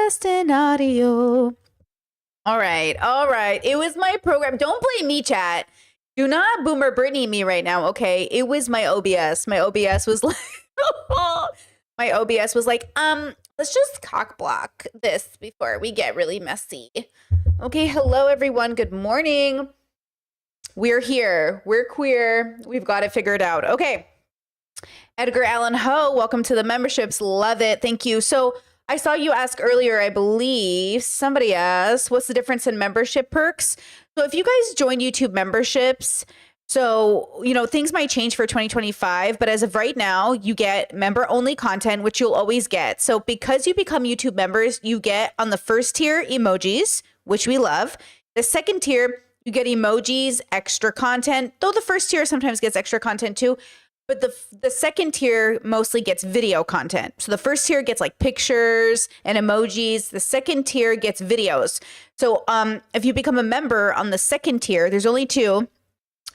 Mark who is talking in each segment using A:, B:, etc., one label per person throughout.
A: best in audio. All right. It was my program. Don't blame me, chat. Do not Boomer Brittany me right now, okay? It was my OBS. My OBS was like, let's just cock block this before we get really messy. Okay, hello everyone. Good morning. We're here. We're queer. We've got it figured out. Okay. Edgar Allan Ho, welcome to the memberships. Love it. Thank you. So I saw you ask earlier, I believe somebody asked, what's the difference in membership perks? So if you guys join YouTube memberships, so, you know, things might change for 2025, but as of right now, you get member only content, which you'll always get. So because you become YouTube members, you get on the first tier emojis, which we love. The second tier, you get emojis, extra content, though the first tier sometimes gets extra content too. But the second tier mostly gets video content. So the first tier gets like pictures and emojis. The second tier gets videos. So if you become a member on the second tier, there's only two.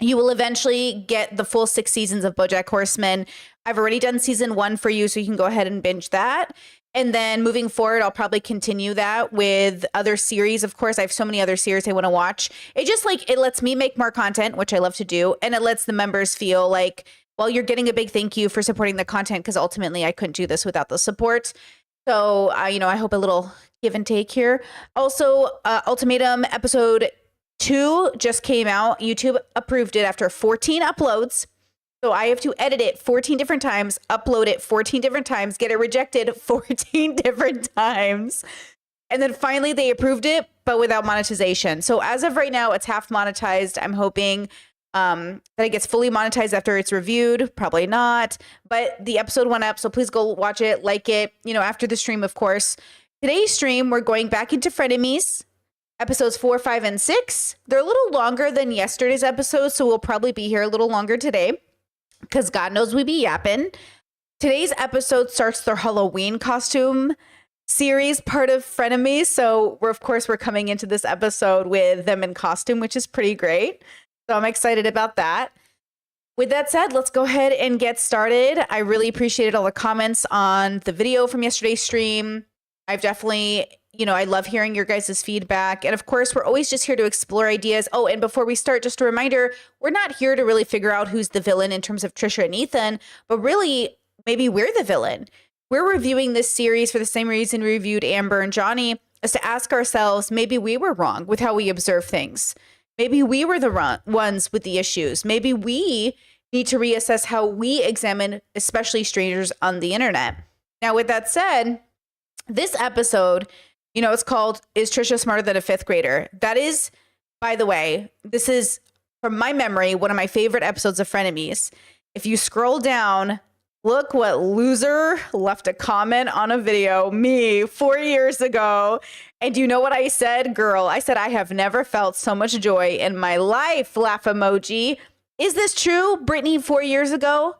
A: You will eventually get the full 6 seasons of BoJack Horseman. I've already done season 1 for you, so you can go ahead and binge that. And then moving forward, I'll probably continue that with other series. Of course, I have so many other series I want to watch. It just like, it lets me make more content, which I love to do. And it lets the members feel like, well, you're getting a big thank you for supporting the content, because ultimately I couldn't do this without the support. So, you know, I hope a little give and take here. Also, Ultimatum episode 2 just came out. YouTube approved it after 14 uploads. So I have to edit it 14 different times, upload it 14 different times, get it rejected 14 different times. And then finally they approved it, but without monetization. So as of right now, it's half monetized. I'm hoping that it gets fully monetized after it's reviewed. Probably not, but the episode went up, so please go watch it, like it, you know, after the stream, of course. Today's stream, we're going back into Frenemies, episodes 4, 5, and 6. They're a little longer than yesterday's episodes, so we'll probably be here a little longer today, because God knows we be yapping. Today's episode starts their Halloween costume series, part of Frenemies, so we're coming into this episode with them in costume, which is pretty great. So I'm excited about that. With that said, let's go ahead and get started. I really appreciated all the comments on the video from yesterday's stream. I've definitely, you know, I love hearing your guys' feedback. And of course, we're always just here to explore ideas. Oh, and before we start, just a reminder, we're not here to really figure out who's the villain in terms of Trisha and Ethan, but really, maybe we're the villain. We're reviewing this series for the same reason we reviewed Amber and Johnny, is to ask ourselves, maybe we were wrong with how we observe things. Maybe we were the ones with the issues. Maybe we need to reassess how we examine, especially strangers on the internet. Now, with that said, this episode, you know, it's called, Is Trisha Smarter Than a Fifth Grader? That is, by the way, this is, from my memory, one of my favorite episodes of Frenemies. If you scroll down, look what loser left a comment on a video, me, 4 years ago. And you know what I said? Girl, I said, I have never felt so much joy in my life, laugh emoji. Is this true, Brittany, 4 years ago?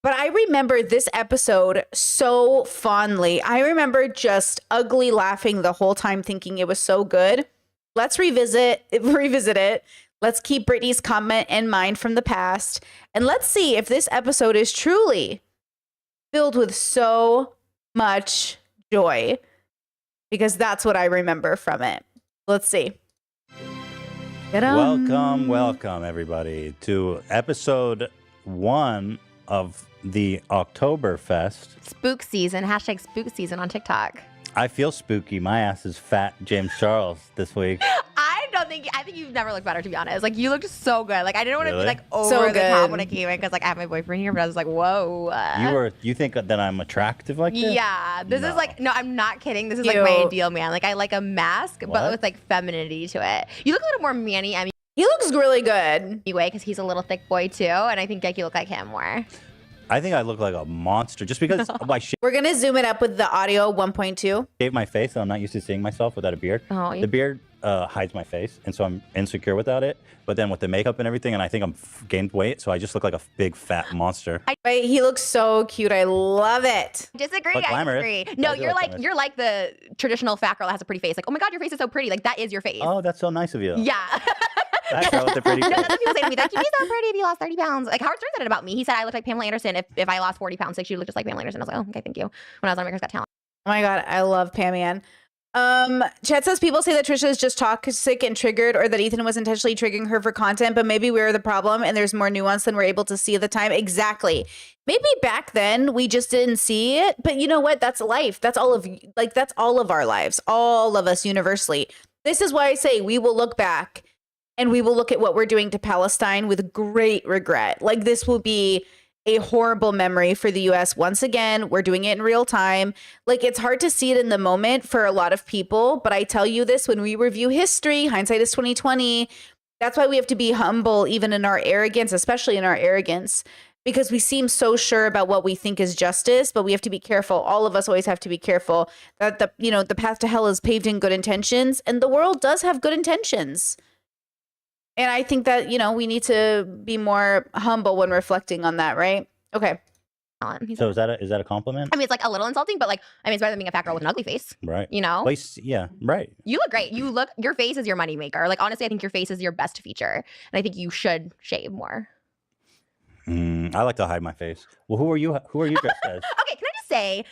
A: But I remember this episode so fondly. I remember just ugly laughing the whole time, thinking it was so good. Let's revisit it. Let's keep Brittany's comment in mind from the past. And let's see if this episode is truly filled with so much joy, because that's what I remember from it. Let's see.
B: Welcome, everybody, to episode 1 of the Oktoberfest.
C: Spook season, hashtag spook season on TikTok.
B: I feel spooky. My ass is fat James Charles this week.
C: I think you've never looked better, to be honest. Like, you looked so good. Like, I didn't want to be like over
A: So
C: the
A: good.
C: top when I came in, because like I have my boyfriend here, but I was like, whoa.
B: You think that I'm attractive like this?
C: Yeah, this
B: No.
C: is like, no, I'm not kidding. This is
A: Ew.
C: like my ideal man. Like, I like a mask, but
B: What?
C: with like femininity to it. You look a little more Manny
A: He looks really good.
C: anyway, because he's a little thick boy too, and I think like you look like him more.
B: I think I look like a monster just because I
A: We're going to zoom it up with the audio 1.2.
B: shaved my face and I'm not used to seeing myself without a beard.
C: Oh,
B: The beard hides my face, and so I'm insecure without it. But then with the makeup and everything, and I think I'm gained weight, so I just look like a big fat monster.
A: Wait, he looks so cute. I love it.
C: Disagree.
B: But
C: I
B: glamorous.
C: disagree. No,
B: I do
C: you're
B: like
C: like
B: glamorous.
C: you're like the traditional fat girl that has a pretty face. Like, oh my god, your face is so pretty. Like, that is your face.
B: Oh, that's so nice of you.
C: Yeah.
B: That girl with the pretty
C: No,
B: face.
C: that's what people say to me. They're like, you'd be so pretty if you lost 30 pounds. Like, Howard Stern said it about me. He said I looked like Pamela Anderson if I lost 40 pounds. Like, she looked just like Pamela Anderson. I was like, oh, okay, thank you. When I was on America's Got Talent.
A: Oh my God, I love Pam Ann. Chat says people say that Trisha is just toxic and triggered, or that Ethan was intentionally triggering her for content, but maybe we're the problem and there's more nuance than we're able to see at the time. Exactly. Maybe back then we just didn't see it, but you know what? That's life. That's all of our lives, all of us universally. This is why I say we will look back and we will look at what we're doing to Palestine with great regret. Like, this will be a horrible memory for the US. Once again, we're doing it in real time. Like, it's hard to see it in the moment for a lot of people, but I tell you this, when we review history, hindsight is 2020. That's why we have to be humble, even in our arrogance, especially in our arrogance, because we seem so sure about what we think is justice, but we have to be careful. All of us always have to be careful that the path to hell is paved in good intentions, and the world does have good intentions. And I think that, we need to be more humble when reflecting on that, right? Okay.
B: So is that a compliment?
C: I mean, it's like a little insulting, but it's better than being a fat girl with an ugly face.
B: Right. Yeah, right.
C: You look great. Your face is your moneymaker. Like, honestly, I think your face is your best feature. And I think you should shave more.
B: I like to hide my face. Well, who are you dressed as?
C: Okay, can I just say,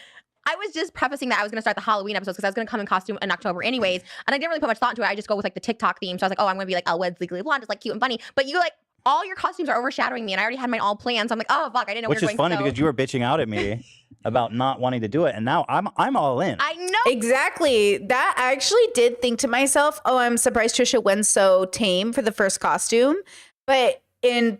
C: I was just prefacing that I was going to start the Halloween episodes because I was going to come in costume in October anyways. And I didn't really put much thought into it. I just go with the TikTok theme. So I was like, oh, I'm going to be like Elwood's Legally Blonde, just cute and funny. But you all your costumes are overshadowing me, and I already had mine all planned. So I'm like, oh fuck, I didn't know.
B: Which is funny because you were bitching out at me about not wanting to do it, and now I'm all in.
C: I know
A: exactly that. I actually did think to myself, oh, I'm surprised Trisha went so tame for the first costume, but in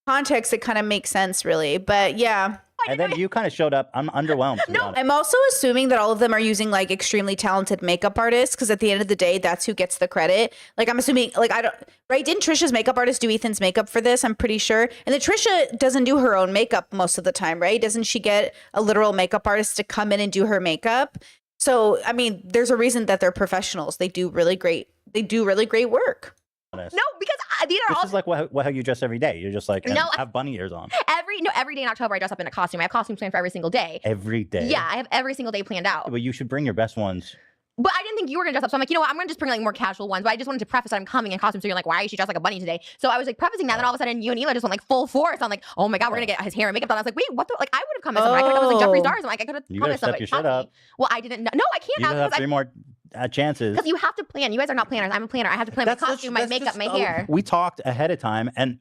A: context, it kind of makes sense, really. But yeah.
B: And then you kind of showed up. I'm underwhelmed.
A: No, I'm also assuming that all of them are using extremely talented makeup artists, because at the end of the day, that's who gets the credit. I'm assuming I don't, right? Didn't Trisha's makeup artist do Ethan's makeup for this? I'm pretty sure. And then Trisha doesn't do her own makeup most of the time, right? Doesn't she get a literal makeup artist to come in and do her makeup? So, I mean, there's a reason that they're professionals. They do really great work.
C: No, because these are
B: this
C: all.
B: Is like how you dress every day. You're just have bunny ears on.
C: Every day in October I dress up in a costume. I have costumes planned for every single day.
B: Every day.
C: Yeah, I have every single day planned out.
B: But you should bring your best ones.
C: But I didn't think you were gonna dress up, so I'm like, you know what? I'm gonna just bring more casual ones. But I just wanted to preface that I'm coming in costume, so you're like, why is she dressed like a bunny today? So I was prefacing that, and then all of a sudden you and Eli just went full force. I'm like, oh my god, we're gonna get his hair and makeup done. I was like, wait, what the? I would have come as someone. I could have come as Jeffree Stars. I'm like, I could have come as somebody.
B: You step your shit up.
C: Well, I didn't know. No, I can't.
B: You have 3 more chances.
C: Because you have to plan. You guys are not planners. I'm a planner. I have to plan my costume, my makeup, my hair.
B: We talked ahead of time and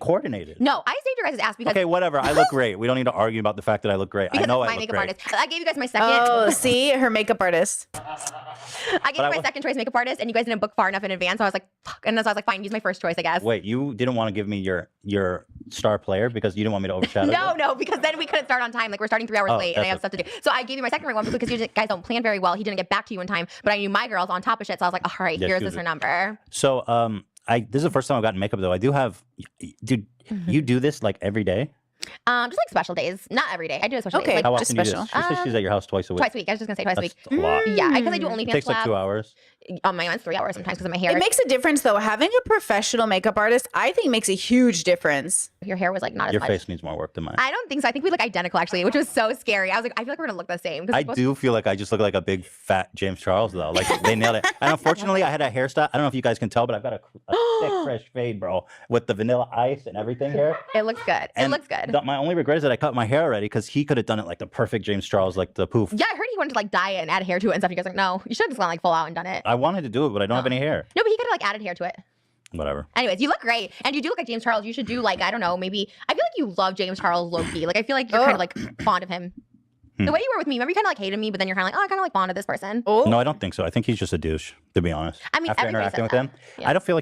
B: coordinated.
C: No, I saved your guys' ass because.
B: Okay, whatever. I look great. We don't need to argue about the fact that I look great. I know I look great.
C: Artist. I gave you guys my second.
A: Oh, see, her makeup artist.
C: I gave you my second choice makeup artist, and you guys didn't book far enough in advance. So I was like, fuck. And so I was like, fine, use my first choice, I guess.
B: Wait, you didn't want to give me your star player because you didn't want me to overshadow
C: No, because then we couldn't start on time. We're starting 3 hours late, and I have stuff to do. So I gave you my second one because you guys don't plan very well. He didn't get back to you in time, but I knew my girl's on top of shit. So I was like, all right, here's her number.
B: So this is the first time I've gotten makeup though. I do have, dude. You do this every day?
C: Just special days, not every day. I do a special
A: days.
B: How often do you do this? She says she's at your house twice a week.
C: Twice a week. I was just gonna say twice a week.
B: A lot.
C: Yeah, because I do OnlyFans.
B: It takes 2 hours.
C: On my one's 3 hours sometimes because of my hair.
A: It makes a difference though. Having a professional makeup artist, I think, makes a huge difference.
C: Your hair was not as much.
B: Your face needs more work than mine.
C: I don't think so. I think we look identical actually, which was so scary. I was like, I feel like we're gonna look the same.
B: I do feel like I just look like a big fat James Charles though. They nailed it. And unfortunately, I had a hairstyle. I don't know if you guys can tell, but I've got a thick, fresh fade, bro, with the vanilla ice and everything here.
C: It looks good.
B: And
C: it looks good.
B: My only regret is that I cut my hair already because he could have done it like the perfect James Charles, like the poof.
C: Yeah, I heard he wanted to dye it and add hair to it and stuff. You guys are like, no, you should have just gone full out and done it.
B: I wanted to do it, but I don't have any hair.
C: No, but he could have added hair to it.
B: Whatever.
C: Anyways, you look great, and you do look like James Charles. You should do I don't know, maybe. I feel like you love James Charles low-key. I feel like you're kind of fond of him. The way you were with me, remember you kind of hated me, but then you're kind of oh, I kind of fond of this person.
A: Oh.
B: No, I don't think so. I think he's just a douche, to be honest.
C: I mean,
B: after interacting with him,
C: yeah.
B: I feel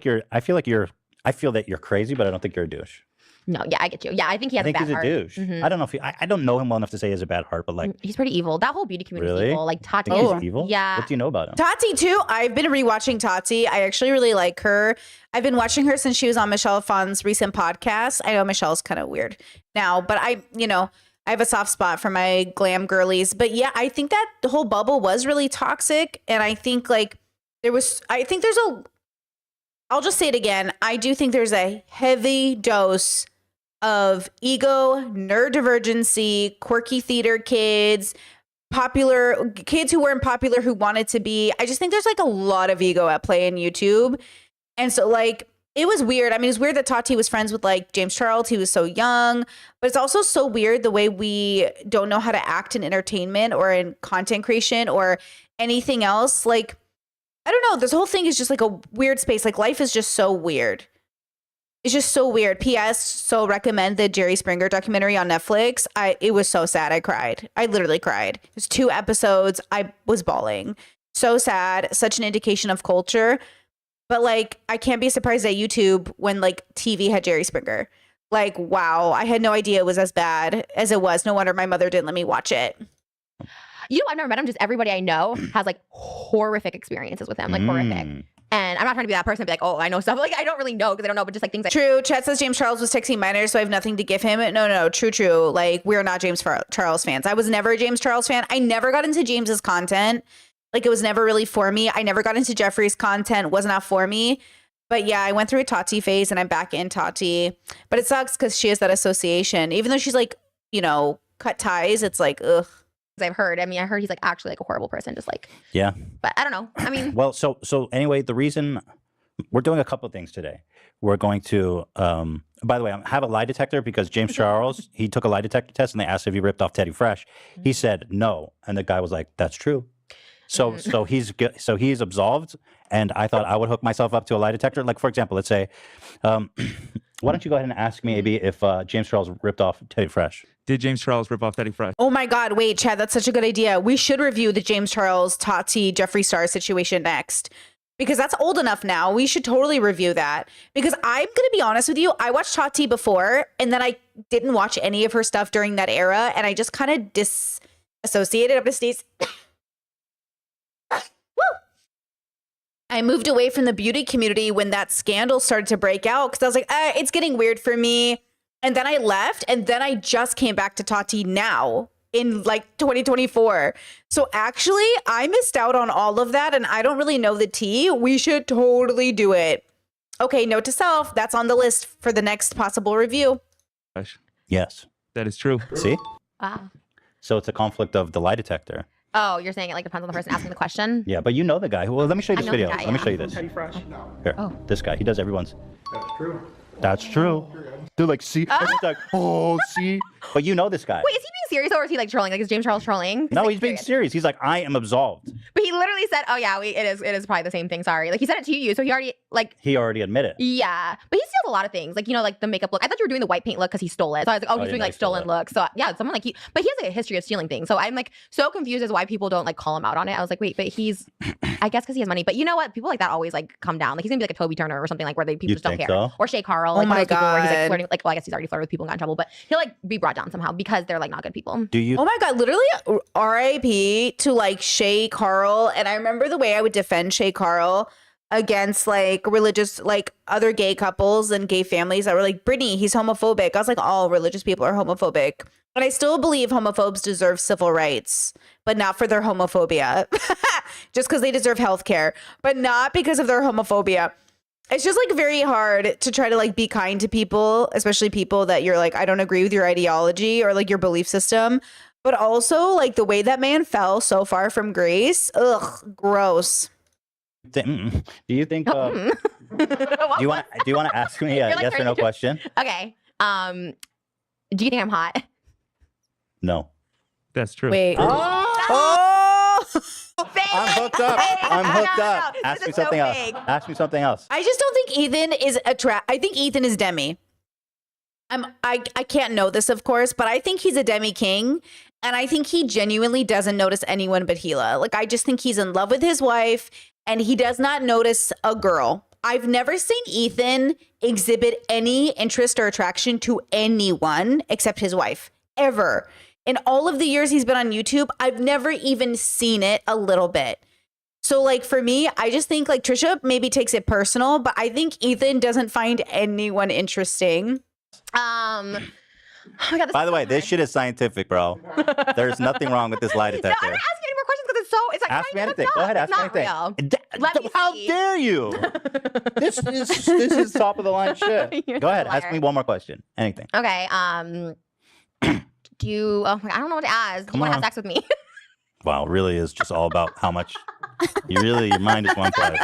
B: that you're crazy, but I don't think you're a douche.
C: No, yeah, I get you. Yeah, I think he has a bad heart.
B: I think he's a douche.
C: Mm-hmm.
B: I don't know if I don't know him well enough to say he has a bad heart, but
C: he's pretty evil. That whole beauty community is evil. Tati.
B: He's evil?
C: Yeah.
B: What do you know about him?
A: Tati too. I've been rewatching Tati. I actually really like her. I've been watching her since she was on Michelle Phan's recent podcast. I know Michelle's kind of weird now, but I have a soft spot for my glam girlies. But yeah, I think that the whole bubble was really toxic, and I think I'll just say it again. I do think there's a heavy dose of ego, neurodivergency, quirky theater kids, popular kids who weren't popular who wanted to be. I just think there's a lot of ego at play in YouTube. And so it was weird. I mean, it's weird that Tati was friends with like James Charles. He was so young, but it's also so weird the way we don't know how to act in entertainment or in content creation or anything else. Like, I don't know. This whole thing is just like a weird space. Like, life is just so weird. It's just so weird. P.S. So recommend the Jerry Springer documentary on Netflix. It was so sad. I cried. I literally cried. It was 2 episodes. I was bawling. So sad. Such an indication of culture. But like, I can't be surprised at YouTube when like TV had Jerry Springer. Like, wow, I had no idea it was as bad as it was. No wonder my mother didn't let me watch it.
C: You know, I've never met him. Just everybody I know has like horrific experiences with him, like horrific. And I'm not trying to be that person and be like, oh, I know stuff. Like, I don't really know because I don't know, but just like things.
A: True. Chat says James Charles was texting minors, so I have nothing to give him. No. True. Like, we're not James Charles fans. I was never a James Charles fan. I never got into James's content. Like, it was never really for me. I never got into Jeffrey's content. Was not for me. But yeah, I went through a Tati phase and I'm back in Tati. But it sucks because she has that association. Even though she's like, you know, cut ties, it's like, ugh.
C: I've heard. I mean, I heard he's like actually like a horrible person, just like.
B: Yeah.
C: But I don't know. I mean.
B: Well, so anyway, the reason we're doing a couple of things today. We're going to, by the way, I have a lie detector because James Charles, he took a lie detector test and they asked if he ripped off Teddy Fresh. He said no, and the guy was like, "That's true." So he's absolved, and I thought I would hook myself up to a lie detector. Like, for example, let's say, why don't you go ahead and ask me maybe if James Charles ripped off Teddy Fresh?
D: Did James Charles rip off Teddy Fresh?
A: Oh my God, wait, Chad, that's such a good idea. We should review the James Charles, Tati, Jeffree Star situation next. Because that's old enough now. We should totally review that. Because I'm going to be honest with you, I watched Tati before, and then I didn't watch any of her stuff during that era, and I just kind of disassociated up to Stace. I moved away from the beauty community when that scandal started to break out because I was like, it's getting weird for me. And then I left, and then I just came back to Tati now in like 2024. So actually, I missed out on all of that, and I don't really know the tea. We should totally do it. Okay, note to self, that's on the list for the next possible review.
B: Yes.
D: That is true.
B: See?
C: Wow.
B: So it's a conflict of the lie detector.
C: Oh, you're saying it like depends on the person asking the question?
B: Yeah, but you know the guy. Well, let me show you
C: I
B: this
C: know the
B: video.
C: guy,
B: Let me
C: yeah.
B: show you this.
E: Teddy Fresh?
B: Here,
C: Oh.
B: this guy. He does everyone's.
E: That's true.
B: That's true. They're like, see? And he's like, oh, see? But you know this guy.
C: Wait, is he being serious or is he like trolling? Like, is James Charles trolling?
B: No,
C: Like,
B: he's being serious. He's like, I am absolved.
C: But he literally said, "Oh yeah, it is probably the same thing. Sorry." Like he said it to you, so he already like.
B: He already admitted.
C: Yeah, but he steals a lot of things. Like, you know, like the makeup look. I thought you were doing the white paint look because he stole it. So I was like, oh, he's
B: yeah,
C: doing
B: no,
C: like
B: he stole
C: stolen
B: it.
C: looks. So yeah, someone like he, but he has a history of stealing things. So I'm like so confused as why people don't like call him out on it. I was like, wait, but he's, I guess because he has money. But you know what? People like that always like come down. Like he's gonna be like a Toby Turner or something like where people
B: You
C: just don't
B: think
C: care.
B: so?
C: Or Shay Carl.
A: Oh
C: Like, one
A: my
C: of those people where he's like
A: God.
C: flirting. Like, well, I guess he's already flirted with people and got in trouble, but he'll like be brought down somehow because they're like not good people.
B: Do you?
A: Oh my God, literally RIP to like Shay Carl. And I remember the way I would defend Shay Carl against like religious, like other gay couples and gay families that were like, Brittany, he's homophobic. I was like, all religious people are homophobic. And I still believe homophobes deserve civil rights, but not for their homophobia. Just because they deserve health care, but not because of their homophobia. It's just like very hard to try to like be kind to people, especially people that you're like, I don't agree with your ideology or like your belief system. But also like the way that man fell so far from grace. Ugh, gross.
B: Do you think? Do
C: What
B: you want to ask me a
C: You're, like,
B: yes or no
C: turning to-
B: question?
C: Okay. Do you think I'm hot?
B: No.
D: That's true.
A: Wait.
B: Oh! I'm hooked up. I'm hooked up.
C: This
B: Ask
C: is
B: me
C: so
B: something else.
C: fake.
B: Ask me something else.
A: I just don't think Ethan is I think Ethan is Demi. I can't know this, of course, but I think he's a Demi king. And I think he genuinely doesn't notice anyone but Gila. Like, I just think he's in love with his wife and he does not notice a girl. I've never seen Ethan exhibit any interest or attraction to anyone except his wife, ever. In all of the years he's been on YouTube, I've never even seen it a little bit. So like for me, I just think like Trisha maybe takes it personal, but I think Ethan doesn't find anyone interesting.
C: Oh my God,
B: By the way, this shit is scientific, bro. There's nothing wrong with this lie
C: No, I'm
B: detector.
C: not asking any more questions because it's like
B: Ask me
C: not
B: anything.
C: hooked
B: Go
C: up.
B: ahead, ask
C: It's
B: me
C: not
B: anything.
C: real. Let me
B: How
C: see.
B: dare you? This is top of the line shit.
C: You're
B: Go ahead,
C: a
B: ask
C: liar.
B: me one more question. Anything.
C: Okay. Do you? Oh my God, I don't know what to ask. Do
B: Come
C: you want to
B: on.
C: have sex with me?
B: Wow, really is just all about how much your mind is one place.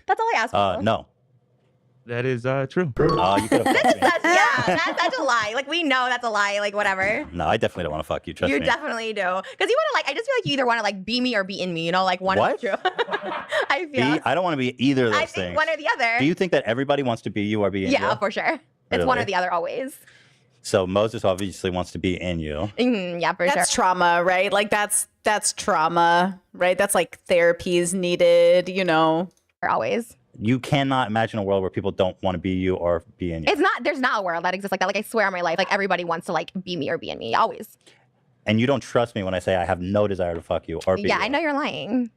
C: That's all I asked. For.
B: No.
D: That is true.
B: Oh, you could have fucked me.
C: That's such a lie. Like, we know that's a lie. Like, whatever.
B: No, I definitely don't want to fuck you. Trust
C: You
B: me.
C: definitely do. Because you want to, like, I just feel like you either want to, like, be me or be in me, you know? Like, one
B: What?
C: is true. I feel.
B: I don't want to be either of those
C: I think
B: things.
C: one or the other.
B: Do you think that everybody wants to be you or be in you?
C: Yeah, for sure. It's one or
B: Really?
C: the other always.
B: So Moses obviously wants to be in you.
C: Yeah, for
A: That's
C: sure.
A: trauma, right? Like that's trauma, right? That's like therapy is needed, you know.
C: Always.
B: You cannot imagine a world where people don't want to be you or be in you.
C: It's not, there's not a world that exists like that. Like, I swear on my life, like, everybody wants to, like, be me or be in me. Always.
B: And you don't trust me when I say I have no desire to fuck you or be
C: Yeah,
B: you.
C: I know you're lying.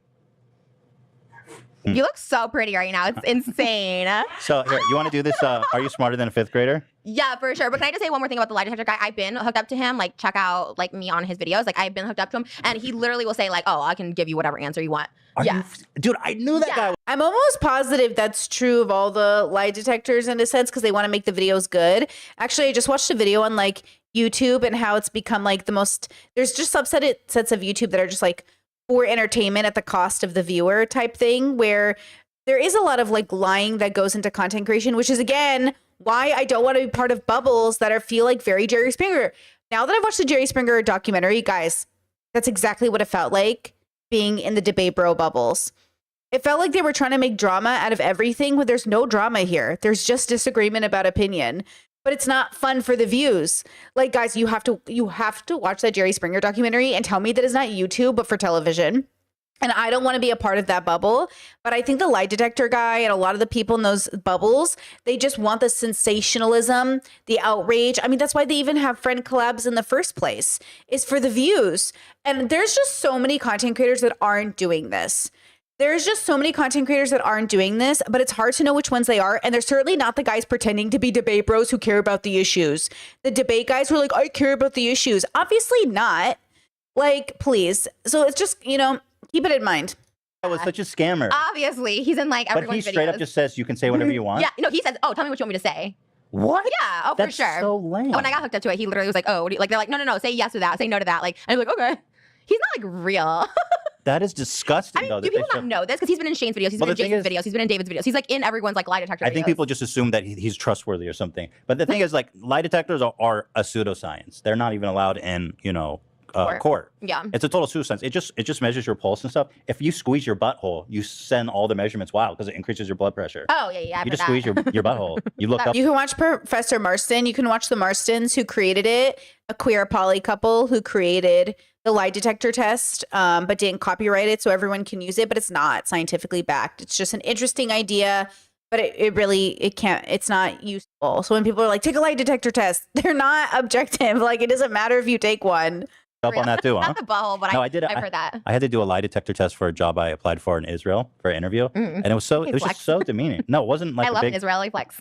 C: You look so pretty right now. It's insane.
B: So here, you want to do this? Are you smarter than a fifth grader?
C: Yeah, for sure. But can I just say one more thing about the lie detector guy? I've been hooked up to him. Like, check out, like, me on his videos. Like, I've been hooked up to him. And he literally will say, like, oh, I can give you whatever answer you want.
B: Are
C: Yeah.
B: you, dude, I knew that
C: Yeah.
B: guy.
A: I'm almost positive that's true of all the lie detectors in a sense because they want to make the videos good. Actually, I just watched a video on like YouTube and how it's become like the most. There's just sets of YouTube that are just like for entertainment at the cost of the viewer type thing, where there is a lot of like lying that goes into content creation, which is again why I don't want to be part of bubbles that feel like very Jerry Springer. Now that I've watched the Jerry Springer documentary, guys, that's exactly what it felt like being in the debate bro bubbles. It felt like they were trying to make drama out of everything, but there's no drama here. There's just disagreement about opinion. But it's not fun for the views. Like, guys, you have to watch that Jerry Springer documentary and tell me that it's not YouTube, but for television. And I don't want to be a part of that bubble. But I think the lie detector guy and a lot of the people in those bubbles, they just want the sensationalism, the outrage. I mean, that's why they even have friend collabs in the first place, is for the views. And there's just so many content creators that aren't doing this. There's just so many content creators that aren't doing this, but it's hard to know which ones they are. And they're certainly not the guys pretending to be debate bros who care about the issues. The debate guys who are like, I care about the issues. Obviously not. Like, please. So it's just, you know, keep it in mind.
B: I was such a scammer.
C: Obviously, he's in, like,
B: But
C: everyone's
B: he straight
C: videos.
B: up just says you can say whatever you want.
C: Yeah, no, he says, oh, tell me what you want me to say.
B: What?
C: Yeah, oh,
B: That's
C: for sure.
B: so lame.
C: When I got hooked up to it, he literally was like, oh, what do you, like, they're like, no, say yes to that, say no to that. Like, and I'm like, okay. He's not, like, real.
B: That is disgusting,
C: I mean,
B: though.
C: do
B: that they
C: people not
B: show-
C: know this? Because he's been in Shane's videos, he's
B: Well,
C: been in
B: the thing
C: Jason's
B: is-
C: videos, he's been in David's videos. He's, like, in everyone's, like, lie detector
B: I think
C: videos.
B: people just assume that he's trustworthy or something. But the thing is, like, lie detectors are a pseudoscience. They're not even allowed in, court.
C: Yeah.
B: It's a total pseudoscience. It just measures your pulse and stuff. If you squeeze your butthole, you send all the measurements wild because it increases your blood pressure.
C: Oh, yeah, I've
B: You
C: heard
B: just squeeze
C: that.
B: your butthole. You look up.
A: You can watch Professor Marston. You can watch the Marstons who created it, a queer poly couple who created the lie detector test, but didn't copyright it so everyone can use it. But it's not scientifically backed. It's just an interesting idea, but it's not useful. So when people are like, take a lie detector test, they're not objective. Like, it doesn't matter if you take one.
B: up on that too, huh?
C: Not the butthole, but
B: No,
C: I've heard that.
B: I had to do a lie detector test for a job I applied for in Israel for an interview, and it was
C: Flex.
B: just so demeaning. No, it wasn't like
C: I
B: a
C: love
B: big.
C: an Israeli flex.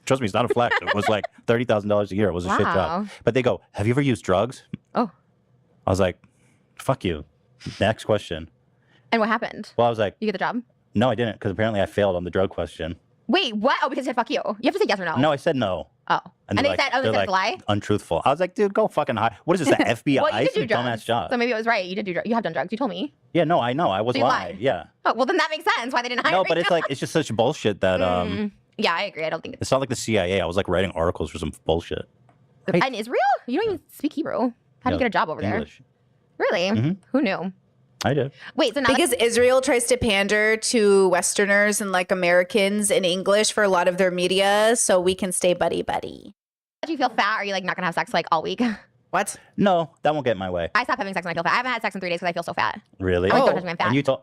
B: Trust me, it's not a flex. It was like $30,000 a year. It was a shit
C: Wow.
B: job. But they go, "Have you ever used drugs?"
C: Oh.
B: I was like, "Fuck you." Next question.
C: And what happened?
B: Well, I was like,
C: You get the job?
B: "No, I didn't," because apparently I failed on the drug question.
C: Wait, what? Oh, because he said fuck you. You have to say yes or no.
B: No, I said no.
C: Oh. And
B: they're
C: they
B: like-
C: said, oh, they
B: they're
C: said it's a lie?
B: untruthful. I was like, dude, go fucking hide. What is this, the FBI?
C: Well, you did do
B: Some dumbass
C: drugs.
B: job.
C: So maybe it was right. You did do drugs. You have done drugs. You told me.
B: Yeah, no, I know. I was
C: So you
B: lying.
C: lied.
B: Yeah.
C: Oh, well, then that makes sense why they didn't hire
B: No,
C: you.
B: but it's like, it's just such bullshit that,
C: Yeah, I agree. I don't think
B: it's not like the CIA. I was like writing articles for some bullshit.
C: it's... In Israel? You don't even speak Hebrew. How do you
B: No,
C: get a job over
B: English.
C: there? Really?
B: Mhm.
C: Who knew?
B: I did.
C: Wait, so now
A: Because Israel tries to pander to Westerners and like Americans in English for a lot of their media, so we can stay buddy buddy.
C: do you feel fat? Are you like not gonna have sex like all week?
A: What?
B: No, that won't get in my way.
C: I stopped having sex when I feel fat. I haven't had sex in 3 days because I feel so fat.
B: Really?
C: I'm like,
A: Oh,
C: don't touch me, I'm fat.
B: And you told.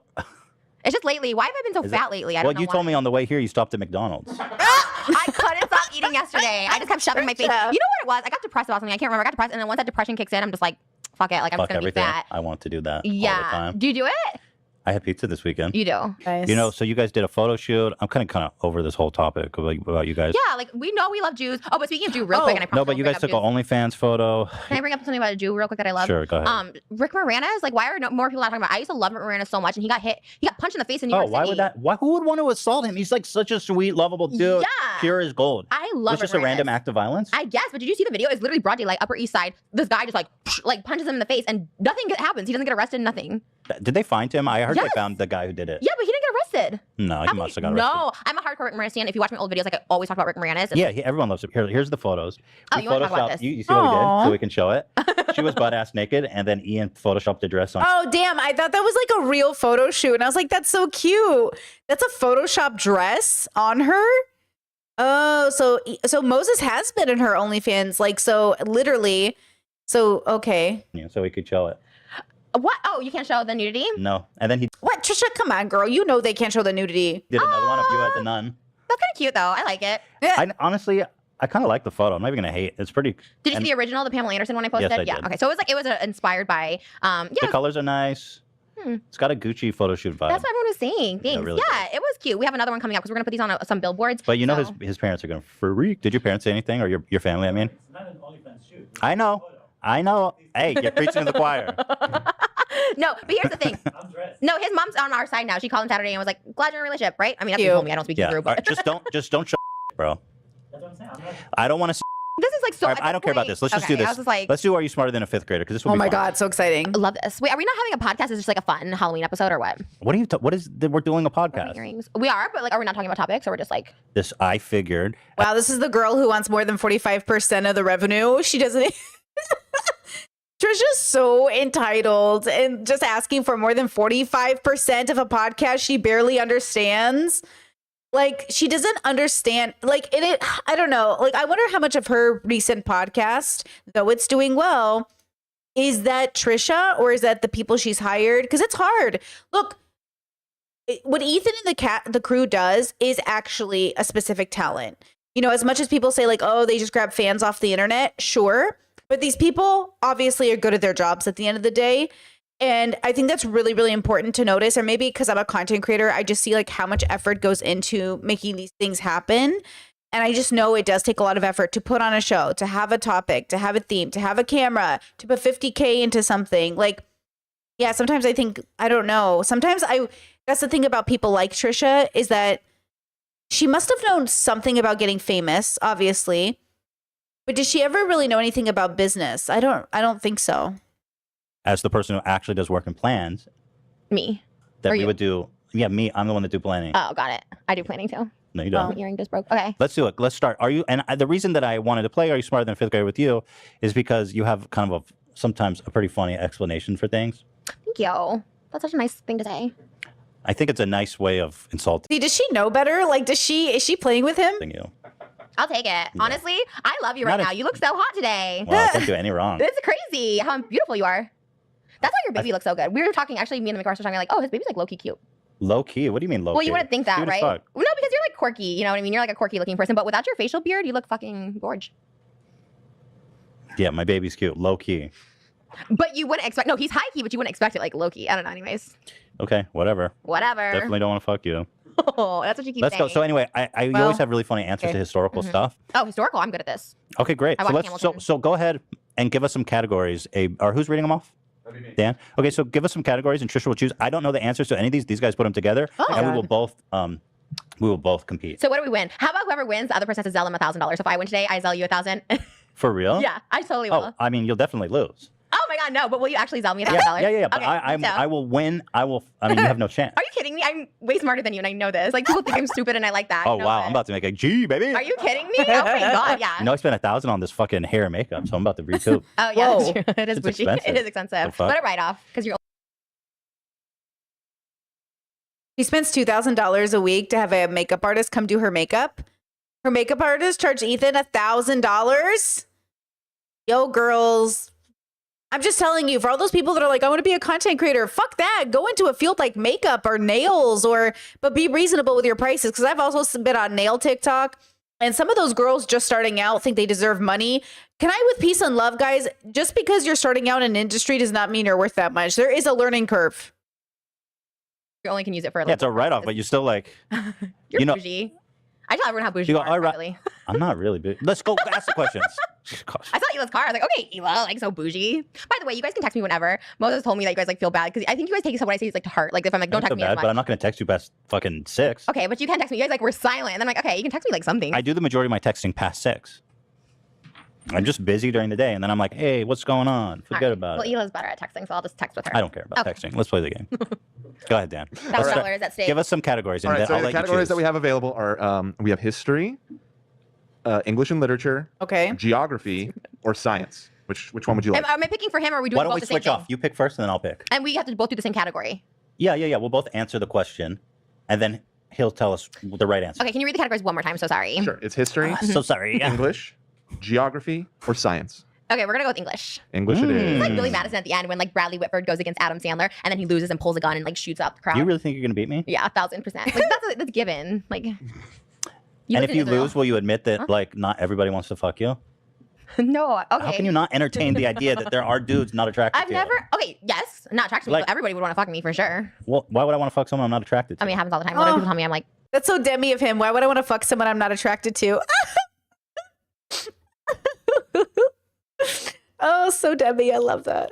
C: It's just lately. Why have I been so
B: Is it-
C: fat lately? I
B: Well,
C: don't know
B: you told
C: why.
B: me on the way here you stopped at McDonald's.
C: I couldn't stop eating yesterday. I just kept shoving my face. You know
A: Yeah.
C: what it was? I got depressed about something. I can't remember. I got depressed, and then once that depression kicks in, I'm just like, fuck it. Like, I'm
B: Fuck
C: just gonna
B: everything.
C: be fat.
B: I want to do that all the
C: Yeah.
B: time.
C: Do you do it?
B: I had pizza this weekend.
C: You do.
A: Nice.
B: You know, so you guys did a photo shoot. I'm kind of over this whole topic about you guys.
C: Yeah, like we know we love Jews. Oh, but speaking of Jew, real
A: Oh.
C: quick, and I promise
B: No,
C: I
B: but
C: won't
B: you
C: bring
B: guys
C: up
B: took an
C: Jews.
B: OnlyFans photo.
C: Can I bring up something about a Jew real quick that I love?
B: Sure, go ahead.
C: Rick Moranis, like, why are more people not talking about? I used to love Rick Moranis so much, and he got punched in the face in New
B: Oh,
C: York
B: why
C: City.
B: would that? Who would want to assault him? He's like such a sweet, lovable dude.
C: Yeah.
B: Pure as gold.
C: I
B: It
C: love
B: was just
C: Rick
B: a random
C: Moranis.
B: act of violence.
C: I guess, but did you see the video? It's literally broad daylight, Upper East Side. This guy just like punches him in the face, and nothing happens. He doesn't get arrested. Nothing.
B: Did they find him? I heard
C: Yes.
B: they found the guy who did it.
C: Yeah, but he didn't get arrested. did.
B: No, he
C: How
B: must have
C: can
B: got
C: you-
B: arrested.
C: No, I'm a hardcore Rick Moranis fan. If you watch my old videos, like I always talk about Rick Moranis.
B: Yeah, everyone loves it. Here's the photos.
C: Oh,
B: We
C: you wanna talk about
B: photoshopped-
C: this?
B: You see what we did?
A: Aw.
B: So we can show it. She was butt ass naked, and then Ian photoshopped the dress on.
A: Oh, damn. I thought that was like a real photo shoot. And I was like, that's so cute. That's a Photoshop dress on her. Oh, so Moses has been in her OnlyFans. Like, so literally. So, okay.
B: Yeah, so we could show it.
C: What? Oh, you can't show the nudity?
B: No, and then he
A: What? Trisha, come on, girl. You know they can't show the nudity.
B: did another one of you as a nun.
C: That's kind of cute, though. I like it.
B: I honestly, I kind of like the photo. I'm not even gonna hate. It's pretty.
C: Did you
B: and
C: see the original, the Pamela Anderson one I posted?
B: I
C: Yeah.
B: did.
C: Okay. So it was inspired by.
B: The
C: Yeah.
B: colors are nice. It's got a Gucci photo shoot vibe.
C: That's what everyone was saying. Thanks.
B: really
C: Yeah, it was cute. We have another one coming up because we're gonna put these on some billboards.
B: But you know
C: so-
B: his parents are gonna freak. Did your parents say anything, or your family? I mean, I know. Hey, you're preaching to the choir.
C: No, but here's the thing. No, his mom's on our side now. She called him Saturday and was like, "Glad you're in a relationship, right?" I mean, that's what he
A: Cute.
C: told me. I don't speak
B: Yeah.
C: Hebrew,
B: All right,
C: but
B: just don't show, bro. I don't want to.
C: this is like so.
B: All right,
C: at
B: I don't care about
C: point-
B: this. Let's just
C: okay,
B: do this.
C: I was just like,
B: Let's do Are You Smarter Than a Fifth Grader? Because this will
A: Oh
B: be
A: my
B: fun.
A: God. So exciting.
C: I love this. Wait, are we not having a podcast? Is this just like a fun Halloween episode or what?
B: What are you? What is? We're doing a podcast.
C: Earrings. We are, but like, are we not talking about topics or we're just like?
B: This I figured.
A: Wow, this is the girl who wants more than 45% of the revenue. She doesn't. Trisha's so entitled and just asking for more than 45% of a podcast she barely understands. Like, she doesn't understand. Like, I don't know. Like, I wonder how much of her recent podcast, though it's doing well, is that Trisha or is that the people she's hired? Because it's hard. Look, what Ethan and the crew does is actually a specific talent. You know, as much as people say like, oh, they just grab fans off the internet, sure. But these people obviously are good at their jobs at the end of the day. And I think that's really, really important to notice. Or maybe because I'm a content creator, I just see like how much effort goes into making these things happen. And I just know it does take a lot of effort to put on a show, to have a topic, to have a theme, to have a camera, to put 50K into something. Like, yeah, sometimes I think, I don't know. Sometimes that's the thing about people like Trisha is that she must have known something about getting famous, obviously. But did she ever really know anything about business? I don't think so.
B: As the person who actually does work and plans,
C: Me.
B: that
C: Or
B: we
C: you.
B: would do. Yeah, me. I'm the one that do planning.
C: Oh, got it. I do planning too.
B: No, you
C: Oh,
B: don't.
C: earring just broke. Okay.
B: Let's do it. Let's start. Are you? And the reason that I wanted to play Are You Smarter Than a Fifth Grader with you is because you have kind of sometimes a pretty funny explanation for things.
C: Thank you. That's such a nice thing to say.
B: I think it's a nice way of insulting
A: See, does she know better? Like, is she playing with him?
B: you.
C: I'll take it. Honestly, I love you right
B: Not a-
C: now. You look so hot today.
B: Well, I didn't do any wrong.
C: It's crazy how beautiful you are. That's why your baby looks so good. We were talking, actually, me and the McCarthy were talking like, oh, his baby's like low-key cute.
B: Low key. What do you mean low key?
C: Well, you wouldn't think that,
B: Cute as
C: right?
B: fuck.
C: No, because you're like quirky. You know what I mean? You're like a quirky looking person, but without your facial beard, you look fucking gorge.
B: Yeah, my baby's cute. Low key.
C: But you wouldn't expect, no, he's high key, but you wouldn't expect it like low key. I don't know, anyways.
B: Okay, whatever.
C: Whatever.
B: Definitely don't want to fuck you.
C: Oh, that's what you keep
B: Let's
C: saying.
B: go. So anyway, you
A: Well,
B: always have really funny answers
A: okay.
B: to historical stuff.
C: Oh, historical. I'm good at this.
B: Okay, great.
C: I
B: So
C: watched
B: let's
C: Hamilton.
B: so go ahead and give us some categories. Or who's reading them off? Dan. Okay, so give us some categories, and Trisha will choose. I don't know the answers to any of these. These guys put them together, and we will both compete.
C: So what do we win? How about whoever wins, the other person has to sell them $1,000. So if I win today, I sell you 1,000.
B: For real?
C: Yeah, I totally will.
B: Oh, I mean, you'll definitely lose.
C: Oh my God, no! But will you actually sell me $1,000?
B: Yeah. But
C: Okay,
B: I will win. I mean, you have no chance.
C: Are you kidding me? I'm way smarter than you, and I know this. Like people think I'm stupid, and I like that.
B: Oh
C: you know
B: wow,
C: this.
B: I'm about to make a G, baby.
C: Are you kidding me? Oh my God, yeah.
B: You know, I spent $1,000 on this fucking hair and makeup, so I'm about to recoup.
C: Oh yeah, that's
A: Whoa.
C: true. It is
B: It's
C: bougie.
B: expensive.
C: It is expensive.
B: The fuck?
C: Let it write off because you're.
A: She spends $2,000 a week to have a makeup artist come do her makeup. Her makeup artist charged Ethan $1,000. Yo, girls. I'm just telling you, for all those people that are like, I want to be a content creator, fuck that. Go into a field like makeup or nails, but be reasonable with your prices. Because I've also been on nail TikTok, and some of those girls just starting out think they deserve money. Can I, with peace and love, guys, just because you're starting out in an industry does not mean you're worth that much. There is a learning curve.
C: You only can use it for a
B: Yeah, it's a write-off, but you're still like,
C: You're
B: you know-
C: bougie. I tell everyone how bougie
B: You
C: you
B: go,
C: are.
B: all right.
C: Really.
B: I'm not really big. Let's go ask the questions. Gosh.
C: I saw Hila's car. I was like, okay, Hila, like so bougie. By the way, you guys can text me whenever. Moses told me that you guys like feel bad because I think you guys take what I say like to heart. Like if I'm like, don't
B: I
C: text
B: feel
C: me as
B: bad,
C: much.
B: but I'm not going to text you past fucking 6.
C: Okay, but you can text me. You guys like were silent, and then I'm like, okay, you can text me like something.
B: I do the majority of my texting past 6. I'm just busy during the day, and then I'm like, hey, what's going on? Forget about
C: Well,
B: it.
C: Hila's better at texting, so I'll just text with her.
B: I don't care about
C: Okay.
B: texting. Let's play the game. Go ahead, Dan.
C: $1,000 at stake.
B: Give us some categories, and
E: All right,
B: then
E: so
B: I'll
E: the
B: let you
E: categories that
B: choose.
E: we have available are we have history, English and literature,
A: Okay.
E: geography, or science. Which one would you like?
C: Am I picking for him or are we doing
B: Why don't
C: both
B: we
C: the same
B: switch
C: thing?
B: off? You pick first, and then I'll pick.
C: And we have to both do the same category.
B: Yeah. We'll both answer the question, and then he'll tell us the right answer.
C: Okay, can you read the categories one more time? So sorry.
E: Sure. It's history,
B: So sorry.
E: English, geography, or science.
C: Okay, we're gonna go with English.
E: English it is.
C: It's like Billy Madison at the end when like Bradley Whitford goes against Adam Sandler and then he loses and pulls a gun and like shoots up the crowd.
B: Do you really think you're gonna beat me?
C: Yeah, 1,000%. Like that's given. Like.
B: And
C: lived
B: if
C: in
B: you
C: Israel.
B: lose, will you admit that like not everybody wants to fuck you?
C: No. Okay.
B: How can you not entertain the idea that there are dudes not attracted
C: I've
B: to you?
C: never. Okay, yes, not attracted to me,
B: Like-
C: but everybody would want to fuck me for sure.
B: Well, why would I want to fuck someone I'm not attracted to?
C: I mean, it happens all the time. Whenever
A: Oh.
C: people tell me, I'm like,
A: That's so Demi of him. Why would I want to fuck someone I'm not attracted to? Oh, so Demi. I love that.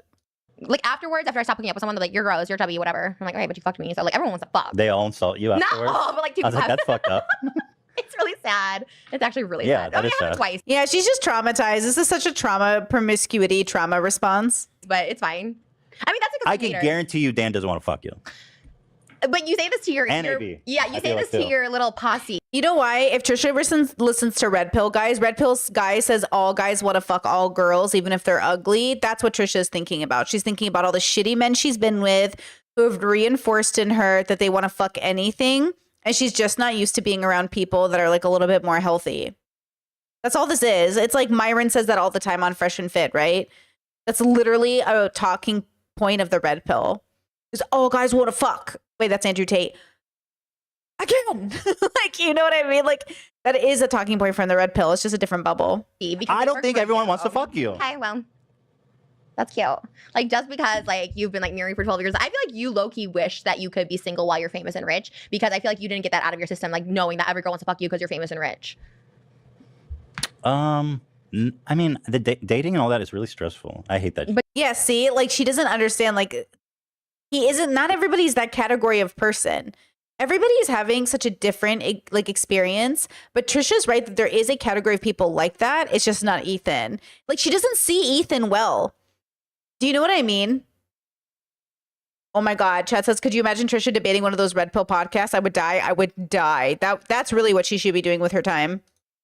C: afterwards, after I stop hooking up with someone, they're like, "You're gross, you're chubby, whatever." I'm like, "Okay, but you fucked me." So like, everyone wants to fuck.
B: They all insult you afterwards.
C: No, but like, two
B: I was like,
C: people
B: that's fucked up.
C: it's really sad. It's actually really
B: Yeah,
C: sad.
B: that
C: I
B: is
C: happened
B: sad.
C: twice,
A: Yeah, she's just traumatized. This is such a promiscuity trauma response.
C: but it's fine. I mean, that's a good
B: I can guarantee you Dan doesn't want to fuck you.
C: But you say this to your,
B: And
C: your
B: AB.
C: yeah,
B: I
C: you say
B: feel
C: this
B: like
C: to
B: too.
C: your little posse.
A: You know why? If Trisha listens to Red Pill guys, Red Pill's guy says all guys want to fuck all girls, even if they're ugly. That's what Trisha's thinking about. She's thinking about all the shitty men she's been with who have reinforced in her that they want to fuck anything. And she's just not used to being around people that are like a little bit more healthy. That's all this is. It's like Myron says that all the time on Fresh and Fit, right? That's literally a talking point of the Red Pill. Is all guys want to fuck. Wait, that's Andrew Tate. Again. Like, you know what I mean? Like, that is a talking point from the Red Pill. It's just a different bubble.
C: Because
B: I
C: it
B: don't
C: works
B: think
C: for
B: everyone
C: you.
B: wants to fuck you.
C: Okay, well, that's cute. Like, just because like you've been like married for 12 years, I feel like you low-key wish that you could be single while you're famous and rich, because I feel like you didn't get that out of your system, like knowing that every girl wants to fuck you because you're famous and rich.
B: I mean, the dating and all that is really stressful. I hate that.
A: But yeah, see, like, she doesn't understand. Like, not everybody's that category of person. Everybody is having such a different like experience. But Trisha's right that there is a category of people like that. It's just not Ethan. Like, she doesn't see Ethan well. Do you know what I mean? Oh my God. Chad says, could you imagine Trisha debating one of those Red Pill podcasts? I would die. I would die. That's really what she should be doing with her time.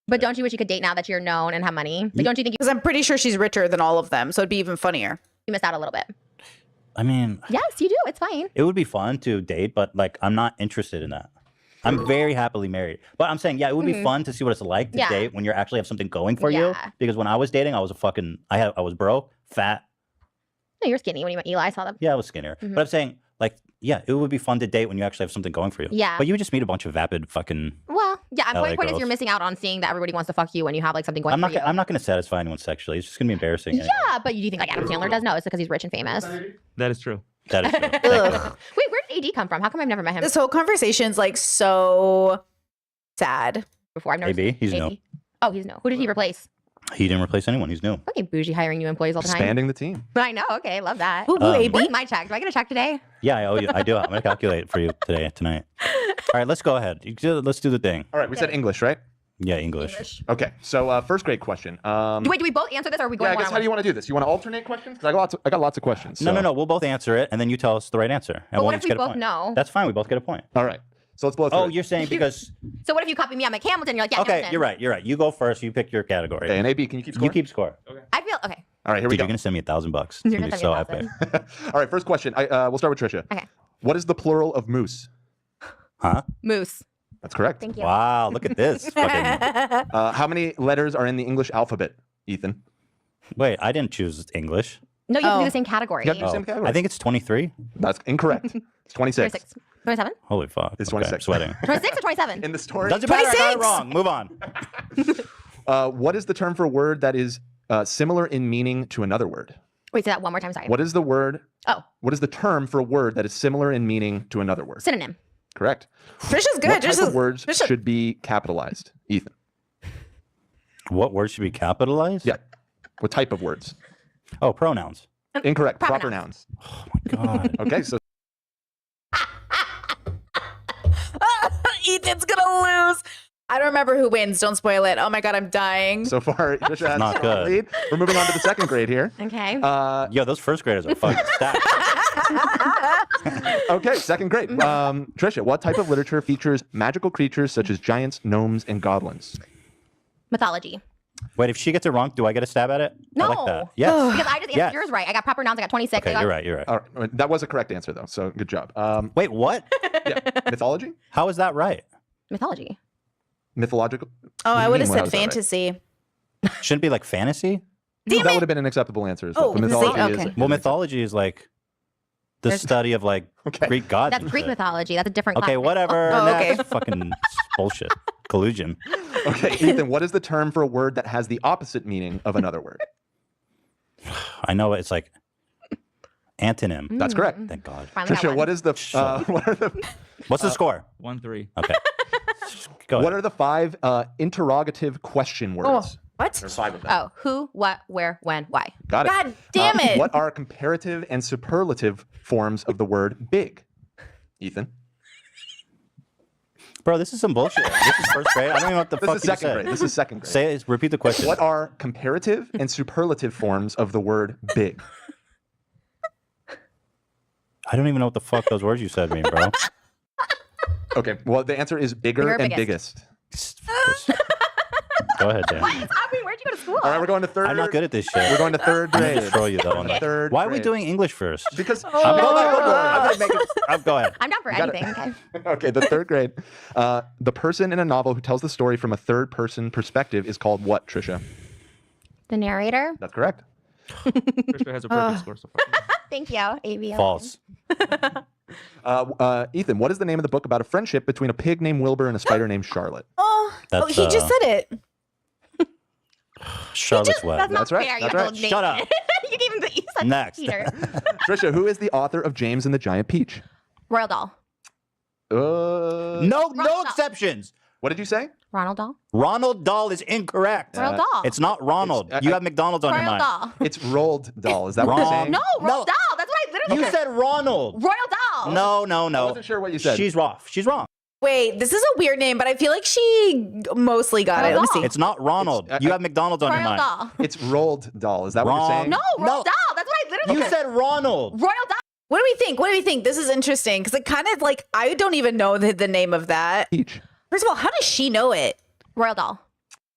C: But don't you wish you could date now that you're known and have money? Like, don't you think
A: Because I'm pretty sure she's richer than all of them. So it'd be even funnier.
C: you missed out a little bit?
B: I mean,
C: Yes, you do. It's fine.
B: it would be fun to date, but like, I'm not interested in that. I'm very happily married. But I'm saying, yeah, it would be fun to see what it's like to
C: Yeah.
B: date when you actually have something going for you.
C: Yeah.
B: Because when I was dating, I was I was broke, fat.
C: No, you're skinny when you met Eli. I saw them.
B: Yeah, I was skinnier. But I'm saying, like, yeah, it would be fun to date when you actually have something going for you.
C: Yeah.
B: But you would just meet a bunch of vapid fucking.
C: Well, yeah.
B: LA
C: My point is
B: girls.
C: you're missing out on seeing that everybody wants to fuck you when you have like something going
B: I'm
C: for
B: not.
C: you.
B: I'm not going to satisfy anyone sexually. It's just going to be embarrassing. anyway.
C: Yeah, but you do think like Adam Sandler does? No, it's because he's rich and famous.
D: That is true.
B: That is true. Thank
A: Ugh.
C: Wait, where did AD come from? How come I've never met him
A: This whole conversation's like so sad.
C: before? I've never
B: AB,
C: seen
B: he's
C: AD.
B: new.
C: Oh, he's new. Who did he replace?
B: He didn't replace anyone. He's new.
C: Okay, bougie hiring new employees all the time.
E: Expanding the team.
C: I know. Okay, love that.
A: Who,
B: Um,
A: AB?
C: Where's my check? Do I get a check today?
B: Yeah, I owe you. I do. I'm going to calculate for you tonight. All right, let's go ahead. Let's do the thing.
E: All right, we said English, right?
B: Yeah, English.
E: Okay, so first grade question.
C: Wait, do we both answer this, or are we going
E: Yeah, I guess how do you want to do this? You want to alternate questions? Because I got lots of questions.
B: No,
E: so-
B: no. We'll both answer it, and then you tell us the right answer. And
C: But
B: we'll
C: what if
B: each
C: we
B: get a
C: both
B: point.
C: know?
B: That's fine. We both get a point.
E: All right, so let's blow through
B: Oh,
E: it.
B: you're saying because.
C: So what if you copy me? I'm like Hamilton. You're like, yeah,
B: Okay,
C: Hamilton.
B: you're right. You go first. You pick your category.
E: Okay, and AB, can you keep score?
B: You keep score.
C: I feel okay.
E: All right, here we
B: Dude,
E: go.
B: you're gonna send me $1,000.
C: You're
B: It's
C: gonna
B: be
C: send me
B: so epic.
C: 1,000.
E: All right, first question. We'll start with Trisha.
C: Okay.
E: What is the plural of moose?
B: Huh?
C: Moose.
E: That's correct.
C: Thank you.
B: Wow, look at this. Fucking...
E: How many letters are in the English alphabet, Ethan?
B: Wait, I didn't choose English.
C: No, you have to do
A: Oh.
C: the same category.
E: You have to do the same
B: Oh,
E: category.
B: I think it's 23.
E: That's incorrect. It's 26.
C: 26. 27?
B: Holy fuck.
E: It's
B: Okay,
E: 26.
B: I'm sweating.
C: 26 or 27?
E: In the story,
B: Doesn't matter. I got it
A: 26.
B: wrong. Move on.
E: what is the term for a word that is similar in meaning to another word?
C: Wait, say that one more time. Sorry.
E: What is the word?
C: Oh,
E: What is the term for a word that is similar in meaning to another word?
C: synonym.
E: Correct.
A: Trisha's good.
E: What type
A: Trisha's,
E: of words
A: Trisha-
E: should be capitalized, Ethan?
B: What word should be capitalized?
E: Yeah. What type of words?
B: Oh, pronouns.
E: Incorrect.
C: Proper
E: Proper
C: nouns.
E: nouns.
B: Oh my god.
E: Okay, so
A: Ethan's gonna lose. I don't remember who wins. Don't spoil it. Oh my god, I'm dying.
E: So far, Trisha has
B: Not
E: a
B: good.
E: lead. We're moving on to the second grade here.
C: Okay.
B: Yo, those first graders are fucking stacked.
E: Okay, second grade. Trisha, what type of literature features magical creatures such as giants, gnomes, and goblins?
C: Mythology.
B: Wait, if she gets it wrong, do I get a stab at it? I like
C: No.
B: that. Yes.
C: Because I just answered
B: Yes.
C: yours right. I got proper nouns. I got 26.
B: Okay,
C: I got,
B: you're right.
E: All right, that was a correct answer, though, so good job.
B: Wait, what?
E: Yeah, mythology?
B: How is that right?
C: Mythology.
E: Mythological?
A: Oh,
E: What do
A: I
E: you
A: would have
E: mean,
A: said
E: how is that right?
A: fantasy.
B: Shouldn't it be like fantasy?
A: Damn
E: That
A: it.
E: would have been an acceptable answer as well.
A: Oh,
E: but mythology
A: okay.
E: is.
B: Well, mythology is like the
C: There's-
B: study of like
E: Okay.
B: Greek gods.
C: That's
B: and
C: Greek
B: shit.
C: mythology. That's a different
B: Okay,
C: class.
B: whatever.
A: Oh, okay.
B: Next. Fucking bullshit. Collusion.
E: Okay, Ethan, what is the term for a word that has the opposite meaning of another word?
B: I know it's like antonym.
E: That's correct.
B: Thank God.
C: Finally got
E: Trisha,
C: one.
E: what is the what are the
B: What's the score?
D: 1-3.
B: Okay. Go ahead.
E: what are the 5 interrogative question
A: Oh,
E: words?
A: what?
E: There's 5 of them.
C: Oh, who, what, where, when, why?
E: Got it.
A: God damn it.
E: What are comparative and superlative forms of the word big? Ethan.
B: Bro, this is some bullshit. This is first grade. I don't even know what the
E: This
B: fuck
E: is
B: you
E: second
B: said.
E: grade. This is second grade.
B: Say it. Repeat the question.
E: What are comparative and superlative forms of the word big?
B: I don't even know what the fuck those words you said mean, bro.
E: Okay, well, the answer is bigger
C: Bigger or
E: and
C: biggest?
E: biggest.
B: Go ahead, Dan.
C: What's happening? Where'd you go to school?
E: All right, we're going to third.
B: I'm not good at this
E: We're
B: shit.
E: going to third
B: I'm gonna
E: grade.
B: destroy you though. On that.
E: Third
B: Why are we
E: grade.
B: doing English first?
E: Because
B: I'm gonna make it. Go ahead.
C: I'm down for
E: gotta-
C: anything. Okay.
E: okay, the third grade. The person in a novel who tells the story from a third-person perspective is called what, Trisha?
C: The narrator.
E: That's correct.
D: Trisha has a perfect score so far.
C: Thank you, AV.
B: False.
E: Ethan, what is the name of the book about a friendship between a pig named Wilbur and a spider named Charlotte?
A: Oh,
B: That's,
A: he just said it.
B: Charlotte's Web.
C: That's not
E: That's right,
C: fair. You
E: that's
C: have
E: right.
C: to name
B: Shut
C: it.
B: up.
C: You gave him the you said
B: Next.
C: Peter.
E: Trisha, who is the author of James and the Giant Peach?
C: Royal Dahl.
B: No
C: Dahl.
B: exceptions.
E: What did you say?
C: Ronald Dahl.
B: Ronald Dahl is incorrect.
C: Royal Dahl.
B: It's not Ronald.
E: It's-
B: You have McDonald's on your
C: Royal
B: mind.
C: Dahl.
E: It's Roald Dahl. Is that what you're
B: Wrong.
E: saying?
C: No, Royal
B: No.
C: Dahl. That's what I literally
B: You said Ronald.
C: Royal Dahl.
B: No.
E: I wasn't sure what you said.
B: She's off. She's wrong.
A: Wait, this is a weird name, but I feel like she mostly got it. Let me see.
B: It's not Ronald.
E: It's-
B: You have McDonald's on your
C: Royal
B: mind.
C: Dahl.
E: It's Roald Dahl. Is that what you're
B: Wrong.
E: saying?
C: No, Royal
B: No.
C: Dahl. That's what I literally
B: You said Ronald.
C: Royal Dahl.
A: What do we think? What do we think? This is interesting because it kind of like I don't even know the name of that.
E: Peach.
A: First of all, how does she know it?
C: Royal Dahl.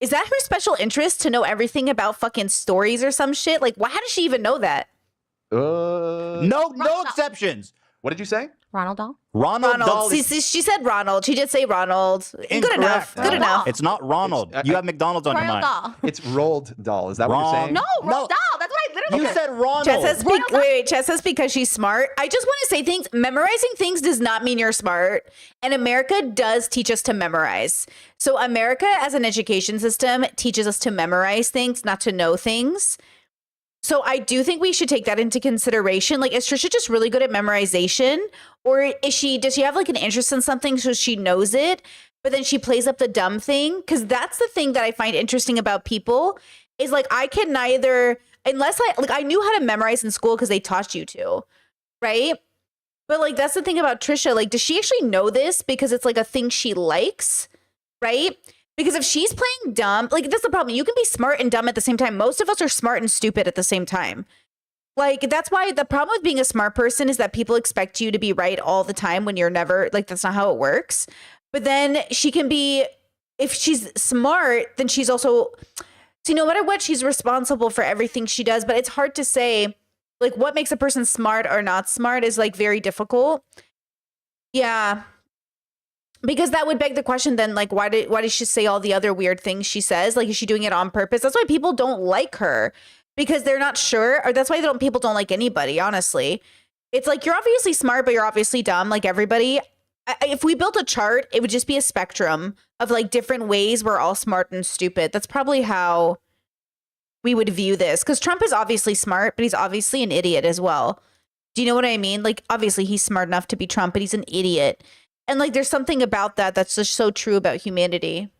A: Is that her special interest to know everything about fucking stories or some shit? Like, how does she even know that?
B: No
C: Ronald.
B: exceptions.
E: What did you say?
C: Ronald Dahl.
B: Ronald Dahl
A: Ronald.
B: is
A: She said Ronald. She did say Ronald. Good
B: incorrect.
A: enough. Good
C: Ronald
A: enough.
C: Dahl.
B: It's not Ronald.
E: It's-
B: You have McDonald's on your
C: Royal
B: mind.
C: Dahl.
E: It's Roald Dahl. Is that what you're
B: Wrong.
E: saying?
C: No,
B: No.
C: Royal Dahl. That's what I literally
B: You said Ronald.
A: Chess says,
C: Royal Dahl.
A: wait, Chess says because she's smart. I just want to say things. Memorizing things does not mean you're smart. And America does teach us to memorize. So America as an education system teaches us to memorize things, not to know things. So I do think we should take that into consideration. Like, is Trisha just really good at memorization? Or does she have like an interest in something so she knows it, but then she plays up the dumb thing? Because that's the thing that I find interesting about people is like, I can neither, unless I knew how to memorize in school because they taught you to, right? But like, that's the thing about Trisha. Like, does she actually know this because it's like a thing she likes, right? Because if she's playing dumb, like that's the problem. You can be smart and dumb at the same time. Most of us are smart and stupid at the same time. Like, that's why the problem with being a smart person is that people expect you to be right all the time when you're never, like, that's not how it works. But then she can be, if she's smart, then she's also, see, no matter what, she's responsible for everything she does. But it's hard to say, like, what makes a person smart or not smart is like very difficult. Yeah. Because that would beg the question then, like, why did she say all the other weird things she says? Like, is she doing it on purpose? That's why people don't like her, because they're not sure, or that's why people don't like anybody, honestly. It's like, you're obviously smart, but you're obviously dumb, like everybody. If we built a chart, it would just be a spectrum of like different ways we're all smart and stupid. That's probably how we would view this, because Trump is obviously smart, but he's obviously an idiot as well. Do you know what I mean? Like, obviously he's smart enough to be Trump, but he's an idiot. And like, there's something about that that's just so true about humanity.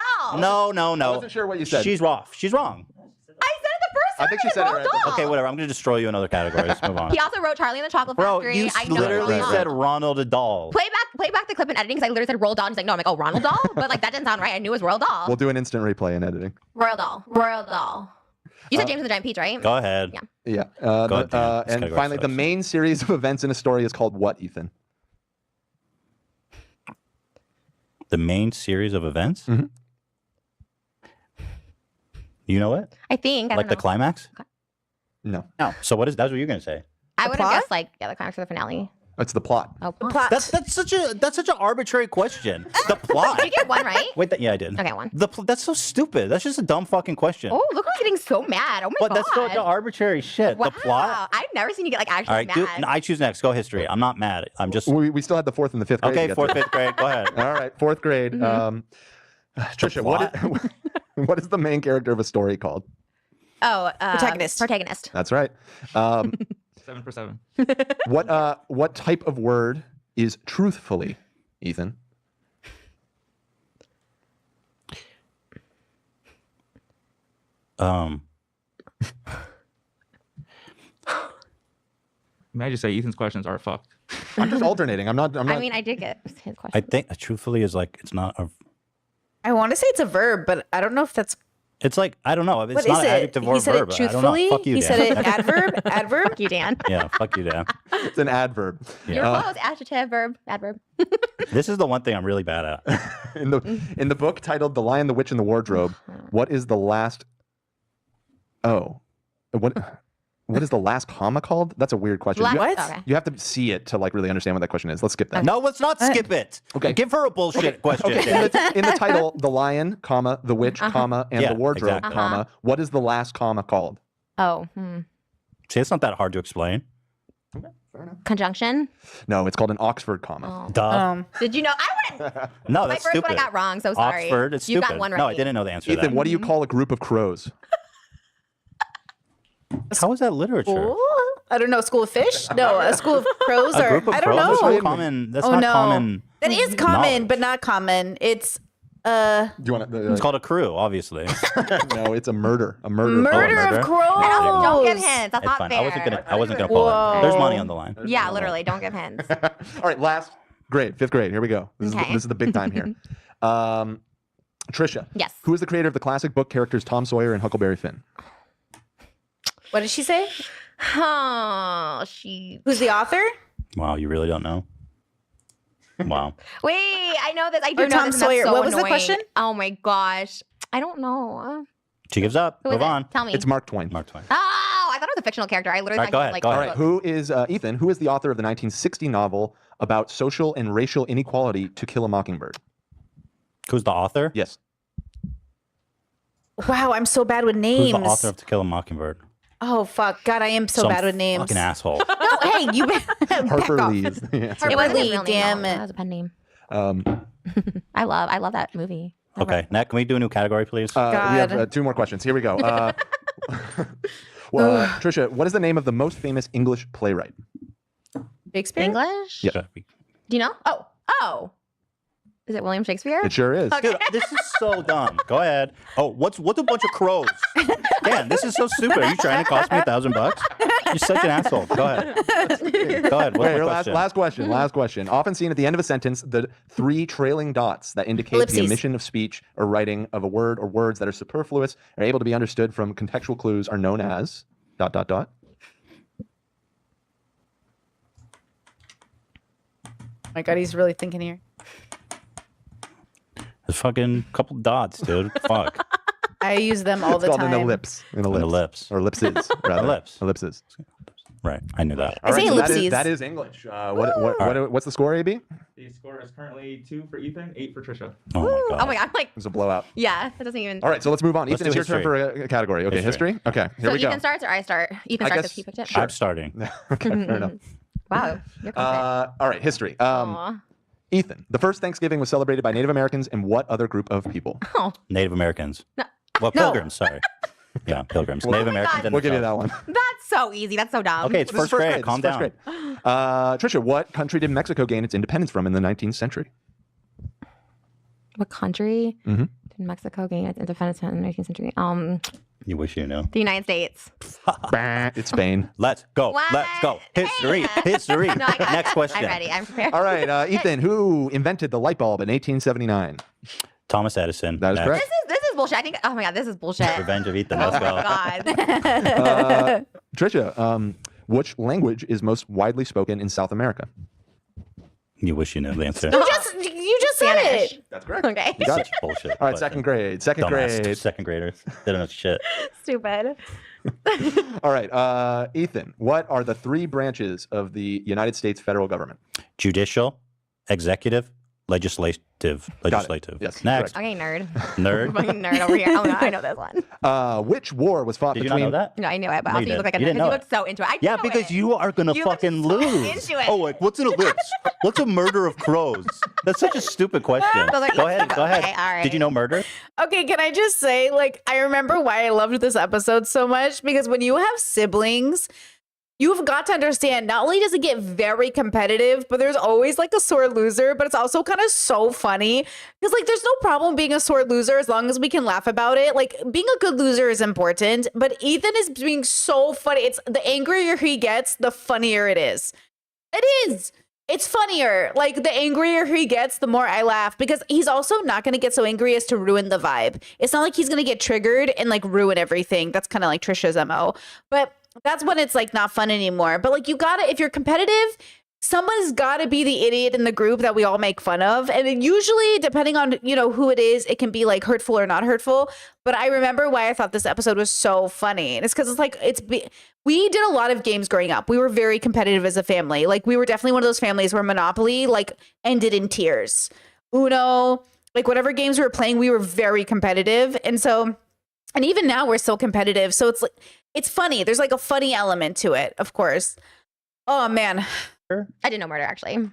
C: Oh.
B: No.
E: I wasn't sure what you said.
B: She's off. She's wrong.
C: I said it the first time.
E: I think she said it
C: Roald
E: right.
C: Dahl.
B: Okay, whatever. I'm going to destroy you in other categories. Move on.
C: He also wrote Charlie and the Chocolate
B: Bro,
C: Factory.
B: you
C: I know
B: literally
C: Roald Dahl.
B: said Ronald Dahl.
C: Play play back the clip in editing because I literally said Roald Dahl. And he's like, no, I'm like, oh, Ronald Dahl? But like, that didn't sound right. I knew it was Roald Dahl.
E: We'll do an instant replay in editing.
C: Roald Dahl. Roald Dahl. You said James and the Giant Peach, right?
B: Go ahead.
C: Yeah.
E: Yeah.
B: Go ahead, Dan. This
E: And
B: category
E: finally, the
B: sucks.
E: main series of events in a story is called what, Ethan?
B: The main series of events?
E: Mhm.
B: You know it?
C: I think. I
B: Like
C: don't
B: the
C: know.
B: climax?
E: No.
B: So what is that's what you're gonna say?
C: I would have
A: plot?
C: guessed like, yeah, the climax of the finale.
E: It's the plot.
C: Oh,
A: Plot.
B: That's such an arbitrary question. The plot.
C: Did you get one right?
B: Wait, yeah, I did.
C: Okay, one.
B: That's so stupid. That's just a dumb fucking question.
C: Oh, look who's getting so mad. Oh my
B: but
C: god.
B: that's so arbitrary shit.
C: Wow.
B: The plot.
C: I've never seen you get like actually
B: All right,
C: mad.
B: I choose next. Go history. I'm not mad. I'm just
E: We still had the 4th and the 5th grade. to
B: okay.
E: get
B: 4th,
E: to.
B: 5th grade. Go ahead.
E: All right, 4th grade. Trisha, what is the main character of a story called?
C: Oh,
A: Protagonist.
C: Protagonist.
E: That's right.
D: 7 for 7.
E: What type of word is truthfully, Ethan?
D: May I just say Ethan's questions are fucked.
E: I'm just alternating. I'm not.
C: I mean, I did get his question.
B: I think truthfully is like it's not a.
A: I want to say it's a verb, but I don't know if that's.
B: It's like I don't know. It's
A: What
B: not
A: is
B: an
A: it?
B: adjective or
A: He said
B: verb.
A: it
B: I don't know.
A: truthfully.
B: Fuck you,
A: He
B: Dan.
A: said it adverb. Adverb.
C: Fuck you, Dan.
B: Yeah, fuck you, Dan.
E: it's an adverb.
C: You're close. Adjective, verb, adverb.
B: This is the one thing I'm really bad at.
E: In the book titled "The Lion, the Witch, and the Wardrobe," what is the last? Oh, what is the last comma called? That's a weird question.
C: Last-
A: What?
C: Okay.
E: You have to see it to like really understand what that question is. Let's skip that.
B: No, let's not skip it.
E: Okay.
B: Give her a bullshit question.
E: Okay,
B: Dan.
E: in the title, the lion, comma, the witch, comma, and
B: Yeah,
E: the wardrobe,
B: exactly.
E: comma. What is the last comma called?
C: Oh,
B: See, it's not that hard to explain.
C: conjunction.
E: No, it's called an Oxford comma.
C: Oh.
B: Duh.
C: Did you know? I would.
B: No,
C: My
B: that's
C: first
B: stupid.
C: one I got wrong. So sorry.
B: Oxford, it's
C: You
B: stupid.
C: got one right.
B: No, I didn't know the answer to
E: Ethan,
B: that.
E: what do you call a group of crows?
B: How is that literature?
A: School? I don't know. School of fish? No, a school of crows
B: A
A: or
B: group of
A: I don't
B: crows? That's
A: know.
B: not common. That's
A: Oh,
B: not
A: no.
B: common.
A: That is common,
B: knowledge.
A: but not common. It's
E: Do you want to?
B: It's called a crew, obviously.
E: No, it's a murder. A murder.
A: murder
B: murder?
A: of crows.
C: Don't give hints. That's
B: It's
C: not
B: fine.
C: fair.
B: I wasn't gonna pull it. There's money
A: Whoa.
B: on the line.
C: Yeah, literally. Don't give hints.
E: All right, last grade, 5th grade. Here we go. This
C: Okay.
E: is the big time here. Trisha.
C: Yes.
E: Who is the creator of the classic book characters Tom Sawyer and Huckleberry Finn?
A: What did she say?
C: Oh, she.
A: Who's the author?
B: Wow, you really don't know? Wow.
C: Wait, I know this. I do
A: Or
C: know
A: Tom
C: this, and that's
A: Sawyer.
C: so
A: What was the
C: annoying.
A: question?
C: Oh my gosh, I don't know.
B: She gives up.
C: Who is
B: Move
C: it?
B: on.
C: Tell me.
E: It's Mark Twain.
B: Mark Twain.
C: Oh, I thought it was a fictional character. I literally
B: All right,
C: thought
B: go
C: he
B: ahead,
C: like.
B: go
E: All
B: ahead.
E: right, who is Ethan? Who is the author of the 1960 novel about social and racial inequality, To Kill a Mockingbird?
B: Who's the author?
E: Yes.
A: Wow, I'm so bad with
B: Who's
A: names.
B: the author of To Kill a Mockingbird?
A: Oh fuck, God, I am so
B: Some
A: bad with names.
B: Fucking asshole.
A: No, hey, you
E: Harper
A: back off.
E: Lee is the answer.
C: It
A: Harper
C: wasn't
A: Lee,
C: his real name,
A: damn
C: though.
A: it.
C: That was a pen name.
E: Um,
C: I love that movie.
B: Okay, Nat, can we do a new category, please?
E: we have
A: God.
E: 2 more questions. Here we go. Trisha, what is the name of the most famous English playwright?
A: Shakespeare?
C: English?
E: Yeah.
C: Do you know? Oh. Is it William Shakespeare?
E: It sure is.
B: Dude, this is so dumb. Go ahead. Oh, what's a bunch of crows? Dan, this is so stupid. Are you trying to cost me $1,000? You're such an asshole. Go ahead. Go ahead. What's
E: Okay,
B: my
E: last
B: question?
E: Last question. Often seen at the end of a sentence, the 3 trailing dots that indicate
A: Ellipses.
E: the omission of speech or writing of a word or words that are superfluous are able to be understood from contextual clues are known as ...
A: Oh my God, he's really thinking here.
B: There's fucking couple dots, dude. Fuck.
A: I use them all
E: It's
A: the
E: called
A: time.
E: an ellipse. An
B: An ellipse.
E: Or ellipses, rather.
B: Ellipse.
E: Ellipses.
B: Right. I knew that.
A: I say
E: so
A: ellipses.
E: that is English. What's the score, AB?
D: The score is currently 2 for Ethan, 8 for Trisha.
B: Oh my god.
C: Oh my god, I'm like,
E: It was a blowout.
C: yeah, it doesn't even.
E: All right, so let's move on.
B: Let's
E: Ethan, it's
B: do
E: your turn
B: history.
E: for a category. Okay, history?
B: History.
E: Okay, here
C: So
E: we go.
C: Ethan starts or I start? Ethan
E: I
C: starts
E: guess-
C: if he picked it.
E: sure.
B: I'm starting.
E: Okay, fair enough.
C: Wow, you're confident.
E: All right, history.
C: Aw.
E: Ethan, the first Thanksgiving was celebrated by Native Americans and what other group of people?
C: Oh,
B: Native Americans.
C: No.
B: Well,
A: No.
B: pilgrims, sorry. Yeah, pilgrims. Native
C: my
B: Americans.
C: God.
B: and
E: We'll give you
B: themselves.
E: that one.
C: that's so easy. That's so dumb.
B: Okay, it's
E: This is
B: first grade.
E: This
B: Calm
E: is first
B: down.
E: grade. Trisha, what country did Mexico gain its independence from in the 19th century?
C: What country
E: Mhm.
C: did Mexico gain its independence in the 19th century?
B: You wish you knew.
C: The United States.
E: It's Spain.
B: Let's go.
C: What?
B: Let's go. History. History.
C: No, I got
B: Next
C: it.
B: question.
C: I'm ready. I'm prepared.
E: All right, Ethan, who invented the light bulb in 1879?
B: Thomas Edison.
E: That is
B: Next.
E: correct.
C: This is bullshit. I think. Oh my god, this is bullshit.
B: Revenge of Ethan.
C: Oh
B: Let's
C: my
B: go.
C: god.
E: Trisha, which language is most widely spoken in South America?
B: You wish you knew the answer.
A: You just said
C: Spanish.
A: it.
E: That's correct.
C: Okay.
E: You got it.
B: Such bullshit.
E: All right, second grade. Second
B: Dumbass.
E: grade.
B: Second graders. They don't know shit.
C: Stupid.
E: All right, Ethan, what are the 3 branches of the United States federal government?
B: Judicial, executive, legislative.
E: Yes,
B: Next.
C: Okay, nerd.
B: Nerd.
C: Fucking nerd over here. Oh no, I know this one.
E: Which war was fought
B: Did you not
E: between?
B: know that?
C: No, I knew it, but
B: No,
C: also
B: you
C: you look like a
B: didn't. You
C: nerd
B: didn't
C: because you
B: know
C: look so into it. I
B: Yeah,
C: know
B: because
C: it.
B: you are gonna
C: You look
B: fucking
C: so
B: lose.
C: into it.
B: Oh, like what's in a list? What's a murder of crows? That's such a stupid question.
C: Those are-
B: Go ahead. Go ahead.
C: Okay, all right.
B: Did you know murder?
A: Okay, can I just say, like, I remember why I loved this episode so much because when you have siblings, you've got to understand not only does it get very competitive, but there's always like a sore loser, but it's also kind of so funny because, like, there's no problem being a sore loser as long as we can laugh about it. Like, being a good loser is important, but Ethan is being so funny. It's the angrier he gets, the funnier it is. It is. It's funnier. Like, the angrier he gets, the more I laugh because he's also not going to get so angry as to ruin the vibe. It's not like he's going to get triggered and like ruin everything. That's kind of like Trisha's MO. But that's when it's like not fun anymore. But like, you gotta, if you're competitive, someone's gotta be the idiot in the group that we all make fun of. And then usually, depending on, you know, who it is, it can be like hurtful or not hurtful. But I remember why I thought this episode was so funny. And it's because it's like, we did a lot of games growing up. We were very competitive as a family. Like, we were definitely one of those families where Monopoly like ended in tears. Uno, like whatever games we were playing, we were very competitive. And so, and even now we're still competitive. So it's like, it's funny. There's like a funny element to it, of course. Oh man.
C: I didn't know murder actually. No,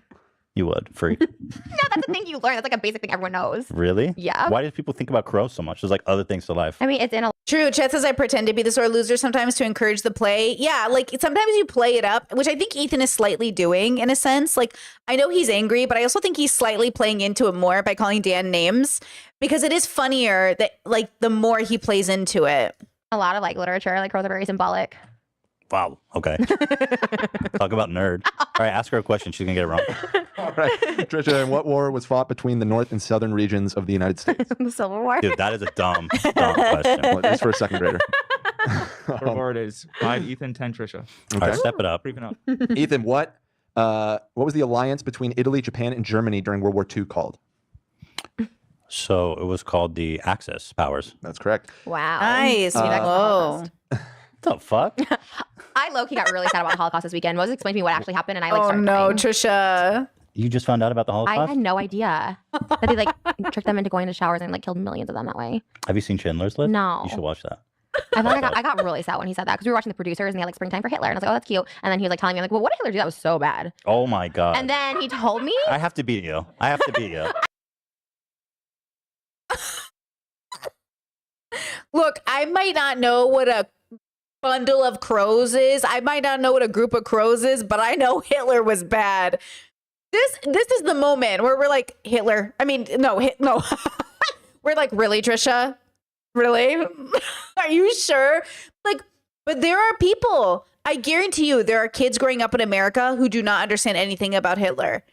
B: You would. Free.
C: that's a thing you learn. That's like a basic thing everyone knows.
B: Really?
C: Yeah.
B: Why did people think about crows so much? There's like other things to life.
C: I mean, it's in a
A: True. Chet says I pretend to be the sore loser sometimes to encourage the play. Yeah, like sometimes you play it up, which I think Ethan is slightly doing in a sense. Like, I know he's angry, but I also think he's slightly playing into it more by calling Dan names because it is funnier that like the more he plays into it.
C: lot of like literature, like crows are very symbolic.
B: Wow. Okay. Talk about nerd. All right. Ask her a question. She's gonna get it wrong.
E: All right, Trisha, in what war was fought between the north and southern regions of the United States?
C: The Civil War.
B: Dude, that is a dumb question.
E: Well, this is for a second grader.
D: Reward is 5 Ethan, 10 Trisha.
B: All right, step it up.
D: Creeping up.
E: Ethan, what was the alliance between Italy, Japan, and Germany during World War II called?
B: So it was called the Axis powers.
E: That's correct.
C: Wow.
A: Nice.
C: Maybe that goes to the
A: Whoa.
C: Holocaust.
B: What the fuck?
C: I low-key got really sad about the Holocaust this weekend. Moses explained to me what actually happened, and I like
A: Oh
C: started
A: no,
C: crying.
A: Trisha.
B: You just found out about the
C: I
B: Holocaust?
C: had no idea that they like tricked them into going into showers and like killed millions of them that way.
B: Have you seen Schindler's List?
C: No.
B: You should watch that.
C: I felt like I got really sad when he said that because we were watching The Producers and they had like Springtime for Hitler, and I was like, oh, that's cute. And then he was like telling me, like, well, what did Hitler do? That was so bad.
B: Oh my god.
C: And then he told me,
B: I have to beat you. I have to beat you.
A: Look, I might not know what a bundle of crows is. I might not know what a group of crows is, but I know Hitler was bad. This is the moment where we're like, Hitler. I mean, no. We're like, really, Trisha? Really? Are you sure? Like, but there are people, I guarantee you, there are kids growing up in America who do not understand anything about Hitler.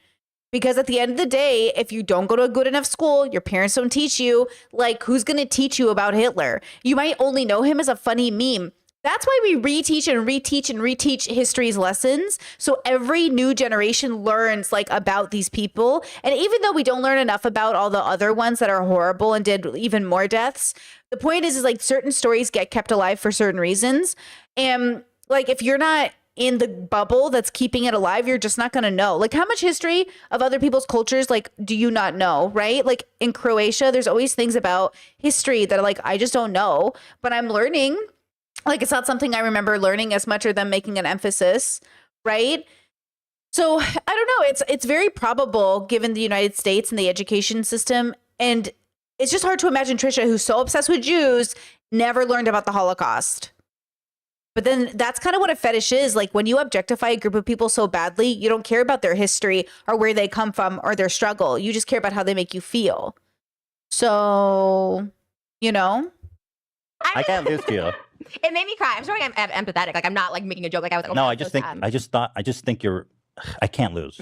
A: Because at the end of the day, if you don't go to a good enough school, your parents don't teach you, like, who's going to teach you about Hitler? You might only know him as a funny meme. That's why we reteach and reteach and reteach history's lessons. So every new generation learns like about these people. And even though we don't learn enough about all the other ones that are horrible and did even more deaths, the point is like certain stories get kept alive for certain reasons. And like, if you're not in the bubble that's keeping it alive, you're just not going to know. Like, how much history of other people's cultures, like, do you not know, right? Like, in Croatia, there's always things about history that, like, I just don't know, but I'm learning. Like, it's not something I remember learning as much or them making an emphasis, right? So, I don't know. It's very probable, given the United States and the education system, and it's just hard to imagine Trisha, who's so obsessed with Jews, never learned about the Holocaust. But then that's kind of what a fetish is. Like, when you objectify a group of people so badly, you don't care about their history or where they come from or their struggle. You just care about how they make you feel. So, you know,
B: I can't lose to you.
C: It made me cry. I'm sorry, I'm empathetic. Like I'm not like making a joke. Like I was like, oh,
B: No,
C: God,
B: I just
C: so
B: think
C: sad.
B: I just think you're. I can't lose.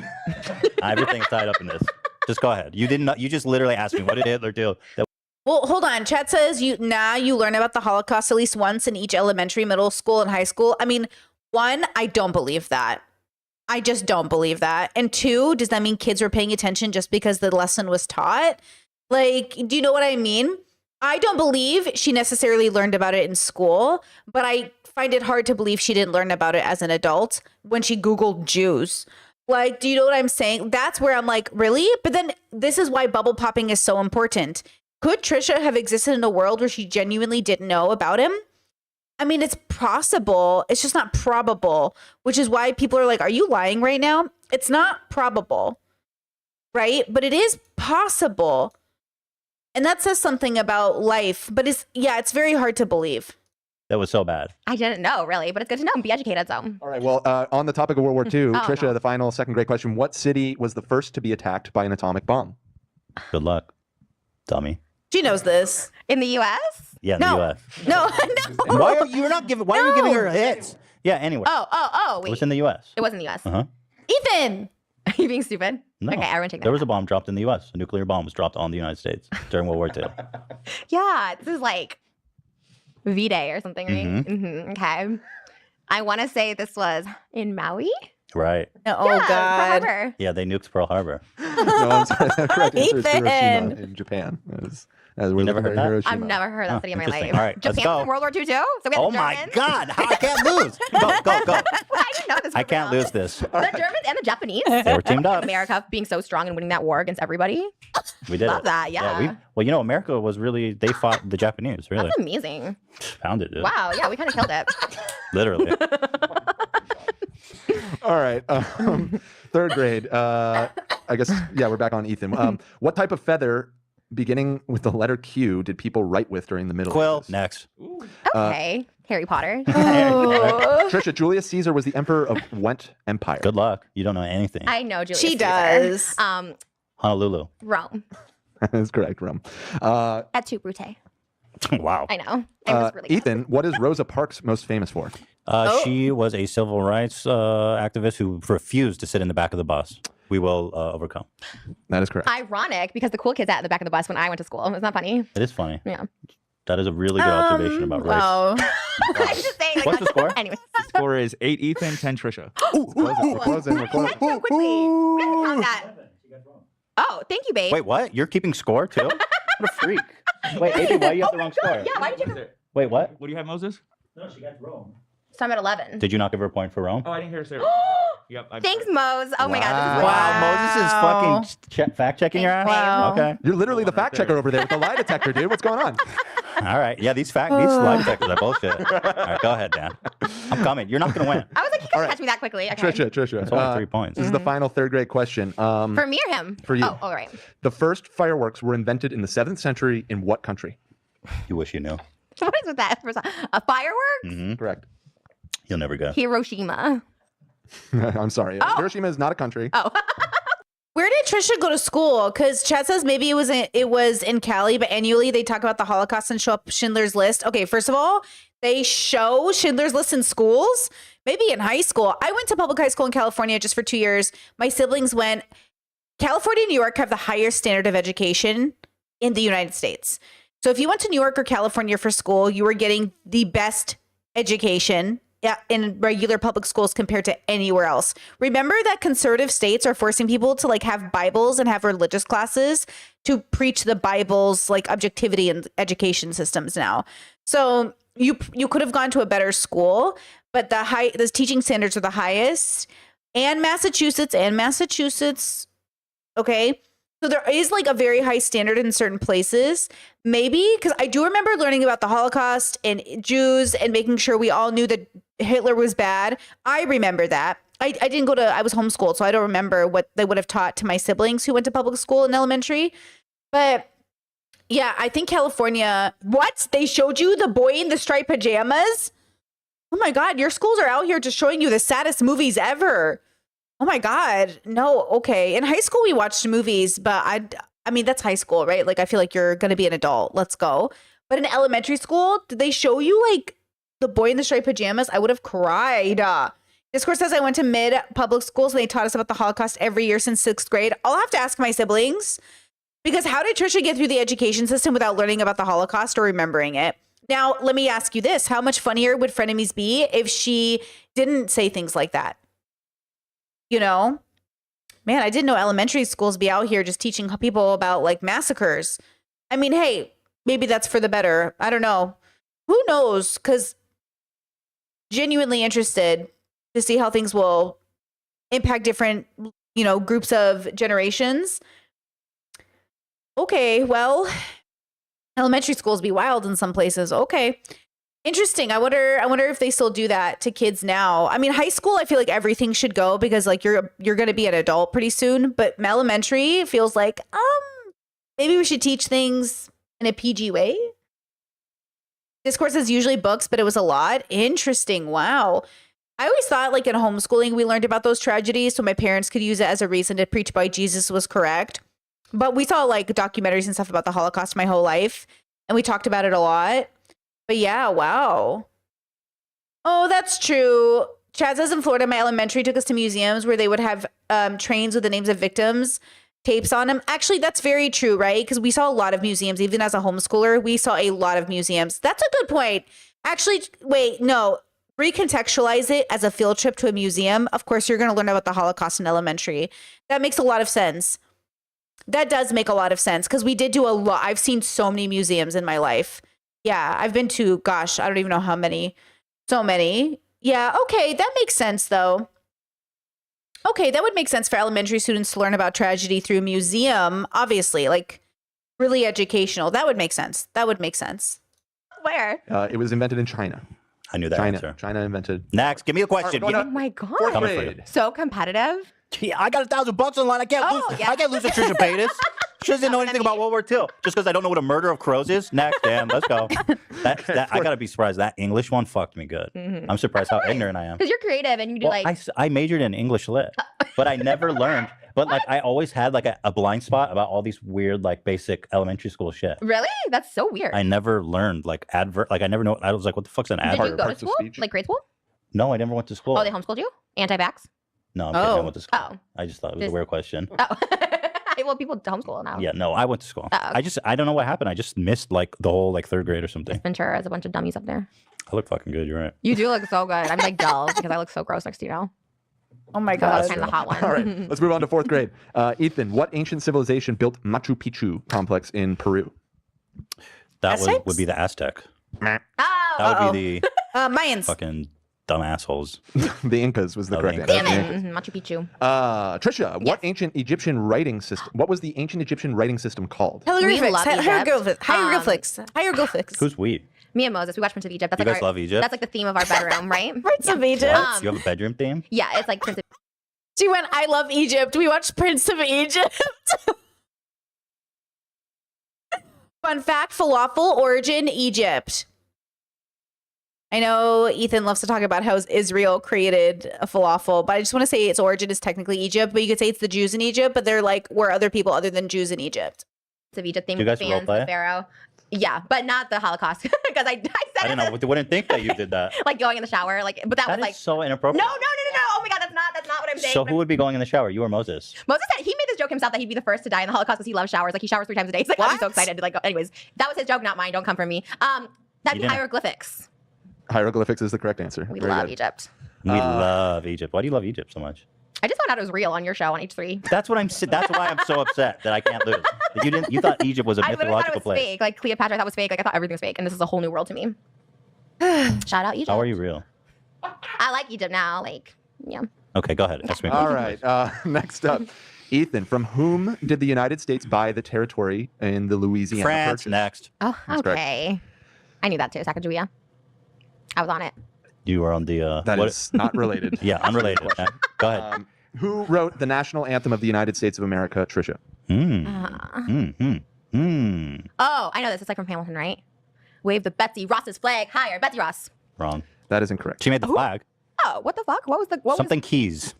B: Everything's tied up in this. Just go ahead. You didn't. You just literally asked me what did Hitler do.
A: Well, hold on. Chat says you learn about the Holocaust at least once in each elementary, middle school, and high school. I mean, one, I don't believe that. I just don't believe that. And two, does that mean kids were paying attention just because the lesson was taught? Like, do you know what I mean? I don't believe she necessarily learned about it in school, but I find it hard to believe she didn't learn about it as an adult when she Googled Jews. Like, do you know what I'm saying? That's where I'm like, really? But then this is why bubble popping is so important. Could Trisha have existed in a world where she genuinely didn't know about him? I mean, it's possible. It's just not probable, which is why people are like, are you lying right now? It's not probable, right? But it is possible. And that says something about life. But it's very hard to believe.
B: That was so bad.
C: I didn't know really, but it's good to know and be educated. So
E: All right. Well, on the topic of World War II,
C: Oh,
E: Trisha,
C: no.
E: the final second great question. What city was the first to be attacked by an atomic bomb?
B: Good luck, dummy.
A: She knows this.
C: in the U.S.
B: Yeah, in
A: No.
B: the U.S.
A: No, no.
B: Why are you not giving? Why are you giving her hits? Yeah. Anyway,
C: Oh,
B: it
C: wait.
B: was in the U.S.
C: It was in the U.S.
B: Uh-huh.
A: Ethan.
C: Are you being stupid?
B: No.
C: Okay, everyone take that.
B: There was a bomb dropped in the U.S. A nuclear bomb was dropped on the United States during World War II.
C: Yeah, this is like V-Day or something, right?
B: Mhm.
C: Okay. I want to say this was in Maui.
B: Right.
A: Oh,
C: Yeah, Pearl
A: God.
C: Harbor.
B: Yeah, they nuked Pearl Harbor.
E: No, I'm sorry. The correct answer is Hiroshima
A: Ethan.
E: in Japan.
B: never heard that?
C: I've never heard that
B: Oh,
C: city in my
B: interesting.
C: life.
B: All right, let's
C: Japan's
B: go.
C: in World War II too? So we have
B: Oh
C: the
B: my
C: Germans.
B: God! How I can't lose. Go.
C: I didn't know this.
B: I
C: for
B: can't
C: real.
B: lose this.
C: The Germans and the Japanese.
B: They were teamed up.
C: America being so strong and winning that war against everybody.
B: We did
C: Love
B: it.
C: that. Yeah.
B: well, you know, America was really. They fought the Japanese. Really
C: That's amazing.
B: found it. Dude.
C: Wow. Yeah, we kind of killed it.
B: Literally.
E: All right. Third grade. I guess, yeah, we're back on Ethan. What type of feather beginning with the letter Q did people write with during the Middle
B: Quill.
E: Ages?
B: Next.
C: Okay. Harry Potter.
A: Oh.
E: Trisha, Julius Caesar was the emperor of what empire?
B: Good luck. You don't know anything.
C: I know Julius
A: She
C: Caesar.
A: does.
B: Honolulu.
C: Rome.
E: That is correct, Rome.
C: Et tu, Brute.
B: Wow.
C: I know. It was really good.
E: Ethan, what is Rosa Parks most famous for?
B: She was a civil rights activist who refused to sit in the back of the bus. We will overcome.
E: That is correct.
C: Ironic because the cool kids sat in the back of the bus when I went to school. It's not funny.
B: It is funny.
C: Yeah.
B: That is a really good observation about race.
A: Wow.
C: I'm just saying. Like,
B: What's the score?
C: Anyway.
D: The score is 8 Ethan, 10 Trisha.
E: We're closing. We're closing.
C: So quickly. We have to count that. Oh, thank you, babe.
B: Wait, what? You're keeping score too? What a freak. Wait, AB, why you have the wrong score?
C: Yeah, why did you?
B: Wait, what?
D: What do you have, Moses?
C: So I'm at 11.
B: Did you not give her a point for Rome?
D: Oh, I didn't hear Sarah. Yep.
C: Thanks, Mose. Oh my God. This is
B: Wow,
A: Wow.
B: Moses is fucking fact checking your ass.
A: Wow.
B: Okay.
E: You're literally the
D: Hold on,
E: fact checker over there with the lie detector, dude. What's going on?
B: All right. Yeah, these lie detectors are bullshit. All right, go ahead, Dan. I'm coming. You're not gonna win.
C: I was like, you
E: All
C: guys
E: right.
C: catch me that quickly. Okay.
E: Trisha.
B: It's only 3 points.
E: This is the final third grade question.
C: For me or him?
E: For you.
C: Oh, all right.
E: The first fireworks were invented in the 7th century in what country?
B: You wish you knew.
C: What is with that? A firework?
B: Hmm.
E: Correct.
B: You'll never go.
C: Hiroshima.
E: I'm sorry.
C: Oh.
E: Hiroshima is not a country.
C: Oh.
A: Where did Trisha go to school? Because Chad says maybe it was in Cali, but annually they talk about the Holocaust and show up Schindler's List. Okay, first of all, they show Schindler's List in schools. Maybe in high school. I went to public high school in California just for 2 years. My siblings went. California and New York have the highest standard of education in the United States. So if you went to New York or California for school, you were getting the best education in regular public schools compared to anywhere else. Remember that conservative states are forcing people to like have Bibles and have religious classes to preach the Bible's like objectivity in education systems now. So you could have gone to a better school, but the teaching standards are the highest. And Massachusetts. Okay. So there is like a very high standard in certain places. Maybe because I do remember learning about the Holocaust and Jews and making sure we all knew that Hitler was bad. I remember that. I was homeschooled, so I don't remember what they would have taught to my siblings who went to public school in elementary. But yeah, I think California, what? They showed you the boy in the striped pajamas? Oh my God, your schools are out here just showing you the saddest movies ever. Oh my God. No, okay. In high school, we watched movies, but I mean, that's high school, right? Like, I feel like you're going to be an adult. Let's go. But in elementary school, did they show you like the boy in the striped pajamas? I would have cried. Discourse says I went to mid public schools and they taught us about the Holocaust every year since 6th grade. I'll have to ask my siblings because how did Trisha get through the education system without learning about the Holocaust or remembering it? Now, let me ask you this. How much funnier would Frenemies be if she didn't say things like that? You know? Man, I didn't know elementary schools be out here just teaching people about like massacres. I mean, hey, maybe that's for the better. I don't know. Who knows? Because genuinely interested to see how things will impact different, groups of generations. Okay, well, elementary schools be wild in some places. Okay. Interesting. I wonder if they still do that to kids now. I mean, high school, I feel like everything should go because like you're going to be an adult pretty soon, but elementary feels like maybe we should teach things in a PG way. Discourse is usually books, but it was a lot. Interesting. Wow. I always thought like in homeschooling, we learned about those tragedies so my parents could use it as a reason to preach why Jesus was correct. But we saw like documentaries and stuff about the Holocaust my whole life, and we talked about it a lot. But yeah, wow. Oh, that's true. Chad says in Florida, my elementary took us to museums where they would have trains with the names of victims, tapes on them. Actually, that's very true, right? Because we saw a lot of museums. Even as a homeschooler, we saw a lot of museums. That's a good point. Actually, wait, no. Recontextualize it as a field trip to a museum. Of course, you're going to learn about the Holocaust in elementary. That makes a lot of sense. That does make a lot of sense because we did do a lot. I've seen so many museums in my life. Yeah, I've been to, gosh, I don't even know how many. So many. Yeah, okay, that makes sense though. Okay, that would make sense for elementary students to learn about tragedy through a museum, obviously, like really educational. That would make sense. That would make sense.
C: Where?
E: It was invented in China.
B: I knew that answer.
E: China invented.
B: Next, give me a question.
E: Going
C: Oh
E: up.
C: my
E: Fourth
C: God.
B: Coming for you.
E: grade.
C: So competitive.
B: Yeah, I got $1,000 online. I can't lose.
C: yeah.
B: I can't lose to Trisha Paytas. She doesn't know anything about World War II. Just because I don't know what a murder of crows is. Next, damn, let's go. I gotta be surprised. That English one fucked me good. I'm surprised how ignorant I am.
C: Because you're creative and you do
B: Well,
C: like.
B: I majored in English lit, but I never learned. But like I always had like a blind spot about all these weird like basic elementary school shit.
C: Really? That's so weird.
B: I never learned like advert. Like I never know. I was like, what the fuck's an
C: Did you
B: advert?
C: go to
E: parts of
C: school?
E: speech?
C: Like grade school?
B: No, I never went to school.
C: Oh, they homeschooled you? Anti-vax?
B: No, I'm kidding. I
A: Oh.
B: went to school.
C: Oh.
B: I just thought it was a
C: Just-
B: weird question.
C: Oh. Well, people homeschool now.
B: Yeah, no, I went to school.
C: Oh, okay.
B: I don't know what happened. I just missed like the whole like third grade or something.
C: Ventura has a bunch of dummies up there.
B: I look fucking good. You're right.
C: You do look so good. I'm like dull because I look so gross next to you now.
A: Oh my
C: So I was
A: God.
C: kind of the hot one.
E: All right, let's move on to fourth grade. Ethan, what ancient civilization built Machu Picchu complex in Peru?
B: That
A: Aztecs?
B: would be the Aztec.
C: Oh,
B: That would be the
A: Mayans.
B: fucking dumb assholes.
E: The Incas was the
B: Oh,
E: correct
B: the
E: answer.
C: damn
B: Incas.
C: it. Machu Picchu.
E: Trisha, what
C: Yes.
E: ancient Egyptian writing system? What was the ancient Egyptian writing system called?
A: Hieroglyphics.
C: love Egypt.
A: Hieroglyphics. Hieroglyphics.
B: Who's we?
C: Me and Moses, we watch Prince of Egypt. That's
B: You
C: like
B: guys
C: our,
B: love Egypt?
C: That's like the theme of our bedroom, right?
A: Prince of Egypt.
B: What? You have a bedroom theme?
C: Yeah, it's like Prince of
A: She went, I love Egypt. We watched Prince of Egypt. Fun fact, falafel origin Egypt. I know Ethan loves to talk about how Israel created a falafel, but I just want to say its origin is technically Egypt, but you could say it's the Jews in Egypt, but they're like, we're other people other than Jews in Egypt.
C: Egypt theme
B: Do you
C: with
B: guys
C: fans,
B: roleplay?
C: the Pharaoh. Yeah, but not the Holocaust because I
B: I
C: said
B: don't
C: it
B: know. They wouldn't think that you did that.
C: like going in the shower, like, but that
B: That
C: was
B: is
C: like
B: so
C: no.
B: inappropriate.
C: Oh my God, that's not what I'm saying.
B: So who would be going in the shower? You or Moses?
C: Moses said he made this joke himself that he'd be the first to die in the Holocaust because he loves showers. Like he showers 3 times a day. He's like, I'd be so
A: What?
C: excited. Like, anyways, that was his joke, not mine. Don't come for me. That'd
B: You
C: be
B: didn't.
C: hieroglyphics.
E: Hieroglyphics is the correct answer.
C: We
E: Very
C: love
E: good.
C: Egypt.
B: We love Egypt. Why do you love Egypt so much?
C: I just found out it was real on your show on H3.
B: That's what That's why I'm so upset that I can't lose. You didn't. You thought Egypt was a
C: I literally thought
B: mythological
C: it was
B: place.
C: fake. Like Cleopatra, I thought was fake. Like I thought everything was fake, and this is a whole new world to me. Shout out Egypt.
B: How are you real?
C: I like Egypt now. Like, yeah.
B: Okay, go ahead. Ask me. a
E: All
B: question,
E: right.
B: please.
E: Next up, Ethan, from whom did the United States buy the territory in the Louisiana
B: France
E: Purchase?
B: next.
C: Oh,
E: That's correct.
C: okay. I knew that too. Sacagawea. I was on it.
B: You are on the.
E: That
B: what-
E: is not related.
B: Yeah, unrelated. Go ahead.
E: Who wrote the national anthem of the United States of America, Trisha?
C: Oh, I know this. It's like from Hamilton, right? Wave the Betsy Ross's flag higher. Betsy Ross.
B: Wrong.
E: That is incorrect.
B: She made the flag.
C: Oh, what the fuck? What was the what
B: Something Keys.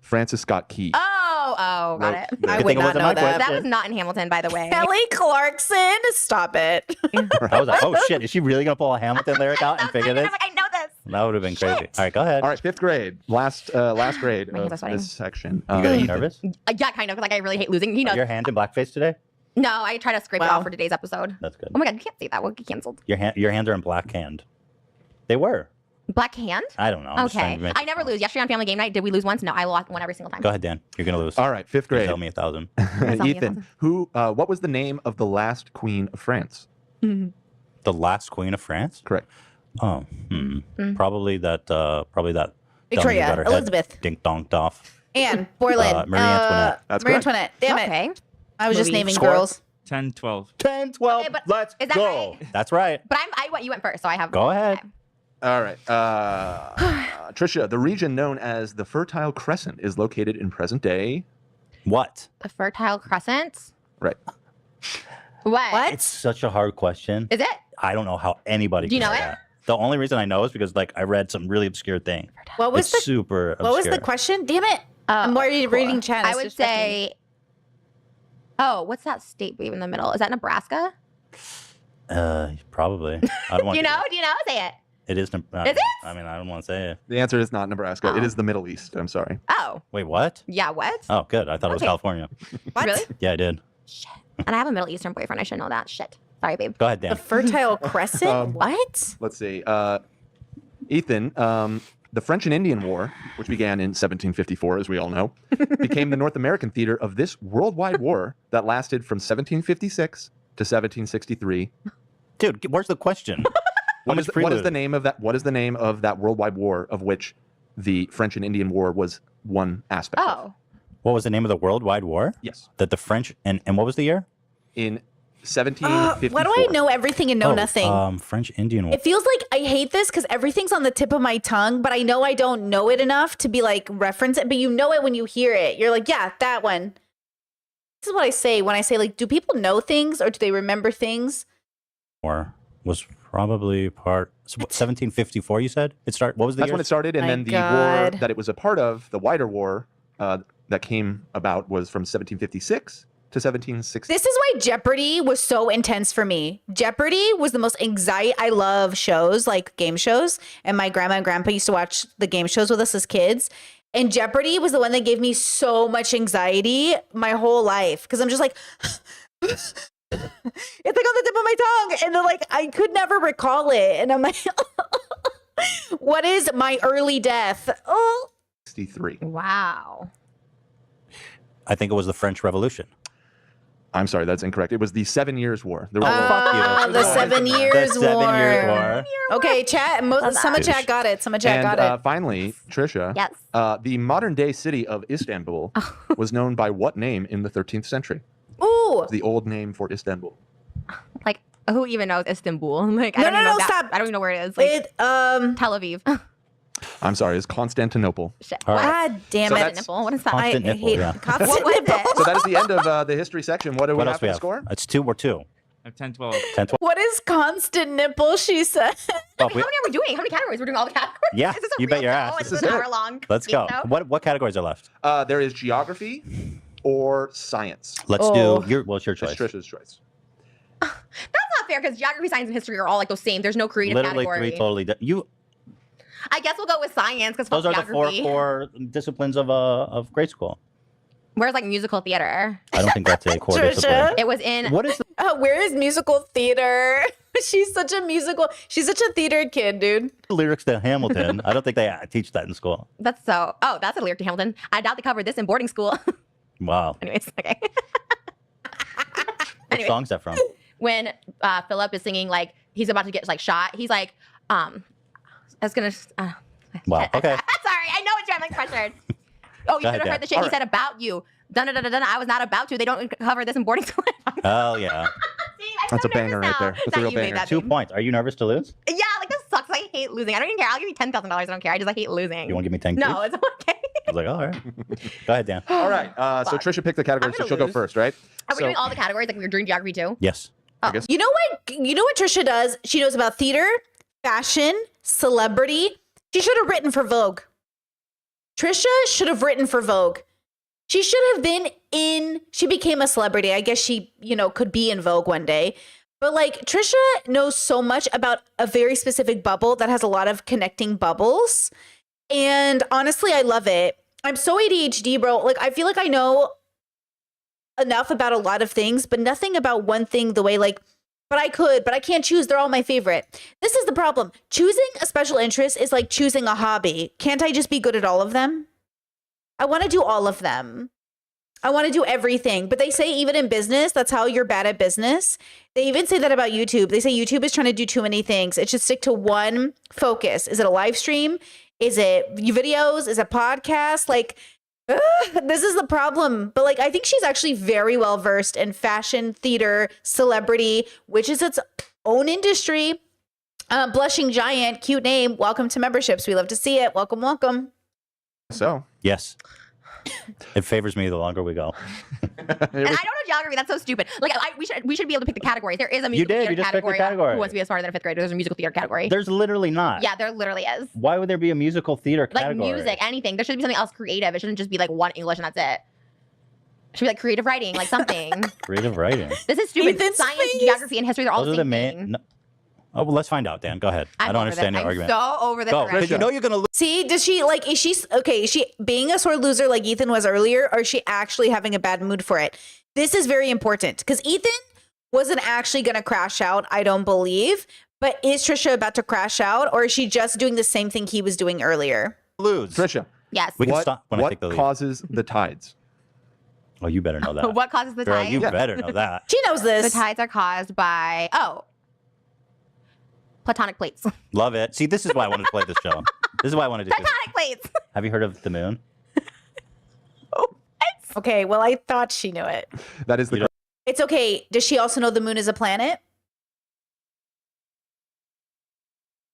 E: Francis Scott Key.
C: Was, got
E: Nope.
C: it.
E: Nope.
A: I
B: Good
A: would
B: thing it
A: not
B: wasn't
A: know
B: my
A: that.
C: That was not in Hamilton, by the way.
A: Kelly Clarkson, stop it.
B: I was like, oh shit, is she really gonna pull a Hamilton lyric out and figure this?
C: I'm like, I know this.
B: That would have been crazy.
C: Shit.
B: All right, go ahead.
E: All right, 5th grade, last grade
C: My hands are
E: of
C: sweating.
E: this section.
B: You getting
E: Ethan.
B: nervous?
C: Yeah, kind of. Like I really hate losing. You know.
B: Your hand in blackface today?
C: No, I try to scrape it
A: Wow.
C: off for today's episode.
B: That's good.
C: Oh my god, you can't say that. We'll get canceled.
B: Your hands are in black hand. They were.
C: Black hand.
B: I don't know. I'm just trying
C: Okay.
B: to make
C: I never lose. Yesterday on Family Game Night, did we lose once? No, I won every single time.
B: Go ahead, Dan. You're gonna lose.
E: All right, 5th
B: You
E: grade.
B: tell me 1,000.
C: That's all you
E: Ethan, what was the name of the last queen of France?
B: The last queen of France?
E: Correct.
B: Oh, probably that. Probably that. dummy who
A: Victoria,
B: got her head
A: Elizabeth,
B: Dink donked off.
A: Anne Boleyn,
B: Marie Antoinette.
E: That's
A: Marie
E: correct.
A: Antoinette. Damn it.
C: Okay.
A: I was just
C: Louise.
A: naming
B: Score.
A: girls.
D: 10, 12.
B: 10, 12.
C: Okay, but
B: let's
C: is that
B: go.
C: right?
B: That's right.
C: But you went first, so I have.
B: Go ahead.
C: Okay.
E: All right. Trisha, the region known as the Fertile Crescent is located in present day.
B: What?
C: The Fertile Crescent.
E: Right.
C: What?
B: It's such a hard question.
C: Is it?
B: I don't know how anybody
C: Do you
B: can
C: know
B: know
C: it?
B: that. The only reason I know is because like I read some really obscure thing.
A: What was
B: It's
A: the
B: super obscure.
A: What was the question? Damn it! I'm already reading chat.
C: I
A: It's
C: would
A: distracting me.
C: say. Oh, what's that state babe in the middle? Is that Nebraska?
B: Probably. I don't want.
C: Do you know? Do you know? Say it.
B: It is.
C: Is it?
B: I mean, I don't want to say it.
E: The answer is not Nebraska. It
C: Oh.
E: is the Middle East. I'm sorry.
C: Oh,
B: Wait, what?
C: yeah. What?
B: Oh, good. I thought it was
C: Okay.
B: California.
A: What?
C: Really?
B: Yeah, I did.
C: Shit. And I have a Middle Eastern boyfriend. I should know that. Shit. Sorry, babe.
B: Go ahead,
A: The
B: Dan.
A: Fertile Crescent?
E: Um,
A: What?
E: Let's see. Ethan, the French and Indian War, which began in 1754, as we all know, became the North American theater of this worldwide war that lasted from 1756 to 1763.
B: Dude, where's the question?
E: What
B: much
E: is the
B: prelude?
E: name of that? What is the name of that worldwide war of which the French and Indian War was one aspect? of?
C: Oh.
B: What was the name of the World Wide War?
E: Yes,
B: That the French and what was the year?
E: in 1754.
A: Why do I know everything and know
B: Oh,
A: nothing?
B: French Indian War.
A: It feels like I hate this because everything's on the tip of my tongue, but I know I don't know it enough to be like reference it. But you know it when you hear it. You're like, yeah, that one. This is what I say when I say like, do people know things or do they remember things?
B: War was probably part 1754. You said it started. What was the
E: That's
B: year?
E: when it started, and
A: My
E: then the
A: God.
E: war that it was a part of, the wider war that came about, was from 1756 to 1760.
A: This is why Jeopardy was so intense for me. Jeopardy was the most anxiety. I love shows like game shows, and my grandma and grandpa used to watch the game shows with us as kids. And Jeopardy was the one that gave me so much anxiety my whole life because I'm just like, it's like on the tip of my tongue, and then like I could never recall it, and I'm like, what is my early death? Oh,
E: 63.
C: Wow.
B: I think it was the French Revolution.
E: I'm sorry, that's incorrect. It was the 7 Years' War. There was
B: fuck you.
A: the 7 Years
B: The 7
A: War.
B: Year War.
A: Okay, chat. Some of chat got it. Some of chat
E: and
A: got it.
E: finally, Trisha,
C: Yes.
E: the modern day city of Istanbul was known by what name in the 13th century?
A: Ooh.
E: The old name for Istanbul.
C: Like, who even knows Istanbul? Like,
A: No,
C: I don't
A: no,
C: even know
A: no,
C: that.
A: stop.
C: I don't even know where it is. Like,
A: It
C: Tel Aviv.
E: I'm sorry, it's Constantinople.
C: Shit.
B: All
C: What?
B: right.
A: God damn
E: So
A: it.
E: that's-
C: Nipple? What is that?
B: Constant nipple,
A: hate
B: yeah.
A: constant
C: What was
A: nipple.
C: it?
E: So that is the end of the history section. What do
B: What
E: we
B: else
E: have
B: we
E: for the
B: have?
E: score?
B: It's 2 or 2.
D: I have 10, 12.
B: 10, 12.
A: What is constant nipple? She said.
B: Oh,
C: How many are we doing? How many categories? We're doing all the categories?
B: Yeah,
C: Is this a
B: you bet
C: real
B: your
C: show?
B: ass.
C: Is
E: This
C: this
E: is
C: an
E: it.
C: hour long?
B: Let's go.
C: show?
B: What categories are left?
E: There is geography or science.
B: Let's
A: Oh.
B: do your
E: It's
B: choice.
E: Trisha's choice.
C: That's not fair because geography, science, and history are all like the same. There's no creative
B: Literally
C: category.
B: 3 totally. You.
C: I guess we'll go with science because
B: Those are the 4
C: geography.
B: core disciplines of grade school.
C: Where's like musical theater?
B: I don't think that's a core
A: Trisha.
B: discipline.
C: It was in.
B: What is the
A: Where is musical theater? She's such a theater kid, dude.
B: lyrics to Hamilton? I don't think they teach that in school.
C: That's so. Oh, that's a lyric to Hamilton. I doubt they covered this in boarding school.
B: Wow.
C: Anyways, okay.
B: What
C: Anyway.
B: song's that from?
C: When Philip is singing, like he's about to get like shot, he's like, I was gonna.
B: Wow. Okay.
C: Sorry, I know it's you. I'm like pressured. Oh, you
B: Go
C: should
B: ahead,
C: have heard
B: Dan.
C: the shit
E: All
C: he said about you. Dun, dun, dun, dun, dun. I was not about to. They don't cover this in boarding school.
B: Oh yeah.
C: See, I'm
E: That's
C: so
E: a banger
C: nervous
E: right there.
C: now.
E: That's a
C: That
E: real
C: you made
E: banger.
C: that,
B: 2
C: babe.
B: points. Are you nervous to lose?
C: Yeah, like this sucks. I hate losing. I don't even care. I'll give you $10,000. I don't care. I just like hate losing.
B: You want to give me 10?
C: No, it's okay.
B: I was like, all right. Go ahead, Dan.
E: All right. So
C: Fuck.
E: Trisha picked the category,
C: I'm
E: so
C: gonna
E: she'll go
C: lose.
E: first, right?
C: Are we
E: So-
C: doing all the categories? Like we were doing geography too?
B: Yes.
E: I guess.
A: You know what Trisha does? She knows about theater, fashion, celebrity. She should have written for Vogue. Trisha should have written for Vogue. She should have been in, she became a celebrity. I guess she, could be in Vogue one day. But like Trisha knows so much about a very specific bubble that has a lot of connecting bubbles. And honestly, I love it. I'm so ADHD, bro. Like, I feel like I know enough about a lot of things, but nothing about one thing the way but I can't choose. They're all my favorite. This is the problem. Choosing a special interest is like choosing a hobby. Can't I just be good at all of them? I want to do all of them. I want to do everything. But they say even in business, that's how you're bad at business. They even say that about YouTube. They say YouTube is trying to do too many things. It should stick to one focus. Is it a live stream? Is it videos? Is it podcast? This is the problem. But I think she's actually very well versed in fashion, theater, celebrity, which is its own industry. Blushing Giant, cute name. Welcome to memberships. We love to see it. Welcome, welcome.
E: So,
B: Yes. It favors me the longer we go.
C: And I don't know geography. That's so stupid. We should be able to pick the categories. There is a musical
B: did.
C: theater
B: You just picked the
C: category.
B: category.
C: Who wants to be a smarter than a fifth grader? There's a musical theater category.
B: There's literally not.
C: Yeah, there literally is.
B: Why would there be a musical theater
C: Like
B: category?
C: music, anything. There should be something else creative. It shouldn't just be like one English and that's it. It should be like creative writing, like something.
B: Creative writing.
C: This is stupid.
A: Ethan's
C: Science,
A: face.
C: geography, and history, they're all
B: Those
C: the
B: are the
C: same
B: main.
C: thing.
B: No. Oh, well, let's find out, Dan. Go ahead. I
C: I'm
B: don't
C: over
B: understand
C: this.
B: your argument.
C: I'm so over this
B: Go,
C: already.
B: because you know you're gonna lose.
A: See, does she is she okay? Is she being a sore loser like Ethan was earlier, or is she actually having a bad mood for it? This is very important because Ethan wasn't actually going to crash out, I don't believe. But is Trisha about to crash out, or is she just doing the same thing he was doing earlier?
B: Lose.
E: Trisha,
C: Yes.
B: We can
E: what,
B: stop when I take the lead.
E: causes the tides?
B: Oh, you better know that.
C: What causes the
B: Girl,
C: tides?
B: you
E: Yeah.
B: better know that.
A: She knows
C: The
A: this.
C: tides are caused by platonic plates.
B: Love it. See, this is why I wanted to play this show. This is why I wanted to do this.
C: Platonic plates.
B: Have you heard of the moon?
A: Okay, well, I thought she knew it.
E: That is the
B: You don't-
A: It's okay. Does she also know the moon is a planet?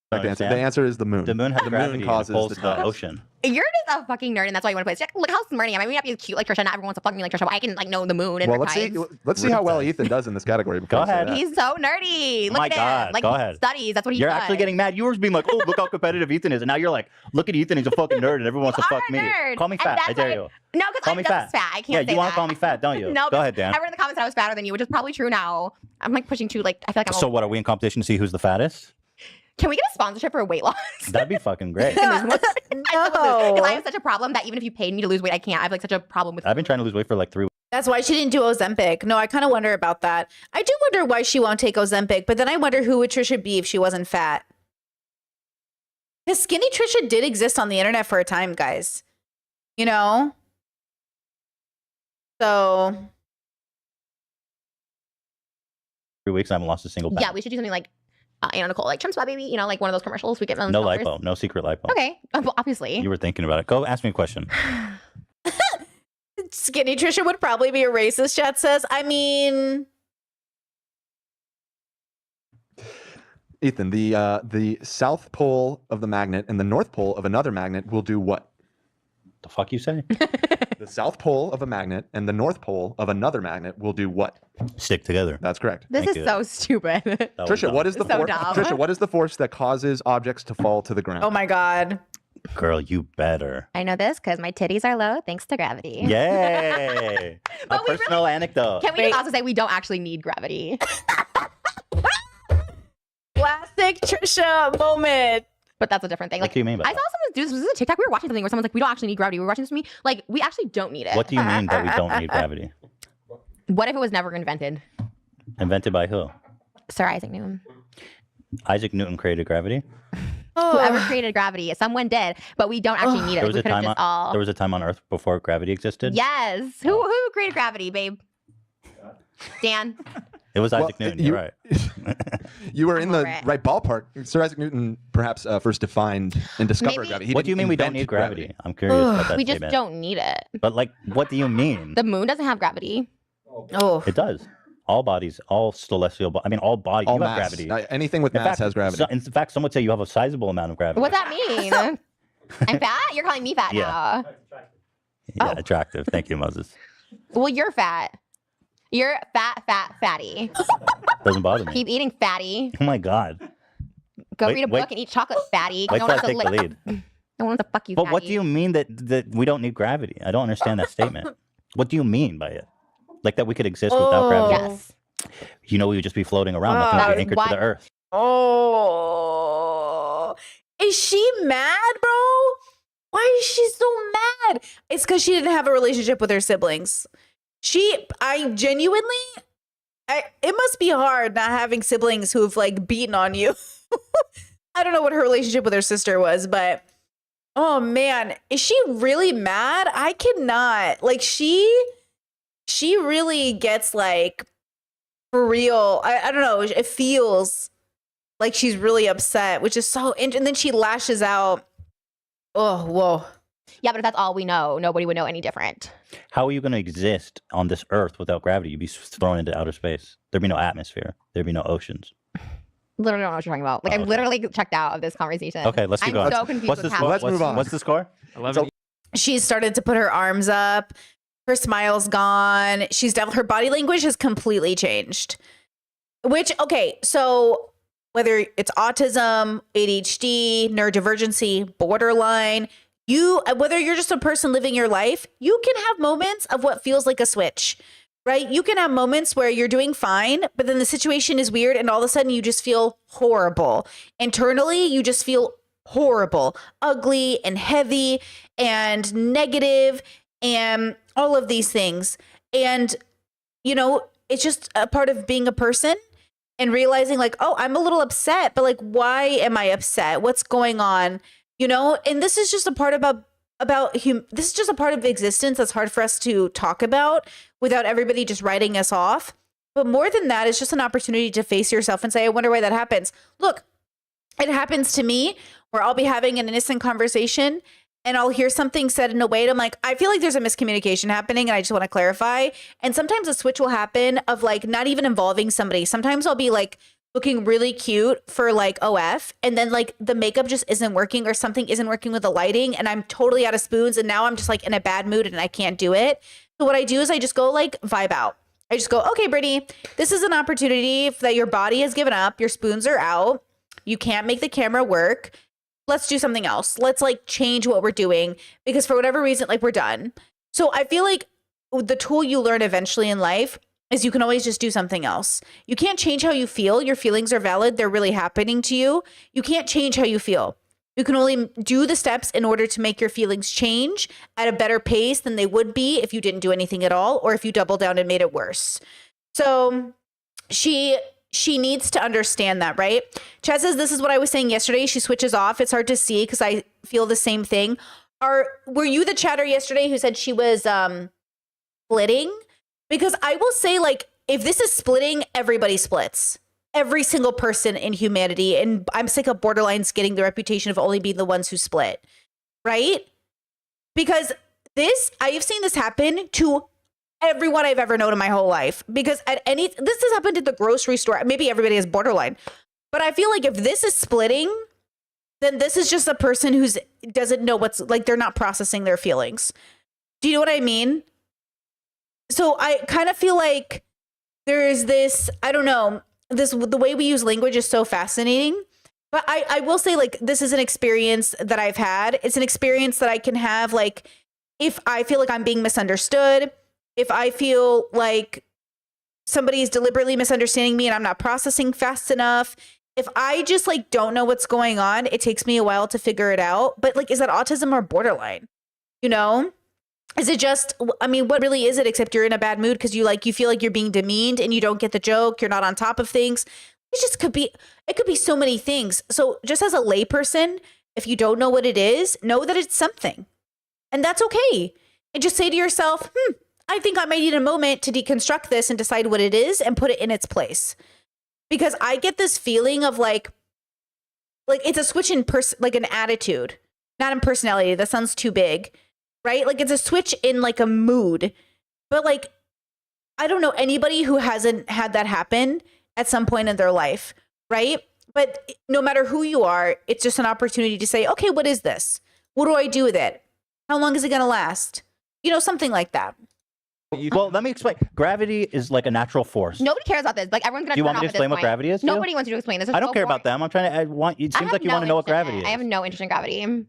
E: correct answer.
B: Understand?
E: The answer is the moon.
B: The moon has
E: The
B: gravity
E: moon
B: and it
E: causes
B: pulls
E: the
B: the
E: tides.
B: ocean.
C: You're just a fucking nerd, and that's why you want to play this. Look how smart I am. I may not be as cute like Trisha. Not everyone wants to fuck me like Trisha, but I can know the moon and
E: Well,
C: her
E: let's see.
C: tides.
E: Let's see how well
B: Tides.
E: Ethan does in this category. before
B: Go
E: I say
B: ahead.
E: that.
C: He's so nerdy. Look
B: My
C: at
B: God,
C: him. Like
B: go
C: he
B: ahead.
C: studies. That's what he
B: You're
C: does.
B: actually getting mad. You were being like, oh, look how competitive Ethan is. And now you're like, look at Ethan. He's a fucking nerd and everyone wants to
C: You
B: fuck
C: are
B: me.
C: a nerd,
B: Call me
C: and
B: fat. I
C: that's
B: dare
C: why-
B: you.
C: No, because
B: Call
C: I'm
B: me
C: just
B: fat.
C: fat. I can't
B: Yeah,
C: say
B: you want to
C: that.
B: call me fat, don't you?
C: No,
B: Go ahead, Dan.
C: I read in the comments that I was fatter than you, which is probably true now. I'm like pushing too. Like I feel like I'm.
B: So what, are we in competition to see who's the fattest?
C: Can we get a sponsorship for weight loss?
B: That'd be fucking great.
C: Because I
A: No.
C: have such a problem that even if you paid me to lose weight, I can't. I have like such a problem with.
B: I've been trying to lose weight for like 3 weeks.
A: That's why she didn't do Ozempic. No, I kind of wonder about that. I do wonder why she won't take Ozempic, but then I wonder who would Trisha be if she wasn't fat. Because skinny Trisha did exist on the internet for a time, guys. You know? So,
B: 3 weeks, I haven't lost a single pound.
C: Yeah, we should do something like, Nicole, like Trim Spot Baby. You know, like one of those commercials. We get those
B: No
C: numbers.
B: lipo. No secret lipo.
C: Okay, well, obviously.
B: You were thinking about it. Go ask me a question.
A: skinny Trisha would probably be a racist, chat says. I mean,
E: Ethan, the south pole of the magnet and the north pole of another magnet will do what?
B: The fuck you say?
E: The south pole of a magnet and the north pole of another magnet will do what?
B: Stick together.
E: That's correct.
C: This
B: Thank
C: is
B: you.
C: so stupid.
B: That was
E: Trisha,
B: dumb.
E: what is the
C: So
E: force?
C: dumb.
E: Trisha, what is the force that causes objects to fall to the ground?
A: oh my God.
B: Girl, you better.
C: I know this because my titties are low thanks to gravity.
B: Yay! A
C: But we really-
B: personal anecdote.
C: Can we
A: Wait.
C: just also say we don't actually need gravity?
A: Classic Trisha moment.
C: But that's a different thing.
B: What
C: Like
B: do you mean by
C: I saw
B: that?
C: someone do this. This is a TikTok. We were watching something where someone's like, "We don't actually need gravity." We were watching this with me. Like we actually don't need it.
B: What do you mean that we don't need gravity?
C: What if it was never invented?
B: Invented by who?
C: Sir Isaac Newton.
B: Isaac Newton created gravity.
C: Whoever created gravity, someone did, but we don't actually need it.
B: There was
C: We
B: a
C: could have
B: time.
C: just all.
B: There was a time on Earth before gravity existed.
C: Yes. Who created gravity, babe? Dan.
B: It was
E: Well,
B: Isaac Newton.
E: you-
B: You're right.
E: You were in the
C: over it.
E: right ballpark. Sir Isaac Newton perhaps first defined and discovered
C: Maybe-
E: gravity. He
B: What do you
E: didn't
B: mean we don't
E: invent
B: need gravity? I'm curious about that
C: We just
B: statement.
C: don't need it.
B: But like, what do you mean?
C: The moon doesn't have gravity.
A: Oh,
B: It does. All bodies, all celestial. I mean, all bodies.
E: All
B: you
E: mass.
B: have gravity.
E: Anything with
B: In
E: mass
B: fact,
E: has gravity.
B: In fact, some would say you have a sizable amount of gravity.
C: What's that mean? I'm fat? You're calling me fat
B: Yeah.
C: now.
B: Yeah,
C: Oh.
B: attractive. Thank you, Moses.
C: Well, you're fat. You're fatty.
B: Doesn't bother me.
C: Keep eating fatty.
B: Oh my god.
C: Go
B: Wait-
C: read a
B: wait-
C: book and eat chocolate fatty.
B: Wait
C: No
B: till
C: one
B: I
C: wants
B: take
C: to
B: the lead.
C: No one wants to fuck you,
B: But
C: fatty.
B: what do you mean that we don't need gravity? I don't understand that statement. What do you mean by it? Like that we could exist without gravity?
C: Yes.
B: You know, we would just be floating around.
A: Oh.
B: Nothing would
C: That
B: be
C: was
B: anchored
C: why-
B: to the earth.
A: Oh, is she mad, bro? Why is she so mad? It's because she didn't have a relationship with her siblings. I genuinely, it must be hard not having siblings who've like beaten on you. I don't know what her relationship with her sister was, but oh man, is she really mad? I cannot. Like she really gets like for real. I don't know. It feels like she's really upset, which is so interesting. And then she lashes out. Oh, whoa.
C: Yeah, but if that's all we know, nobody would know any different.
B: How are you going to exist on this earth without gravity? You'd be thrown into outer space. There'd be no atmosphere. There'd be no oceans.
C: Literally don't know what you're talking about. Like,
B: Oh,
C: I'm
B: okay.
C: literally checked out of this conversation.
B: Okay, let's keep
C: I'm
B: going.
C: so confused
B: What's
C: with
B: the
C: how
B: score?
E: Let's move on.
B: What's the score?
D: 11.
A: She's started to put her arms up. Her smile's gone. Her body language has completely changed. Which, okay, so whether it's autism, ADHD, neurodivergency, borderline, whether you're just a person living your life, you can have moments of what feels like a switch, right? You can have moments where you're doing fine, but then the situation is weird and all of a sudden you just feel horrible. Internally, you just feel horrible, ugly and heavy and negative and all of these things. And, you know, it's just a part of being a person and realizing like, oh, I'm a little upset, but like, why am I upset? What's going on? You know, and this is just a part this is just a part of existence that's hard for us to talk about without everybody just writing us off. But more than that, it's just an opportunity to face yourself and say, I wonder why that happens. Look, it happens to me where I'll be having an innocent conversation and I'll hear something said in a way and I'm like, I feel like there's a miscommunication happening and I just want to clarify. And sometimes a switch will happen of like not even involving somebody. Sometimes I'll be like looking really cute for like OF and then like the makeup just isn't working or something isn't working with the lighting and I'm totally out of spoons and now I'm just like in a bad mood and I can't do it. So what I do is I just go like vibe out. I just go, okay, Brittany, this is an opportunity that your body has given up. Your spoons are out. You can't make the camera work. Let's do something else. Let's like change what we're doing because for whatever reason, like we're done. So I feel like the tool you learn eventually in life is you can always just do something else. You can't change how you feel. Your feelings are valid. They're really happening to you. You can't change how you feel. You can only do the steps in order to make your feelings change at a better pace than they would be if you didn't do anything at all or if you doubled down and made it worse. So she needs to understand that, right? Chad says, this is what I was saying yesterday. She switches off. It's hard to see because I feel the same thing. Were you the chatter yesterday who said she was splitting? Because I will say, like, if this is splitting, everybody splits. Every single person in humanity. And I'm sick of borderlines getting the reputation of only being the ones who split, right? Because I have seen this happen to everyone I've ever known in my whole life. Because this has happened at the grocery store. Maybe everybody has borderline. But I feel like if this is splitting, then this is just a person who doesn't know what's, like, they're not processing their feelings. Do you know what I mean? So I kind of feel like there is this, I don't know, the way we use language is so fascinating. But I will say, like, this is an experience that I've had. It's an experience that I can have, like, if I feel like I'm being misunderstood, if I feel like somebody is deliberately misunderstanding me and I'm not processing fast enough, if I just, like, don't know what's going on, it takes me a while to figure it out. But, like, is that autism or borderline? You know? Is it just, I mean, what really is it except you're in a bad mood because you feel like you're being demeaned and you don't get the joke, you're not on top of things. It could be so many things. So just as a layperson, if you don't know what it is, know that it's something. And that's okay. And just say to yourself, I think I might need a moment to deconstruct this and decide what it is and put it in its place. Because I get this feeling of like it's a switch in like an attitude, not in personality. That sounds too big. Right? Like it's a switch in like a mood. But like, I don't know anybody who hasn't had that happen at some point in their life. Right? But no matter who you are, it's just an opportunity to say, okay, what is this? What do I do with it? How long is it going to last? You know, something like that.
B: Well, let me explain. Gravity is like a natural force.
C: Nobody cares about this. Like, everyone's going
B: Do
C: to
B: you want me to explain what gravity is? to you?
C: Nobody wants you to explain this.
B: I don't care about them. I'm trying to. It seems like you want to know what gravity is.
C: I have no interest in gravity.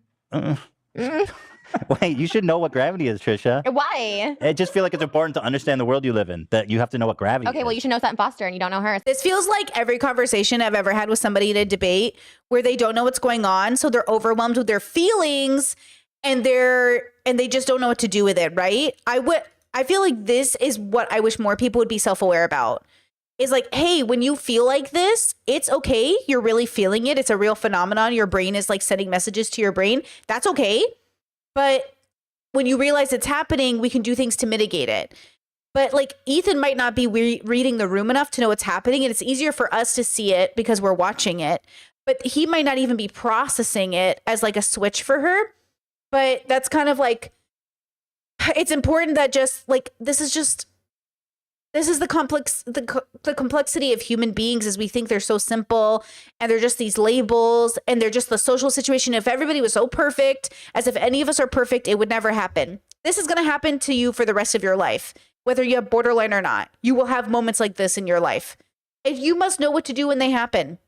B: Wait, you should know what gravity is, Trisha.
C: Why?
B: I just feel like it's important to understand the world you live in, that you have to know what gravity
C: Okay,
B: is.
C: well, you should know Sutton Foster and you don't know her.
A: This feels like every conversation I've ever had with somebody in a debate where they don't know what's going on, so they're overwhelmed with their feelings and they just don't know what to do with it, right? I feel like this is what I wish more people would be self-aware about. Is like, hey, when you feel like this, it's okay. You're really feeling it. It's a real phenomenon. Your brain is like sending messages to your brain. That's okay. But when you realize it's happening, we can do things to mitigate it. But like Ethan might not be reading the room enough to know what's happening. And it's easier for us to see it because we're watching it. But he might not even be processing it as like a switch for her. But that's kind of like, it's important that just like, this is the complexity of human beings is we think they're so simple and they're just these labels and they're just the social situation. If everybody was so perfect, as if any of us are perfect, it would never happen. This is going to happen to you for the rest of your life, whether you have borderline or not. You will have moments like this in your life. And you must know what to do when they happen.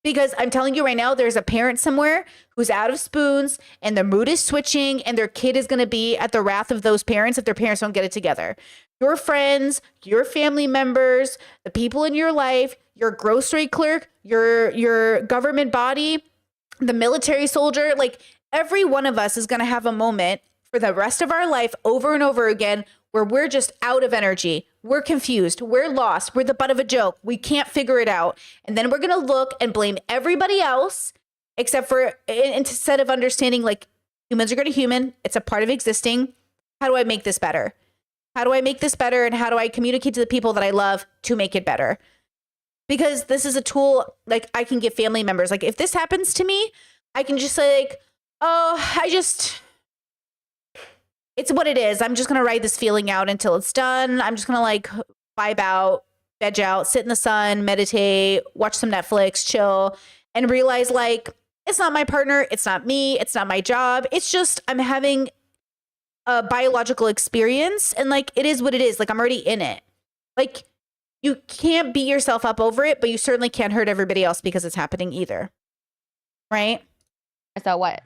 A: Because I'm telling you right now, there's a parent somewhere who's out of spoons and their mood is switching and their kid is going to be at the wrath of those parents if their parents don't get it together. Your friends, your family members, the people in your life, your grocery clerk, your government body, the military soldier, like every one of us is going to have a moment for the rest of our life over and over again where we're just out of energy. We're confused. We're lost. We're the butt of a joke. We can't figure it out. And then we're going to look and blame everybody else except for, instead of understanding like humans are going to human. It's a part of existing. How do I make this better? How do I make this better? And how do I communicate to the people that I love to make it better? Because this is a tool like I can give family members. Like if this happens to me, I can just say like, oh, it's what it is. I'm just going to ride this feeling out until it's done. I'm just going to like vibe out, veg out, sit in the sun, meditate, watch some Netflix, chill, and realize like, it's not my partner. It's not me. It's not my job. It's just, I'm having a biological experience and like, it is what it is. Like I'm already in it. Like you can't beat yourself up over it, but you certainly can't hurt everybody else because it's happening either. Right?
C: So what?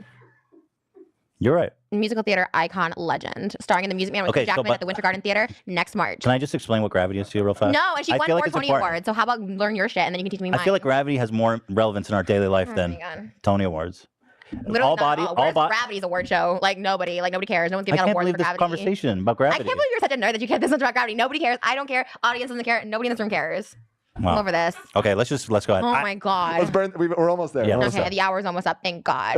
B: You're right.
C: Musical theater icon legend, starring in The Music Man with
B: Okay,
C: Hugh Jackman
B: but-
C: at the Winter Garden Theater next March.
B: Can I just explain what gravity is to you real fast?
C: No, and she
B: I
C: won
B: feel
C: 4
B: like it's
C: Tony
B: important.
C: Awards. So how about learn your shit and then you can teach me mine?
B: I feel like gravity has more relevance in our daily life
C: Oh
B: than
C: my God.
B: Tony Awards.
C: Literally
B: all
C: not
B: body,
C: at
B: all
C: Where's
B: body.
C: Gravity's award show. Like nobody cares. No one's
B: I
C: giving out
B: can't
C: awards
B: believe
C: for
B: this
C: gravity.
B: conversation about
C: I
B: gravity.
C: can't believe you're such a nerd that you care this much about gravity. Nobody cares. I don't care. Audience doesn't care. Nobody in this room cares. I'm
B: Wow.
C: over this.
B: Okay, let's go ahead.
C: Oh my God.
E: Let's burn. We're almost there.
B: Yeah,
E: We're
B: let's
E: almost
C: Okay, the hour's almost up. Thank God.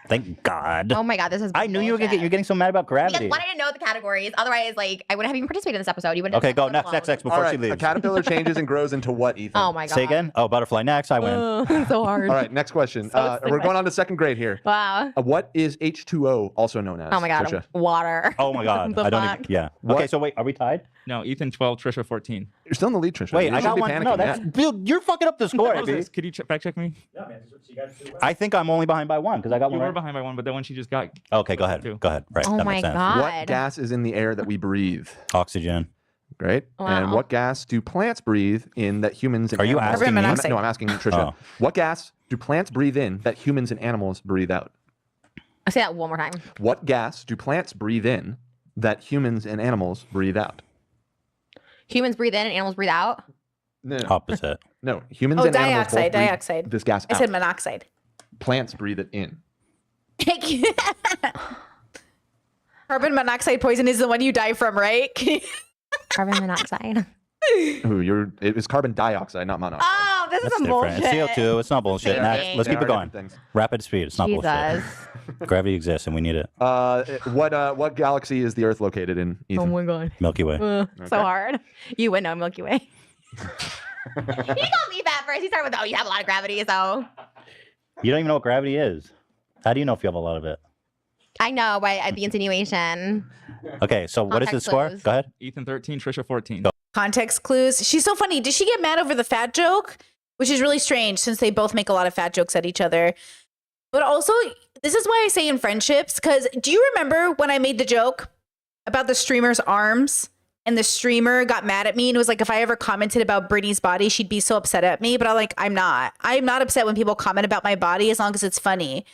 B: Thank God.
C: Oh my God, this is.
B: I knew you were
C: bullshit.
B: you're getting so mad about gravity.
C: Because one, I didn't know the categories. Otherwise, like, I wouldn't have even participated in this episode. You wouldn't.
B: Okay,
C: have
B: go
C: left
B: next,
C: alone.
B: next, next
E: All
B: before
E: right.
B: she
E: A
B: leaves.
E: caterpillar changes and grows into what, Ethan?
C: Oh my God.
B: Say again? Oh, butterfly next. I win.
C: So hard.
E: All right, next question.
C: So
E: We're going on to second grade here.
C: Wow.
E: What is H2O also known as?
C: Oh my God.
E: Trisha?
C: Water.
B: Oh my God.
C: The
B: I don't
C: fuck?
B: even. Yeah.
E: What?
B: Okay, so wait, are we tied?
D: No, Ethan 12, Trisha 14.
E: You're still in the lead, Trisha.
B: Wait,
E: You
B: I
E: shouldn't
B: got
E: be
B: one.
E: panicking
B: No, that's
E: yet.
B: Bill. You're fucking up the score,
D: What was
B: AB.
D: this? Could you fact check me?
B: I think I'm only behind by one because I got
D: You
B: one.
D: were
B: Right.
D: behind by one, but that one she just got.
B: Okay, go ahead.
D: Two.
B: Go ahead. Right.
C: Oh
B: that
C: my
B: makes sense.
C: God.
E: What gas is in the air that we breathe?
B: Oxygen.
E: Great. And
C: Wow.
E: what gas do plants breathe in that humans and
B: Are you
E: animals...
B: asking me?
A: Carbon monoxide.
E: No, I'm asking Trisha.
B: Oh.
E: What gas do plants breathe in that humans and animals breathe out?
C: I'll say that one more time.
E: What gas do plants breathe in that humans and animals breathe out?
C: Humans breathe in and animals breathe out.
E: No,
B: Opposite.
E: no. Humans
A: Oh,
E: and animals both
A: dioxide,
E: breathe
A: dioxide.
E: this gas
A: I
E: out.
A: said monoxide.
E: Plants breathe it in.
A: Carbon monoxide poison is the one you die from, right?
C: Carbon monoxide.
E: Ooh, it was carbon dioxide, not monoxide.
C: Oh, this
B: That's
C: is some
B: different.
C: bullshit.
B: It's CO2. It's not bullshit.
C: Same
B: Next.
C: thing.
B: Let's
E: They
B: keep
E: are
B: it going.
E: different things.
B: Rapid speed. It's not
C: Jesus.
B: bullshit. Gravity exists and we need it.
E: What galaxy is the Earth located in,
C: Oh
E: Ethan?
C: my God.
B: Milky Way.
C: So hard. You would know Milky Way. He called me fat first. He started with, oh, you have a lot of gravity, so.
B: You don't even know what gravity is. How do you know if you have a lot of it?
C: I know, but the insinuation.
B: Okay, so what is the
C: Context
B: score?
C: clues.
B: Go ahead.
D: Ethan 13, Trisha 14.
A: Context clues. She's so funny. Did she get mad over the fat joke? Which is really strange since they both make a lot of fat jokes at each other. But also, this is why I say in friendships, because do you remember when I made the joke about the streamer's arms? And the streamer got mad at me and was like, if I ever commented about Brittany's body, she'd be so upset at me. But I'm like, I'm not. I'm not upset when people comment about my body as long as it's funny.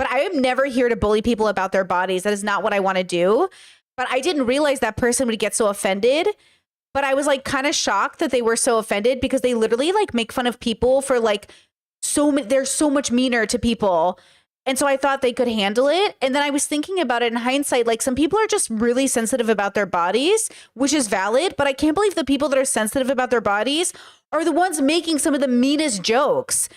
A: but I am never here to bully people about their bodies. That is not what I want to do. But I didn't realize that person would get so offended. But I was like kind of shocked that they were so offended because they literally like make fun of people for like they're so much meaner to people. And so I thought they could handle it. And then I was thinking about it in hindsight, like some people are just really sensitive about their bodies, which is valid. But I can't believe the people that are sensitive about their bodies are the ones making some of the meanest jokes.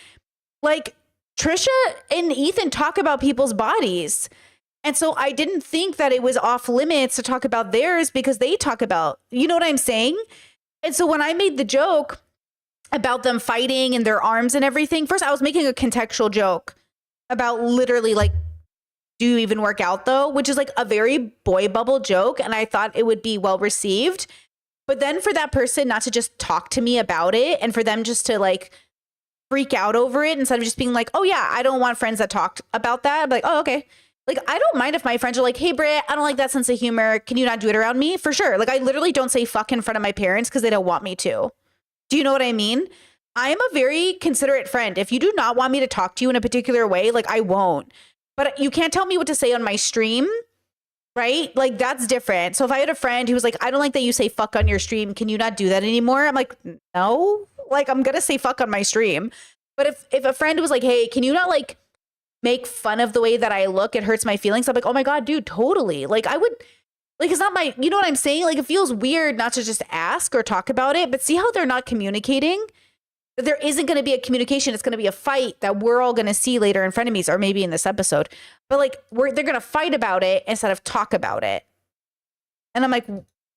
A: Like Trisha and Ethan talk about people's bodies. And so I didn't think that it was off limits to talk about theirs because they talk about, you know what I'm saying? And so when I made the joke about them fighting and their arms and everything, first I was making a contextual joke about literally like, do you even work out though? Which is like a very boy bubble joke. And I thought it would be well received. But then for that person not to just talk to me about it and for them just to like freak out over it instead of just being like, oh yeah, I don't want friends that talked about that. I'm like, oh, okay. Like, I don't mind if my friends are like, hey, Britt, I don't like that sense of humor. Can you not do it around me? For sure. Like, I literally don't say fuck in front of my parents because they don't want me to. Do you know what I mean? I am a very considerate friend. If you do not want me to talk to you in a particular way, like, I won't. But you can't tell me what to say on my stream, right? Like, that's different. So if I had a friend who was like, I don't like that you say fuck on your stream. Can you not do that anymore? I'm like, no. Like, I'm going to say fuck on my stream. But if a friend was like, hey, can you not, like, make fun of the way that I look, it hurts my feelings. I'm like, oh my God, dude, totally. Like I would, like, it's not my, you know what I'm saying? Like it feels weird not to just ask or talk about it, but see how they're not communicating? There isn't going to be a communication. It's going to be a fight that we're all going to see later in Frenemies or maybe in this episode. But like they're going to fight about it instead of talk about it. And I'm like,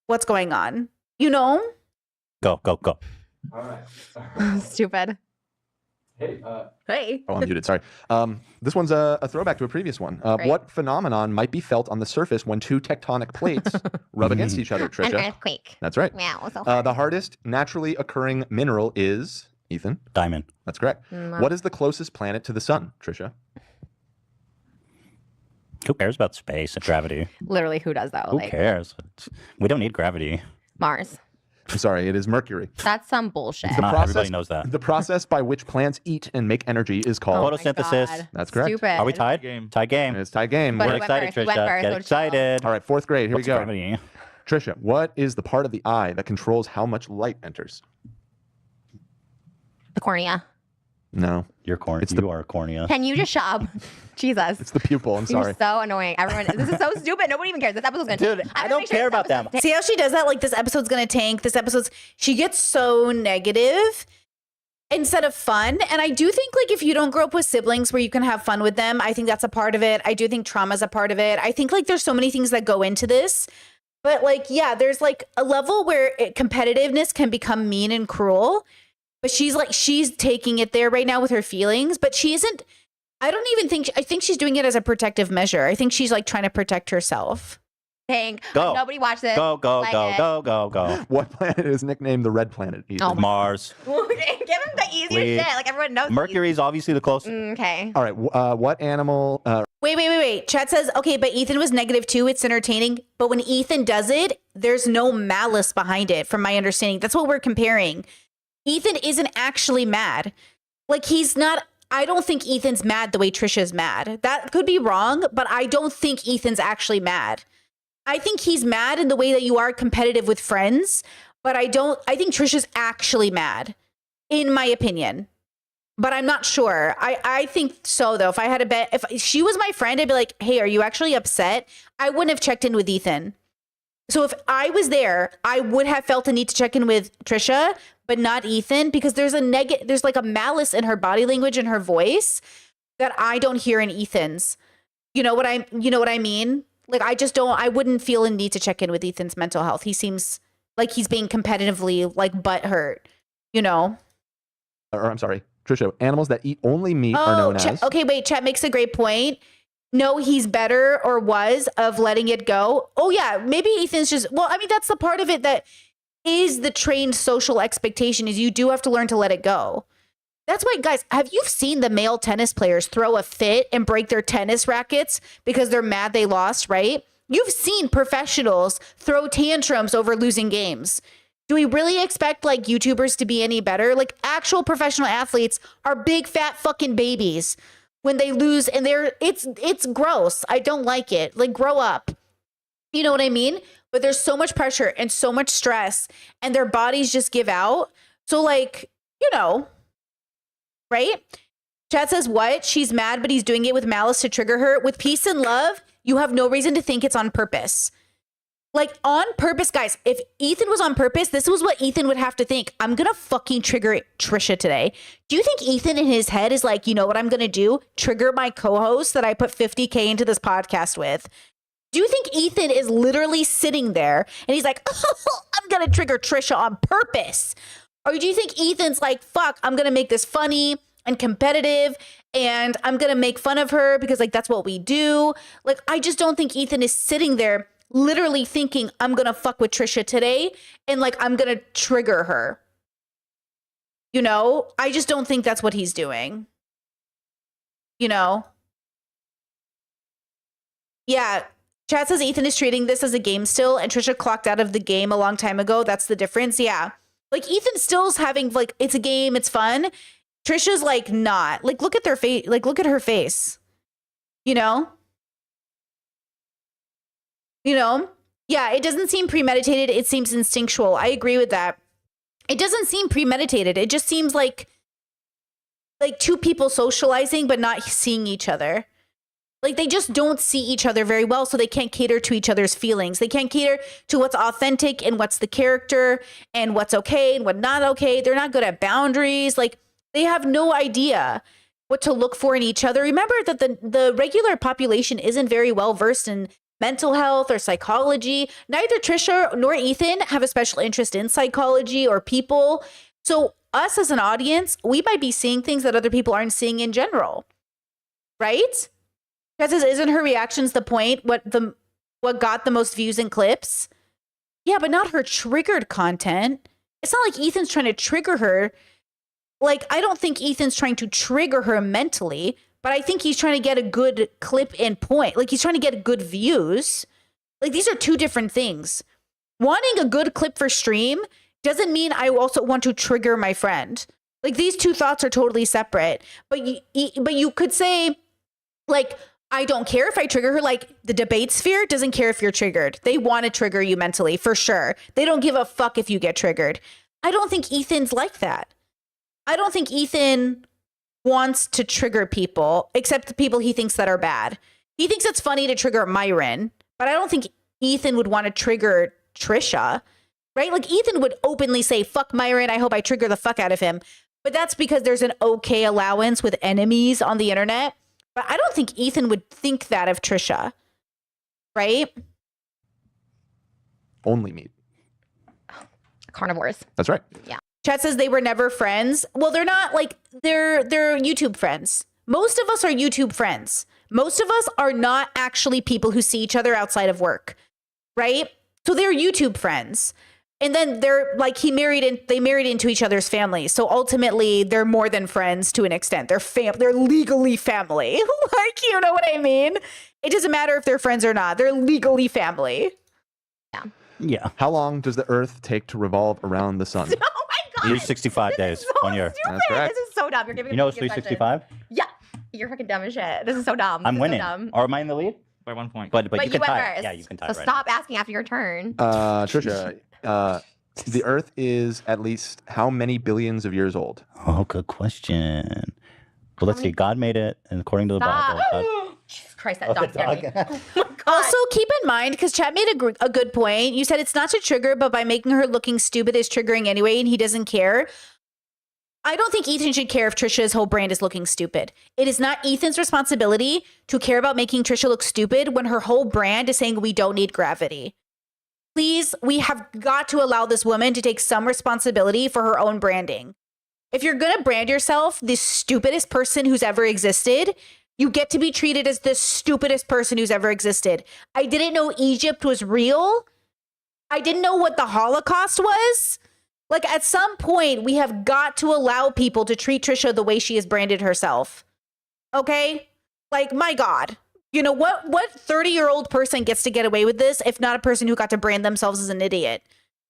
A: what's going on? You know?
B: Go.
D: All right.
C: Stupid.
D: Hey,
C: Hey.
E: Oh, I'm muted. Sorry. This one's a throwback to a previous one.
C: Great.
E: What phenomenon might be felt on the surface when two tectonic plates rub against each other,
C: An
E: Trisha?
C: earthquake.
E: That's right.
C: Meow. So hard.
E: The hardest naturally occurring mineral is, Ethan?
B: Diamond.
E: That's correct. What is the closest planet to the sun, Trisha?
B: Who cares about space and gravity?
C: Literally, who does that?
B: Who
C: Like
B: cares? We don't need gravity.
C: Mars.
E: I'm sorry, it is Mercury.
C: That's some bullshit.
E: The
B: Everybody
E: process-
B: knows that.
E: The process by which plants eat and make energy is
C: Oh
E: called.
C: my
B: Photosynthesis.
C: God.
E: That's correct.
C: Stupid.
B: Are we tied?
D: Game.
B: Tie game.
E: It's tie game.
C: But
B: We're
C: who went
B: excited,
C: first? Who went
B: Trisha.
C: first?
B: Get
C: Go, Trisha.
B: excited.
E: All right, fourth grade. Here
B: What's
E: we go.
B: gravity?
E: Trisha, what is the part of the eye that controls how much light enters?
C: The cornea.
E: No,
B: You're corny.
E: It's the-
B: You are cornea.
C: Can you just shut up? Jesus.
E: it's the pupil. I'm
C: You're
E: sorry.
C: so annoying. Everyone, this is so stupid. Nobody even cares. This episode's gonna
B: Dude,
C: tank.
B: I
C: I'm
B: don't
C: gonna make sure
B: care
C: this
B: about them.
C: episode's tank.
A: See how she does that? Like this episode's going to tank. She gets so negative instead of fun. And I do think like if you don't grow up with siblings where you can have fun with them, I think that's a part of it. I do think trauma's a part of it. I think like there's so many things that go into this. But like, yeah, there's like a level where competitiveness can become mean and cruel. But she's taking it there right now with her feelings. But she isn't, I think she's doing it as a protective measure. I think she's like trying to protect herself.
C: Tank.
B: Go.
C: Nobody watched this.
B: Go, go,
C: Like
B: go,
C: it.
B: go, go, go.
E: What planet is nicknamed the red planet? Ethan?
C: Oh my-
B: Mars.
C: Give him the easiest
B: Lead.
C: shit. Like everyone knows.
B: Mercury's obviously the closest.
C: Okay.
E: All right. What animal?
A: Wait. Chat says, okay, but Ethan was negative too. It's entertaining. But when Ethan does it, there's no malice behind it, from my understanding. That's what we're comparing. Ethan isn't actually mad. Like I don't think Ethan's mad the way Trisha's mad. That could be wrong, but I don't think Ethan's actually mad. I think he's mad in the way that you are competitive with friends, but I think Trisha's actually mad, in my opinion. But I'm not sure. I think so, though. If I had a bet, if she was my friend, I'd be like, hey, are you actually upset? I wouldn't have checked in with Ethan. So if I was there, I would have felt a need to check in with Trisha, but not Ethan, because there's like a malice in her body language and her voice that I don't hear in Ethan's. You know what I mean? Like I wouldn't feel a need to check in with Ethan's mental health. He seems like he's being competitively like butthurt, you know?
E: Or I'm sorry, Trisha. Animals that eat only meat are known as.
A: Okay, wait, Chet makes a great point. No, he's better or was of letting it go. Oh yeah, maybe Ethan's just, well, I mean, that's the part of it that is the trained social expectation is you do have to learn to let it go. That's why, guys, have you seen the male tennis players throw a fit and break their tennis rackets because they're mad they lost, right? You've seen professionals throw tantrums over losing games. Do we really expect like YouTubers to be any better? Like actual professional athletes are big fat fucking babies. when they lose and it's gross. I don't like it. Like, grow up. You know what I mean? But there's so much pressure and so much stress and their bodies just give out. So like, you know, right? Chat says, what? She's mad, but he's doing it with malice to trigger her. With peace and love, you have no reason to think it's on purpose. Like, on purpose, guys. If Ethan was on purpose, this was what Ethan would have to think. I'm going to fucking trigger Trisha today. Do you think Ethan in his head is like, you know what I'm going to do? Trigger my co-host that I put 50K into this podcast with. Do you think Ethan is literally sitting there and he's like, oh, I'm going to trigger Trisha on purpose? Or do you think Ethan's like, fuck, I'm going to make this funny and competitive and I'm going to make fun of her because like that's what we do? Like, I just don't think Ethan is sitting there literally thinking I'm going to fuck with Trisha today and like I'm going to trigger her. You know, I just don't think that's what he's doing. You know? Yeah. Chat says Ethan is treating this as a game still and Trisha clocked out of the game a long time ago. That's the difference. Yeah. Like, Ethan still's having like, it's a game, it's fun. Trisha's like not. Like, look at their face. Like, look at her face. You know? You know? Yeah, it doesn't seem premeditated. It seems instinctual. I agree with that. It doesn't seem premeditated. It just seems like two people socializing but not seeing each other. Like, they just don't see each other very well, so they can't cater to each other's feelings. They can't cater to what's authentic and what's the character and what's okay and what not okay. They're not good at boundaries. Like, they have no idea what to look for in each other. Remember that the regular population isn't very well versed in mental health or psychology. Neither Trisha nor Ethan have a special interest in psychology or people. So us as an audience, we might be seeing things that other people aren't seeing in general. Right? Because isn't her reactions the point? What got the most views and clips? Yeah, but not her triggered content. It's not like Ethan's trying to trigger her. Like, I don't think Ethan's trying to trigger her mentally, but I think he's trying to get a good clip and point. Like, he's trying to get good views. Like, these are two different things. Wanting a good clip for stream doesn't mean I also want to trigger my friend. Like, these two thoughts are totally separate. But you could say, like, I don't care if I trigger her. Like, the debate sphere doesn't care if you're triggered. They want to trigger you mentally, for sure. They don't give a fuck if you get triggered. I don't think Ethan's like that. I don't think Ethan wants to trigger people, except the people he thinks that are bad. He thinks it's funny to trigger Myron, but I don't think Ethan would want to trigger Trisha, right? Like, Ethan would openly say, fuck Myron, I hope I trigger the fuck out of him. But that's because there's an okay allowance with enemies on the internet. But I don't think Ethan would think that of Trisha, right?
E: Only meat.
C: Carnivores.
E: That's right.
C: Yeah.
A: Chat says they were never friends. Well, they're not like, they're YouTube friends. Most of us are YouTube friends. Most of us are not actually people who see each other outside of work, right? So they're YouTube friends. And then they're like, they married into each other's families. So ultimately they're more than friends to an extent. They're legally family. Like, you know what I mean? It doesn't matter if they're friends or not. They're legally family.
B: Yeah.
E: How long does the Earth take to revolve around the sun?
C: Oh my god.
B: 365 days,
C: So
B: 1 year.
C: stupid.
E: That's correct.
C: This is so dumb. You're giving
B: You know
C: me
B: it's
C: a good question.
B: 365?
C: Yeah. You're fucking dumb as shit. This is so dumb.
B: I'm
C: This is
B: winning.
C: so dumb.
B: Or am I in the lead?
D: By 1 point.
B: But
C: But
B: you can
C: went
B: tie.
C: first.
B: Yeah, you can tie
C: So
B: right
C: stop asking after your turn.
E: Trisha, the Earth is at least how many billions of years old?
B: now. Oh, good question. Well, let's see. God made it, and according to the
C: Stop.
B: Bible.
C: Jesus Christ, that
B: Oh,
C: dog
B: the
C: scared me.
B: dog.
C: Oh my God.
A: Also, keep in mind, because Chat made a good point. You said it's not to trigger, but by making her looking stupid is triggering anyway, and he doesn't care. I don't think Ethan should care if Trisha's whole brand is looking stupid. It is not Ethan's responsibility to care about making Trisha look stupid when her whole brand is saying we don't need gravity. Please, we have got to allow this woman to take some responsibility for her own branding. If you're going to brand yourself the stupidest person who's ever existed, you get to be treated as the stupidest person who's ever existed. I didn't know Egypt was real. I didn't know what the Holocaust was. Like, at some point, we have got to allow people to treat Trisha the way she has branded herself. Okay? Like, my God. You know, what 30-year-old person gets to get away with this if not a person who got to brand themselves as an idiot?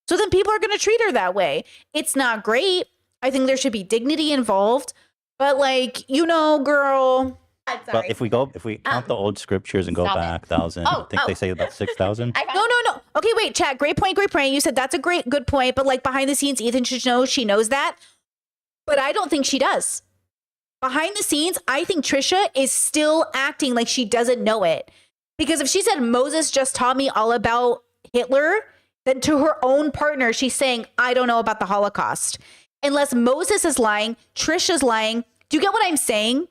A: So then people are going to treat her that way. It's not great. I think there should be dignity involved. But, like, you know, girl,
C: Sorry.
B: But if we count the old scriptures and go
C: Stop it.
B: back 1,000, I think they say about 6,000.
C: I found
A: No. Okay, wait, chat. Great point. You said that's a good point. But like behind the scenes, Ethan should know she knows that. But I don't think she does. Behind the scenes, I think Trisha is still acting like she doesn't know it. Because if she said Moses just taught me all about Hitler, then to her own partner, she's saying, I don't know about the Holocaust. Unless Moses is lying, Trisha's lying. Do you get what I'm saying?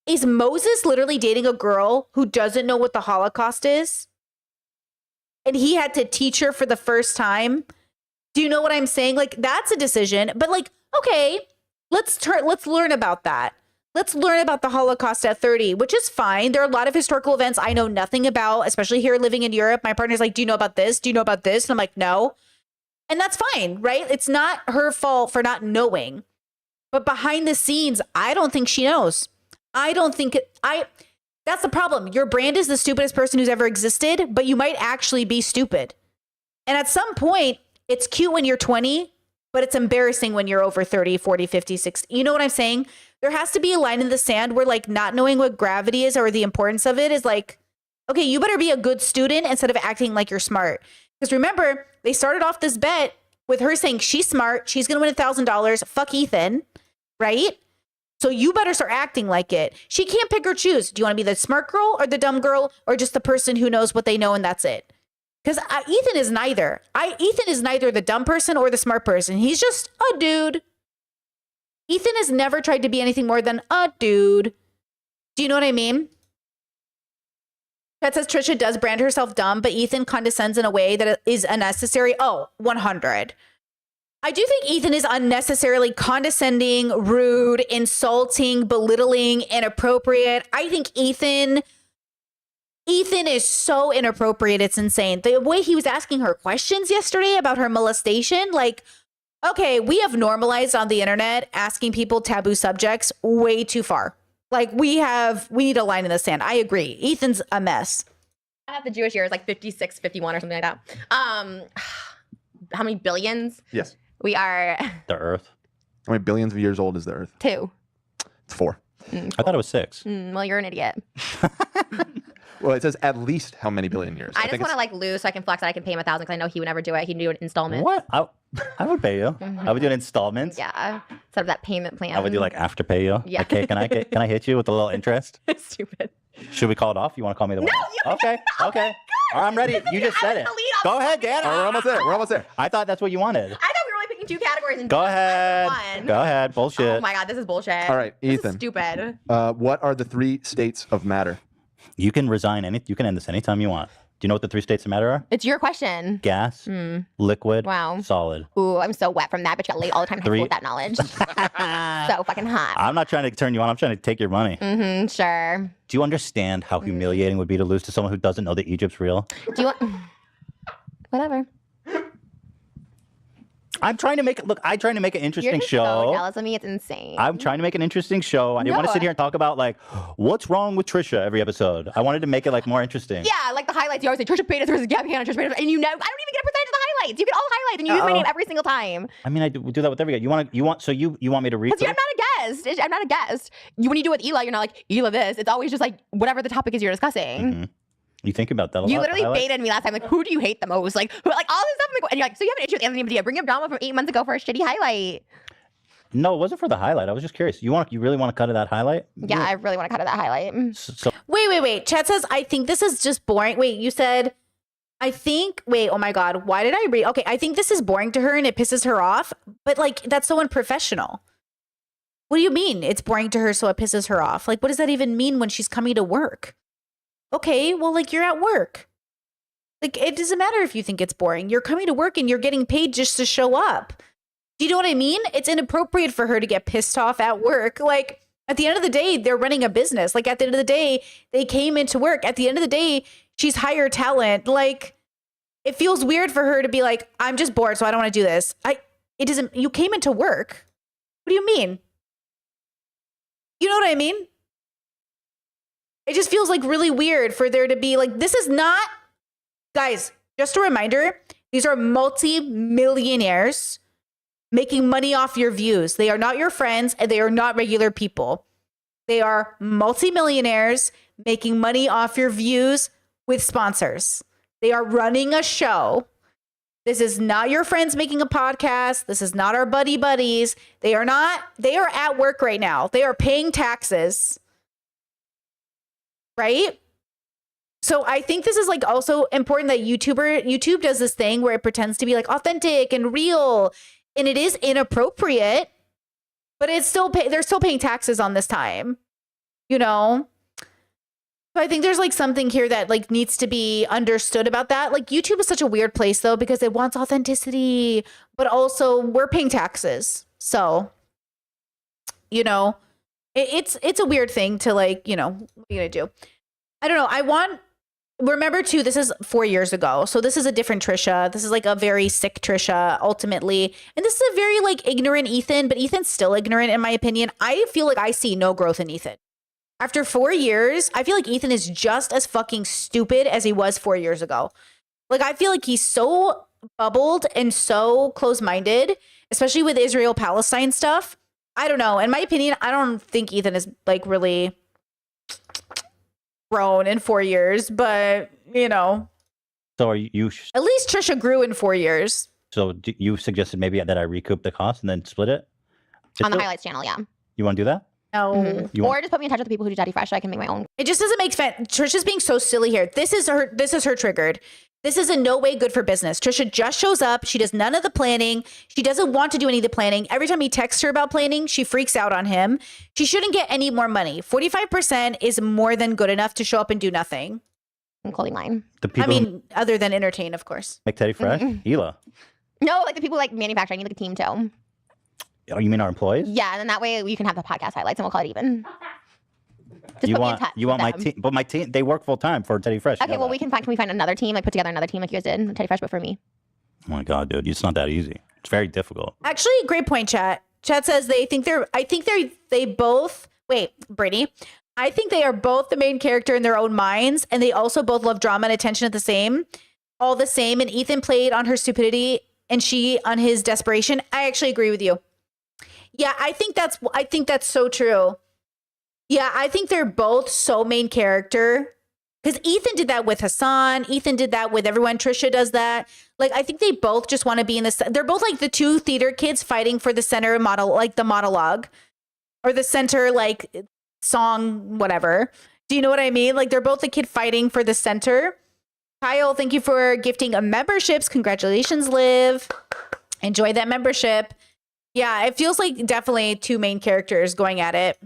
A: Is Moses literally dating a girl who doesn't know what the Holocaust is? And he had to teach her for the first time? Do you know what I'm saying? Like, that's a decision. But like, okay, let's learn about that. Let's learn about the Holocaust at 30, which is fine. There are a lot of historical events I know nothing about, especially here living in Europe. My partner's like, do you know about this? Do you know about this? And I'm like, no. And that's fine, right? It's not her fault for not knowing. But behind the scenes, I don't think she knows. That's the problem. Your brand is the stupidest person who's ever existed, but you might actually be stupid. And at some point, it's cute when you're 20, but it's embarrassing when you're over 30, 40, 50, 60. You know what I'm saying? There has to be a line in the sand where like not knowing what gravity is or the importance of it is like, okay, you better be a good student instead of acting like you're smart. Because remember, they started off this bet with her saying she's smart, she's going to win $1,000, fuck Ethan, right? So you better start acting like it. She can't pick or choose. Do you want to be the smart girl or the dumb girl or just the person who knows what they know and that's it? Because Ethan is neither. Ethan is neither the dumb person or the smart person. He's just a dude. Ethan has never tried to be anything more than a dude. Do you know what I mean? That says Trisha does brand herself dumb, but Ethan condescends in a way that is unnecessary. Oh, 100. I do think Ethan is unnecessarily condescending, rude, insulting, belittling, inappropriate. I think Ethan is so inappropriate. It's insane. The way he was asking her questions yesterday about her molestation, like, okay, we have normalized on the internet asking people taboo subjects way too far. Like we need a line in the sand. I agree. Ethan's a mess.
C: I have the Jewish year is like 56, 51 or something like that. How many billions?
E: Yes.
C: We are
B: The Earth.
E: How many billions of years old is the Earth?
C: 2.
E: It's 4.
B: I thought it was 6.
C: Well, you're an idiot.
E: Well, it says at least how many billion years.
C: I just
E: think
C: want to like lose so I can flex that I can pay him 1,000 because I know he would never do it. He'd do an installment.
B: What? I would pay you. I would do an installment.
C: Yeah, instead of that payment plan.
B: I would do like afterpay you.
C: Yeah.
B: Okay, can I hit you with a little interest?
C: Stupid.
B: Should we call it off? You want to call me the one?
C: you-
B: Okay. All right, I'm ready. You just said
C: I
B: it.
C: was the lead off.
B: Go ahead, Dan.
E: We're almost there. We're almost there.
B: I thought that's what you wanted.
C: I thought we were only picking 2 categories and
B: Go
C: one.
B: ahead. Go ahead. Bullshit.
C: Oh my god, this is bullshit.
E: All right,
C: This is
E: Ethan.
C: stupid.
E: What are the 3 states of matter?
B: You can resign you can end this anytime you want. Do you know what the 3 states of matter are?
C: It's your question.
B: Gas, liquid,
C: Wow.
B: solid.
C: Ooh, I'm so wet from that, but you're late all the time in high school with that knowledge. So fucking hot.
B: I'm not trying to turn you on. I'm trying to take your money.
C: Sure.
B: Do you understand how humiliating it would be to lose to someone who doesn't know that Egypt's real?
C: Do you want? Whatever.
B: I'm trying to make it. Look, I'm trying to make an
C: You're
B: interesting
C: just
B: show.
C: so jealous of me. It's insane.
B: I'm trying to make an interesting show. I didn't want to
C: No.
B: sit here and talk about like what's wrong with Trisha every episode. I wanted to make it like more interesting.
C: Yeah, like the highlights. You always say Trisha Paytas versus Gabby Hanna, Trisha Paytas, and you know I don't even get a percentage of the highlights. You get all the highlights, and you use my name every single time.
B: I mean, I do that with every guy. You want so you want me to read?
C: Because I'm not a guest. I'm not a guest. When you do it with Ela, you're not like Ela this. It's always just like whatever the topic is you're discussing.
B: You think about that a lot.
C: You literally
B: highlights?
C: baited me last time. Like, who do you hate the most? Like all this stuff. And you're like, so you have an issue with Anthony Padilla? Bring up drama from 8 months ago for a shitty highlight.
B: No, it wasn't for the highlight. I was just curious. You really want to cut to that highlight?
C: Yeah, I really want to cut of that highlight.
B: So
A: Wait. Chat says, I think this is just boring. Wait, you said, wait, oh my God. Why did I read? Okay, I think this is boring to her and it pisses her off. But like, that's so unprofessional. What do you mean it's boring to her so it pisses her off? Like, what does that even mean when she's coming to work? Okay, well, like you're at work. Like, it doesn't matter if you think it's boring. You're coming to work and you're getting paid just to show up. Do you know what I mean? It's inappropriate for her to get pissed off at work. Like, at the end of the day, they're running a business. Like, at the end of the day, they came into work. At the end of the day, she's higher talent. Like, it feels weird for her to be like, I'm just bored, so I don't want to do this. You came into work. What do you mean? You know what I mean? It just feels like really weird for there to be like, this is not, guys, just a reminder, these are multi-millionaires making money off your views. They are not your friends and they are not regular people. They are multimillionaires making money off your views with sponsors. They are running a show. This is not your friends making a podcast. This is not our buddies. They are at work right now. They are paying taxes. Right? So I think this is like also important that YouTube does this thing where it pretends to be like authentic and real, and it is inappropriate, but it's still they're still paying taxes on this time, you know? So I think there's like something here that like needs to be understood about that. Like YouTube is such a weird place though, because it wants authenticity, but also we're paying taxes. So, you know, it's a weird thing to like, you know, what are you gonna do? I don't know. Remember too, this is 4 years ago. So this is a different Trisha. This is like a very sick Trisha ultimately. And this is a very like ignorant Ethan, but Ethan's still ignorant in my opinion. I feel like I see no growth in Ethan. After 4 years, I feel like Ethan is just as fucking stupid as he was 4 years ago. Like I feel like he's so bubbled and so close-minded, especially with Israel-Palestine stuff. I don't know. In my opinion, I don't think Ethan is like really grown in 4 years, but you know.
B: So are you?
A: At least Trisha grew in 4 years.
B: So you suggested maybe that I recoup the cost and then split it
C: On the highlights channel, yeah.
B: You want to do that?
A: No.
C: Mhm. Or just put me in touch with the people who do Teddy Fresh so I can make my own.
A: It just doesn't make sense. Trisha's being so silly here. This is her triggered. This is in no way good for business. Trisha just shows up. She does none of the planning. She doesn't want to do any of the planning. Every time he texts her about planning, she freaks out on him. She shouldn't get any more money. 45% is more than good enough to show up and do nothing.
C: Clothing line.
B: The people
A: I mean, other than entertain, of course.
B: make Teddy Fresh? Hila.
C: No, like the people like manufacturing, I need like a team too.
B: Oh, you mean our employees?
C: Yeah, and then that way you can have the podcast highlights and we'll call it even. Just
B: You
C: put me in
B: want
C: touch
B: you want
C: with
B: my
C: them.
B: team, but my team they work full time for Teddy Fresh. you
C: Okay,
B: know
C: well
B: that.
C: can we find another team, like put together another team like you guys did, Teddy Fresh, but for me.
B: Oh my god, dude, it's not that easy. It's very difficult.
A: Actually, great point, chat. Chat says they both, wait, Brittany. I think they are both the main character in their own minds, and they also both love drama and attention all the same. And Ethan played on her stupidity and she on his desperation. I actually agree with you. Yeah, I think that's so true. Yeah, I think they're both so main character. Because Ethan did that with Hassan. Ethan did that with everyone. Trisha does that. Like, I think they both just want to be in this. They're both like the two theater kids fighting for the center model, like the monologue or the center, like song, whatever. Do you know what I mean? Like, they're both the kid fighting for the center. Kyle, thank you for gifting a memberships. Congratulations, Liv. Enjoy that membership. Yeah, it feels like definitely two main characters going at it.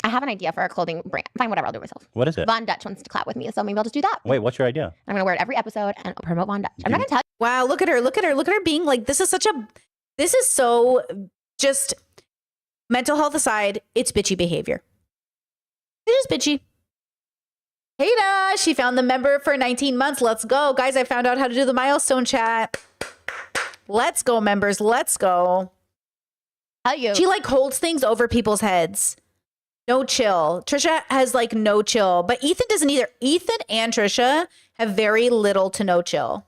C: I have an idea for a clothing brand. Fine, whatever, I'll do it myself.
B: What is it?
C: Von Dutch wants to collab with me, so maybe I'll just do that.
B: Wait, what's your idea?
C: I'm gonna wear it every episode and promote Von Dutch. I'm not gonna tell you.
A: Wow, look at her being like, this is so just mental health aside, it's bitchy behavior. It is bitchy. Hada, she found the member for 19 months. Let's go. Guys, I found out how to do the milestone chat. Let's go, members. Let's go.
C: Tell you.
A: She like holds things over people's heads. No chill. Trisha has like no chill, but Ethan doesn't either. Ethan and Trisha have very little to no chill.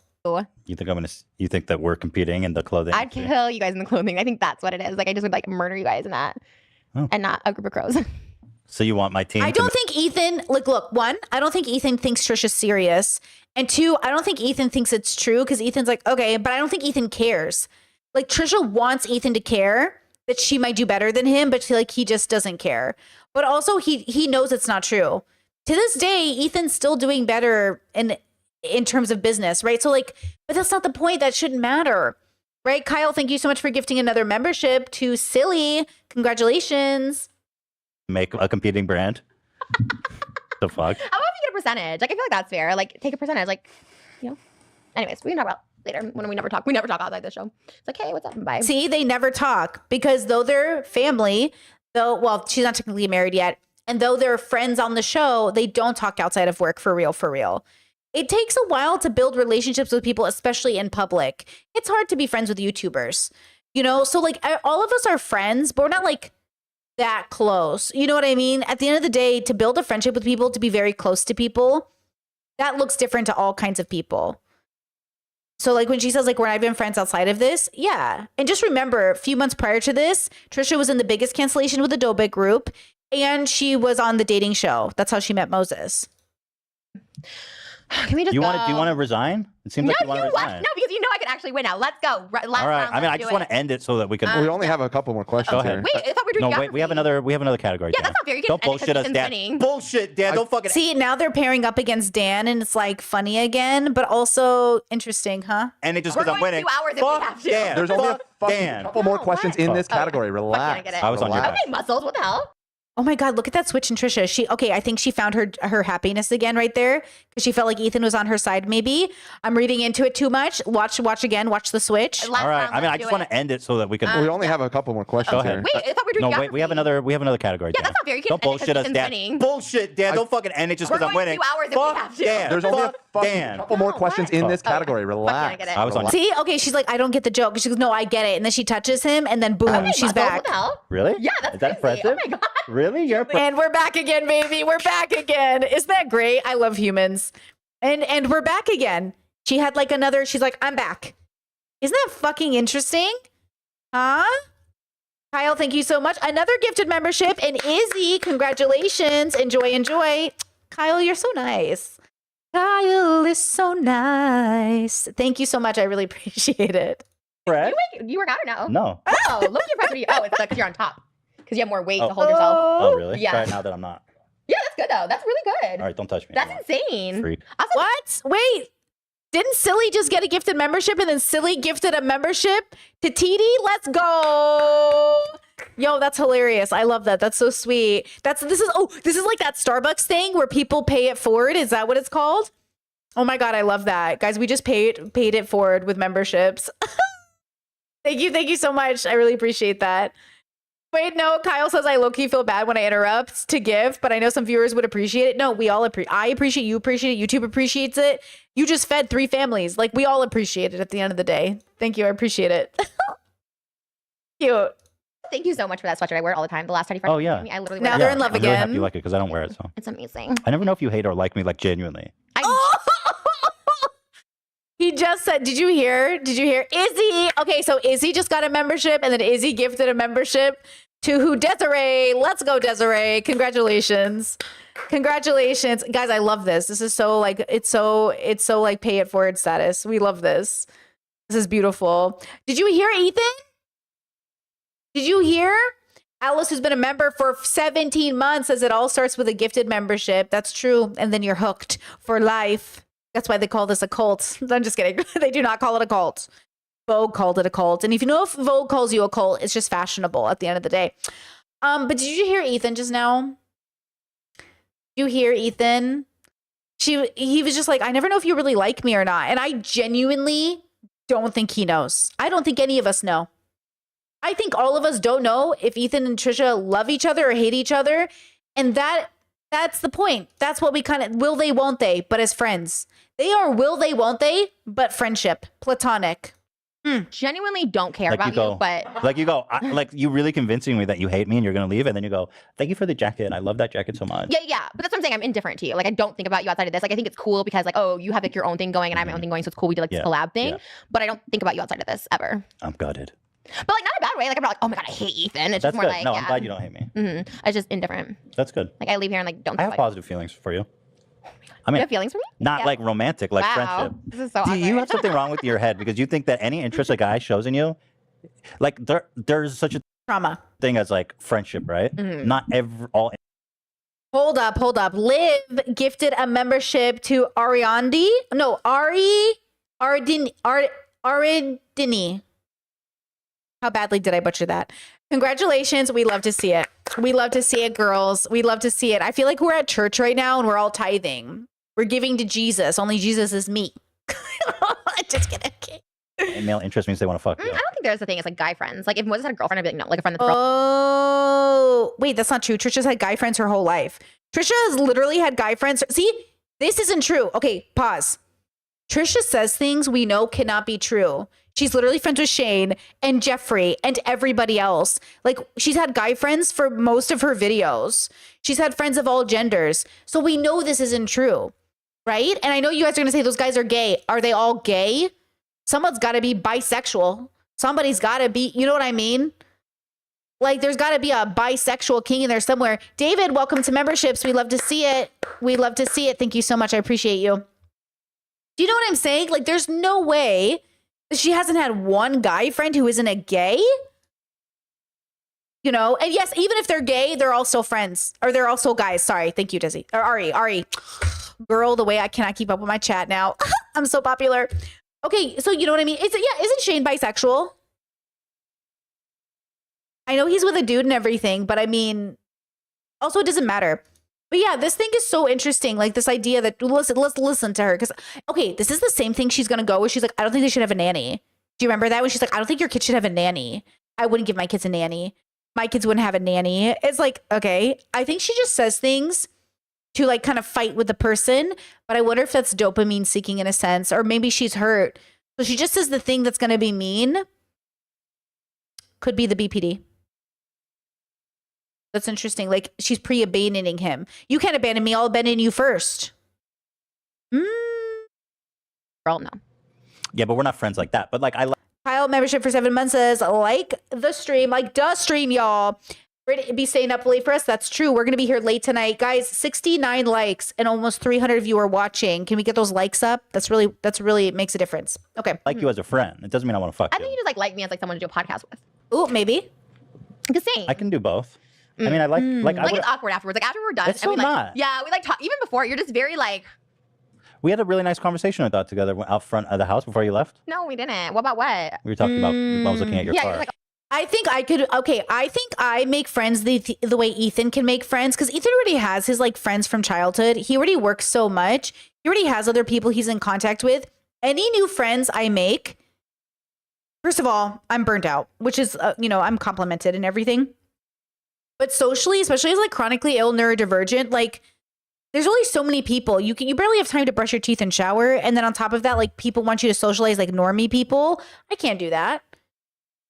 B: You think that we're competing in the clothing?
C: I'd kill you guys in the clothing. I think that's what it is. Like I just would like murder you guys in that, and not a group of crows.
B: So you want my team?
A: I don't think Ethan, like, look, one, I don't think Ethan thinks Trisha's serious. And two, I don't think Ethan thinks it's true because Ethan's like, okay, but I don't think Ethan cares. Like, Trisha wants Ethan to care that she might do better than him, but he just doesn't care. But also, he knows it's not true. To this day, Ethan's still doing better in terms of business, right? So, like, but that's not the point. That shouldn't matter, right? Kyle, thank you so much for gifting another membership to Silly. Congratulations.
B: Make a competing brand. The fuck?
C: How about if you get a percentage? Like I feel like that's fair. Like take a percentage. Like, you know. Anyways, we can talk about later when we never talk. We never talk outside the show. It's like, hey, what's up? Bye.
A: See, they never talk because though they're family, well, she's not technically married yet, and though they're friends on the show, they don't talk outside of work for real. It takes a while to build relationships with people, especially in public. It's hard to be friends with YouTubers, you know? So like all of us are friends, but we're not like that close. You know what I mean? At the end of the day, to build a friendship with people, to be very close to people, that looks different to all kinds of people. So like when she says like, we're not even friends outside of this. Yeah. And just remember a few months prior to this, Trisha was in the biggest cancellation with the Dobik group. And she was on the dating show. That's how she met Moses.
C: Can we just
B: Do you
C: go?
B: want to resign? It seems
C: No,
B: like you want to
C: what?
B: resign.
C: No, because you know I could actually win now. Let's go. Last
B: All right.
C: round,
B: I mean, I
C: let's
B: just
C: do
B: want
C: it.
B: to end it so that we can.
E: we only have a couple more questions
B: Go ahead.
E: here.
C: Wait, I thought we were doing
B: No, wait. We have another category.
C: Yeah,
B: Dan.
C: that's not fair. You
B: Don't
C: can't end it 'cause
B: bullshit us,
C: Ethan's
B: Dan.
C: winning.
B: Bullshit, Dan. Don't fucking.
A: See, now they're pairing up against Dan, and it's like funny again, but also interesting, huh?
B: And it just
C: We're
B: because I'm
C: going
B: winning.
C: 2 hours if we
B: Fuck
C: have to.
B: Dan.
E: There's only a
B: Fuck Dan.
E: couple more
C: No,
E: questions
C: what?
E: in this
C: Oh,
E: category.
C: I
E: Relax.
C: get it.
B: I was on your
E: Relax.
C: Okay, muscles. What the hell?
A: Oh my God, look at that switch in Trisha. I think she found her happiness again right there because she felt like Ethan was on her side. Maybe I'm reading into it too much. Watch again. Watch the switch.
C: Last
B: All right.
C: round,
B: I mean,
C: let's
B: I
C: do
B: just want
C: it.
B: to end it so that we can.
E: We only have a couple more questions
B: Go
E: here.
B: ahead.
C: Wait, I thought we were doing
B: No, wait. We have another category.
C: Yeah,
B: Dan.
C: that's not fair. You can't
B: Don't
C: end it 'cause
B: bullshit us,
C: Ethan's
B: Dan.
C: winning.
B: Bullshit, Dan. Don't fucking end it just
C: We're
B: because I'm
C: going
B: winning.
C: 2 hours if we
B: Fuck
C: have to.
B: Dan.
E: There's only a
B: Fuck Dan.
E: couple more
C: No,
E: questions
C: what?
E: in this
C: Oh,
E: category.
C: I
E: Relax.
C: get it.
B: I was on your-
A: See, okay, she's like, I don't get the joke. She goes, no, I get it. And then she touches him, and then boom,
C: Okay,
A: she's
C: muscles,
A: back.
C: What the hell?
B: Really?
C: Yeah, that's
B: Is that
C: crazy.
B: impressive?
C: Oh my god.
B: Really? You're.
A: And we're back again, baby. We're back again. Isn't that great? I love humans. And we're back again. She had like another, she's like, I'm back. Isn't that fucking interesting? Huh? Kyle, thank you so much. Another gifted membership. And Izzy, congratulations. Enjoy. Kyle, you're so nice. Kyle is so nice. Thank you so much. I really appreciate it.
B: Fred?
C: You work out or no?
B: No.
C: Oh, look at your press. Oh, it's because you're on top. Because you have more weight to hold yourself.
B: Oh, really?
C: Yeah.
B: Right now that I'm not.
C: Yeah, that's good though. That's really good.
B: All right, don't touch me.
C: That's
B: Come on.
C: insane.
B: Freak.
C: Also,
A: What? Wait. Didn't Silly just get a gifted membership and then Silly gifted a membership to TD? Let's go. Yo, that's hilarious. I love that. That's so sweet. This is like that Starbucks thing where people pay it forward. Is that what it's called? Oh my God, I love that. Guys, we just paid it forward with memberships. Thank you so much. I really appreciate that. Wait, no, Kyle says I low-key feel bad when I interrupt to give, but I know some viewers would appreciate it. No, we all I appreciate it, you appreciate it, YouTube appreciates it. You just fed 3 families. Like, we all appreciate it at the end of the day. Thank you, I appreciate it. Cute.
C: thank you so much for that sweatshirt. I wear it all the time. The last time you
B: Oh, yeah.
C: me, I literally
A: Now
C: wear
A: they're
C: it.
A: in love
B: I'm really happy
A: again.
B: you like it because I don't wear it. So
C: It's amazing.
B: I never know if you hate or like me, like genuinely.
A: He just said, did you hear? Izzy. Okay, so Izzy just got a membership and then Izzy gifted a membership to who? Desiree. Let's go, Desiree. Congratulations. Guys, I love this. This is so like, it's so like pay it forward status. We love this. This is beautiful. Did you hear, Ethan? Did you hear? Alice, who's been a member for 17 months, says it all starts with a gifted membership. That's true. And then you're hooked for life. That's why they call this a cult. I'm just kidding. They do not call it a cult. Vogue called it a cult. And if you know if Vogue calls you a cult, it's just fashionable at the end of the day. But did you hear Ethan just now? You hear Ethan? He was just like, I never know if you really like me or not. And I genuinely don't think he knows. I don't think any of us know. I think all of us don't know if Ethan and Trisha love each other or hate each other. And that's the point. That's what we kind of will they, won't they, but as friends. They are will they, won't they, but friendship, platonic.
C: Genuinely don't care
B: Like
C: about
B: you go-
C: you, but
B: Like you go, like you really convincing me that you hate me and you're gonna leave, and then you go, thank you for the jacket. I love that jacket so much.
C: yeah. But that's what I'm saying. I'm indifferent to you. Like I don't think about you outside of this. Like I think it's cool because like, oh, you have like your own thing going and I have my own thing going, so it's cool we did like this
B: Yeah,
C: collab thing.
B: yeah.
C: But I don't think about you outside of this ever.
B: I'm gutted.
C: But like not in a bad way. Like I'm not like, oh my god, I hate Ethan. It's
B: That's
C: just more
B: good.
C: like
B: No,
C: yeah.
B: I'm glad you don't hate me.
C: It's just indifferent.
B: That's good.
C: Like I leave here and like don't.
B: I have
C: like,
B: positive feelings for you. I
C: you
B: mean,
C: have feelings for me?
B: not
C: Yeah.
B: like romantic, like
C: wow.
B: friendship.
C: This is so
B: Do you
C: awkward.
B: have something wrong with your head because you think that any interest a guy shows in you, like there's such a
A: Trauma.
B: thing as like friendship, right?
C: Mm-hmm.
B: Not all.
A: Hold up. Liv gifted a membership to Ariandi. No, Aridini. How badly did I butcher that? Congratulations. We love to see it. We love to see it, girls. We love to see it. I feel like we're at church right now and we're all tithing. We're giving to Jesus. Only Jesus is me. Just kidding.
B: Male interest means they want to fuck
C: I
B: you.
C: don't think there's a thing. It's like guy friends. Like if Moses had a girlfriend, I'd be like, no, like a friend that's a girl.
A: Oh, wait, that's not true. Trisha's had guy friends her whole life. Trisha has literally had guy friends. See, this isn't true. Okay, pause. Trisha says things we know cannot be true. She's literally friends with Shane and Jeffrey and everybody else. Like, she's had guy friends for most of her videos. She's had friends of all genders. So we know this isn't true, right? And I know you guys are going to say those guys are gay. Are they all gay? Someone's got to be bisexual. Somebody's got to be, you know what I mean? Like, there's got to be a bisexual king in there somewhere. David, welcome to memberships. We love to see it. We love to see it. Thank you so much. I appreciate you. Do you know what I'm saying? Like, there's no way that she hasn't had one guy friend who isn't a gay. You know, and yes, even if they're gay, they're also friends, or they're also guys. Sorry. Thank you, Dizzy. Or Ari. Girl, the way I cannot keep up with my chat now. I'm so popular. Okay, so you know what I mean? Isn't Shane bisexual? I know he's with a dude and everything, but I mean, also it doesn't matter. But yeah, this thing is so interesting. Like this idea that let's listen to her. Because okay, this is the same thing she's gonna go where she's like, I don't think they should have a nanny. Do you remember that? When she's like, I don't think your kid should have a nanny. I wouldn't give my kids a nanny. My kids wouldn't have a nanny. It's like, okay. I think she just says things to like kind of fight with the person. But I wonder if that's dopamine seeking in a sense, or maybe she's hurt. So she just says the thing that's gonna be mean. Could be the BPD. That's interesting. Like she's pre-abandoning him. You can't abandon me. I'll abandon you first.
C: Girl, no.
B: Yeah, but we're not friends like that. But like, I like.
A: Kyle membership for 7 months says like the stream, like does stream, y'all. Ready to be staying up late for us? That's true. We're gonna be here late tonight, guys. 69 likes and almost 300 of you are watching. Can we get those likes up? That's really makes a difference. Okay.
B: Like you as a friend. It doesn't mean I want to fuck
C: I
B: you.
C: think you just like me as like someone to do a podcast with.
A: Ooh, maybe.
C: Just saying.
B: I can do both. I mean, I like I
C: Like
B: would,
C: it's awkward afterwards. Like after we're done,
B: It's
C: and we
B: so
C: like,
B: not.
C: yeah, we like talk. Even before, you're just very like,
B: we had a really nice conversation I thought together out front of the house before you left.
C: no, we didn't. What about what?
B: We were talking about I was looking at your
C: Yeah,
B: car.
C: you're like,
A: I think I could. Okay, I think I make friends the way Ethan can make friends, because Ethan already has his like friends from childhood. He already works so much. He already has other people he's in contact with. Any new friends I make, first of all, I'm burnt out, which is I'm complimented and everything. But socially, especially as like chronically ill neurodivergent, like there's only so many people. You barely have time to brush your teeth and shower, and then on top of that, like people want you to socialize like normie people. I can't do that.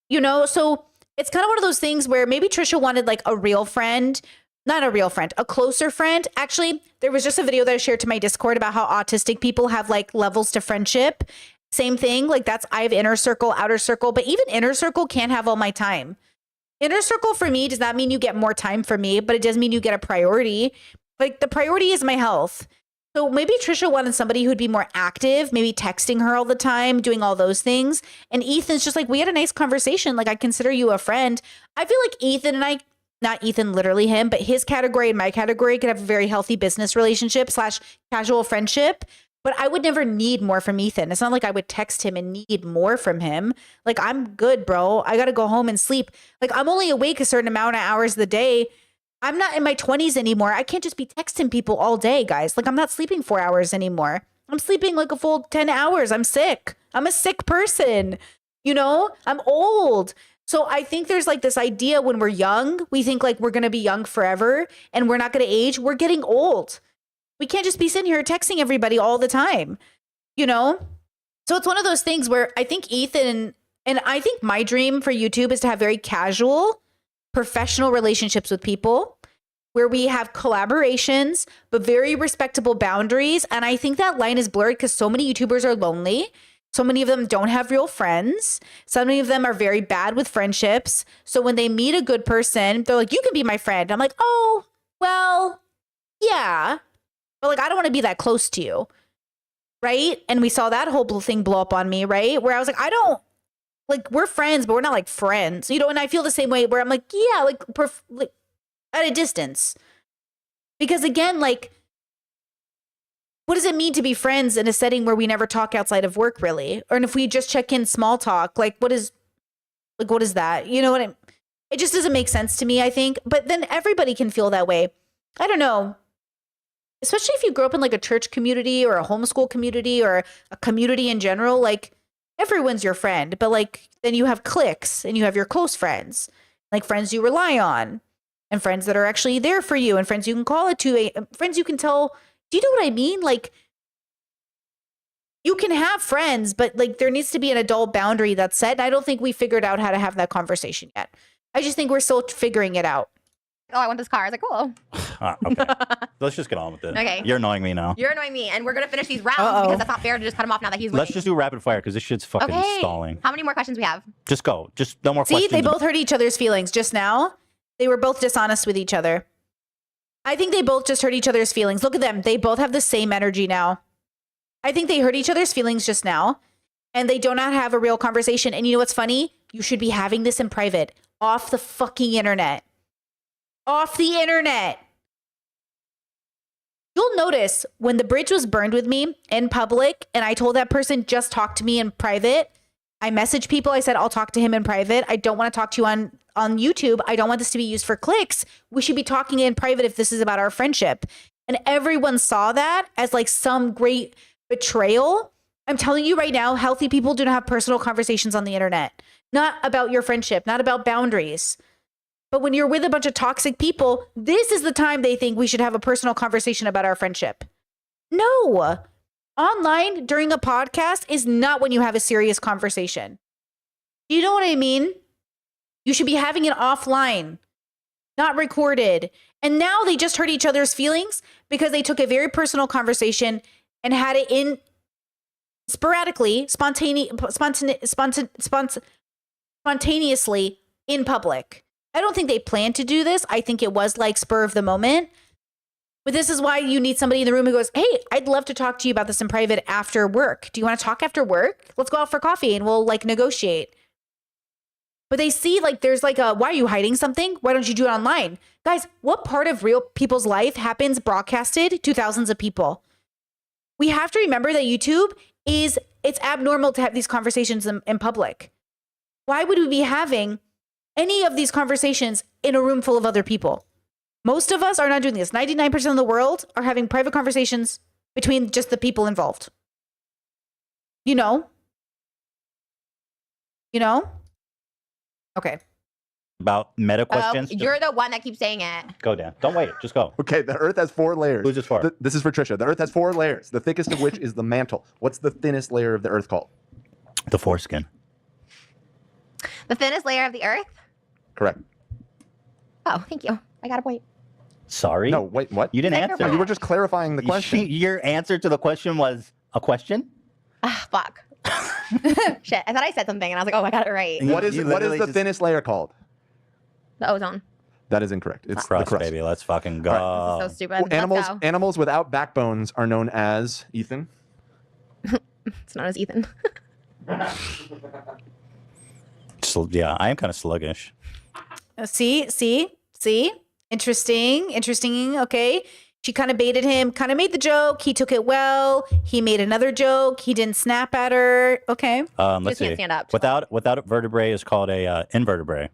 A: You know, so it's kind of one of those things where maybe Trisha wanted like a real friend, not a real friend, a closer friend. Actually, there was just a video that I shared to my Discord about how autistic people have like levels to friendship. Same thing. Like I have inner circle, outer circle, but even inner circle can't have all my time. Inner circle for me does not mean you get more time for me, but it does mean you get a priority. Like the priority is my health. So maybe Trisha wanted somebody who'd be more active, maybe texting her all the time, doing all those things. And Ethan's just like, we had a nice conversation. Like, I consider you a friend. I feel like Ethan and I, not Ethan, literally him, but his category and my category could have a very healthy business relationship / casual friendship. But I would never need more from Ethan. It's not like I would text him and need more from him. Like, I'm good, bro. I got to go home and sleep. Like, I'm only awake a certain amount of hours of the day. I'm not in my 20s anymore. I can't just be texting people all day, guys. Like, I'm not sleeping 4 hours anymore. I'm sleeping like a full 10 hours. I'm sick. I'm a sick person. You know, I'm old. So I think there's like this idea when we're young, we think like we're going to be young forever and we're not going to age. We're getting old. We can't just be sitting here texting everybody all the time, you know? So it's one of those things where I think Ethan, and I think my dream for YouTube is to have very casual, professional relationships with people where we have collaborations, but very respectable boundaries. And I think that line is blurred because so many YouTubers are lonely. So many of them don't have real friends. So many of them are very bad with friendships. So when they meet a good person, they're like, you can be my friend. I'm like, oh, well, yeah. But like, I don't want to be that close to you. Right. And we saw that whole thing blow up on me. Right. Where I was like, I don't like, we're friends, but we're not like friends, you know? And I feel the same way where I'm like, yeah, like at a distance. Because again, like, what does it mean to be friends in a setting where we never talk outside of work, really? Or if we just check in small talk, like what is that? You know what it just doesn't make sense to me, I think. But then everybody can feel that way. I don't know. Especially if you grow up in like a church community or a homeschool community or a community in general, like everyone's your friend, but like then you have cliques and you have your close friends, like friends you rely on and friends that are actually there for you and friends you can call it to, friends you can tell. Do you know what I mean? Like you can have friends, but like there needs to be an adult boundary that's set. And I don't think we figured out how to have that conversation yet. I just think we're still figuring it out.
C: oh, I want this car. I was like, cool.
B: Okay. Let's just get on with it.
C: Okay.
B: You're annoying me now.
C: You're annoying me. And we're going to finish these rounds
A: Uh-oh.
C: because that's not fair to just cut him off now that he's winning.
B: Let's just do rapid fire because this shit's fucking
C: Okay.
B: stalling.
C: How many more questions we have?
B: Just go. Just no more
A: See,
B: questions.
A: they both hurt each other's feelings just now. They were both dishonest with each other. I think they both just hurt each other's feelings. Look at them. They both have the same energy now. I think they hurt each other's feelings just now, and they do not have a real conversation. And you know what's funny? You should be having this in private, off the fucking internet. Off the internet. You'll notice when the bridge was burned with me in public, and I told that person, just talk to me in private. I messaged people. I said, I'll talk to him in private. I don't want to talk to you on YouTube. I don't want this to be used for clicks. We should be talking in private if this is about our friendship. And everyone saw that as like some great betrayal. I'm telling you right now, healthy people do not have personal conversations on the internet. Not about your friendship, not about boundaries. But when you're with a bunch of toxic people, this is the time they think we should have a personal conversation about our friendship. No. Online during a podcast is not when you have a serious conversation. You know what I mean? You should be having it offline, not recorded. And now they just hurt each other's feelings because they took a very personal conversation and had it in sporadically, spontaneously in public. I don't think they planned to do this. I think it was like spur of the moment. But this is why you need somebody in the room who goes, hey, I'd love to talk to you about this in private after work. Do you want to talk after work? Let's go out for coffee and we'll like negotiate. But they see like there's like a, why are you hiding something? Why don't you do it online? Guys, what part of real people's life happens broadcasted to thousands of people? We have to remember that YouTube it's abnormal to have these conversations in public. Why would we be having any of these conversations in a room full of other people? Most of us are not doing this. 99% of the world are having private conversations between just the people involved. You know? Okay.
B: About meta questions.
C: You're the one that keeps saying it.
B: Go, Dan. Don't wait. Just go.
E: Okay, the Earth has 4 layers.
B: Who's this for?
E: This is for Trisha. The Earth has 4 layers, the thickest of which is the mantle. What's the thinnest layer of the Earth called?
B: The foreskin.
C: The thinnest layer of the earth?
E: Correct.
C: Oh, thank you. I got a point.
B: Sorry.
E: No, wait, what?
B: You didn't
C: Take your
B: answer.
E: You were just clarifying the question.
B: Your answer to the question was a question?
C: Ah, fuck. Shit. I thought I said something and I was like, oh, I got it right.
B: You-
E: What is
B: you
E: the
B: literally just-
E: thinnest layer called?
C: The ozone.
E: That is incorrect. It's the
B: Crust,
E: crust.
B: baby. Let's fucking go.
E: All
C: This is so stupid.
E: Animals,
C: Let's go.
E: animals without backbones are known as Ethan.
C: It's known as Ethan.
B: Yeah, I am kind of sluggish.
A: See? Interesting. Okay. She kind of baited him, kind of made the joke. He took it well. He made another joke. He didn't snap at her. Okay.
B: Let's
C: just
B: see.
C: can't stand up.
B: Without a vertebrae is called a invertebrate.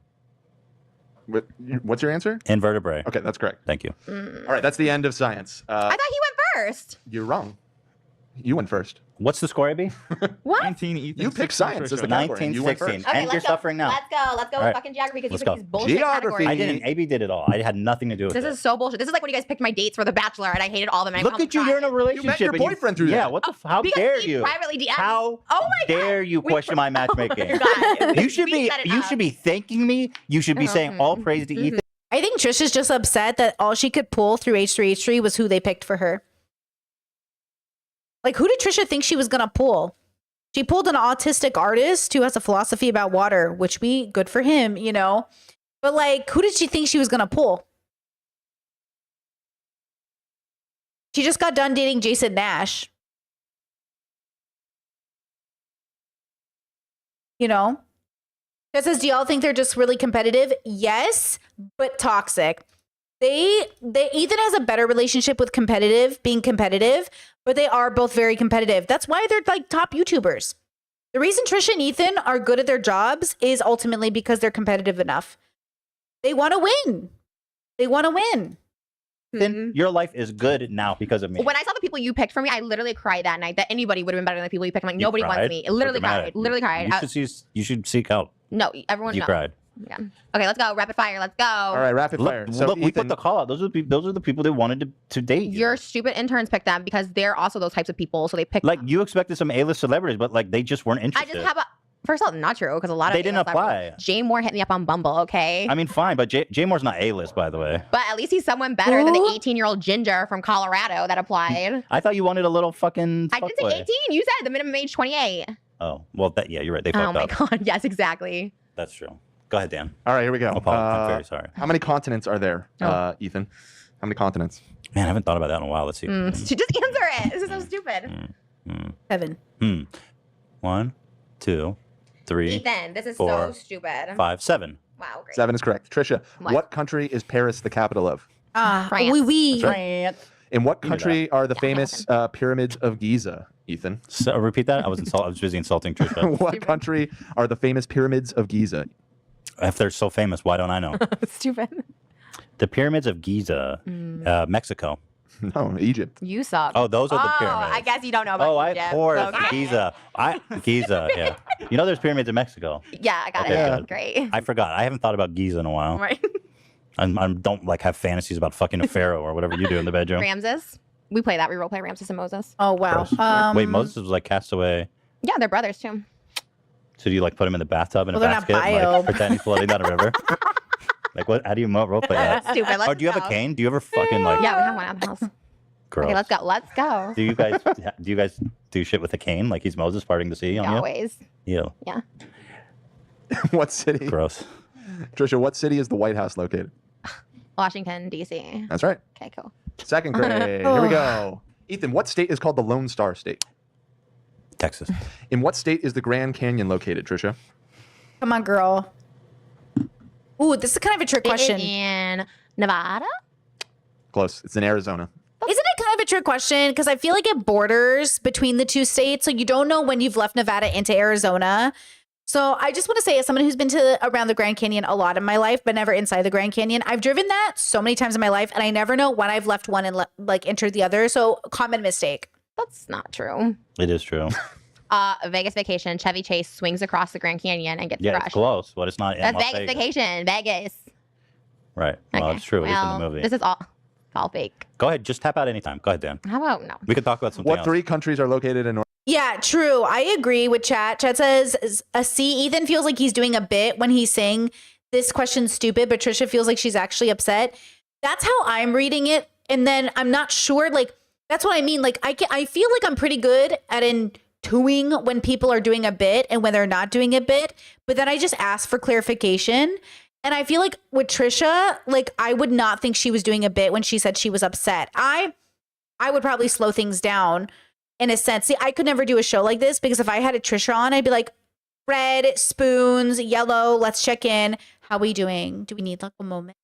E: What's your answer?
B: Invertebrate.
E: Okay, that's correct.
B: Thank you.
E: All right, that's the end of science.
C: I thought he went first.
E: You're wrong. You went first.
B: What's the score, AB?
C: What?
D: 19 Ethan.
E: You picked
D: 16
E: science as the
D: Trisha.
E: category, and you went
B: 1916.
E: first.
B: And you're
C: let's
B: suffering
C: go.
B: now.
C: Let's go. Let's go
B: All
C: with
B: right.
C: fucking geography because
B: Let's
C: you
B: go.
C: picked these bullshit
E: Geography.
B: I
C: categories.
B: didn't. AB did it all. I had nothing to do with
C: This
B: it.
C: is so bullshit. This is like when you guys picked my dates for The Bachelor and I hated all of them. And I
B: Look at you. You're in a relationship.
E: your
B: and you-
E: boyfriend through
B: Yeah.
E: that.
B: What the? How
C: because
B: dare
C: he
B: you?
C: privately DM'd.
B: How
C: Oh my God.
B: dare you
C: We
B: question my matchmaking?
C: God.
B: You should
C: We
B: be.
C: set it
B: You
C: up.
B: should be thanking me. You should be saying all praise to Ethan.
A: I think Trisha's just upset that all she could pull through H3H3 was who they picked for her. Like, who did Trisha think she was going to pull? She pulled an autistic artist who has a philosophy about water, which good for him, you know? But like, who did she think she was going to pull? She just got done dating Jason Nash. You know? That says, do y'all think they're just really competitive? Yes, but toxic. Ethan has a better relationship with being competitive, but they are both very competitive. That's why they're like top YouTubers. The reason Trisha and Ethan are good at their jobs is ultimately because they're competitive enough. They want to win.
B: Ethan, your life is good now because of me.
C: When I saw the people you picked for me, I literally cried that night that anybody would have been better than the people you picked. I'm like,
B: You
C: nobody wants
B: cried?
C: me. I literally
B: Dramatic.
C: cried. Literally cried.
B: You should seek help.
C: No, everyone
B: You
C: knows.
B: cried.
C: Yeah. Okay, let's go. Rapid fire. Let's go.
E: All right, rapid fire.
B: Look,
E: So
B: look, we put
E: Ethan,
B: the call out. Those are the people that wanted to date you.
C: Your stupid interns picked them because they're also those types of people. So they picked
B: Like
C: them.
B: you expected some A-list celebrities, but like they just weren't
C: I
B: interested.
C: just have a. First of all, not true because a lot of
B: They didn't
C: A-list
B: apply.
C: celebrities- Jay Moore hit me up on Bumble. Okay.
B: I mean, fine, but Jay Moore's not A-list, by the way.
C: But at least he's someone better than the
A: Who?
C: 18-year-old ginger from Colorado that applied.
B: I thought you wanted a little fucking.
C: I did say
B: fuckboy.
C: 18. You said the minimum age 28.
B: Oh, well, yeah, you're right. They
C: Oh
B: fucked
C: my
B: up.
C: god. Yes, exactly.
B: That's true. Go ahead, Dan.
E: All right, here we go.
B: I'm very sorry.
E: How many continents are there, Ethan? How many continents?
B: Man, I haven't thought about that in a while. Let's see.
C: Just answer it. This is so stupid.
A: 7.
B: 1, 2, 3,
C: Ethan, this is
B: 4,
C: so stupid.
B: 5, 7.
C: Wow, great.
E: 7 is correct. Trisha,
C: What?
E: what country is Paris the capital of?
C: France.
A: Oui.
E: That's right. In what
B: You knew
E: country are the
C: Yeah,
E: famous pyramids of Giza, Ethan?
B: So, repeat that. I was busy insulting Trisha.
E: What country are the famous pyramids of Giza?
B: If they're so famous, why don't I know?
C: Stupid.
B: The pyramids of Giza, Mexico.
E: No, Egypt.
C: You suck.
B: Oh, those are the pyramids.
C: I guess you don't know about
B: Oh,
C: Egypt.
B: of course,
C: Okay.
B: Giza. Giza, yeah. You know, there's pyramids in Mexico.
C: Yeah, I got
B: Okay,
C: it.
B: good.
C: Great.
B: I forgot. I haven't thought about Giza in a while.
C: Right.
B: I don't like have fantasies about fucking a pharaoh or whatever you do in the bedroom.
C: Ramses. We play that. We role play Ramses and Moses.
A: Oh, wow.
B: Gross. Wait, Moses was like cast away.
C: Yeah, they're brothers too.
B: So do you like put him in the bathtub in
A: Well,
B: a
A: they're not
B: basket, and,
A: bio.
B: like pretend he's floating down a river? Like what? How do you role play that?
C: That's stupid. Let's
B: Or do you have a
C: go.
B: cane? Do you ever fucking like?
C: Yeah, we have one at the house.
B: Gross.
C: Okay, let's go. Let's go.
B: Do you guys do shit with a cane? Like he's Moses parting the sea on you?
C: Always.
B: Ew.
C: Yeah.
E: What city?
B: Gross.
E: Trisha, what city is the White House located?
C: Washington, D.C.
E: That's right.
C: Okay, cool.
E: Second grade. Here we go. Ethan, what state is called the Lone Star State?
B: Texas.
E: In what state is the Grand Canyon located, Trisha?
A: Come on, girl. Ooh, this is kind of a trick question.
C: In Nevada?
E: Close. It's in Arizona.
A: Isn't it kind of a trick question? Because I feel like it borders between the two states. So you don't know when you've left Nevada into Arizona. So I just want to say, as someone who's been to around the Grand Canyon a lot in my life, but never inside the Grand Canyon, I've driven that so many times in my life, and I never know when I've left one and like entered the other. So common mistake.
C: That's not true.
B: It is true.
C: Vegas vacation. Chevy Chase swings across the Grand Canyon and gets
B: Yeah,
C: crushed.
B: it's close, but it's not in
C: That's
B: Las
C: Vegas
B: Vegas.
C: vacation. Vegas.
B: Right. Well,
C: Okay.
B: it's true. It is in
C: Well,
B: the movie.
C: This is all fake.
B: Go ahead. Just tap out anytime. Go ahead, Dan.
C: How about no?
B: We could talk about something
E: What
B: else.
E: 3 countries are located in North?
A: Yeah, true. I agree with Chat. Chat says a C. Ethan feels like he's doing a bit when he's saying this question's stupid, but Trisha feels like she's actually upset. That's how I'm reading it. And then I'm not sure. Like, that's what I mean. Like, I feel like I'm pretty good at intuing when people are doing a bit and when they're not doing a bit. But then I just ask for clarification. And I feel like with Trisha, like, I would not think she was doing a bit when she said she was upset. I would probably slow things down. In a sense, see, I could never do a show like this because if I had a Trisha on, I'd be like, red, spoons, yellow, let's check in. How we doing? Do we need like a moment?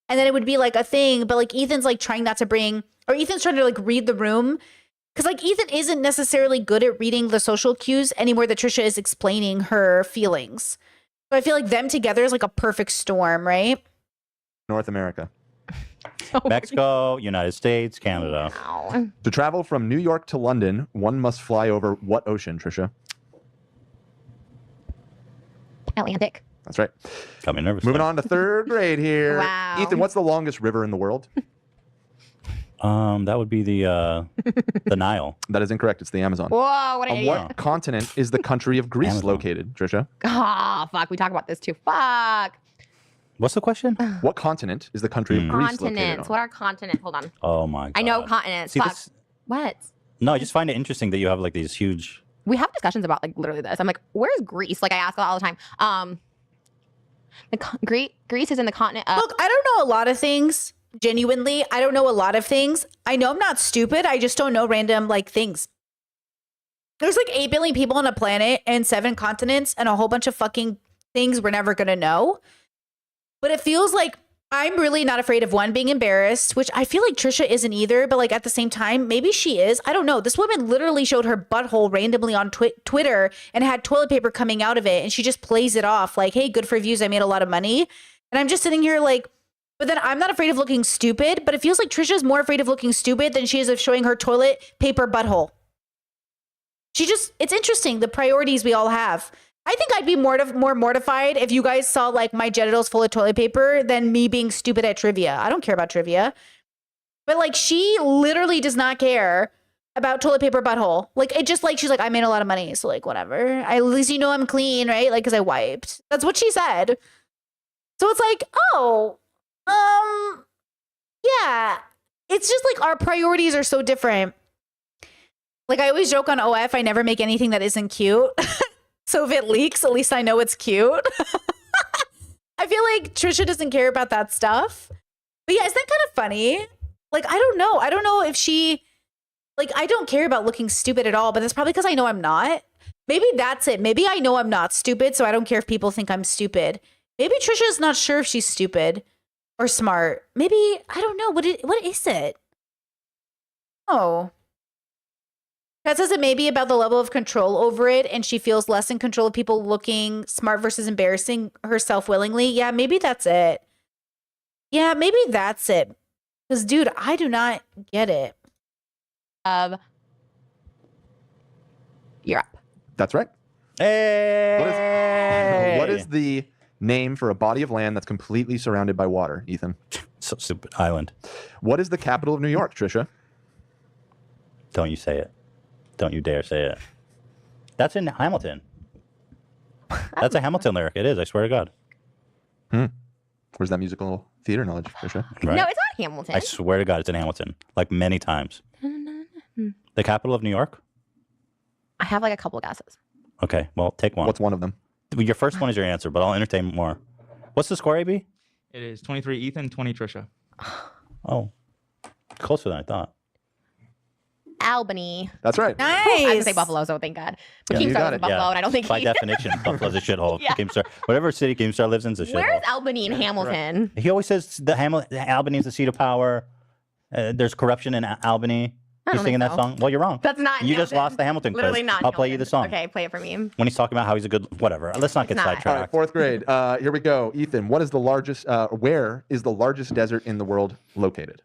A: And then it would be like a thing, but like Ethan's like trying not to bring, or Ethan's trying to like read the room. Cause like Ethan isn't necessarily good at reading the social cues anymore that Trisha is explaining her feelings. So I feel like them together is like a perfect storm, right?
E: North America.
B: Mexico, United States, Canada.
C: Ow.
E: To travel from New York to London, one must fly over what ocean, Trisha?
C: Atlantic.
E: That's right.
B: Got me nervous.
E: Moving
B: there.
E: on to third grade here.
C: Wow.
E: Ethan, what's the longest river in the world?
B: That would be the Nile.
E: That is incorrect. It's the Amazon.
C: Whoa, what an
E: On
C: idiot.
E: what continent is the country of Greece
B: Amazon.
E: located, Trisha?
C: Ah, fuck. We talk about this too. Fuck.
B: What's the question?
E: What continent is the country of Greece located
C: Continents.
E: on?
C: What are continents? Hold on.
B: Oh my god.
C: I know continents.
B: See,
C: Fuck.
B: this,
C: What?
B: no, I just find it interesting that you have like these huge.
C: We have discussions about like literally this. I'm like, where's Greece? Like I ask all the time. Greece is in the continent of.
A: Look, I don't know a lot of things. Genuinely, I don't know a lot of things. I know I'm not stupid. I just don't know random like things. There's like 8 billion people on a planet and 7 continents and a whole bunch of fucking things we're never going to know. But it feels like I'm really not afraid of one being embarrassed, which I feel like Trisha isn't either. But like at the same time, maybe she is. I don't know. This woman literally showed her butthole randomly on Twitter and had toilet paper coming out of it. And she just plays it off like, hey, good for views. I made a lot of money. And I'm just sitting here like, but then I'm not afraid of looking stupid. But it feels like Trisha's more afraid of looking stupid than she is of showing her toilet paper butthole. It's interesting, the priorities we all have. I think I'd be more mortified if you guys saw like my genitals full of toilet paper than me being stupid at trivia. I don't care about trivia. But like she literally does not care about toilet paper butthole. Like it just like she's like, I made a lot of money. So like whatever. At least you know I'm clean, right? Like because I wiped. That's what she said. So it's like, oh, yeah. It's just like our priorities are so different. Like I always joke on OF, I never make anything that isn't cute. So if it leaks, at least I know it's cute. I feel like Trisha doesn't care about that stuff. But yeah, isn't that kind of funny? Like, I don't know. I don't know if she, like, I don't care about looking stupid at all, but that's probably because I know I'm not. Maybe that's it. Maybe I know I'm not stupid, so I don't care if people think I'm stupid. Maybe Trisha's not sure if she's stupid or smart. Maybe, I don't know. What is it? Oh. That says it may be about the level of control over it, and she feels less in control of people looking smart versus embarrassing herself willingly. Yeah, maybe that's it. Yeah, maybe that's it. Because, dude, I do not get it.
C: Of Europe.
E: That's right.
B: Hey!
E: What is the name for a body of land that's completely surrounded by water, Ethan?
B: So stupid. Island.
E: What is the capital of New York, Trisha?
B: Don't you say it. Don't you dare say it. That's in Hamilton. That's a Hamilton lyric. It is. I swear to God.
E: Where's that musical theater knowledge, Trisha?
B: Right?
C: No, it's not Hamilton.
B: I swear to God, it's in Hamilton. Like many times. The capital of New York?
C: I have like a couple guesses.
B: Okay, well, take one.
E: What's one of them?
B: Your first one is your answer, but I'll entertain more. What's the score, AB?
D: It is 23 Ethan, 20 Trisha.
B: Oh, closer than I thought.
C: Albany.
E: That's right.
A: Nice.
C: I was gonna say Buffalo, so thank God. But
E: Yeah, you
C: Keemstar
E: got
C: lives
E: it.
C: in Buffalo, and I don't think
B: By
C: he.
B: definition, Buffalo's a shithole.
C: Yeah.
B: Keemstar, whatever city Keemstar lives in is a shithole.
C: Where is Albany in Hamilton?
B: He always says Albany is the seat of power. There's corruption in Albany.
C: I
B: You're
C: don't
B: singing
C: think
B: that
C: so.
B: song? Well, you're wrong.
C: That's not.
B: You just
C: Hamilton.
B: lost the Hamilton quiz.
C: Literally not.
B: I'll play you the
C: Hamilton.
B: song.
C: Okay, play it for me.
B: When he's talking about how he's a good whatever. Let's not get
C: It's not.
E: All right,
B: sidetracked.
E: fourth grade. Here we go. Ethan, what is the largest? Where is the largest desert in the world located?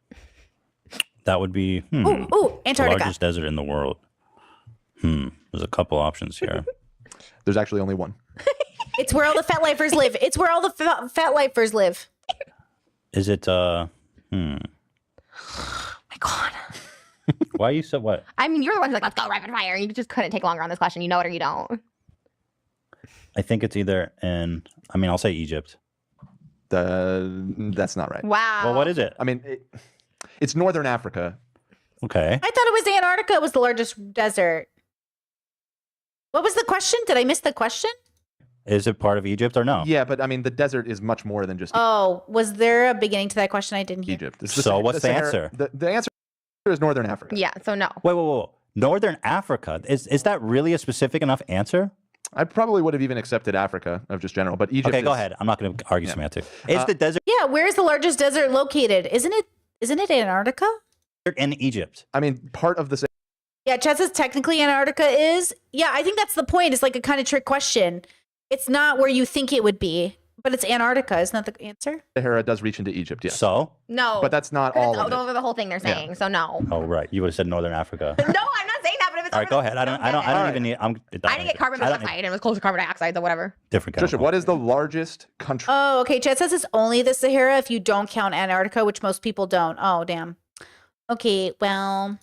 B: That would be
A: Ooh,
B: the
A: Antarctica.
B: largest desert in the world. There's a couple options here.
E: There's actually only one.
A: It's where all the fat lifers live. It's where all the fat lifers live.
B: Is it?
C: Oh my God.
B: Why are you so what?
C: I mean, you're the one who's like, let's go rapid fire. You just couldn't take longer on this question. You know it or you don't.
B: I think it's either in. I mean, I'll say Egypt.
E: That's not right.
C: Wow.
B: Well, what is it?
E: I mean, it's northern Africa.
B: Okay.
A: I thought it was Antarctica was the largest desert. What was the question? Did I miss the question?
B: Is it part of Egypt or no?
E: Yeah, but I mean, the desert is much more than just
A: Oh, was there a beginning to that question I didn't hear?
E: Egypt. It's
B: So what's the
E: Sahara-
B: answer?
E: The answer is northern Africa.
C: Yeah. So no.
B: Wait. Northern Africa. Is that really a specific enough answer?
E: I probably would have even accepted Africa of just general, but Egypt.
B: Okay, go
E: is-
B: ahead. I'm not going to argue semantics. Is the desert
A: Yeah, where's the largest desert located? Isn't it Antarctica?
B: in Egypt?
E: I mean, part of the
A: Yeah, Chad says technically Antarctica is. Yeah, I think that's the point. It's like a kind of trick question. It's not where you think it would be, but it's Antarctica. Isn't that the answer?
E: Sahara does reach into Egypt. Yes,
B: So?
C: No.
E: but that's not all of it.
C: Those are the whole thing they're saying. So no.
B: Oh, right. You would have said Northern Africa.
C: No, I'm not saying that. But if it's
B: All right, go ahead. I don't even need. I
C: didn't get carbon monoxide and it was close to carbon dioxide, so whatever.
B: Different kind
E: Trisha,
B: of
E: what is the largest country?
A: Oh, okay. Chad says it's only the Sahara if you don't count Antarctica, which most people don't. Oh, damn. Okay, well,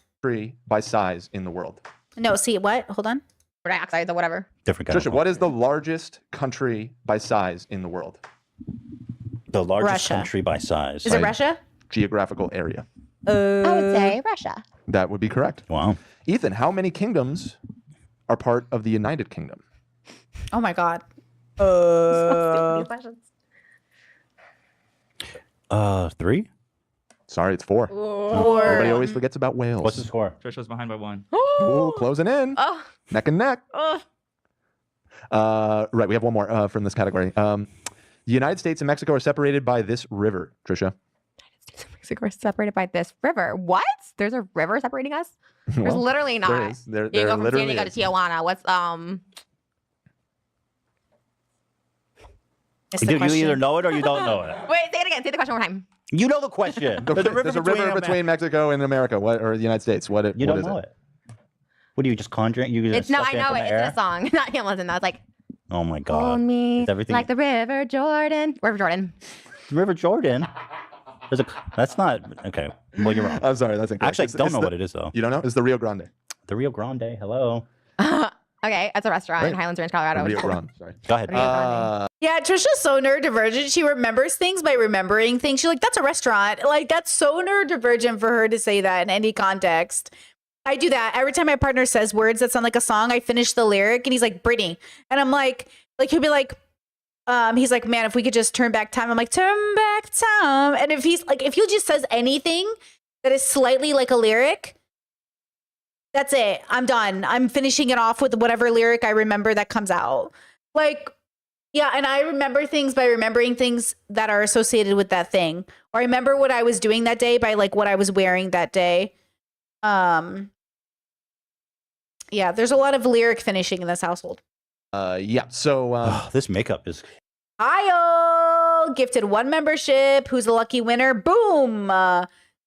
E: By size in the world.
A: no, see, what? Hold on.
C: Carbon dioxide, so whatever.
B: different kind
E: Trisha,
B: of
E: what is the largest country by size in the world?
B: the largest
A: Russia.
B: country by size.
A: Is it Russia?
E: Geographical area.
C: I would say Russia.
E: That would be correct.
B: Wow.
E: Ethan, how many kingdoms are part of the United Kingdom?
A: Oh my God.
C: Stupid questions.
B: 3.
E: Sorry, it's 4. Everybody always forgets about Wales.
B: What's the score?
D: Trisha's behind by 1.
E: Ooh, closing in.
C: Oh,
E: Neck and neck.
C: oh.
E: Right, we have one more from this category. The United States and Mexico are separated by this river, Trisha.
C: Mexico are separated by this river. What? There's a river separating us? There's
E: Well,
C: literally not.
E: There is. There
C: You go from San
E: literally
C: Diego to
E: is.
C: Tijuana. What's
A: Missed the
B: You either
A: question.
B: know it or you don't know it.
C: Wait, say it again. Say the question one more time.
B: You know the question.
E: There's a river between Mexico and America, or the United States. What
B: You
E: what
B: don't
E: is
B: know it. What are you just conjuring? You just
C: It's no,
B: suck
C: I
B: in
C: know
B: from
C: it.
B: the
C: It's
B: air?
C: in a song, not Hamilton. That was like,
B: Oh my
C: hold
B: God.
C: me
B: Is everything
C: like the River Jordan. River Jordan.
B: River Jordan? That's not okay. Well, you're wrong.
E: I'm sorry, that's incorrect.
B: Actually, I don't know what it is though.
E: You don't know? It's the Rio Grande.
B: The Rio Grande. Hello.
C: Okay, that's a restaurant in
E: Right.
C: Highlands Ranch, Colorado.
E: Rio Grande. Sorry.
B: Go ahead.
C: Rio Grande.
A: Yeah, Trisha's so neurodivergent. She remembers things by remembering things. She's like, that's a restaurant. Like, that's so neurodivergent for her to say that in any context. I do that every time my partner says words that sound like a song. I finish the lyric and he's like, Brittany, and I'm like he'll be like, he's like, man, if we could just turn back time. I'm like, turn back time. And if he's like, if he just says anything that is slightly like a lyric, that's it. I'm done. I'm finishing it off with whatever lyric I remember that comes out. Like, yeah, and I remember things by remembering things that are associated with that thing. Or I remember what I was doing that day by like what I was wearing that day. Yeah, there's a lot of lyric finishing in this household.
E: Yeah. So
B: Oh, this makeup is.
A: Kyle gifted 1 membership. Who's the lucky winner? Boom.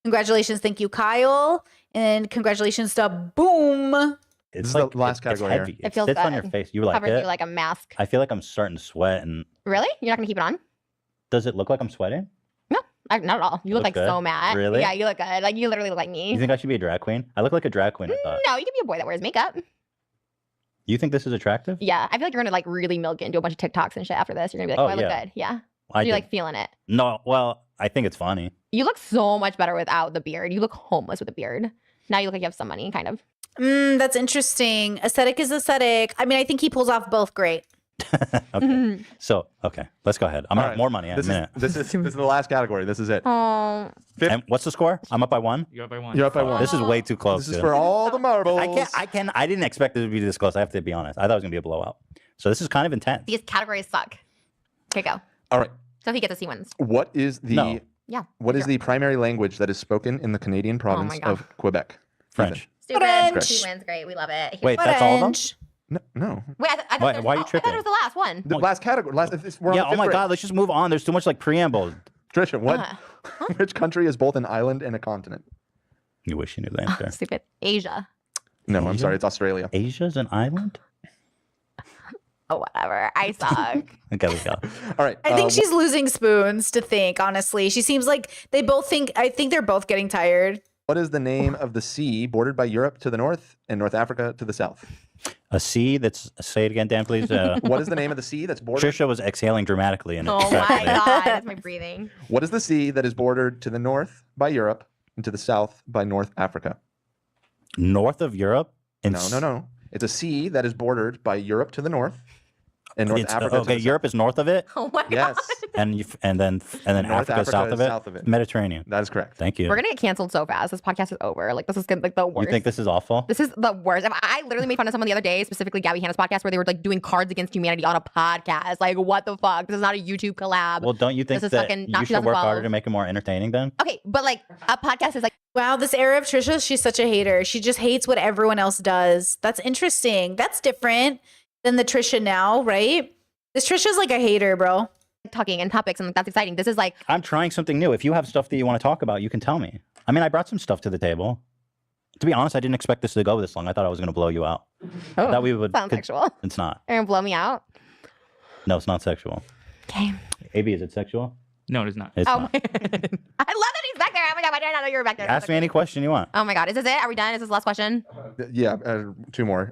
A: Congratulations. Thank you, Kyle. And congratulations to Boom.
E: This is the last category here.
B: Heavy.
C: It
B: It
C: feels
B: sits on your
C: good.
B: face. You like
C: Covers
B: it?
C: you like a mask.
B: I feel like I'm starting to sweat. And
C: Really? You're not gonna keep it on?
B: does it look like I'm sweating?
C: Not at all. You look
B: Look
C: like so
B: good?
C: mad.
B: Really?
C: Yeah, you look good. Like you literally look like me.
B: You think I should be a drag queen? I look like a drag queen. I thought.
C: No, you can be a boy that wears makeup.
B: You think this is attractive?
C: Yeah, I feel like you're gonna like really milk it and do a bunch of TikToks and shit after this. You're gonna be like,
B: Oh,
C: oh, I look
B: yeah.
C: good. Yeah.
B: I
C: You're
B: did.
C: like feeling it.
B: No, well, I think it's funny.
C: You look so much better without the beard. You look homeless with a beard. Now you look like you have some money, kind of.
A: That's interesting. Aesthetic is aesthetic. I mean, I think he pulls off both great.
B: Okay. So, okay, let's go ahead. I'm
E: All
B: gonna have
E: right.
B: more money in a
E: This
B: minute.
E: is the last category. This is it.
C: Oh,
B: And what's the score? I'm up by 1.
D: You're up by 1.
E: You're up by 1.
B: This is way too close.
E: This is
B: dude.
E: for all the marbles.
B: I didn't expect it to be this close. I have to be honest. I thought it was gonna be a blowout. So this is kind of intense.
C: these categories suck. Okay, go.
E: All right.
C: So he gets a C wins.
E: What is the
B: No.
C: Yeah.
E: what is the primary language that is spoken in the Canadian province
C: God.
E: of Quebec?
B: French.
C: Stupid.
A: French.
C: C wins. Great. We love it.
B: Wait, that's all of them?
A: French.
E: No.
C: Wait, I thought
B: Why-
C: there was-
B: why are you
C: I thought
B: tripping?
C: it was the last one.
E: The last category. We're on
B: Yeah.
E: the
B: Oh
E: fifth
B: my
E: grade.
B: God. Let's just move on. There's too much like preamble.
E: Trisha, what?
C: Uh,
E: Which country is both an island and a continent?
B: You wish you knew the answer.
C: Stupid. Asia.
E: No, I'm
B: Asia?
E: sorry. It's Australia.
B: Asia's an island.
C: Oh, whatever. I suck.
B: Okay, let's go.
E: All right.
A: I think she's losing spoons to think, honestly. She seems like they both think, I think they're both getting tired.
E: What is the name of the sea bordered by Europe to the north and North Africa to the south?
B: A sea that's. Say it again, Dan, please.
E: What is the name of the sea that's bordered?
B: Trisha was exhaling dramatically, and it
C: Oh my
B: distracted me.
C: god, that's my breathing.
E: What is the sea that is bordered to the north by Europe and to the south by North Africa?
B: North of Europe. In
E: No. It's a sea that is bordered by Europe to the north and North
B: It's,
E: Africa. to
B: okay,
E: the
B: Europe is north of it,
C: Oh my
E: Yes,
C: god.
B: and then
E: North
B: Africa is south
E: Africa
B: of
E: is
B: it.
E: south of it.
B: Mediterranean.
E: that is correct.
B: Thank you.
C: We're gonna get canceled so fast. This podcast is over. Like this is gonna like the
B: You
C: worst.
B: think this is awful?
C: This is the worst. I literally made fun of someone the other day, specifically Gabby Hanna's podcast, where they were like doing Cards Against Humanity on a podcast. Like, what the fuck? This is not a YouTube collab.
B: Well, don't you think
C: This is
B: that
C: fucking
B: you
C: not
B: should work harder
C: 2012.
B: to make it more entertaining then?
C: Okay, but like a podcast is like
A: Wow, this era of Trisha, she's such a hater. She just hates what everyone else does. That's interesting. That's different than the Trisha now, right? This Trisha's like a hater, bro.
C: talking and topics, and like, that's exciting. This is like
B: I'm trying something new. If you have stuff that you want to talk about, you can tell me. I mean, I brought some stuff to the table. To be honest, I didn't expect this to go this long. I thought I was going to blow you out. I thought we would.
C: sounds sexual.
B: It's not.
C: You're gonna blow me out.
B: No, it's not sexual.
C: Okay.
B: AB, is it sexual?
D: No, it is not.
B: It's
C: Oh
B: not.
C: my I love that he's back there. Oh my god, why did I not know you were back there?
B: Ask me any question you want.
C: Oh my god, is this it? Are we done? Is this the last question?
E: Yeah, 2 more.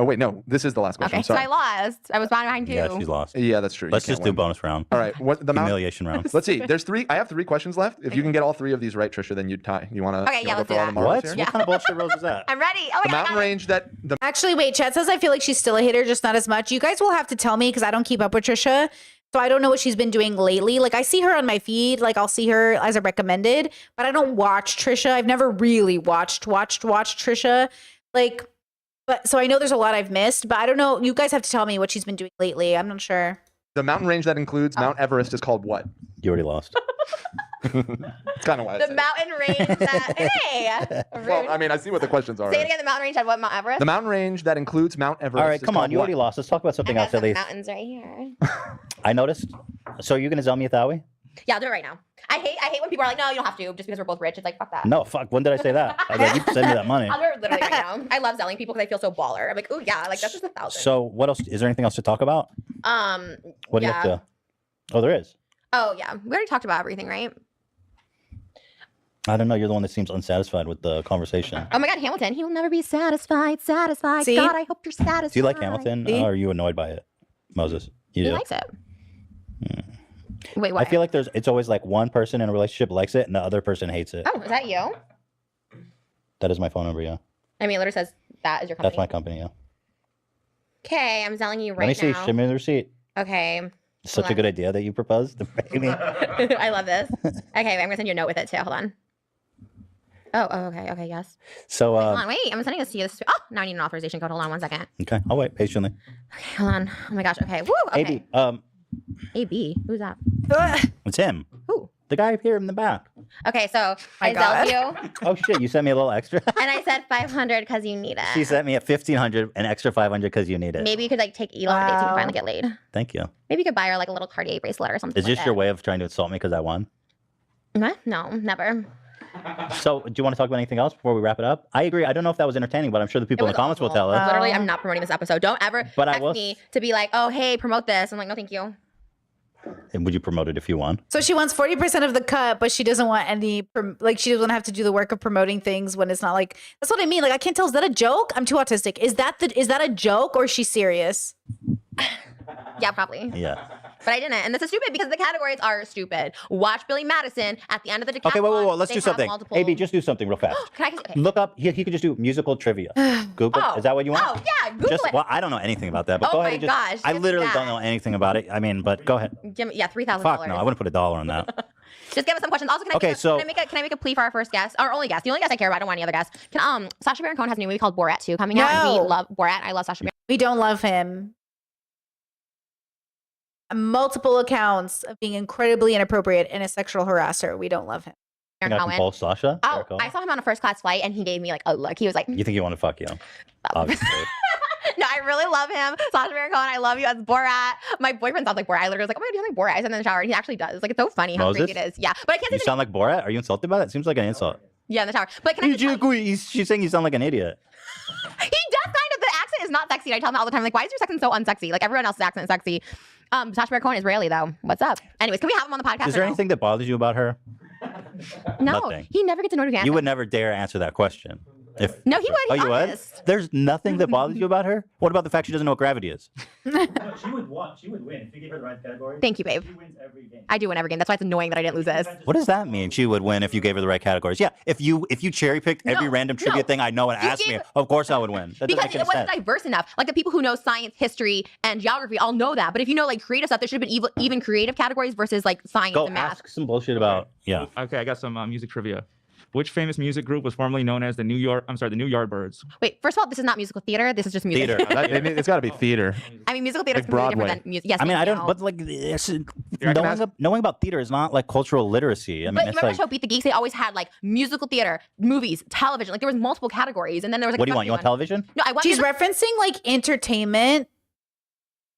E: Oh wait, no, this is the last question.
C: Okay,
E: I'm
C: so
E: sorry.
C: I lost. I was behind 2.
B: Yeah, she's lost.
E: Yeah, that's true. You
B: Let's
E: can't
B: just do
E: win.
B: bonus round.
E: All right, what the amount?
B: Humiliation round.
E: Let's see. There's 3. I have 3 questions left. If you can get all 3 of these right, Trisha, then you tie. You want to?
C: Okay, yeah, let's
E: go
C: do
E: for all the
C: that.
E: marbles
B: What?
E: here?
C: Yeah.
B: What kind of bullshit rose is that?
C: I'm ready. Oh
E: The
C: my god.
E: mountain range that the
A: Actually, wait, Chad says I feel like she's still a hater, just not as much. You guys will have to tell me because I don't keep up with Trisha. So I don't know what she's been doing lately. Like I see her on my feed, like I'll see her as a recommended, but I don't watch Trisha. I've never really watched Trisha. Like, but so I know there's a lot I've missed, but I don't know. You guys have to tell me what she's been doing lately. I'm not sure.
E: the mountain range that includes Mount Everest is called what?
B: You already lost.
E: It's kind of why I
C: The
E: said it.
C: mountain range that hey.
E: Well,
C: Rude.
E: I mean, I see what the questions are.
C: Say it again. The mountain range at what? Mount Everest?
E: The mountain range that includes Mount Everest.
B: All right,
E: is
B: come on.
E: called
B: You
E: what?
B: already lost. Let's talk about
C: I
B: something
C: got
B: else at
C: some
B: least.
C: mountains right here.
B: I noticed. So you're going to Zelmi Athawi?
C: Yeah, I'll do it right now. I hate when people are like, no, you don't have to, just because we're both rich. It's like, fuck that.
B: No, fuck. When did I say that? I was like, you send me that money.
C: I'll do it literally right now. I love selling people because I feel so baller. I'm like, oh yeah, like that's just 1,000.
B: So what else? Is there anything else to talk about? What do you have
C: yeah.
B: to? Oh, there is.
C: Oh yeah, we already talked about everything, right?
B: I don't know. You're the one that seems unsatisfied with the conversation.
C: Oh my God, Hamilton. He will never be satisfied.
A: See?
C: God, I hope you're satisfied.
B: Do you like Hamilton,
A: See?
B: or are you annoyed by it, Moses? You
C: He
B: do.
C: likes it. Wait, what?
B: I feel like it's always like one person in a relationship likes it and the other person hates it.
C: Oh, is that you?
B: That is my phone number. Yeah,
C: I mean, it literally says that is your company.
B: that's my company. Yeah.
C: Okay, I'm telling you
B: Let me
C: right
B: see.
C: now.
B: Show me the receipt.
C: Okay.
B: Such a
C: Hold
B: good idea that you proposed to pay me.
C: I love this. Okay, I'm gonna send you a note with it too. Hold on. Oh, okay, yes.
B: So,
C: Hold on, wait. I'm sending this to you. Oh, now I need an authorization code. Hold on 1 second.
B: okay, I'll wait patiently.
C: Okay, hold on. Oh my gosh. Okay. Woo. Okay.
B: AB,
C: AB. Who's that?
B: it's him.
C: Who?
B: The guy up here in the back.
C: Okay, so
A: My
C: I
A: God.
C: Zelled you,
B: Oh shit! You sent me a little extra.
C: and I said 500 because you need it.
B: She sent me a 1,500, an extra 500 because you need it.
C: Maybe you could like take Elon dates so you can
A: Wow.
C: finally get laid.
B: Thank you.
C: Maybe you could buy her like a little Cartier bracelet or something.
B: Is this
C: like
B: your
C: that.
B: way of trying to insult me because I won?
C: What? No, never.
B: So, do you want to talk about anything else before we wrap it up? I agree. I don't know if that was entertaining, but I'm sure the people in
C: It
B: the
C: was
B: comments will
C: awful.
B: tell us.
C: Literally, I'm not promoting this episode. Don't ever
B: But I
C: text
B: will-
C: me to be like, oh, hey, promote this. I'm like, no, thank you.
B: And would you promote it if you won?
A: So she wants 40% of the cut, but she doesn't want any, like, she doesn't have to do the work of promoting things when it's not like, that's what I mean. Like, I can't tell, is that a joke? I'm too autistic. Is that a joke or is she serious?
C: Yeah, probably.
B: Yeah.
C: But I didn't. And this is stupid because the categories are stupid. Watch Billy Madison at the end of the decathlon.
B: Okay, wait. Let's
C: they
B: do
C: have
B: something.
C: multiple-
B: AB, just do something real fast.
C: Can I? Okay.
B: Look up. He could just do musical trivia. Google.
C: Oh.
B: Is that what you want?
C: Oh, yeah. Google
B: Just
C: it.
B: well, I don't know anything about that, but
C: Oh
B: go ahead
C: my
B: and just.
C: gosh,
B: I
C: give me
B: literally
C: that.
B: don't know anything about it. I mean, but go ahead.
C: Give me, yeah, $3,000.
B: Fuck no, I wouldn't put $1 on that.
C: Just give us some questions. Also, can I,
B: Okay,
C: make a,
B: so-
C: can I make a plea for our first guest? Our only guest. The only guest I care about. I don't want any other guests. Can Sacha Baron Cohen has a new movie called Borat 2 coming out. And we
A: No.
C: love Borat. I love Sacha Baron.
A: We don't love him. Multiple accounts of being incredibly inappropriate and a sexual harasser. We don't love him.
B: I think I can
C: Cohen.
B: pull Sasha.
C: Oh,
B: Eric Cohen.
C: I saw him on a first class flight and he gave me like a look. He was like,
B: You think you want to fuck you? Obviously.
C: no, I really love him. Sacha Baron Cohen, I love you as Borat. My boyfriend sounds like Borat. I literally was like, oh my God, do you sound like Borat? I said in the shower. And he actually does. Like, it's so funny how
B: Moses?
C: crazy it is. Yeah. But I can't say
B: You
C: the
B: sound like Borat? Are you insulted by that? It seems like an insult.
C: Yeah, in the shower. But can I just tell you,
B: She's saying you sound like an idiot.
C: he does kind of. The accent is not sexy. And I tell him all the time, like, why is your accent so unsexy? Like, everyone else's accent is sexy. Sacha Baron Cohen is Israeli, though. What's up? Anyways, can we have him on the podcast?
B: Is there
C: or no?
B: anything that bothers you about her?
C: No,
B: Nothing.
C: he never gets annoyed with
B: You would never dare answer that question. If
C: No, he would.
B: Oh,
C: He's
B: you would?
C: honest.
B: There's nothing that bothers you about her? What about the fact she doesn't know what gravity is?
F: She would win if you gave her the right category.
C: Thank you, babe.
F: She wins every game.
C: I do win every game. That's why it's annoying that I didn't lose this.
B: What does that mean? She would win if you gave her the right categories. Yeah, if you cherry picked every
C: No,
B: random trivia
C: no.
B: thing I know and
C: You
B: asked me,
C: gave-
B: of course I would win. That doesn't
C: Because
B: make
C: it
B: any
C: wasn't
B: sense.
C: diverse enough. Like the people who know science, history, and geography all know that. But if you know like creative stuff, there should have been even creative categories versus like science
B: Go
C: and math.
B: ask some bullshit about. Yeah.
D: Okay, I got some music trivia. Which famous music group was formerly known as the New Yardbirds?
C: Wait, first of all, this is not musical theater. This is just music.
B: Theater.
E: It's got to be theater.
C: I mean, musical theater is
E: Like
C: completely different
E: Broadway.
C: than music. Yes,
B: I mean,
C: thank
B: I don't,
C: you.
B: but like, it's,
E: I can ask-
B: knowing about theater is not like cultural literacy. I mean,
C: But
B: it's
C: remember
B: like,
C: the show Beat the Geeks? They always had like musical theater, movies, television. Like there was multiple categories, and then there was like.
B: what do
C: a
B: you want? You want
C: specialty
B: television?
C: one. No, I want.
A: She's
C: music-
A: referencing like entertainment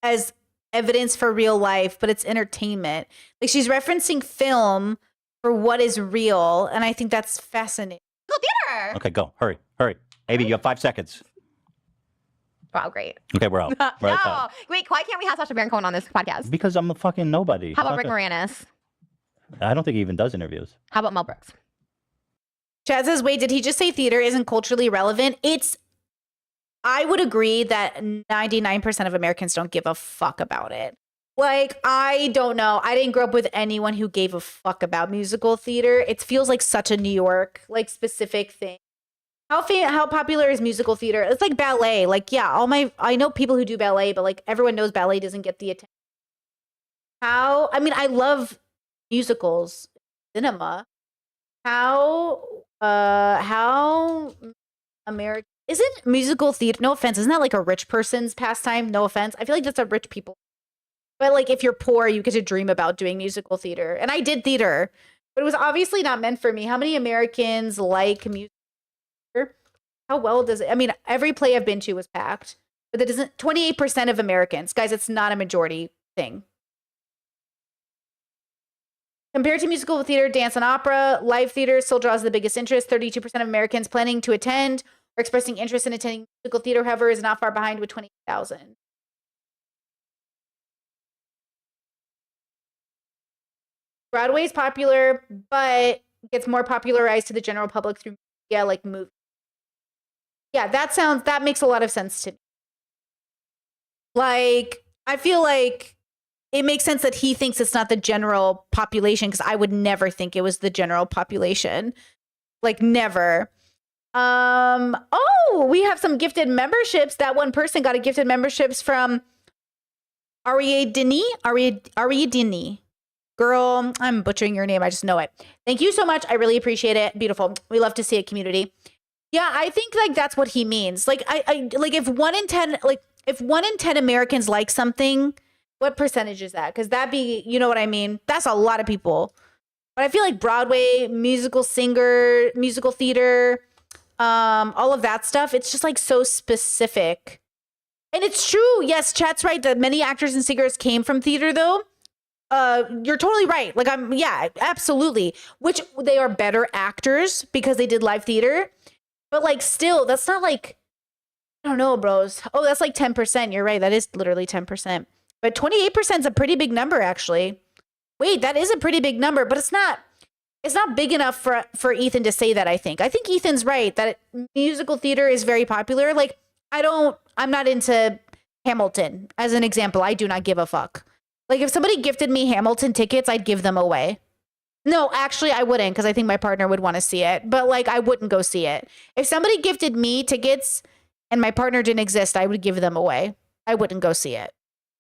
A: as evidence for real life, but it's entertainment. Like she's referencing film for what is real. And I think that's fascinating.
C: musical theater.
B: Okay, go. Hurry. AB, you have 5 seconds.
C: Wow, great.
B: Okay, we're out. We're out of
C: No,
B: time.
C: wait. Why can't we have Sacha Baron Cohen on this podcast?
B: Because I'm a fucking nobody.
C: How about
B: Fuck
C: Rick
B: it.
C: Moranis?
B: I don't think he even does interviews.
C: How about Mel Brooks?
A: Chad says, wait, did he just say theater isn't culturally relevant? I would agree that 99% of Americans don't give a fuck about it. Like, I don't know. I didn't grow up with anyone who gave a fuck about musical theater. It feels like such a New York, like, specific thing. How popular is musical theater? It's like ballet. Like, yeah, I know people who do ballet, but like everyone knows ballet doesn't get the attention. I love musicals, cinema. How American isn't musical theater? No offense, isn't that like a rich person's pastime? No offense. I feel like that's a rich people. But like if you're poor, you get to dream about doing musical theater. And I did theater, but it was obviously not meant for me. How many Americans like music theater? How well does it? I mean, every play I've been to was packed, but that doesn't. 28% of Americans, guys, it's not a majority thing. Compared to musical theater, dance and opera, live theater still draws the biggest interest. 32% of Americans planning to attend or expressing interest in attending musical theater, however, is not far behind with 20,000. Broadway is popular, but gets more popularized to the general public through media like movies. Yeah, that makes a lot of sense to me. Like, I feel like it makes sense that he thinks it's not the general population because I would never think it was the general population. Like, never. Oh, we have some gifted memberships. That one person got a gifted memberships from Ariadne. Girl, I'm butchering your name. I just know it. Thank you so much. I really appreciate it. Beautiful. We love to see a community. Yeah, I think like that's what he means. Like I like if 1 in 10 Americans like something, what percentage is that? Because that'd be, you know what I mean? That's a lot of people. But I feel like Broadway, musical singer, musical theater, all of that stuff, it's just like so specific. And it's true. Yes, chat's right that many actors and singers came from theater though. You're totally right. Like yeah, absolutely. Which they are better actors because they did live theater. But like still, that's not like, I don't know, bros. Oh, that's like 10%. You're right. That is literally 10%. But 28% is a pretty big number, actually. Wait, that is a pretty big number, but it's not big enough for Ethan to say that, I think. I think Ethan's right that musical theater is very popular. Like, I'm not into Hamilton. As an example, I do not give a fuck. Like, if somebody gifted me Hamilton tickets, I'd give them away. No, actually, I wouldn't because I think my partner would want to see it. But, like, I wouldn't go see it. If somebody gifted me tickets and my partner didn't exist, I would give them away. I wouldn't go see it.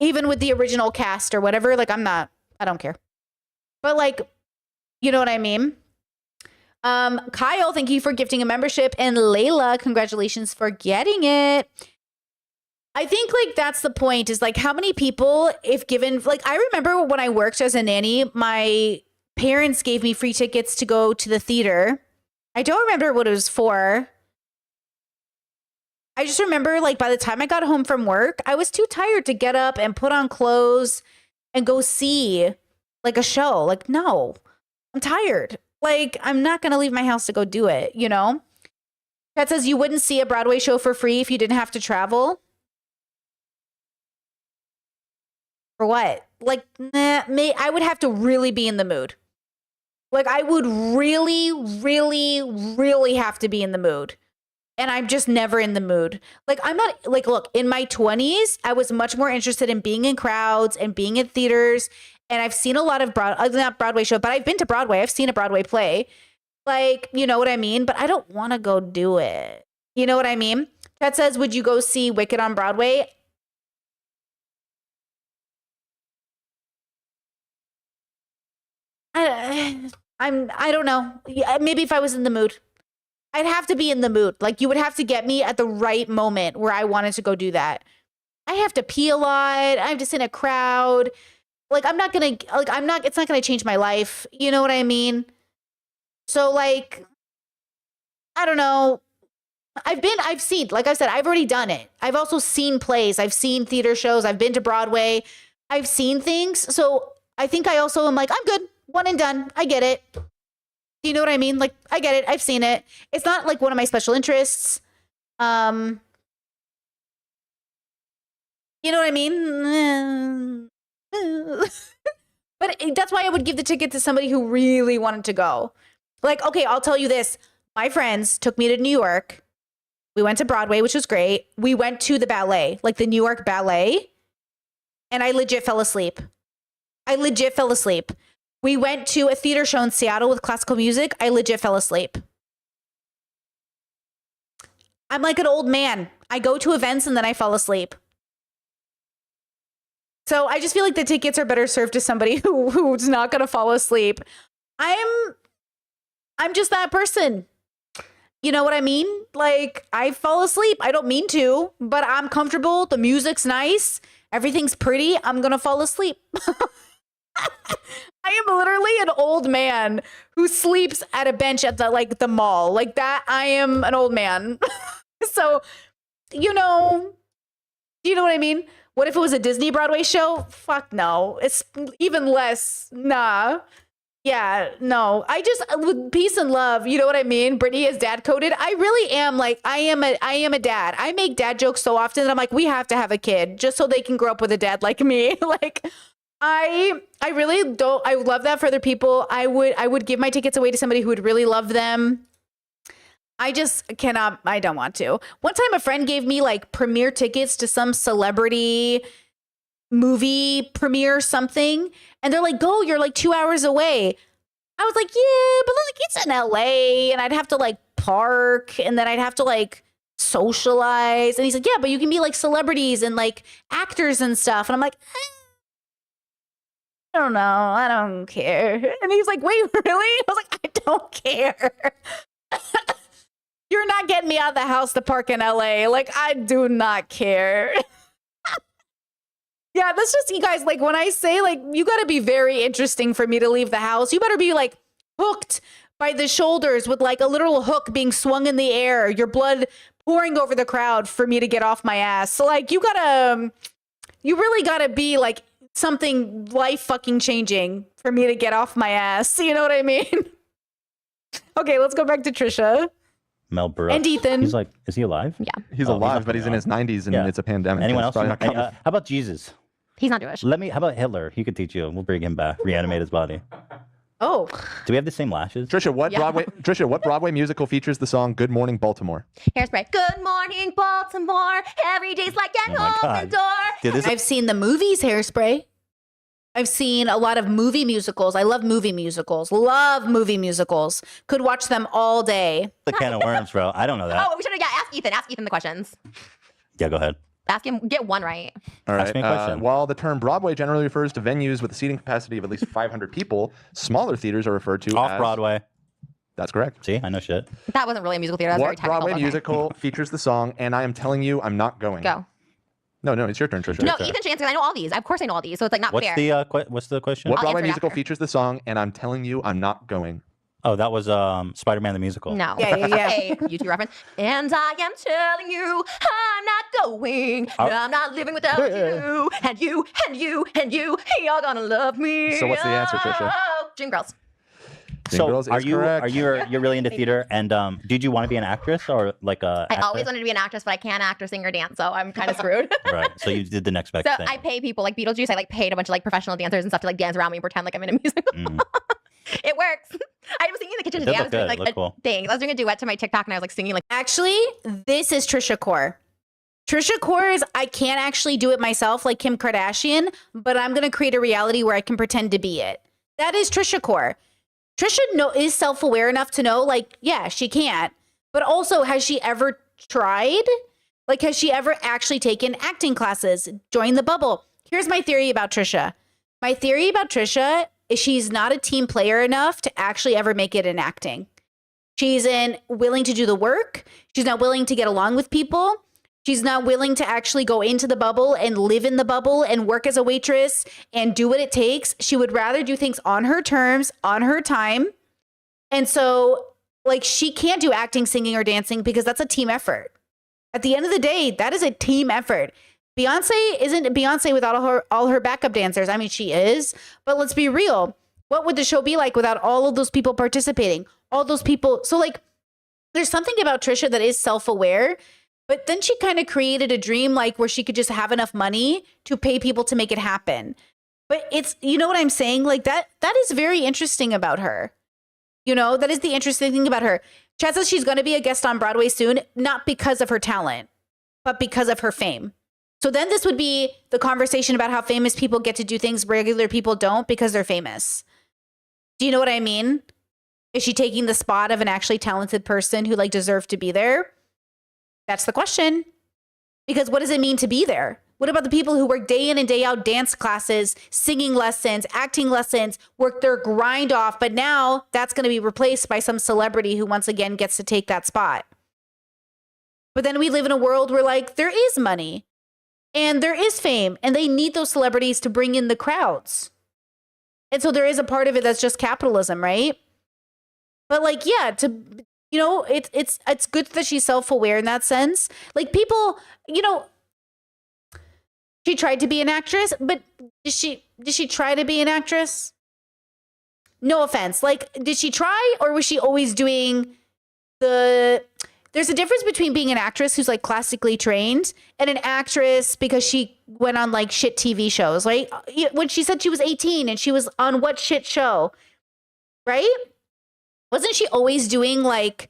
A: Even with the original cast or whatever, like, I don't care. But, like, you know what I mean? Kyle, thank you for gifting a membership. And Layla, congratulations for getting it. I think, like, that's the point is, like, how many people, if given, like, I remember when I worked as a nanny, my parents gave me free tickets to go to the theater. I don't remember what it was for. I just remember, like, by the time I got home from work, I was too tired to get up and put on clothes and go see, like, a show. Like, no, I'm tired. Like, I'm not going to leave my house to go do it, you know? That says you wouldn't see a Broadway show for free if you didn't have to travel. For what? Like, I would have to really be in the mood. Like, I would really, really, really have to be in the mood. And I'm just never in the mood. Like, I'm not, like, look, in my 20s, I was much more interested in being in crowds and being in theaters. And I've seen a lot of not Broadway show, but I've been to Broadway. I've seen a Broadway play. Like, you know what I mean? But I don't want to go do it. You know what I mean? Chat says, would you go see Wicked on Broadway? I don't know. Yeah, maybe if I was in the mood. I'd have to be in the mood. Like, you would have to get me at the right moment where I wanted to go do that. I have to pee a lot. I'm just in a crowd. Like, it's not gonna change my life. You know what I mean? So, like, I don't know. I've seen, like I said, I've already done it. I've also seen plays. I've seen theater shows. I've been to Broadway. I've seen things. So I think I also am like, I'm good. One and done. I get it. Do you know what I mean? Like, I get it. I've seen it. It's not like one of my special interests. You know what I mean? But that's why I would give the ticket to somebody who really wanted to go. Like, okay, I'll tell you this. My friends took me to New York. We went to Broadway, which was great. We went to the ballet, like the New York Ballet. And I legit fell asleep. We went to a theater show in Seattle with classical music. I legit fell asleep. I'm like an old man. I go to events and then I fall asleep. So I just feel like the tickets are better served to somebody who's not going to fall asleep. I'm just that person. You know what I mean? Like, I fall asleep. I don't mean to, but I'm comfortable. The music's nice. Everything's pretty. I'm going to fall asleep. I am literally an old man who sleeps at a bench at the mall. Like that, I am an old man. So, you know what I mean? What if it was a Disney Broadway show? Fuck no. It's even less. Nah. Yeah, no. I just, with peace and love, you know what I mean? Brittany is dad coded. I really am like, I am a dad. I make dad jokes so often that I'm like, we have to have a kid just so they can grow up with a dad like me. Like, I really don't. I love that for other people. I would give my tickets away to somebody who would really love them. I just cannot. I don't want to. One time a friend gave me like premiere tickets to some celebrity movie premiere something. And they're like, go, you're like 2 hours away. I was like, yeah, but like it's in LA and I'd have to like park and then I'd have to like socialize. And he's like, yeah, but you can be like celebrities and like actors and stuff. And I'm like, I don't know. I don't care. And he's like, wait, really? I was like, I don't care. You're not getting me out of the house to park in LA. Like, I do not care. Yeah, that's just, you guys, like, when I say, like, you got to be very interesting for me to leave the house. You better be, like, hooked by the shoulders with, like, a literal hook being swung in the air, your blood pouring over the crowd for me to get off my ass. So, like, you really got to be, like, something life fucking changing for me to get off my ass. You know what I mean? Okay, let's go back to Trisha.
B: Mel Brooks.
A: And Ethan.
B: He's like, is he alive?
C: Yeah.
E: He's
B: Oh,
E: alive,
B: he's
E: but he's in his 90s and
B: Yeah.
E: it's a pandemic.
B: Anyone
E: It's
B: else?
E: probably not coming.
B: How about Jesus?
C: He's not Jewish.
B: How about Hitler? He could teach you. We'll bring him back, reanimate his body.
A: Oh,
B: Do we have the same lashes?
E: Trisha, what
C: Yeah.
E: What Broadway musical features the song "Good Morning Baltimore"?
C: Hairspray. Good morning, Baltimore. Every day's like an
B: Oh my
C: open
B: God.
C: door.
B: Dude, this
A: I've seen the movies Hairspray. I've seen a lot of movie musicals. I love movie musicals. Love movie musicals. Could watch them all day.
B: is a can of worms, bro. I don't know that.
C: Oh, we should have, ask Ethan. Ask Ethan the questions.
B: Yeah, go ahead.
C: Ask him, get one right.
E: All
B: Ask
E: right.
B: me a question.
E: While the term Broadway generally refers to venues with a seating capacity of at least 500 people, smaller theaters are referred to
B: Off
E: as
B: Broadway.
E: That's correct.
B: See, I know shit.
C: That wasn't really a musical theater. That was very
E: What
C: technical.
E: Broadway
C: Okay.
E: musical features the song "And I Am Telling You I'm Not Going"?
C: Go.
E: No, it's your turn, Trisha.
C: No, Ethan should answer. I know all these. Of course I know all these. So it's like not
B: What's
C: fair.
B: what's the question?
E: What
C: I'll
E: Broadway
C: answer it
E: musical
C: after.
E: features the song "And I'm Telling You I'm Not Going"?
B: Oh, that was Spider-Man the musical.
C: No.
A: Yeah.
C: Okay, YouTube reference. And I am telling you, I'm not going. I'm not living without you. And you, and you, and you. You're gonna love me.
E: So what's the answer, Trisha?
C: Oh, Dream Girls.
B: So
E: Girls
B: are
E: is
B: you
E: correct.
B: you're really into theater? And did you want to be an actress or like a?
C: I
B: actor?
C: always wanted to be an actress, but I can't act or sing or dance, so I'm kind of screwed.
B: Right. So you did the next best
C: So
B: thing.
C: I pay people like Beetlejuice. I like paid a bunch of like professional dancers and stuff to like dance around me and pretend like I'm in a musical.
B: Mm.
C: It works. I was singing in the kitchen
B: It
C: today.
B: did
C: I
B: look
C: was doing
B: good.
C: like
B: It looked
C: a
B: cool.
C: thing. I was doing a duet to my TikTok and I was like singing like
A: Actually, this is Trisha Core. Trisha Core is, I can't actually do it myself like Kim Kardashian, but I'm going to create a reality where I can pretend to be it. That is Trisha Core. Trisha is self-aware enough to know, like, yeah, she can't. But also, has she ever tried? Like, has she ever actually taken acting classes, joined the bubble? Here's my theory about Trisha. My theory about Trisha is she's not a team player enough to actually ever make it in acting. She's willing to do the work. She's not willing to get along with people. She's not willing to actually go into the bubble and live in the bubble and work as a waitress and do what it takes. She would rather do things on her terms, on her time. And so, like, she can't do acting, singing, or dancing because that's a team effort. At the end of the day, that is a team effort. Beyonce isn't Beyonce without all her backup dancers. I mean, she is, but let's be real. What would the show be like without all of those people participating? All those people. So, like, there's something about Trisha that is self-aware. But then she kind of created a dream like where she could just have enough money to pay people to make it happen. But it's, you know what I'm saying? Like that is very interesting about her. You know, that is the interesting thing about her. Chad says she's going to be a guest on Broadway soon, not because of her talent, but because of her fame. So then this would be the conversation about how famous people get to do things regular people don't because they're famous. Do you know what I mean? Is she taking the spot of an actually talented person who like deserved to be there? That's the question. Because what does it mean to be there? What about the people who work day in and day out, dance classes, singing lessons, acting lessons, work their grind off, but now that's going to be replaced by some celebrity who once again gets to take that spot. But then we live in a world where like there is money and there is fame and they need those celebrities to bring in the crowds. And so there is a part of it that's just capitalism, right? But like, yeah, you know, it's good that she's self-aware in that sense. Like people, you know, she tried to be an actress, but did she try to be an actress? No offense. Like, did she try or was she always doing there's a difference between being an actress who's like classically trained and an actress because she went on like shit TV shows, right? When she said she was 18 and she was on what shit show, right? Wasn't she always doing like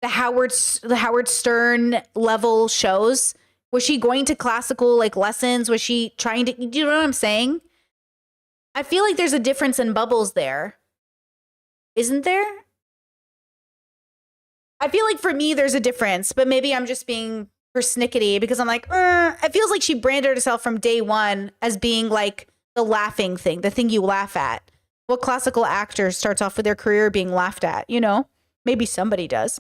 A: the Howard Stern level shows? Was she going to classical like lessons? Was she trying to, do you know what I'm saying? I feel like there's a difference in bubbles there. Isn't there? I feel like for me, there's a difference, but maybe I'm just being persnickety because I'm like, it feels like she branded herself from day one as being like the laughing thing, the thing you laugh at. What classical actor starts off with their career being laughed at? You know, maybe somebody does.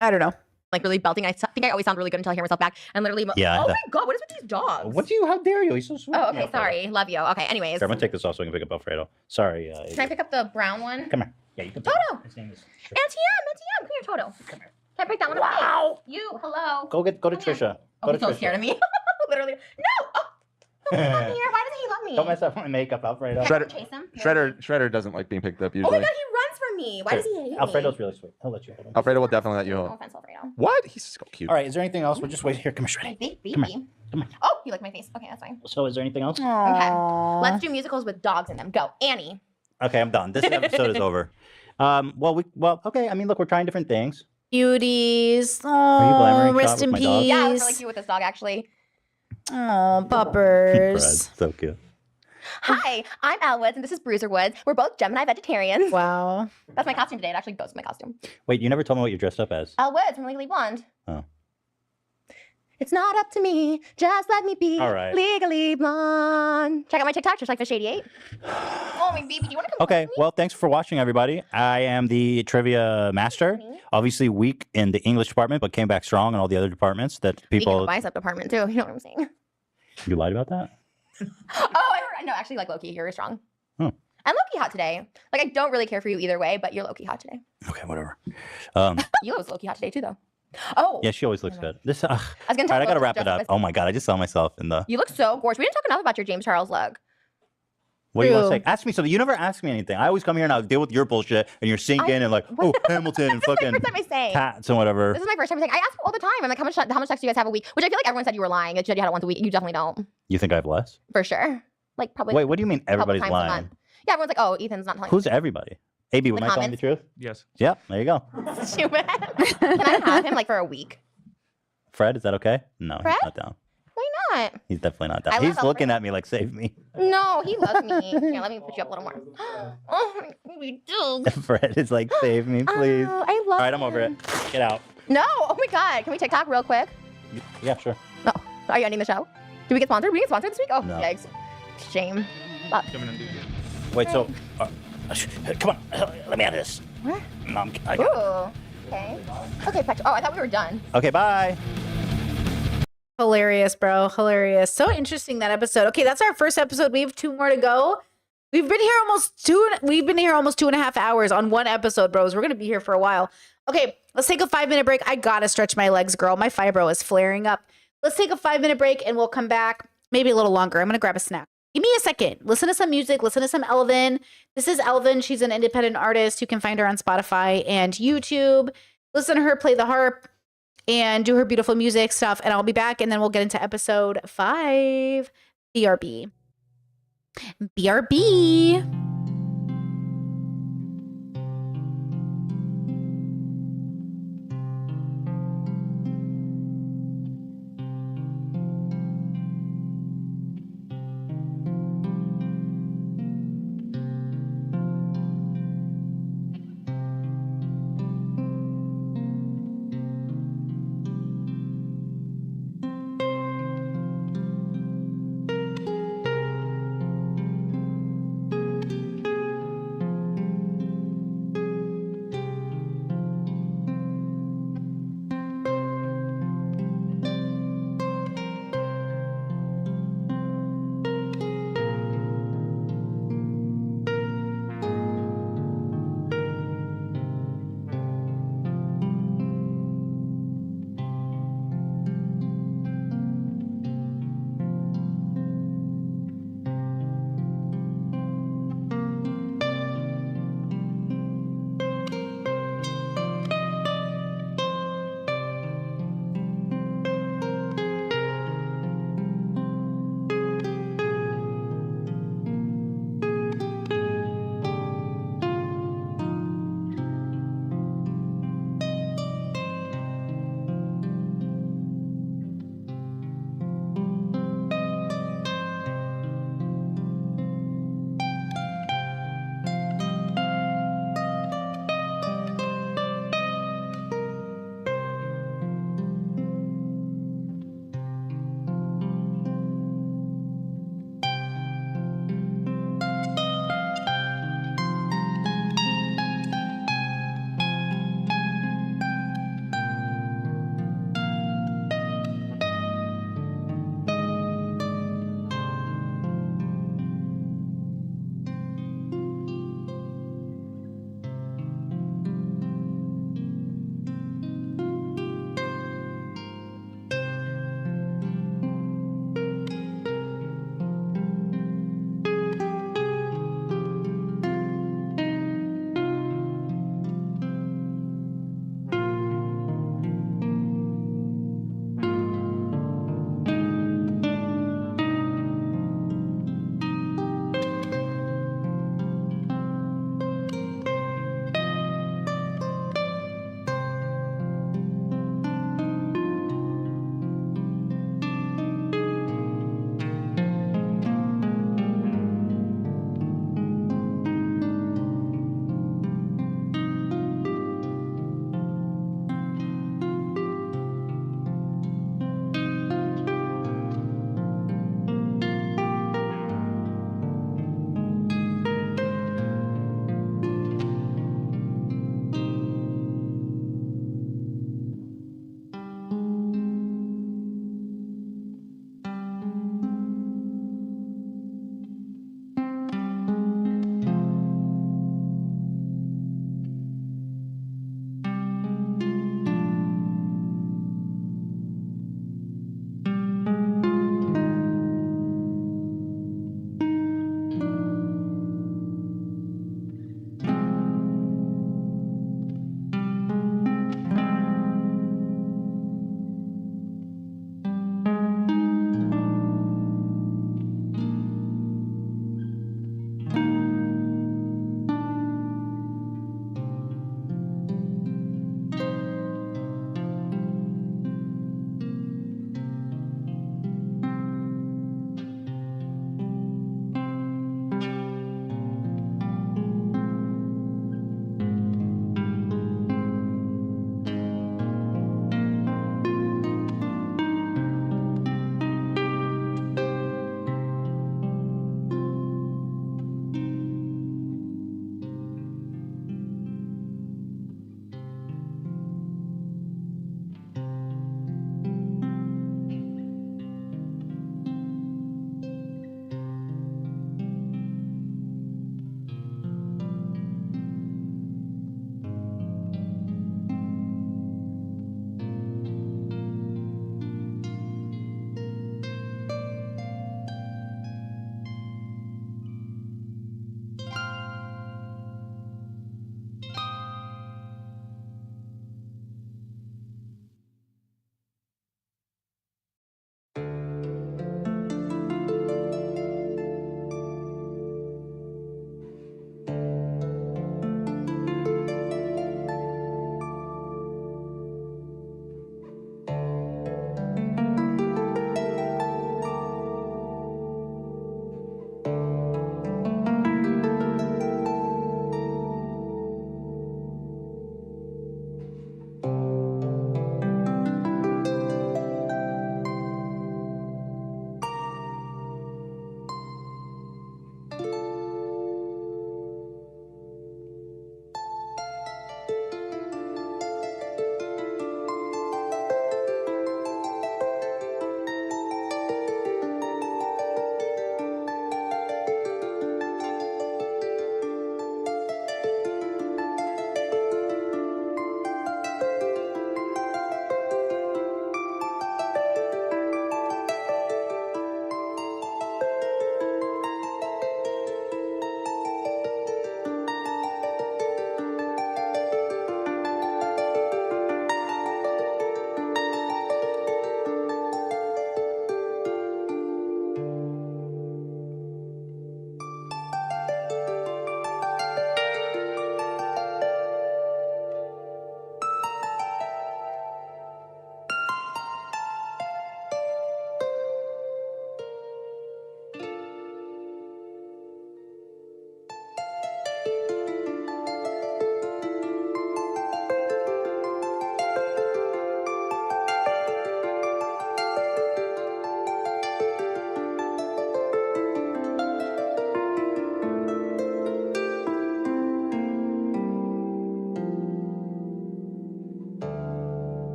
A: I don't know.
C: Like really belting. I think I always sound really good until I hear myself back. And literally,
B: Yeah,
C: oh
B: that-
C: my God, what is with these dogs?
B: What do you? How dare you? He's so sweet.
C: Oh, okay,
B: Yeah,
C: sorry. Love you. Okay, anyways.
B: Sure, I'm gonna take this off so I can pick up Alfredo. Sorry.
C: Can I pick up the brown one?
B: Come here. Yeah, you can.
C: Toto!
B: His name is.
C: Auntie M, come here, Toto. Can I pick that one up?
B: Wow.
C: You, hello.
B: Go to
C: Come here.
B: Trisha.
C: Oh,
B: Go
C: he's
B: to
C: so
B: Trisha.
C: scared of me. Literally. No! Oh, don't come here. Why doesn't he love me?
B: Don't mess up my makeup, Alfredo.
C: Can I
E: Shredder-
C: chase him?
E: Shredder doesn't like being picked up
C: Oh
E: usually.
C: my God, he runs from me. Why does he hate me?
B: Alfredo's really sweet. He'll let you hold him.
E: Alfredo will definitely let you
C: No
E: hold.
C: offense, Alfredo.
E: What? He's so cute.
B: All right. Is there anything else? We'll just wait here. Come here,
C: My
B: Shreddy.
C: baby.
B: Come here. Come here.
C: Oh, you like my face. Okay, that's fine.
B: So, is there anything else?
A: Aww.
C: Let's do musicals with dogs in them. Go. Annie.
B: Okay, I'm done. This episode is over. Okay. I mean, look, we're trying different things.
A: Beauties.
B: you
A: Oh,
B: glamoring
A: rest
B: shot
A: in
B: with my dog?
A: peace.
C: Yeah, I was really cute with this dog, actually.
A: Oh,
B: Fred,
A: puppers.
B: so cute.
C: Hi, I'm Al Woods, and this is Bruiser Woods. We're both Gemini vegetarians.
A: Wow.
C: That's my costume today. It actually goes with my costume.
B: Wait, you never told me what you're dressed up as.
C: Al Woods from Legally Blonde.
B: Oh.
C: It's not up to me. Just let me be
B: All right.
C: legally blonde. Check out my TikTok, just like Fish88. Oh, my baby, do you want to come
B: Okay,
C: with me?
B: well, thanks for watching, everybody. I am the trivia master.
C: Mhm.
B: Obviously weak in the English department, but came back strong in all the other departments that
C: Speaking
B: people.
C: of bicep department, too. You know what I'm saying?
B: You lied about that?
C: Oh, I heard. No, actually, like Loki, you're strong.
B: Hmm.
C: And Loki hot today. Like, I don't really care for you either way, but you're Loki hot today.
B: Okay, whatever.
C: You look Loki hot today, too, though. Oh.
B: Yeah, she always looks good. This.
C: I was going to
B: All
C: tell
B: right, I
C: you
B: gotta
C: to
B: wrap it
C: dress
B: up.
C: as-
B: Oh my god, I just saw myself in the.
C: You look so gorgeous. We didn't talk enough about your James Charles look.
B: What do you want to
A: True.
B: say? Ask me something. You never ask me anything. I always come here and I'll deal with your bullshit, and you're sinking and like, oh, Hamilton and
C: This is my
B: fucking
C: first time I say.
B: cats and whatever.
C: This is my first time saying. I ask all the time. I'm like, how much sex do you guys have a week? Which I feel like everyone said you were lying. You said you had it once a week. You definitely don't,
B: You think I have less?
C: for sure. Like probably.
B: Wait, what do you mean
C: a couple
B: everybody's
C: times a
B: lying?
C: month. Yeah, everyone's like, oh, Ethan's not telling.
B: Who's everybody? AB,
C: The
B: am I telling the truth?
D: Yes.
B: Yeah, there you go.
C: Stupid. Can I have him like for a week?
B: Fred, is that okay? No,
C: Fred?
B: he's not down.
C: Why not?
B: He's definitely not
C: I
B: down.
C: love
B: He's looking
C: Alfred.
B: at me like, save me.
C: No, he loves me. Here, let me put you up a little more. Oh, we do.
B: Fred is like, save me, please.
C: Oh, I love.
B: All right, I'm over it. Get out.
C: No. Oh my God. Can we TikTok real quick?
B: Yeah, sure.
C: No. Are you ending the show? Do we get sponsored? We get sponsored this week? Oh,
B: No.
C: yikes. Shame.
D: Coming and do you.
B: Wait, so, come on, let me out of this.
C: What?
B: No, I got
C: Ooh. Okay. Okay, Petra. Oh, I thought we were done.
B: Okay, bye.
A: Hilarious, bro. Hilarious. So interesting that episode. Okay, that's our first episode. We have 2 more to go. We've been here almost 2.5 hours on one episode, bros. We're gonna be here for a while. Okay, let's take a 5-minute break. I gotta stretch my legs, girl. My fibro is flaring up. Let's take a 5-minute break and we'll come back. Maybe a little longer. I'm gonna grab a snack. Give me a second. Listen to some music. Listen to some Elvin. This is Elvin. She's an independent artist. You can find her on Spotify and YouTube. Listen to her play the harp and do her beautiful music stuff. And I'll be back. And then we'll get into episode 5. BRB. BRB.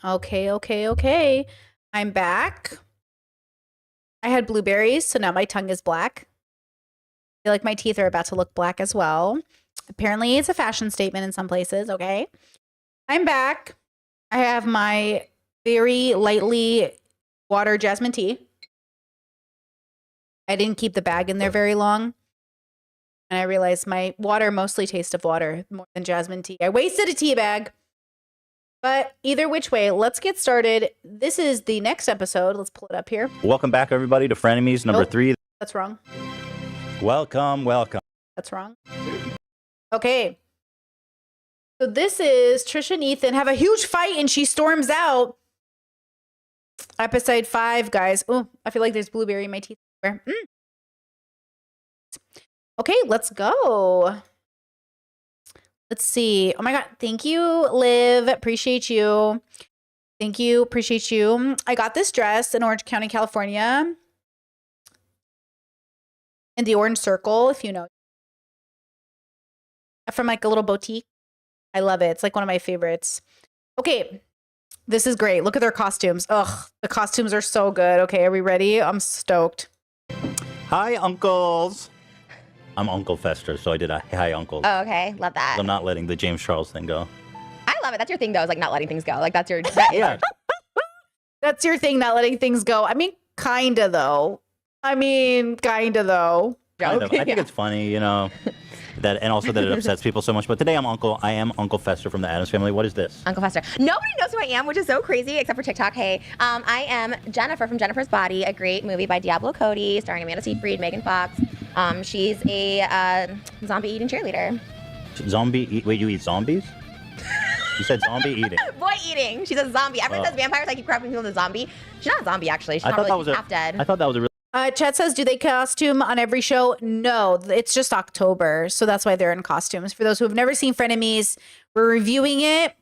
A: Okay. I'm back. I had blueberries, so now my tongue is black. I feel like my teeth are about to look black as well. Apparently, it's a fashion statement in some places, okay? I'm back. I have my very lightly water jasmine tea. I didn't keep the bag in there very long. And I realized my water mostly tastes of water more than jasmine tea. I wasted a tea bag. But either which way, let's get started. This is the next episode. Let's pull it up here.
B: Welcome back, everybody, to Frenemies number
A: Nope.
B: 3.
A: That's wrong.
B: Welcome.
A: That's wrong. Okay. So this is Trisha and Ethan have a huge fight and she storms out. Episode 5, guys. Oh, I feel like there's blueberry in my teeth. Okay, let's go. Let's see. Oh my God. Thank you, Liv. Appreciate you. Thank you. Appreciate you. I got this dress in Orange County, California. In the Orange Circle, if you know. From like a little boutique. I love it. It's like one of my favorites. Okay. This is great. Look at their costumes. Ugh, the costumes are so good. Okay, are we ready? I'm stoked.
B: Hi, uncles. I'm Uncle Fester, so I did a hi, uncles.
C: Oh, okay. Love that.
B: I'm not letting the James Charles thing go.
C: I love it. That's your thing, though, is like not letting things go. Like, that's your.
B: Yeah.
A: That's your thing, not letting things go. I mean, kinda though.
B: Kind of. I think
C: Yeah.
B: it's funny, you know, that, and also that it upsets people so much. But today I am Uncle Fester from the Addams Family. What is this?
C: Uncle Fester. Nobody knows who I am, which is so crazy, except for TikTok. Hey, I am Jennifer from Jennifer's Body, a great movie by Diablo Cody, starring Amanda Seyfried, Megan Fox. She's a zombie-eating cheerleader.
B: Wait, you eat zombies? You said zombie eating.
C: Boy eating. She's a zombie. Everyone says vampires. I keep correcting people into zombie. She's not a zombie, actually. She's
B: I
C: not
B: thought
C: really
B: that was
C: half dead.
B: I thought that was a really
A: Chet says, do they costume on every show? No, it's just October. So that's why they're in costumes. For those who have never seen Frenemies, we're reviewing it.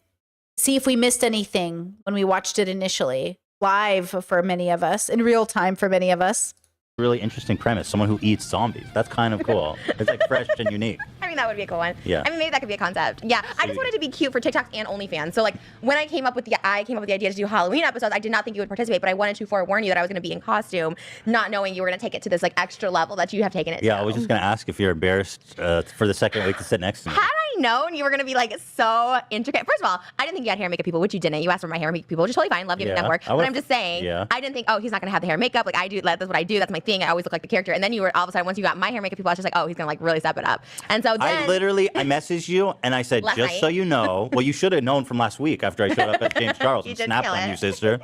A: See if we missed anything when we watched it initially. Live for many of us, in real time for many of us.
B: really interesting premise. Someone who eats zombies. That's kind of cool. It's like fresh and unique.
C: I mean, that would be a cool one.
B: Yeah.
C: I mean, maybe that could be a concept. Yeah. I just wanted to be cute for TikToks and OnlyFans. So like when I came up with the idea to do Halloween episodes, I did not think you would participate, but I wanted to forewarn you that I was going to be in costume, not knowing you were going to take it to this like extra level that you have taken it to.
B: Yeah, I was just going to ask if you're embarrassed for the second week to sit next to me.
C: Had I known you were going to be like so intricate. First of all, I didn't think you had hair and makeup people, which you didn't. You asked for my hair and makeup people, which is totally fine. Love giving them
B: Yeah,
C: work.
B: I
C: But
B: would've-
C: I'm just saying,
B: yeah.
C: I didn't think, oh, he's not going to have the hair and makeup. Like I do, that's what I do. That's my thing. I always look like the character. And then you were all of a sudden, once you got my hair and makeup people, I was just like, oh, he's going to like really step it up. And so then
B: I messaged you and I said,
C: Last
B: just
C: night.
B: so you know, well, you should have known from last week after I showed up at James Charles
C: You
B: and
C: did
B: snapped
C: kill
B: on
C: it.
B: you, sister.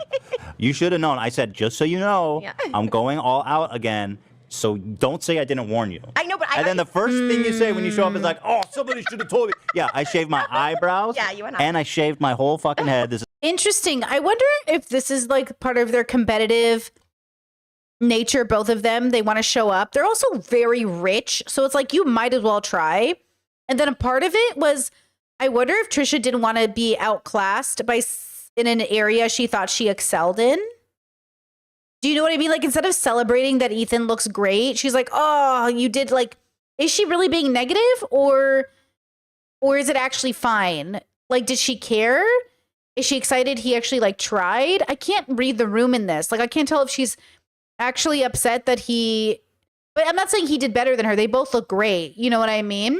B: You should have known. I said, just so you know,
C: Yeah.
B: I'm going all out again. So don't say I didn't warn you.
C: I know, but
B: And then the first thing you say when you show up is like, oh, somebody should have told me. Yeah, I shaved my eyebrows.
C: Yeah, you went off.
B: And I shaved my whole fucking head. This is
A: Interesting. I wonder if this is like part of their competitive nature, both of them. They want to show up. They're also very rich. So it's like you might as well try. And then a part of it was, I wonder if Trisha didn't want to be outclassed in an area she thought she excelled in. Do you know what I mean? Like instead of celebrating that Ethan looks great, she's like, "Oh, you did like." Is she really being negative, or is it actually fine? Like, did she care? Is she excited he actually like tried? I can't read the room in this. Like, I can't tell if she's actually upset that he. But I'm not saying he did better than her. They both look great. You know what I mean?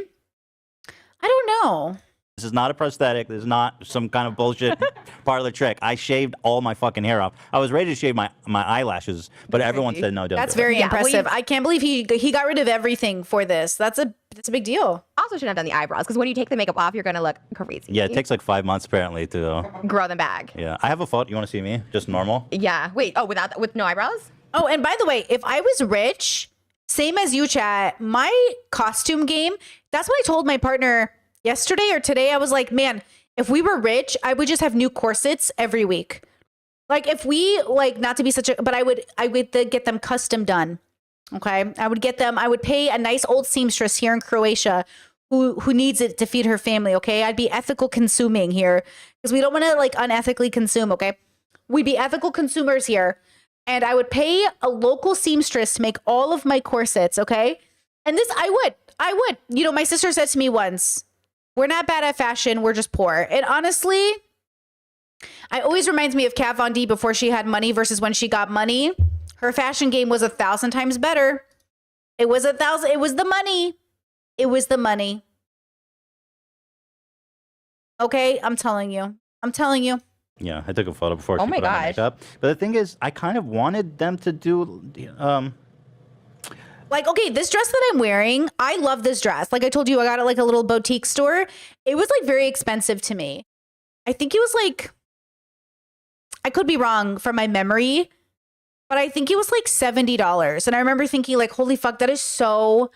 A: I don't know.
B: This is not a prosthetic. This is not some kind of bullshit parlor trick. I shaved all my fucking hair off. I was ready to shave my eyelashes, but everyone said no, don't
A: That's
B: do it.
A: very
C: Yeah, well,
A: impressive. I can't believe he got rid of everything for this. That's a big deal.
C: also shouldn't have done the eyebrows because when you take the makeup off, you're going to look crazy.
B: Yeah, it takes like 5 months apparently to.
C: Grow them back.
B: Yeah, I have a photo. You want to see me? Just normal?
C: Yeah. Wait. Oh, with no eyebrows?
A: Oh, and by the way, if I was rich, same as you, chat, my costume game, that's what I told my partner yesterday or today. I was like, man, if we were rich, I would just have new corsets every week. Like if we like not to be such a, but I would get them custom done. Okay. I would pay a nice old seamstress here in Croatia who needs it to feed her family. Okay. I'd be ethical consuming here because we don't want to like unethically consume. Okay. We'd be ethical consumers here. And I would pay a local seamstress to make all of my corsets. Okay. And this, I would, you know, my sister said to me once, we're not bad at fashion. We're just poor. And honestly, I always reminds me of Kat Von D before she had money versus when she got money. Her fashion game was 1,000 times better. It was 1,000. It was the money. It was the money. Okay, I'm telling you. I'm telling you.
B: Yeah, I took a photo before
C: Oh
B: she
C: my
B: put on the
C: gosh.
B: makeup. But the thing is, I kind of wanted them to do
A: Like, okay, this dress that I'm wearing, I love this dress. Like I told you, I got it like a little boutique store. It was like very expensive to me. I think it was like, I could be wrong from my memory, but I think it was like $70. And I remember thinking like, holy fuck, that is so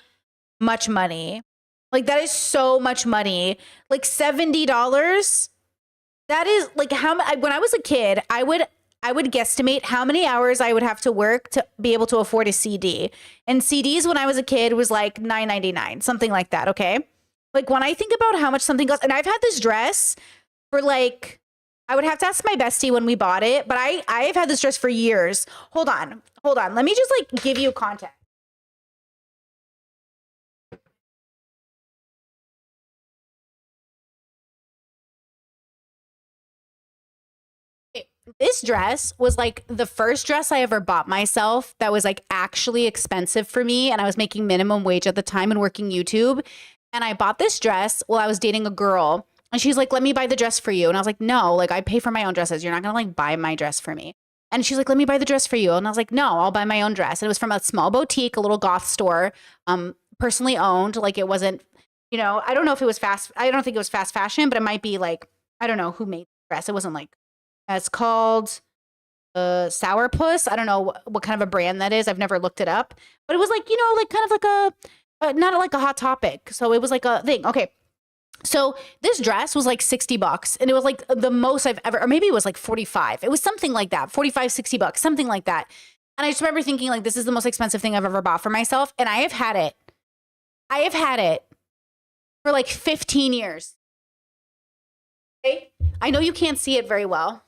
A: much money. Like that is so much money. Like $70. That is like how when I was a kid, I would guesstimate how many hours I would have to work to be able to afford a CD. And CDs when I was a kid was like $9.99, something like that, okay? Like when I think about how much something costs, and I've had this dress for like, I would have to ask my bestie when we bought it, but I've had this dress for years. Hold on. Let me just like give you context. This dress was like the first dress I ever bought myself that was like actually expensive for me. And I was making minimum wage at the time and working YouTube. And I bought this dress while I was dating a girl. And she's like, let me buy the dress for you. And I was like, no, like I pay for my own dresses. You're not going to like buy my dress for me. And she's like, let me buy the dress for you. And I was like, no, I'll buy my own dress. And it was from a small boutique, a little goth store, personally owned. Like it wasn't, you know, I don't know if it was I don't think it was fast fashion, but it might be like, I don't know who made the dress. It wasn't like, it's called Sourpuss. I don't know what kind of a brand that is. I've never looked it up, but it was like, you know, like kind of like not like a Hot Topic. So it was like a thing. Okay. So this dress was like $60 and it was like the most I've ever, or maybe it was like 45. It was something like that, 45, $60, something like that. And I just remember thinking like, this is the most expensive thing I've ever bought for myself. And I have had it. I have had it for like 15 years. Okay. I know you can't see it very well.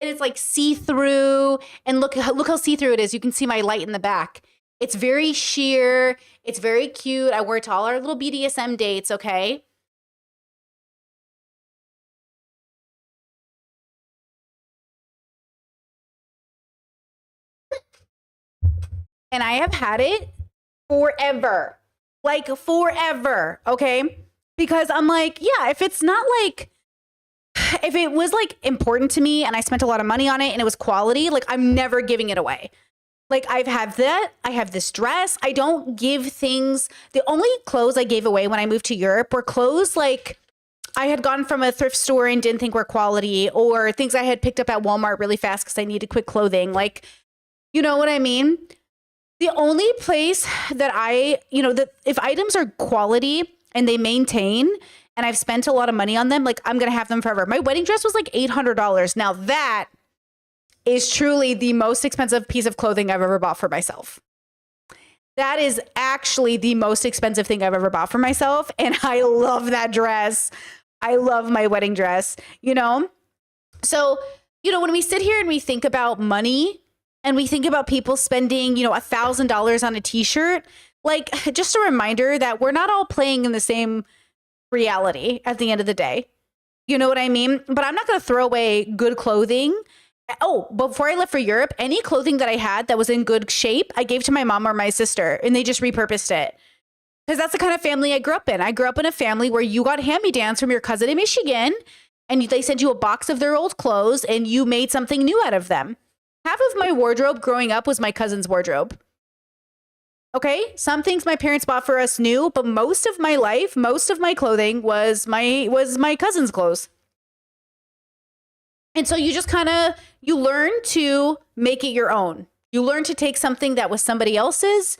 A: And it's like see-through, and look how see-through it is. You can see my light in the back. It's very sheer. It's very cute. I wore it to all our little BDSM dates, okay? And I have had it forever. Like forever, okay? Because I'm like, yeah, if it's not like, if it was like important to me and I spent a lot of money on it and it was quality, like I'm never giving it away. Like I've had that, I have this dress. I don't give things. The only clothes I gave away when I moved to Europe were clothes like I had gone from a thrift store and didn't think were quality, or things I had picked up at Walmart really fast because I needed quick clothing. Like, you know what I mean? The only place that that if items are quality and they maintain, and I've spent a lot of money on them, like I'm going to have them forever. My wedding dress was like $800. Now that is truly the most expensive piece of clothing I've ever bought for myself. That is actually the most expensive thing I've ever bought for myself. And I love that dress. I love my wedding dress, you know? So, you know, when we sit here and we think about money and we think about people spending, you know, $1,000 on a t-shirt, like just a reminder that we're not all playing in the same reality at the end of the day. You know what I mean? But I'm not going to throw away good clothing. Oh, before I left for Europe, any clothing that I had that was in good shape, I gave to my mom or my sister, and they just repurposed it. Because that's the kind of family I grew up in. I grew up in a family where you got hand-me-downs from your cousin in Michigan, and they sent you a box of their old clothes, and you made something new out of them. Half of my wardrobe growing up was my cousin's wardrobe. Okay, some things my parents bought for us new, but most of my life, most of my clothing was my cousin's clothes. And so you just you learn to make it your own. You learn to take something that was somebody else's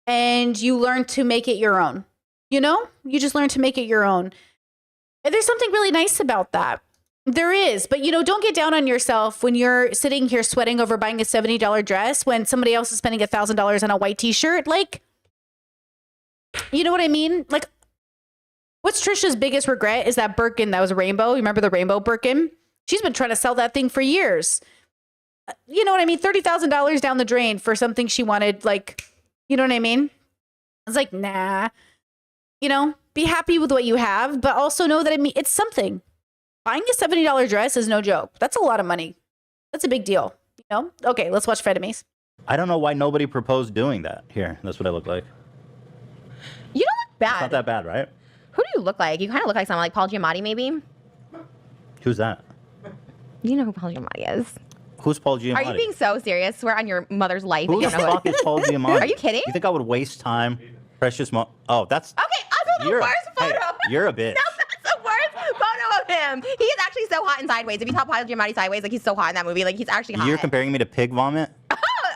A: and you learn to make it your own. You know, you just learn to make it your own. And there's something really nice about that. There is, but you know, don't get down on yourself when you're sitting here sweating over buying a $70 dress when somebody else is spending $1,000 on a white t-shirt. Like, you know what I mean? Like, what's Trisha's biggest regret is that Birkin that was a rainbow. You remember the rainbow Birkin? She's been trying to sell that thing for years. You know what I mean? $30,000 down the drain for something she wanted. Like, you know what I mean? It's like, nah, you know, be happy with what you have, but also know that it's something. Buying a $70 dress is no joke. That's a lot of money. That's a big deal. You know? Okay, let's watch Frenemies.
B: I don't know why nobody proposed doing that. Here, that's what I look like.
C: You don't look
B: It's not
C: bad.
B: that bad, right?
C: Who do you look like? You kind of look like someone like Paul Giamatti, maybe.
B: Who's that?
C: You know who Paul Giamatti is.
B: Who's Paul Giamatti?
C: Are you being so serious? Swear on your mother's life. that
B: Who
C: you
B: the
C: don't know
B: fuck is Paul Giamatti?
C: Are you kidding?
B: You think I would waste time? Precious Oh, that's...
C: Okay, also the worst
B: hey,
C: photo.
B: you're a bitch.
C: No, that's the worst photo of him. He is actually so hot in Sideways. If you saw Paul Giamatti Sideways, like he's so hot in that movie. Like he's actually hot.
B: You're comparing me to Pig Vomit?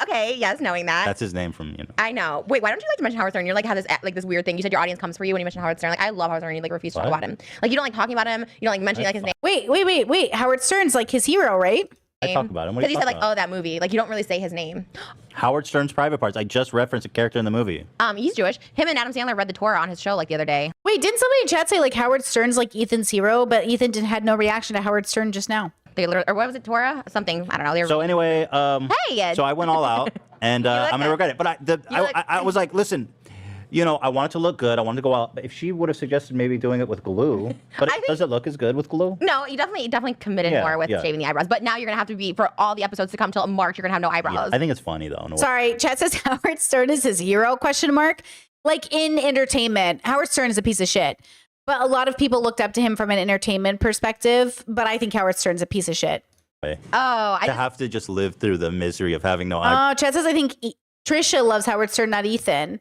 C: Okay, yes, knowing that.
B: That's his name from,
C: I know. Wait, why don't you like to mention Howard Stern? You're like have this like this weird thing. You said your audience comes for you when you mention Howard Stern. Like I love Howard Stern. You like refuse to talk
B: What?
C: about him. Like you don't like talking about him. You don't like mentioning like his name.
A: Wait. Howard Stern's like his hero, right?
B: I talk about him. What are
C: Because
B: you
C: you said
B: talking
C: like, oh,
B: about?
C: that movie. Like you don't really say his name.
B: Howard Stern's Private Parts. I just referenced a character in the movie.
C: He's Jewish. Him and Adam Sandler read the Torah on his show like the other day.
A: Wait, didn't somebody in chat say like Howard Stern's like Ethan's hero, but Ethan had no reaction to Howard Stern just now?
C: They literally, or what was it, Torah? Something. I don't know. They were,
B: So anyway,
C: Hey,
B: so I went all out, and
C: look
B: I'm gonna
C: good.
B: regret it. But I was like, listen, you know, I wanted to look good. I wanted to go out. But if she would have suggested maybe doing it with glue, but
C: I think-
B: does it look as good with glue?
C: no, you definitely committed
B: Yeah,
C: more with
B: yeah.
C: shaving the eyebrows. But now you're gonna have to be for all the episodes to come till March. You're gonna have no
B: Yeah,
C: eyebrows.
B: I think it's funny though. in a way.
A: Sorry, chat says Howard Stern is his hero, question mark. Like in entertainment, Howard Stern is a piece of shit. But a lot of people looked up to him from an entertainment perspective, but I think Howard Stern's a piece of shit.
C: Oh, I
B: To
C: just,
B: have to just live through the misery of having no eyebrows.
A: Chat says I think Trisha loves Howard Stern, not Ethan.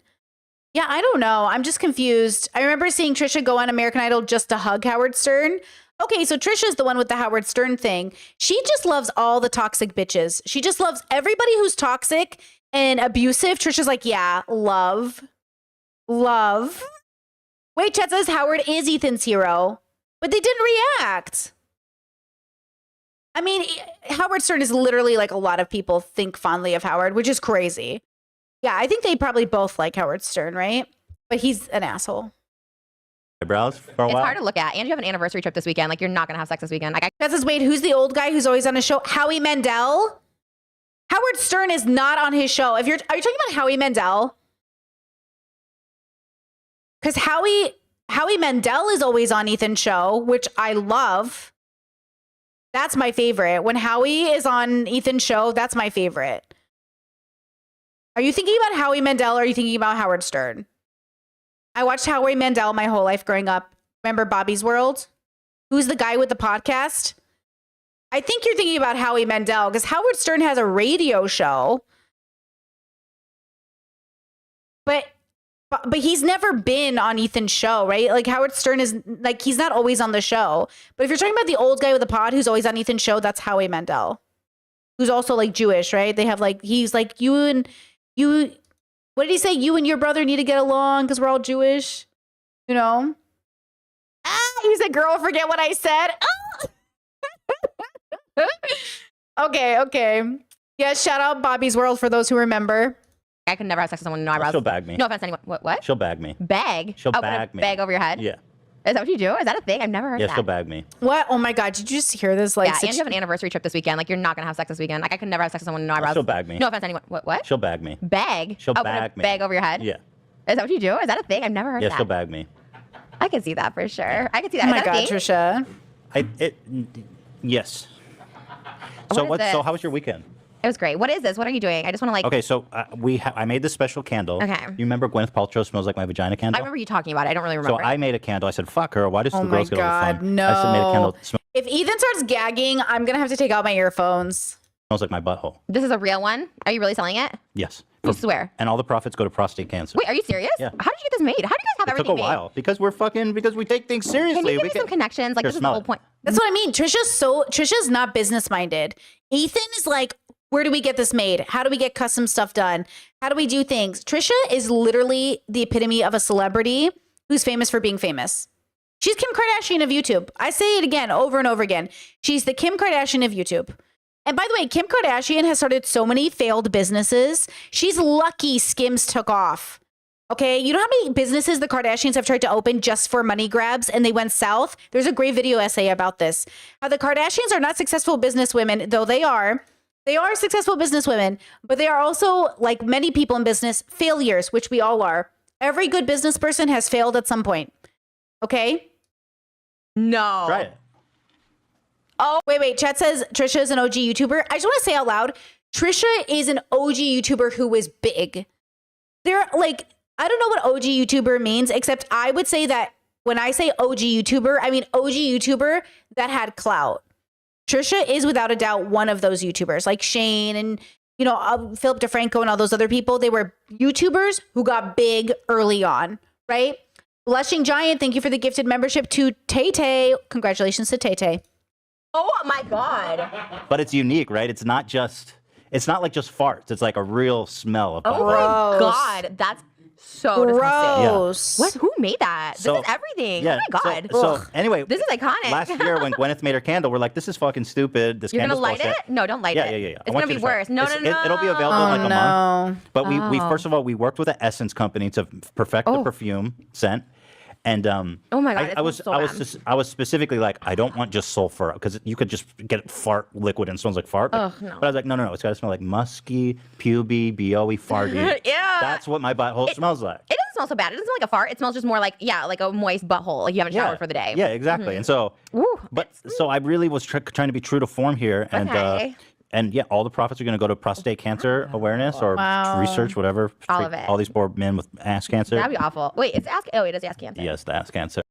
A: Yeah, I don't know. I'm just confused. I remember seeing Trisha go on American Idol just to hug Howard Stern. Okay, so Trisha's the one with the Howard Stern thing. She just loves all the toxic bitches. She just loves everybody who's toxic and abusive. Trisha's like, yeah, love. Wait, chat says Howard is Ethan's hero, but they didn't react. I mean, Howard Stern is literally like a lot of people think fondly of Howard, which is crazy. Yeah, I think they probably both like Howard Stern, right? But he's an asshole.
B: Eyebrows for a
C: it's
B: while.
C: hard to look at. And you have an anniversary trip this weekend. Like you're not gonna have sex this weekend. Like
A: That says, wait, who's the old guy who's always on a show? Howie Mandel? Howard Stern is not on his show. Are you talking about Howie Mandel? Because Howie Mandel is always on Ethan's show, which I love. That's my favorite. When Howie is on Ethan's show, that's my favorite. Are you thinking about Howie Mandel or are you thinking about Howard Stern? I watched Howie Mandel my whole life growing up. Remember Bobby's World? Who's the guy with the podcast? I think you're thinking about Howie Mandel because Howard Stern has a radio show. But he's never been on Ethan's show, right? Like Howard Stern is like, he's not always on the show. But if you're talking about the old guy with the pod who's always on Ethan's show, that's Howie Mandel, who's also like Jewish, right? They have like, he's like, what did he say? You and your brother need to get along because we're all Jewish, you know? He said, girl, forget what I said. Okay. Yeah, shout out Bobby's World for those who remember.
C: I could never have sex with someone with no eyebrows.
B: She'll bag me.
C: No offense to anyone. What?
B: She'll bag me.
C: Bag?
B: She'll
C: put
B: bag
C: a
B: me.
C: bag over your head?
B: Yeah.
C: Is that what you do? Is that a thing? I've never heard
B: Yeah,
C: of that.
B: she'll bag me.
A: What? Oh my God. Did you just hear this? Like,
C: Yeah, and you have an anniversary trip this weekend. Like you're not gonna have sex this weekend. Like I could never have sex with someone with no eyebrows.
B: She'll bag me.
C: No offense to anyone. What?
B: She'll bag me.
C: Bag?
B: She'll
C: Put
B: bag
C: a
B: me.
C: bag over your head?
B: Yeah.
C: Is that what you do? Is that a thing? I've never heard
B: Yeah,
C: of that.
B: she'll bag me.
C: I can see that for sure. I can see that.
A: oh
C: Is
A: my
C: that
A: God,
C: a thing?
A: Trisha.
B: Yes.
C: What is this?
B: So how was your weekend?
C: It was great. What is this? What are you doing? I just want to like.
B: Okay, so I made this special candle.
C: Okay.
B: You remember Gwyneth Paltrow smells like my vagina candle?
C: I remember you talking about it. I don't really
B: So
C: remember.
B: I made a candle. I said, "Fuck her. Why does
A: Oh
B: the
A: my
B: girls get all the
A: God,
B: fun?" I said, made a candle. That
A: If Ethan starts gagging, I'm going to have to take out my earphones.
B: smells like my butthole.
C: This is a real one. Are you really selling it?
B: Yes.
C: You swear.
B: And all the profits go to prostate cancer.
C: Wait, are you serious?
B: Yeah.
C: How did you get this made? How do you guys have
B: It took
C: everything
B: a while because we take things seriously.
C: made? Can you give
B: We
C: me some connections? Like
B: Here,
C: this is the
B: smell
C: whole
B: it.
C: point.
A: That's what I mean. Trisha's not business minded. Ethan is like, where do we get this made? How do we get custom stuff done? How do we do things? Trisha is literally the epitome of a celebrity who's famous for being famous. She's Kim Kardashian of YouTube. I say it again, over and over again. She's the Kim Kardashian of YouTube. And by the way, Kim Kardashian has started so many failed businesses. She's lucky Skims took off. Okay, you know how many businesses the Kardashians have tried to open just for money grabs and they went south? There's a great video essay about this. How the Kardashians are not successful businesswomen, though they are. They are successful businesswomen, but they are also, like many people in business, failures, which we all are. Every good business person has failed at some point. Okay.
C: No.
B: Try it.
A: Oh, wait. Chat says Trisha is an OG YouTuber. I just want to say out loud, Trisha is an OG YouTuber who is big. They're like, I don't know what OG YouTuber means, except I would say that when I say OG YouTuber, I mean OG YouTuber that had clout. Trisha is without a doubt one of those YouTubers, like Shane and, you know, Philip DeFranco and all those other people. They were YouTubers who got big early on, right? Blushing Giant, thank you for the gifted membership to Tay Tay. Congratulations to Tay Tay.
C: Oh my God.
B: But it's unique, right? It's not like just farts. It's like a real smell of
C: Oh
B: body.
C: my
A: Gross.
C: God. That's so disgusting.
A: Gross.
C: What? Who made that?
B: So-
C: This is everything.
B: Yeah.
C: Oh my God.
B: So anyway,
C: This is iconic.
B: last year when Gwyneth made her candle, we're like, this is fucking stupid. This
C: You're gonna
B: candle's
C: light
B: bullshit.
C: it? No, don't light
B: Yeah,
C: it.
B: yeah. I
C: It's
B: want
C: gonna
B: you
C: be
B: to try it.
C: worse. No,
B: It's- It'll be available
A: Oh
B: in like a month.
A: no.
B: But we
C: Oh.
B: first of all, we worked with an essence company to perfect the
C: Oh.
B: perfume scent. And
C: Oh my God, it
B: I was
C: smells so bad.
B: I was specifically like, I don't want just sulfur because you could just get fart liquid and it smells like fart.
C: Ugh, no.
B: But I was like, no, it's got to smell like musky, puby, BOE, farty.
C: Yeah.
B: That's what my butthole smells like.
C: It doesn't smell so bad. It doesn't smell like a fart. It smells just more like, like a moist butthole. Like you haven't showered for the day.
B: Yeah, exactly. And so,
C: Ooh,
B: but so I really was trying to be true to form here, and
C: Okay.
B: and yeah, all the profits are going to go to prostate cancer awareness or
A: Wow.
B: research, whatever.
C: All
B: Treat
C: of it.
B: All these poor men with ass cancer.
C: That'd be awful. Wait, it's ask. Oh, it is ask cancer.
B: Yes, the ass cancer.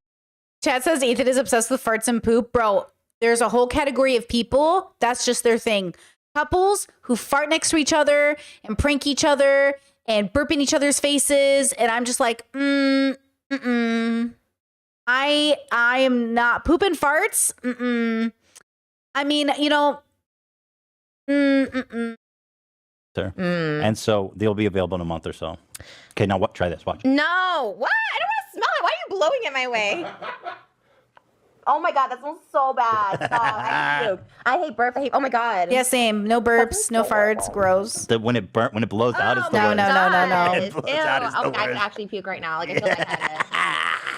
A: Chad says Ethan is obsessed with farts and poop. Bro, there's a whole category of people. That's just their thing. Couples who fart next to each other and prank each other and burp in each other's faces. And I'm just like, I am not pooping farts. I mean, you know,
B: And so they'll be available in a month or so. Okay, now what? Try this. Watch.
C: No. What? I don't want to smell it. Why are you blowing it my way? Oh my God, that smells so bad. Stop. I hate puke. I hate burp. Oh my God.
A: Yeah, same. No burps, no farts. Gross.
B: When it blows out, it's the
A: no,
B: worst.
A: no.
C: God.
B: It blows
C: Ew.
B: out, it's the
C: Okay, I can
B: worst.
C: actually puke right now. Like I feel lightheaded.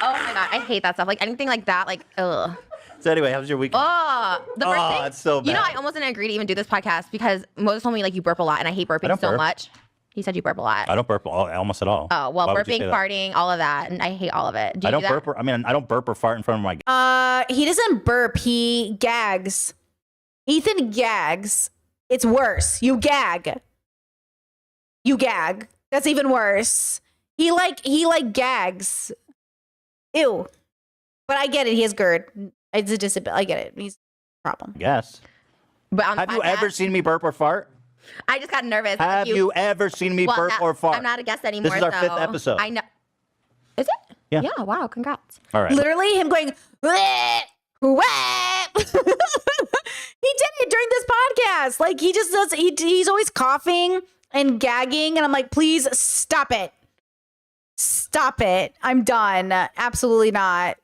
C: Oh my God, I hate that stuff. Like anything like that. Like ugh.
B: So anyway, how was your weekend?
C: Oh, the first thing.
B: it's so
C: You know,
B: bad.
C: I almost didn't agree to even do this podcast because Moses told me like you burp a lot, and I hate burping
B: don't
C: so
B: burp.
C: much. He said you burp a lot.
B: I don't burp almost at all.
C: Oh well,
B: Why would you
C: burping,
B: say that?
C: farting, all of that, and I hate all of it. Do you
B: I don't
C: do that?
B: burp. I mean, I don't burp or fart in front of my.
A: He doesn't burp. He gags. Ethan gags. It's worse. You gag. You gag. That's even worse. He like gags. Ew. But I get it. He has GERD. It's a disability. I get it. He's a problem.
B: Yes.
C: But on the
B: Have you
C: podcast,
B: ever seen me burp or fart?
C: I just got nervous.
B: Have you ever seen me
C: Well,
B: burp
C: not-
B: or fart?
C: I'm not a guest anymore.
B: This is our
C: so
B: 5th episode.
C: I know. Is it?
B: Yeah.
C: Yeah. Wow. Congrats.
B: All right.
A: Literally him going, "Bleh, wah." He did it during this podcast. Like he just does, he's always coughing and gagging. And I'm like, please stop it. Stop it. I'm done. Absolutely not.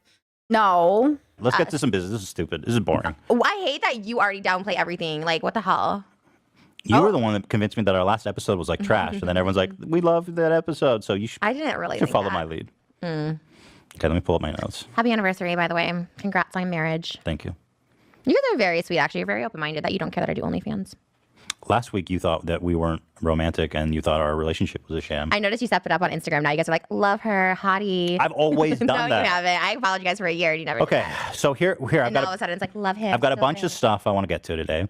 A: No.
B: Let's get to some business. This is stupid. This is boring.
C: Oh, I hate that you already downplay everything. Like, what the hell?
B: You
C: Oh.
B: were the one that convinced me that our last episode was like trash, and then everyone's like, "We loved that episode," so you should
C: I didn't really think
B: follow
C: that.
B: my lead. Okay, let me pull up my notes.
C: Happy anniversary, by the way. Congrats on marriage.
B: Thank you.
C: You guys are very sweet, actually. You're very open-minded that you don't care that I do OnlyFans.
B: Last week you thought that we weren't romantic, and you thought our relationship was a sham.
C: I noticed you set it up on Instagram. Now you guys are like, love her, hottie.
B: I've always done
C: no,
B: that.
C: you haven't. I followed you guys for a year and you never
B: Okay,
C: did that.
B: so here I've
C: And now all
B: got
C: of a sudden it's like, love him.
B: I've got a
C: so
B: bunch of
C: great.
B: stuff I want to get to today.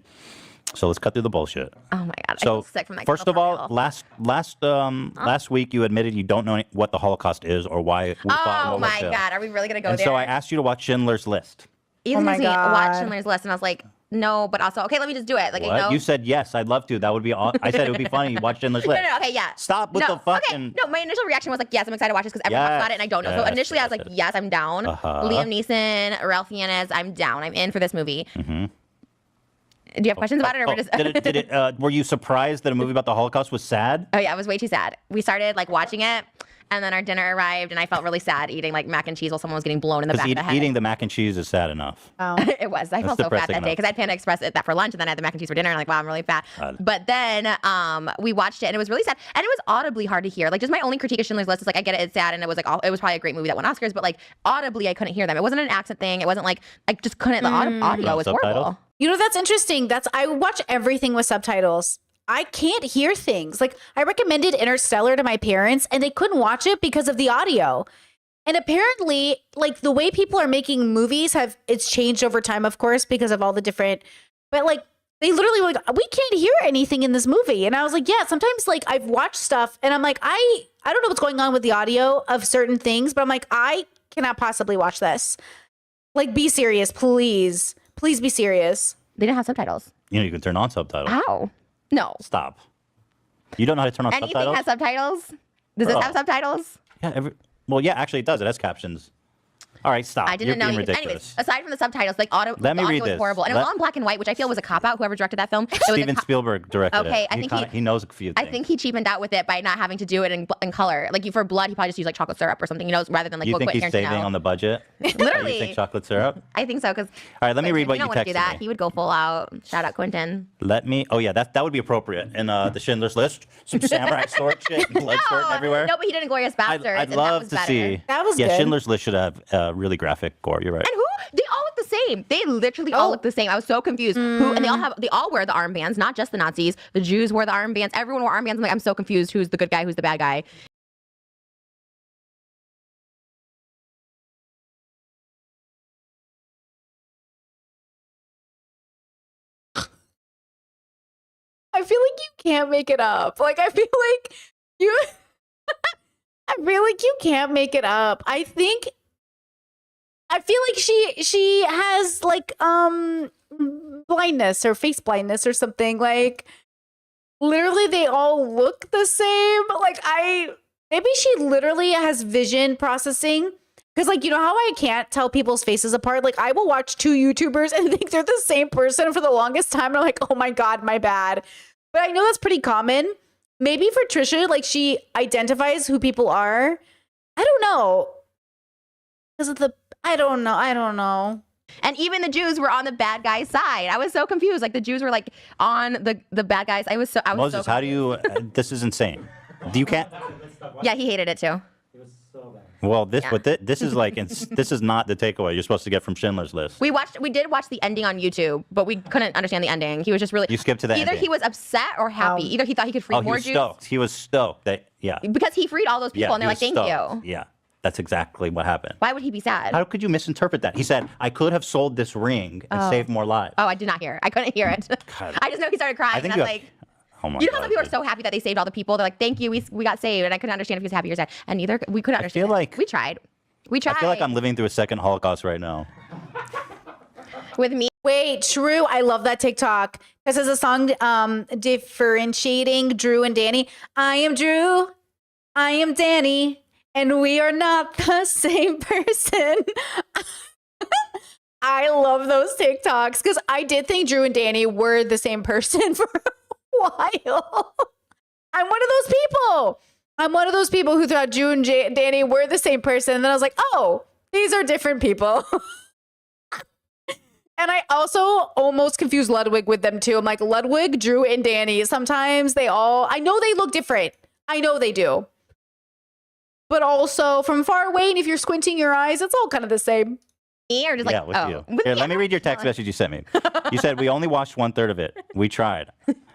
B: So let's cut through the bullshit.
C: Oh my God. I
B: So
C: feel sick from that.
B: first of all,
C: Kendall
B: last week you admitted you don't know what the Holocaust is or why we fought in
C: Oh
B: World War
C: my
B: II.
C: God. Are we really going to go
B: And
C: there?
B: so I asked you to watch Schindler's List.
C: Ethan
A: Oh my
C: asked me to
A: God.
C: watch Schindler's List, and I was like, no, but also, okay, let me just do it. Like,
B: What?
C: I know.
B: You said yes, I'd love to. That would be all. I said it would be funny. You watch Schindler's List.
C: No, okay, yeah.
B: Stop with
C: no,
B: the fucking.
C: Okay, no, my initial reaction was like, yes, I'm excited to watch this because everyone talks about it and I don't know. So
B: Yes,
C: initially I was like,
B: yes.
C: yes, I'm down.
B: Uh-huh.
C: Liam Neeson, Ralph Fiennes, I'm down. I'm in for this movie.
B: Mm-hmm.
C: Do you have questions about it? Or we're just...
B: did it? Were you surprised that a movie about the Holocaust was sad?
C: Oh yeah, it was way too sad. We started like watching it, and then our dinner arrived, and I felt really sad eating like mac and cheese while someone was getting blown in the back of the head.
B: Eating the mac and cheese is sad enough.
A: Wow.
C: It was. I felt so fat
B: depressing
C: that day
B: enough.
C: because I had Panda Express that for lunch, and then I had the mac and cheese for dinner. And I'm like, wow, I'm really fat.
B: God.
C: But then we watched it, and it was really sad, and it was audibly hard to hear. Like, just my only critique of Schindler's List is like, I get it, it's sad, and it was like, it was probably a great movie that won Oscars, but like audibly, I couldn't hear them. It wasn't an accent thing. It wasn't like I just couldn't. The audio
B: Not
C: was
B: subtitles?
C: horrible.
A: You know, that's interesting. I watch everything with subtitles. I can't hear things. Like I recommended Interstellar to my parents and they couldn't watch it because of the audio. And apparently, like the way people are making movies it's changed over time, of course, because of all the different, but like they literally were like, we can't hear anything in this movie. And I was like, yeah, sometimes like I've watched stuff and I'm like, I don't know what's going on with the audio of certain things, but I'm like, I cannot possibly watch this. Like, be serious, please. Please be serious.
C: They didn't have subtitles.
B: You know, you can turn on subtitles.
C: How? No.
B: Stop. You don't know how to turn on
C: Anything
B: subtitles?
C: has subtitles? Does this
B: Oh.
C: have subtitles?
B: Yeah. Well, yeah, actually, it does. It has captions. All right, stop.
C: I didn't know.
B: You're being
C: Anyways,
B: ridiculous.
C: aside from the subtitles, like audio,
B: Let me
C: the audio
B: read
C: was
B: this.
C: horrible, and it was all in black and white, which I feel was a cop out. Whoever directed that film, it was a
B: Steven
C: co-
B: Spielberg directed
C: Okay,
B: it.
C: I think
B: he knows a few
C: I
B: things.
C: think he cheapened out with it by not having to do it in color. Like for blood, he probably just used like chocolate syrup or something, you know, rather than like
B: You
C: what
B: think he's
C: Quentin
B: saving
C: Tarantino.
B: on the budget?
C: Literally.
B: You think chocolate syrup?
C: I think so because.
B: All right, let me read what you
C: don't want to do
B: texted
C: that.
B: me.
C: He would go full out. Shout out Quentin.
B: Let me. Oh yeah, that would be appropriate in the Schindler's List. Some samurai sword shit, and blood spurting everywhere.
C: No, but he did Inglorious Bastards.
B: I'd
C: and that
B: love
C: was
B: to
C: better.
B: see.
A: That was
B: yeah,
A: good.
B: Schindler's List should have really graphic gore. You're right.
C: And who? They all look the same. They literally all
A: Oh.
C: look the same. I was so confused. Who? And they all wear the armbands, not just the Nazis. The Jews wore the armbands. Everyone wore armbands. I'm like, I'm so confused. Who's the good guy? Who's the bad guy?
A: I feel like you can't make it up. Like, I feel like you, I feel like you can't make it up. I feel like she has like, blindness or face blindness or something. Like, literally they all look the same. Like, maybe she literally has vision processing. Because, like, you know how I can't tell people's faces apart? Like, I will watch two YouTubers and think they're the same person for the longest time. And I'm like, oh my God, my bad. But I know that's pretty common. Maybe for Trisha, like, she identifies who people are. I don't know. Because of I don't know.
C: And even the Jews were on the bad guy's side. I was so confused. Like the Jews were like on the bad guys. I was
B: Moses,
C: so
B: how do you? This is insane. You can't.
C: Yeah, he hated it too.
F: It was so bad.
B: Well, this
C: Yeah.
B: but this is like this is not the takeaway you're supposed to get from Schindler's List.
C: We did watch the ending on YouTube, but we couldn't understand the ending. He was just really
B: You skipped to the
C: either
B: ending.
C: he was upset or happy. Either he thought he could free
B: Oh, he
C: more
B: was
C: Jews
B: stoked. He was stoked that
C: because he freed all those people,
B: yeah,
C: and they're like,
B: he was
C: "Thank
B: stoked.
C: you."
B: Yeah, that's exactly what happened.
C: Why would he be sad?
B: How could you misinterpret that? He said, "I could have sold this ring and saved more lives."
C: Oh, I did not hear. I couldn't hear it.
B: God.
C: I just know he started crying.
B: I think
C: and
B: you
C: I'm
B: have,
C: like,
B: oh my
C: you know how
B: God,
C: some people are
B: dude.
C: so happy that they saved all the people? They're like, "Thank you, we got saved," and I couldn't understand if he was happy or sad. And neither we couldn't understand.
B: feel like-
C: we tried. We tried.
B: I feel like I'm living through a second Holocaust right now.
C: with me.
A: Wait, True. I love that TikTok. This is a song differentiating Drew and Danny. I am Drew. I am Danny. And we are not the same person. I love those TikToks because I did think Drew and Danny were the same person for a while. I'm one of those people. I'm one of those people who thought Drew and Danny were the same person. And then I was like, oh, these are different people. And I also almost confused Ludwig with them too. I'm like, Ludwig, Drew, and Danny. Sometimes I know they look different. I know they do. But also from far away, and if you're squinting your eyes, it's all kind of the same.
C: Me or just like
B: yeah, with you.
C: with
B: Here,
C: me?
B: let me read your text message you sent me. You said we only watched 1/3 of it. We tried.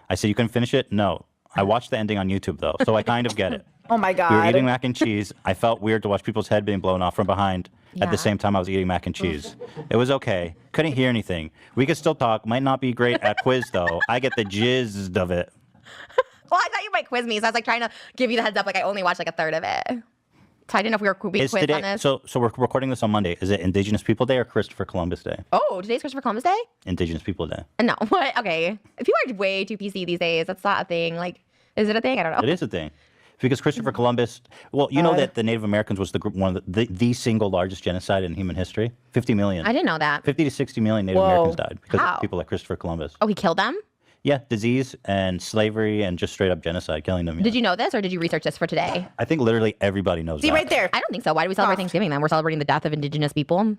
B: I said you couldn't finish it. No, I watched the ending on YouTube though, so I kind of get it.
A: Oh my God.
B: We were eating mac and cheese. I felt weird to watch people's head being blown off from behind at
C: Yeah.
B: the same time I was eating mac and cheese. It was okay. Couldn't hear anything. We could still talk. Might not be great at quiz though. I get the gist of it.
C: Well, I thought you might quiz me, so I was like trying to give you the heads up. Like I only watched like 1/3 of it, so I didn't know if we were being
B: Is
C: quizzed
B: today
C: on this.
B: so we're recording this on Monday. Is it Indigenous People Day or Christopher Columbus Day?
C: Oh, today's Christopher Columbus Day?
B: Indigenous People Day.
C: No, what? Okay. People are way too PC these days. That's not a thing. Like, is it a thing? I don't know.
B: It is a thing. Because Christopher Columbus, well, you know that the Native Americans was the group, one of the single largest genocide in human history. 50 million.
C: I didn't know that.
B: 50 to 60 million Native
A: Whoa.
B: Americans died because
C: How?
B: of people like Christopher Columbus.
C: Oh, he killed them?
B: Yeah, disease and slavery and just straight up genocide, killing them. Yeah.
C: Did you know this, or did you research this for today?
B: I think literally everybody knows
A: See
B: that.
A: right there.
C: I don't think so. Why do we celebrate Thanksgiving then? We're celebrating the death of indigenous people.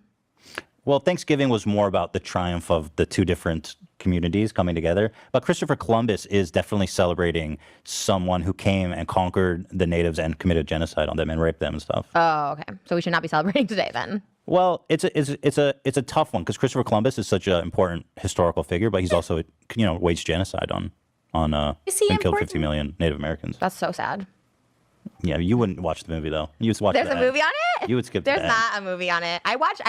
B: Well, Thanksgiving was more about the triumph of the two different communities coming together. But Christopher Columbus is definitely celebrating someone who came and conquered the natives and committed genocide on them and raped them and stuff.
C: Oh, okay. So we should not be celebrating today then.
B: Well, it's a tough one because Christopher Columbus is such an important historical figure, but he's also waged genocide on
A: Is he
B: and killed 50
A: important?
B: million Native Americans.
C: That's so sad.
B: Yeah, you wouldn't watch the movie though. You would watch.
C: There's
B: the
C: a
B: end.
C: movie on it.
B: You would skip.
C: There's
B: the end.
C: not a movie on it. I watch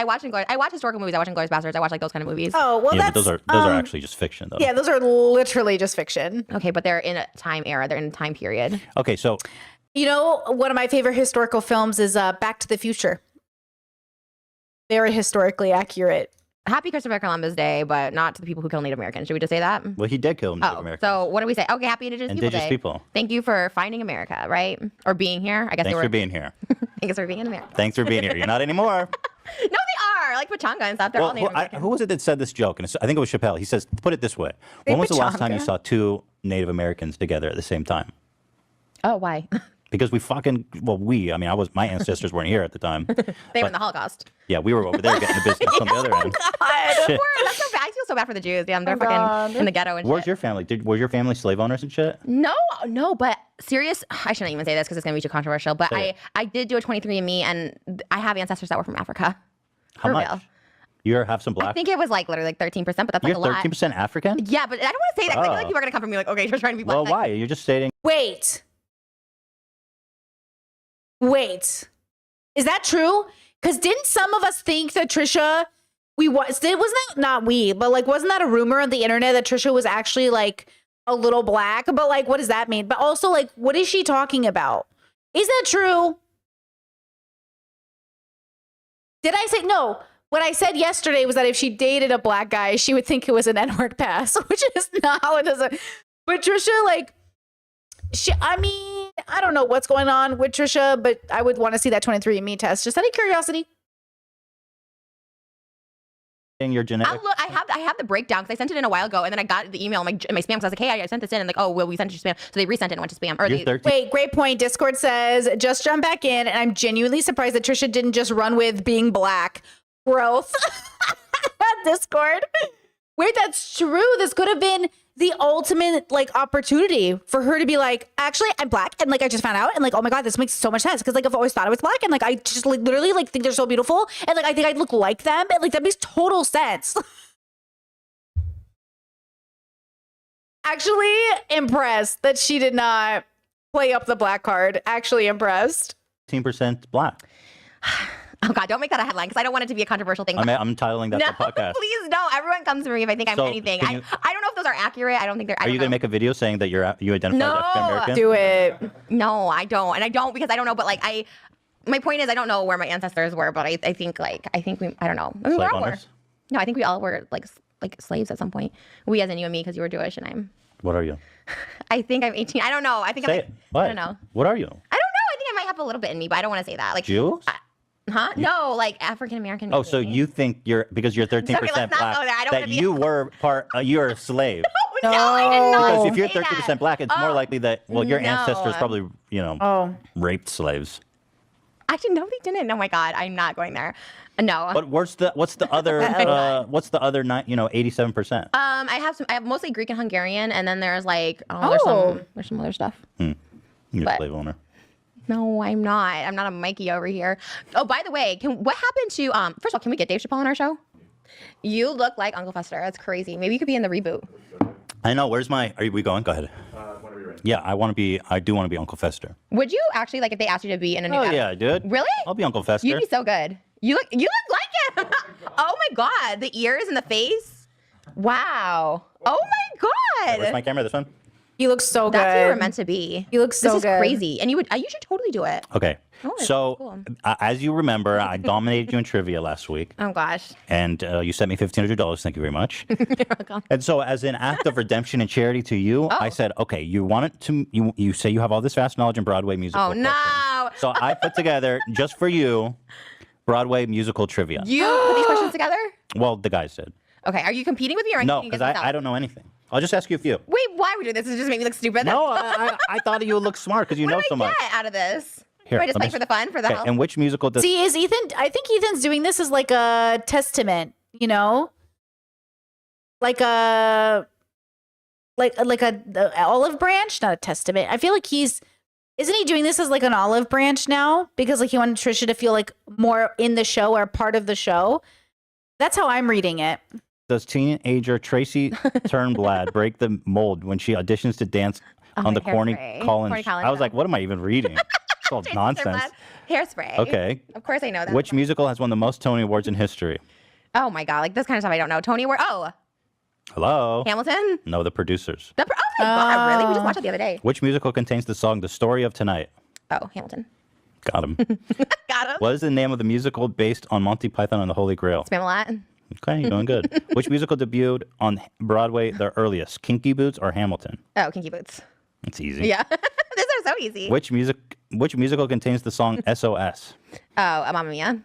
C: historical movies. I watch Inglourious Basterds. I watch like those kind of movies.
A: Oh well,
B: Yeah,
A: that's
B: but those are actually just fiction though.
A: yeah, those are literally just fiction.
C: Okay, but they're in a time era. They're in a time period.
B: Okay, so
A: You know, one of my favorite historical films is Back to the Future. Very historically accurate.
C: Happy Christopher Columbus Day, but not to the people who kill Native Americans. Should we just say that?
B: well, he did kill Native
C: Oh,
B: Americans.
C: so what do we say? Okay, Happy Indigenous
B: Indigenous
C: People Day.
B: people.
C: Thank you for finding America, right? Or being here. I guess
B: Thanks
C: they were.
B: for being here.
C: Thanks for being in America.
B: Thanks for being here. You're not anymore.
C: No, they are like Pachanga and stuff. They're all Native American.
B: Who was it that said this joke? And I think it was Chappelle. He says, "Put it this way: when was the last time you
A: Pachanga.
B: saw two Native Americans together at the same time?"
C: Oh, why?
B: Because my ancestors weren't here at the time.
C: They were in the Holocaust.
B: Yeah, we were over there getting the business on the other end. Shit.
C: That's so bad. I feel so bad for the Jews. Yeah, they're
A: Oh, God.
C: fucking in the ghetto and
B: Where's
C: shit.
B: your family? Was your family slave owners and shit?
C: No, but serious. I shouldn't even say this because it's gonna be too controversial. But
B: Say it.
C: I did do a 23andMe, and I have ancestors that were from Africa.
B: How
C: For
B: much?
C: real.
B: You have some
C: I
B: black.
C: think it was like literally like 13%, but that's like
B: You're
C: a lot.
B: 13% African.
C: Yeah, but I don't want to say that 'cause I feel like
B: Oh.
C: people are gonna come for me like, okay, you're trying to be black.
B: Well,
C: Like,
B: why? You're just stating.
A: Wait. Is that true? Because didn't some of us think that Trisha, wasn't that not we, but like, wasn't that a rumor on the internet that Trisha was actually like a little black? But like, what does that mean? But also, like, what is she talking about? Is that true? Did I say no? What I said yesterday was that if she dated a black guy, she would think it was an N-word pass, which is not how it doesn't. But Trisha, like, I don't know what's going on with Trisha, but I would want to see that 23andMe test just out of curiosity.
B: Your genetic.
C: I have the breakdown because I sent it in a while ago, and then I got the email in my spam because I was like, hey, I sent this in, and like, oh, well, we sent it to spam, so they resent it and went to spam. Or
B: You're
C: they,
B: 13.
A: Wait, great point. Discord says, just jump back in, and I'm genuinely surprised that Trisha didn't just run with being black. Growth. Discord. Wait, that's true. This could have been the ultimate like opportunity for her to be like, actually, I'm black, and like I just found out, and like, oh my god, this makes so much sense because like I've always thought I was black, and like I just like literally like think they're so beautiful, and like I think I'd look like them, and like that makes total sense. Actually, impressed that she did not play up the black card. Actually, impressed.
B: 13% black.
C: oh god, don't make that a headline because I don't want it to be a controversial thing.
B: I'm titling that
C: no,
B: the podcast.
C: please don't. Everyone comes to me if I think I'm
B: So,
C: anything.
B: can
C: I
B: you-
C: don't know if those are accurate. I don't think they're.
B: Are you going to make a video saying that you identify
C: No.
B: as African American?
A: Do it.
C: No, I don't, and I don't because I don't know. But like my point is I don't know where my ancestors were, but I think we I don't know. I mean, we
B: Slave
C: all were.
B: owners?
C: No, I think we all were like slaves at some point. We as in you and me because you were Jewish and I'm.
B: What are you?
C: I think I'm 18. I don't know. I think
B: Say
C: I'm.
B: it. What?
C: I don't know.
B: What are you?
C: I don't know. I think I might have a little bit in me, but I don't want to say that. Like
B: Jews?
C: Huh? No, like African American.
B: Oh, so you think because you're 13%
C: Okay, let's not
B: black
C: go there. I don't
B: that
C: wanna be-
B: you were you're a slave.
C: No, I did not
B: Because if you're
C: say
B: 13%
C: that.
B: black, it's more
C: Oh,
B: likely that your
C: no.
B: ancestors probably
A: Oh.
B: raped slaves.
C: Actually, no, they didn't. Oh my god, I'm not going there. No.
B: But what's the other 87%?
C: I have mostly Greek and Hungarian, and then there's like there's some other stuff.
B: You're a
C: but-
B: slave owner.
C: No, I'm not. I'm not a Mikey over here. Oh, by the way, what happened to first of all, can we get Dave Chappelle on our show? You look like Uncle Fester. That's crazy. Maybe you could be in the reboot.
B: I know. Are we going? Go ahead.
E: Whenever you're ready.
B: Yeah, I do want to be Uncle Fester.
C: Would you actually like if they asked you to be in a new?
B: Oh
C: episode?
B: yeah, dude.
C: Really?
B: I'll be Uncle Fester.
C: You'd be so good. You look like him. Oh my god, the ears and the face. Wow. Oh my god.
B: Where's my camera? This one.
A: You look so
C: That's who you were
A: good.
C: meant to be.
A: You look so
C: This is
A: good.
C: crazy, and you should totally do it.
B: Okay.
C: Oh, that's
B: So,
C: cool.
B: as you remember, I dominated you in trivia last week,
C: Oh gosh.
B: and you sent me $1,500. Thank you very much.
C: You're welcome.
B: And so, as an act of redemption and charity to you,
C: Oh.
B: I said, okay, you want it to you say you have all this vast knowledge in Broadway musical.
C: Oh no.
B: questions. So I put together just for you Broadway musical trivia.
C: You put these questions together?
B: Well, the guys did.
C: Okay. Are you competing with me or are you
B: No,
C: competing
B: because
C: against yourself?
B: I don't know anything. I'll just ask you a few.
C: Wait, why would we do this? Does it just make me look stupid?
B: No, I thought you would look smart because you
C: What
B: know
C: do
B: so
C: I
B: much.
C: get out of this?
B: Here,
C: Am I just
B: let me
C: playing for the fun, for the
B: Okay,
C: hell?
B: and which musical does?
A: See, I think Ethan's doing this as like a testament, like a olive branch, not a testament. I feel like isn't he doing this as like an olive branch now? Because like he wanted Trisha to feel like more in the show or part of the show. That's how I'm reading it.
B: Does teenager Tracy Turnblad break the mold when she auditions to dance on the Corny
C: Hairspray.
B: Collins?
C: Corny Collins
B: I was
C: show.
B: like, what am I even reading? all
C: Jason
B: nonsense.
C: Derulo. Hairspray.
B: Okay.
C: Of course I know that.
B: Which musical has won the most Tony Awards in history?
C: Oh my god, like this kind of stuff I don't know. Tony Award. Oh,
B: Hello?
C: Hamilton.
B: No, the producers.
C: Oh my god, really? We just watched it the other day.
B: Which musical contains the song The Story of Tonight?
C: Oh, Hamilton.
B: Got him.
C: Got him.
B: What is the name of the musical based on Monty Python and the Holy Grail?
C: Spamalot.
B: Okay, you're doing good. Which musical debuted on Broadway the earliest? Kinky Boots or Hamilton?
C: Oh, Kinky Boots.
B: It's easy.
C: Yeah. These are so easy.
B: Which musical contains the song SOS?
C: Oh, Mamma Mia.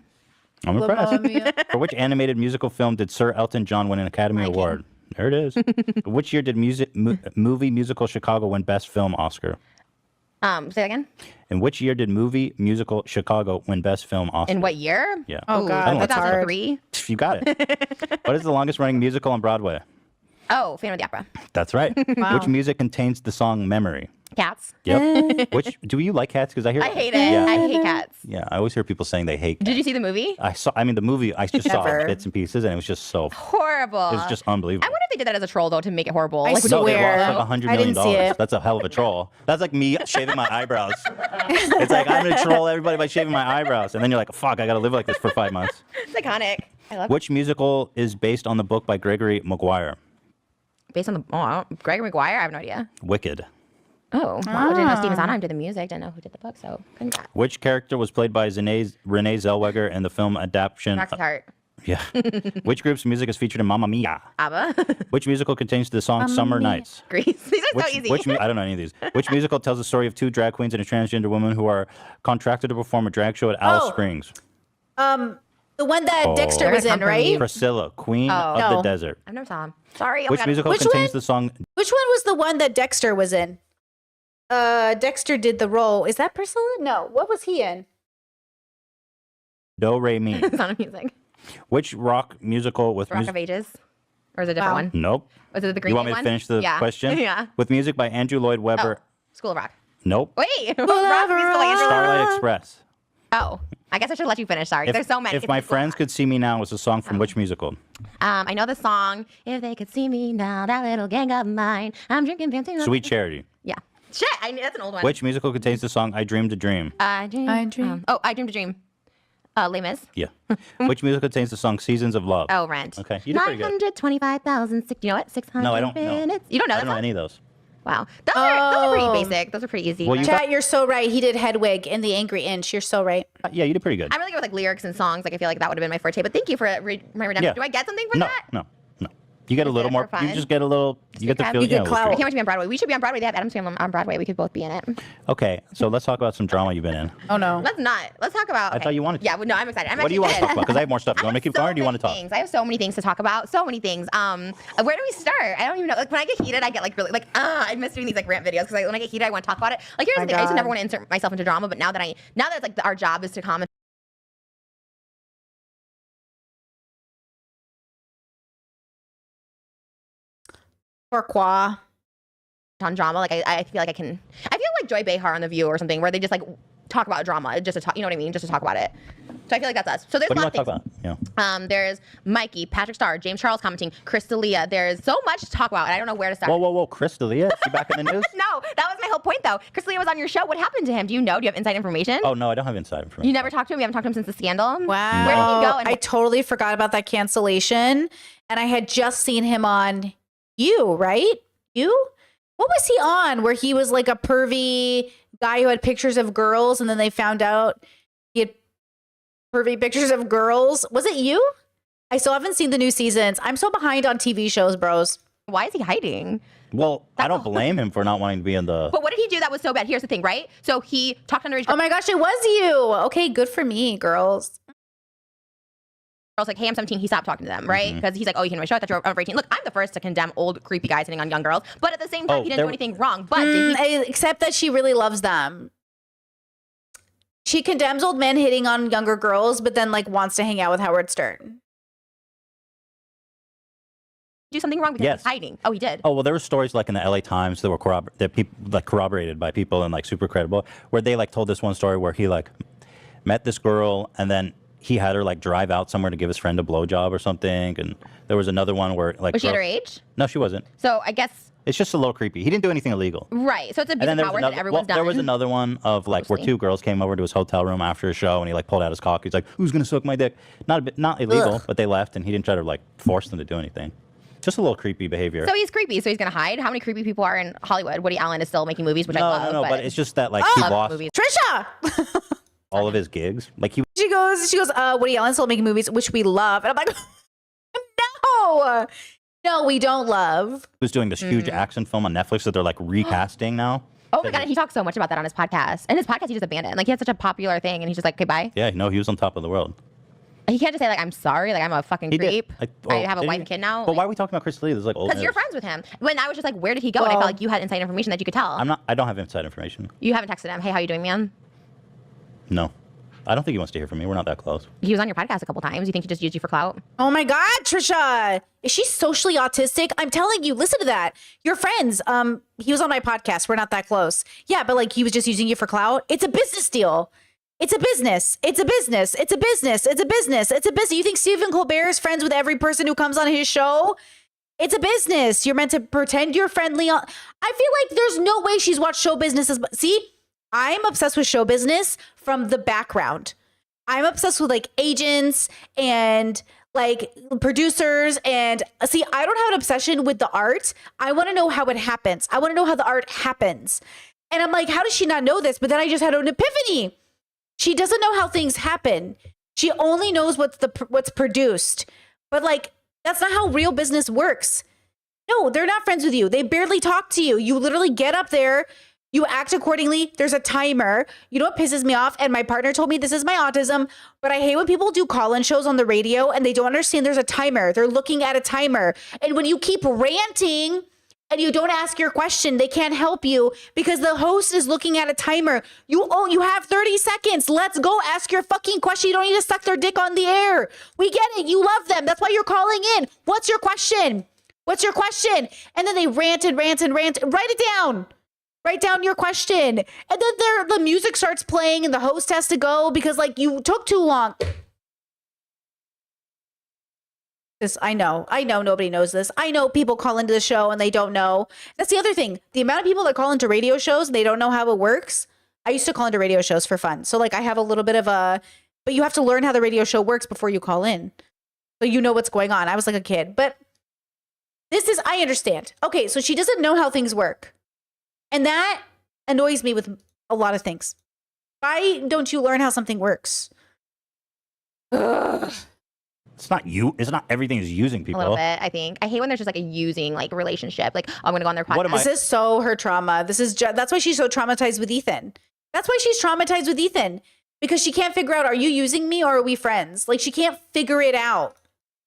B: I'm impressed. For which animated musical film did Sir Elton John win an Academy
C: Lion King.
B: Award? There it is. Which year did movie musical Chicago win Best Film Oscar?
C: Say that again.
B: In which year did movie musical Chicago win Best Film Oscar?
C: In what year?
B: Yeah.
A: Oh, God,
B: that's hard.
C: 2003.
B: You got it. What is the longest running musical on Broadway?
C: Oh, Phantom of the Opera.
B: That's right.
A: Wow.
B: Which music contains the song Memory?
C: Cats.
B: Yep. Which do you like Cats? Because I hear
C: I hate it.
B: Yeah.
C: I hate cats.
B: Yeah, I always hear people saying they hate.
C: Did you see the movie?
B: I mean, the movie. I just saw
A: Never.
B: bits and pieces, and it was just so.
C: Horrible.
B: It was just unbelievable.
C: I wonder if they did that as a troll though to make it horrible.
A: I
C: Like,
B: No, they
A: swear.
B: lost like $100
A: I
B: million.
A: didn't see it.
B: That's a hell of a troll. That's like me shaving my eyebrows. It's like I'm gonna troll everybody by shaving my eyebrows, and then you're like, "Fuck, I gotta live like this for 5 months."
C: it's iconic. I love it.
B: Which musical is based on the book by Gregory Maguire?
C: Based on the Gregory Maguire. I have no idea.
B: Wicked.
C: Oh, wow. Didn't know Steven Sondheim did the music. Didn't know who did the book. So congrats.
B: Which character was played by Renee Zellweger in the film adaptation?
C: Roxy Hart.
B: Yeah. Which group's music is featured in Mamma Mia?
C: ABBA.
B: Which musical contains the song Summer Nights?
C: Grease. These are so easy.
B: I don't know any of these. Which musical tells the story of two drag queens and a transgender woman who are contracted to perform a drag show at Alice
A: Oh.
B: Springs?
A: The one that
B: Oh.
A: Dexter was in, right?
B: Priscilla, Queen of
A: No.
B: the Desert.
C: I've never saw him. Sorry. Oh
B: Which
C: my God.
B: musical
A: Which
B: contains
A: one?
B: the song
A: Which one was the one that Dexter was in? Dexter did the role. Is that Priscilla? No. What was he in?
B: Do Re Mi?
C: Sound of Music.
B: Which rock musical with
C: Rock
B: music?
C: of Ages. Or is it a different
A: Wow.
C: one?
B: Nope.
C: Was it the Green
B: You want me
C: one?
B: to finish the
C: Yeah.
B: question?
C: Yeah.
B: With music by Andrew Lloyd Webber.
C: Oh, School of Rock.
B: Nope.
C: Wait. Rock musical like Andrew-
B: Starlight Express.
C: Oh, I guess I should let you finish. Sorry. There's so many.
B: If
C: It's
B: My
C: like-
B: Friends Could See Me Now was a song from which musical?
C: I know the song. If they could see me now, that little gang of mine. I'm drinking fancy.
B: Sweet Charity.
C: Yeah. Shit. That's an old one.
B: Which musical contains the song I Dreamed a Dream?
C: I dream.
A: I dream.
C: I dreamed a dream. Les Mis.
B: Yeah. Which musical contains the song Seasons of Love?
C: Oh, Rent.
B: Okay, you did pretty good.
C: 925,000. You know what? 600
B: No, I don't know.
C: minutes. You don't know
B: I
C: that
B: don't know
C: song?
B: any of those.
C: Wow. Those are pretty
A: Oh.
C: basic. Those are pretty easy.
B: Well, you
A: Chat, you're so right. He did Hedwig in The Angry Inch. You're so right.
B: Yeah, you did pretty good.
C: I'm really good with like lyrics and songs. Like I feel like that would have been my forte. But thank you for my redemption.
B: Yeah.
C: Do I get something for
B: No,
C: that?
B: no. You get a
C: Just
B: little
C: get it
B: more.
C: for
B: You
C: fun.
B: just get a little. You get the
C: You
B: feel.
A: get
B: Yeah, it was
A: clout.
C: I
B: pretty
C: can't wait to be on Broadway. We should be on Broadway. They have Adam's Family on Broadway. We could both be in it.
B: good. Okay, so let's talk about some drama you've been in.
A: Oh, no.
C: Let's not. Let's talk about.
B: I thought you wanted to.
C: Yeah, well, no, I'm excited. I'm
B: What do you want to
C: actually
B: talk about? Because I have more stuff. Do you want me to keep going, or do you want to talk?
C: Things. I have so many things to talk about. So many things. Where do we start? I don't even know. Like when I get heated, I get like really like I miss doing these like rant videos because when I get heated, I want to talk about it. Like here's
A: My
C: the thing. I used to
A: God.
C: never want to insert myself into drama, but now that it's like our job is to comment
A: Pourquoi?
C: on drama, like I feel like I feel like Joy Behar on The View or something where they just like talk about drama just to talk, you know what I mean, just to talk about it. So I feel like that's us. So there's
B: What do you
C: a lot
B: want
C: of
B: to
C: things.
B: talk about? Yeah.
C: There's Mikey, Patrick Starr, James Charles commenting, Chris D'Elia. There's so much to talk about, and I don't know where to start.
B: Whoa, Chris D'Elia, is he back in the news?
C: No, that was my whole point, though. Chris D'Elia was on your show. What happened to him? Do you know? Do you have inside information?
B: Oh no, I don't have inside information.
C: You never talked to him? You haven't talked to him since the scandal?
A: Wow.
C: Where did he go? And
A: I totally forgot about that cancellation. And I had just seen him on You, right? You? What was he on? Where he was like a pervy guy who had pictures of girls and then they found out he had pervy pictures of girls. Was it You? I still haven't seen the new seasons. I'm so behind on TV shows, bros.
C: why is he hiding?
B: Well, I don't blame him for not wanting to be in the.
C: But what did he do that was so bad? Here's the thing, right? So he talked underage
A: Oh my gosh, it was You. Okay, good for me, girls.
C: girls like, hey, I'm 17. He stopped talking to them, right?
B: Mhm.
C: Because he's like, oh, you can show that you're over 18. Look, I'm the first to condemn old creepy guys hitting on young girls, but at the same time,
B: Oh,
C: he didn't
B: there-
C: do anything wrong. But did he?
A: Except that she really loves them. She condemns old men hitting on younger girls, but then like wants to hang out with Howard Stern.
C: Do something wrong because
B: Yes.
C: he's hiding. Oh, he did.
B: Oh well, there were stories like in the LA Times that were corroborated by people and like super credible, where they like told this one story where he like met this girl and then he had her like drive out somewhere to give his friend a blowjob or something, and there was another one where like
C: Was she underage?
B: No, she wasn't.
C: So I guess
B: It's just a little creepy. He didn't do anything illegal.
C: Right. So it's a
B: And
C: abuse
B: then
C: of
B: there was
C: power
B: another.
C: that everyone's done.
B: There was another one of like where
C: Mostly.
B: 2 girls came over to his hotel room after a show, and he like pulled out his cock. He's like, "Who's gonna suck my dick?" Not illegal, but they left, and he didn't try to like force them to do anything. Just a little creepy behavior.
C: So he's creepy. So he's gonna hide. How many creepy people are in Hollywood? Woody Allen is still making movies, which I
B: no,
C: love.
B: but it's just that like
C: I
B: he
C: love
B: lost
C: movies.
A: Trisha.
B: all of his gigs. Like he
A: She goes, Woody Allen's still making movies, which we love. And I'm like, no, we don't love.
B: was doing this huge action film on Netflix that they're like recasting now.
C: Oh my god, he talks so much about that on his podcast. And his podcast he just abandoned. Like he had such a popular thing, and he's just like, okay, bye.
B: Yeah, no, he was on top of the world.
C: He can't just say like, I'm sorry, like I'm a fucking
B: He did.
C: creep.
B: Like,
C: I
B: well,
C: have a
B: did
C: wife
B: he?
C: and kid now.
B: But why are we talking about Chris Lee? There's like old.
C: Because you're
B: news.
C: friends with him. When I was just like, where did he go? And I
A: Well-
C: felt like you had inside information that you could tell.
B: I'm not. I don't have inside information.
C: You haven't texted him. Hey, how you doing, man?
B: No, I don't think he wants to hear from me. We're not that close.
C: He was on your podcast a couple times. You think he just used you for clout?
A: Oh my God, Trisha. Is she socially autistic? I'm telling you, listen to that. You're friends. He was on my podcast. We're not that close. Yeah, but like he was just using you for clout. It's a business deal. It's a business. It's a business. It's a business. It's a business. It's a business. You think Stephen Colbert is friends with every person who comes on his show? It's a business. You're meant to pretend you're friendly. I feel like there's no way she's watched show businesses. See, I'm obsessed with show business from the background. I'm obsessed with like agents and like producers. And see, I don't have an obsession with the art. I want to know how it happens. I want to know how the art happens. And I'm like, how does she not know this? But then I just had an epiphany. She doesn't know how things happen. She only knows what's produced. But like, that's not how real business works. No, they're not friends with you. They barely talk to you. You literally get up there, you act accordingly. There's a timer. You know what pisses me off? And my partner told me this is my autism, but I hate when people do call-in shows on the radio and they don't understand there's a timer. They're looking at a timer. And when you keep ranting and you don't ask your question, they can't help you because the host is looking at a timer. You have 30 seconds. Let's go ask your fucking question. You don't need to suck their dick on the air. We get it. You love them. That's why you're calling in. What's your question? What's your question? And then they rant and rant and rant. Write it down. Write down your question. And then the music starts playing and the host has to go because like you took too long. I know nobody knows this. I know people call into the show and they don't know. That's the other thing. The amount of people that call into radio shows and they don't know how it works. I used to call into radio shows for fun. So like I have a little bit of but you have to learn how the radio show works before you call in. So you know what's going on. I was like a kid, but I understand. Okay, so she doesn't know how things work. And that annoys me with a lot of things. Why don't you learn how something works? Ugh.
B: It's not you. It's not everything is using
C: A
B: people.
C: little bit, I think. I hate when there's just like a using like relationship. Like, oh, I'm gonna go on their podcast.
B: What am I-
A: This is so her trauma. That's why she's so traumatized with Ethan. That's why she's traumatized with Ethan. Because she can't figure out, are you using me or are we friends? Like she can't figure it out.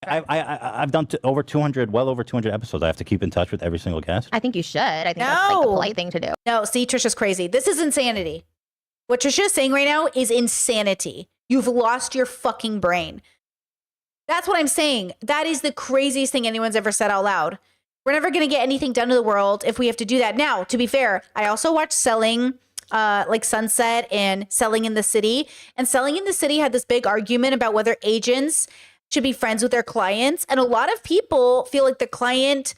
B: I've done well over 200 episodes. I have to keep in touch with every single guest.
C: I think you should. I think that's like the
A: No.
C: polite thing to do.
A: No, see, Trisha's crazy. This is insanity. What Trisha is saying right now is insanity. You've lost your fucking brain. That's what I'm saying. That is the craziest thing anyone's ever said out loud. We're never going to get anything done in the world if we have to do that. Now, to be fair, I also watched Selling, like Sunset and Selling in the City. And Selling in the City had this big argument about whether agents should be friends with their clients. And a lot of people feel like the client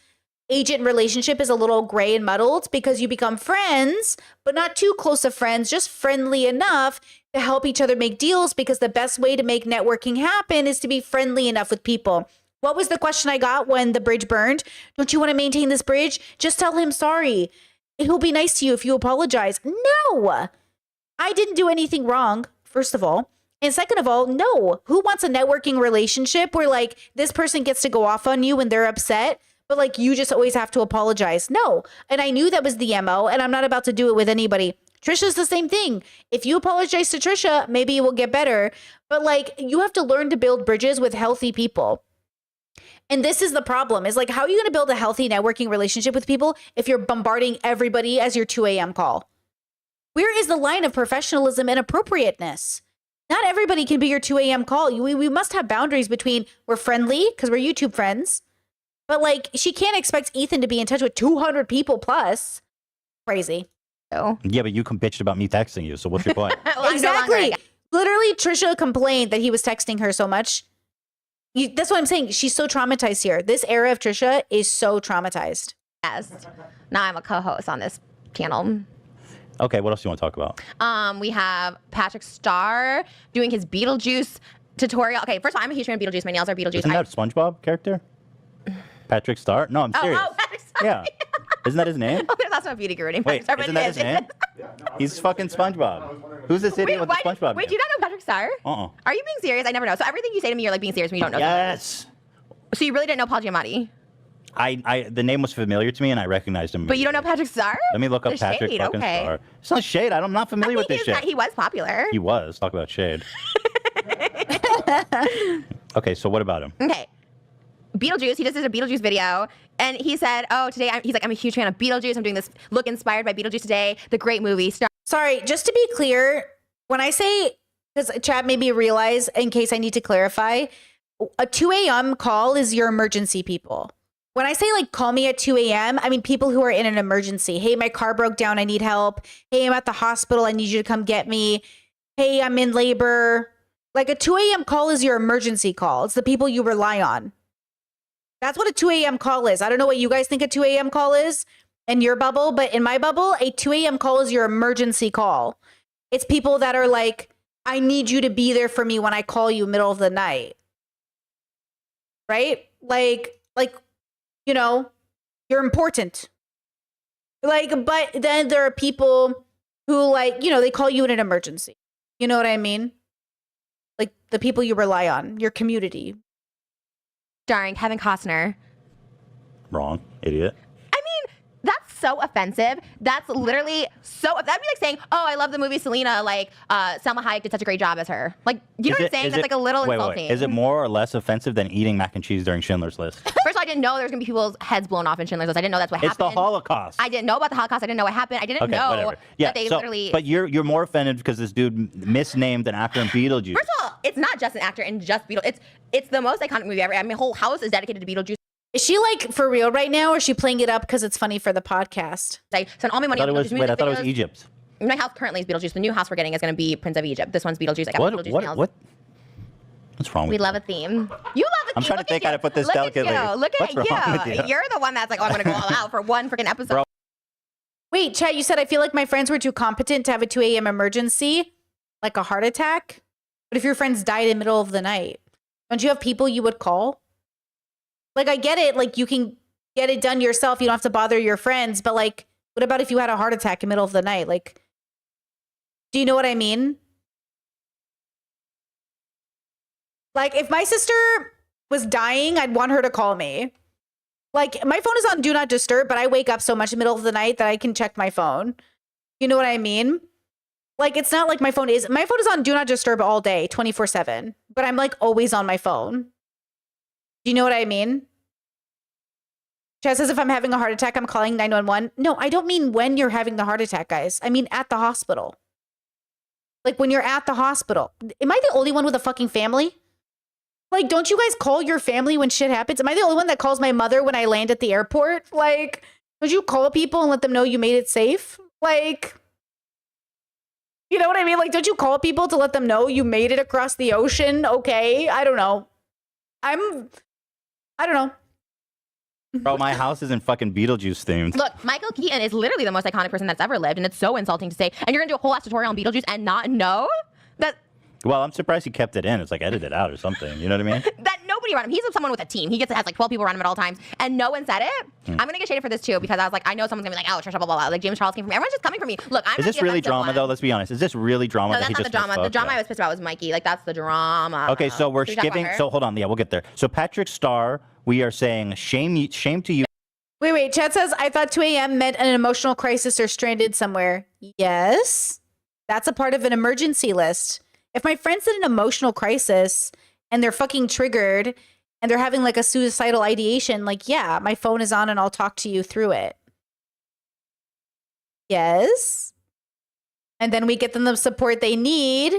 A: agent relationship is a little gray and muddled because you become friends, but not too close of friends, just friendly enough to help each other make deals because the best way to make networking happen is to be friendly enough with people. What was the question I got when the bridge burned? Don't you want to maintain this bridge? Just tell him sorry. He'll be nice to you if you apologize. No, I didn't do anything wrong, first of all. And second of all, no. Who wants a networking relationship where like this person gets to go off on you when they're upset, but like you just always have to apologize? No. And I knew that was the MO, and I'm not about to do it with anybody. Trisha's the same thing. If you apologize to Trisha, maybe it will get better. But like you have to learn to build bridges with healthy people. And this is the problem, is like, how are you going to build a healthy networking relationship with people if you're bombarding everybody as your 2 a.m. call? Where is the line of professionalism and appropriateness? Not everybody can be your 2 a.m. call. We must have boundaries between we're friendly because we're YouTube friends. But like, she can't expect Ethan to be in touch with 200 people plus. Crazy.
C: So.
B: Yeah, but you bitched about me texting you. So what's your point?
C: Well, I'm no longer,
A: Exactly.
C: like,
A: Literally, Trisha complained that he was texting her so much. That's what I'm saying. She's so traumatized here. This era of Trisha is so traumatized.
C: Yes. Now I'm a co-host on this channel.
B: Okay, what else do you want to talk about?
C: We have Patrick Starr doing his Beetlejuice tutorial. Okay, first of all, I'm a huge fan of Beetlejuice. My nails are Beetlejuice.
B: Isn't that a SpongeBob character? Patrick Starr? No, I'm serious.
C: Oh, Patrick Starr.
B: Yeah. Isn't that his name?
C: Oh, that's not Beauty Guru anymore.
B: Wait,
C: Sorry, but
B: isn't
C: it
B: that
C: is.
B: his name? He's fucking SpongeBob. Who's this idiot with the SpongeBob
C: Wait, do
B: name?
C: you not know Patrick Starr?
B: Uh-uh.
C: Are you being serious? I never know. So everything you say to me, you're like being serious when you don't know.
B: Yes.
C: So you really didn't know Paul Giamatti,
B: The name was familiar to me and I recognized him.
C: but you don't know Patrick Starr?
B: Let me look up
C: The
B: Patrick
C: shade,
B: fucking
C: okay.
B: Starr. It's not shade. I'm not familiar with this shit.
C: He was popular.
B: He was. Talk about shade. Okay, so what about him?
C: Okay. Beetlejuice, he just did a Beetlejuice video, and he said, oh, today, I'm a huge fan of Beetlejuice. I'm doing this look inspired by Beetlejuice today, the great movie.
A: Sorry, just to be clear, when I say, because Chad made me realize, in case I need to clarify, a 2 a.m. call is your emergency people. When I say like call me at 2 a.m., I mean people who are in an emergency. Hey, my car broke down. I need help. Hey, I'm at the hospital. I need you to come get me. Hey, I'm in labor. Like a 2 a.m. call is your emergency call. It's the people you rely on. That's what a 2 a.m. call is. I don't know what you guys think a 2 a.m. call is in your bubble, but in my bubble, a 2 a.m. call is your emergency call. It's people that are like, I need you to be there for me when I call you middle of the night. Right? Like, you know, you're important. Like, but then there are people who like, you know, they call you in an emergency. You know what I mean? Like the people you rely on, your community.
C: Starring Kevin Costner.
B: Wrong, idiot.
C: I mean, that's so offensive. That's literally so. That'd be like saying, "Oh, I love the movie Selena." Like, Selma Hayek did such a great job as her. Like, you know what I'm saying? That's like a little insulting.
B: Is it more or less offensive than eating mac and cheese during Schindler's List?
C: First of all, I didn't know there was gonna be people's heads blown off in Schindler's List. I didn't know that's what
B: It's
C: happened.
B: the Holocaust.
C: I didn't know about the Holocaust. I didn't know what happened. I didn't
B: Okay,
C: know
B: whatever. Yeah,
C: that they
B: so,
C: literally.
B: but you're more offended because this dude misnamed an actor in Beetlejuice.
C: First of all, it's not just an actor and just Beetlejuice. It's the most iconic movie ever. I mean, my whole house is dedicated to Beetlejuice.
A: Is she like for real right now, or is she playing it up because it's funny for the podcast?
C: I spent all my money on Beetlejuice music
B: I thought it was
C: videos.
B: Egypt.
C: My house currently is Beetlejuice. The new house we're getting is going to be Prince of Egypt. This one's Beetlejuice. I got Beetlejuice nails.
B: What's wrong with
C: We
B: you?
C: love a theme. You love a theme.
B: I'm trying to think how to put this
C: Look
B: delicately.
C: At you. Look
B: What's
C: at
B: wrong with you?
C: You're the one that's like, oh, I'm going to go all out for one freaking episode.
B: Bro.
A: Wait, Chad, you said I feel like my friends were too competent to have a 2 a.m. emergency, like a heart attack. But if your friends died in the middle of the night, don't you have people you would call? Like, I get it. Like, you can get it done yourself. You don't have to bother your friends. But, like, what about if you had a heart attack in the middle of the night? Like, do you know what I mean? Like, if my sister was dying, I'd want her to call me. Like, my phone is on Do Not Disturb, but I wake up so much in the middle of the night that I can check my phone. You know what I mean? Like, it's not like my phone is on Do Not Disturb all day, 24/7. But I'm, like, always on my phone. Do you know what I mean? Chad says if I'm having a heart attack, I'm calling 911. No, I don't mean when you're having the heart attack, guys. I mean at the hospital. Like when you're at the hospital. Am I the only one with a fucking family? Like, don't you guys call your family when shit happens? Am I the only one that calls my mother when I land at the airport? Like, don't you call people and let them know you made it safe? Like, you know what I mean? Like, don't you call people to let them know you made it across the ocean? Okay, I don't know. I don't know.
B: Bro, my house isn't fucking Beetlejuice themed.
C: Look, Michael Keaton is literally the most iconic person that's ever lived, and it's so insulting to say. And you're gonna do a whole ass tutorial on Beetlejuice and not know that
B: Well, I'm surprised he kept it in. It's like edited out or something. You know what I mean?
C: that nobody around him. He's someone with a team. He has like 12 people around him at all times, and no one said it. I'm gonna get shaded for this too because I was like, I know someone's gonna be like, oh, Trisha, blah blah blah. Like James Charles came for me. Everyone's just coming for me. Look, I'm
B: Is this really drama though? Let's be honest. Is this really drama?
C: No,
B: that
C: that's
B: he
C: not the
B: just
C: drama. The
B: misspoke?
C: drama
B: Yeah.
C: I was pissed about was Mikey. Like that's the drama.
B: Okay, so we're
C: Should we talk about
B: skipping.
C: her?
B: So hold on. Yeah, we'll get there. So Patrick Starr, we are saying shame to you.
A: Wait. Chad says, I thought 2 a.m. meant an emotional crisis or stranded somewhere. Yes. That's a part of an emergency list. If my friend's in an emotional crisis and they're fucking triggered and they're having like a suicidal ideation, like, yeah, my phone is on and I'll talk to you through it. Yes. And then we get them the support they need.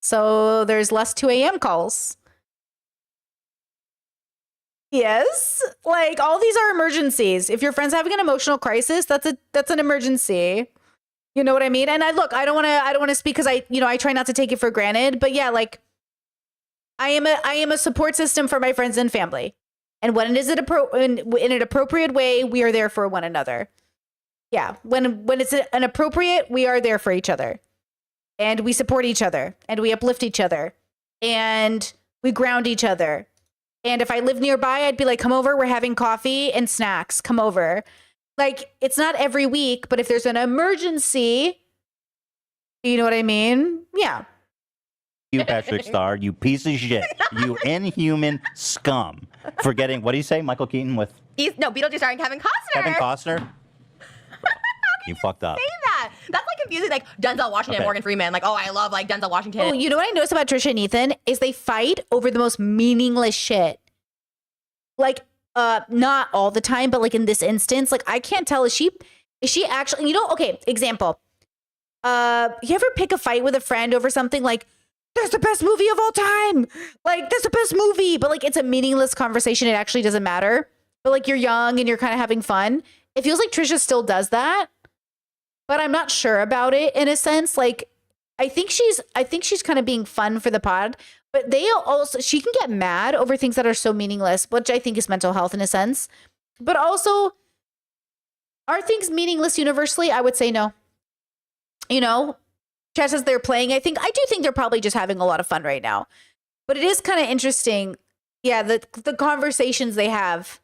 A: So there's less 2 a.m. calls. Yes. Like all these are emergencies. If your friend's having an emotional crisis, that's an emergency. You know what I mean? And I don't want to speak because I try not to take it for granted, but yeah, like I am a support system for my friends and family. And when it is in an appropriate way, we are there for one another. Yeah, when it's an appropriate, we are there for each other. And we support each other, and we uplift each other, and we ground each other. And if I live nearby, I'd be like, come over, we're having coffee and snacks, come over. Like, it's not every week, but if there's an emergency, you know what I mean? Yeah.
B: You, Patrick Star, you piece of shit, you inhuman scum. Forgetting, what do you say, Michael Keaton with
C: Beetlejuice starring Kevin Costner.
B: Kevin Costner? You fucked up.
C: Say that. That's like confusing. Like Denzel Washington,
B: Okay.
C: Morgan Freeman. Like, oh, I love like Denzel Washington.
A: Oh, you know what I noticed about Trisha and Ethan is they fight over the most meaningless shit. Like, not all the time, but like in this instance, like I can't tell, is she actually, okay, example. You ever pick a fight with a friend over something like, that's the best movie of all time. Like, that's the best movie. But like, it's a meaningless conversation. It actually doesn't matter. But like, you're young and you're kind of having fun. It feels like Trisha still does that. But I'm not sure about it in a sense. Like, I think she's kind of being fun for the pod. But she can get mad over things that are so meaningless, which I think is mental health in a sense. But also, are things meaningless universally? I would say no. Chad says they're playing. I do think they're probably just having a lot of fun right now. But it is kind of interesting. Yeah, the conversations they have.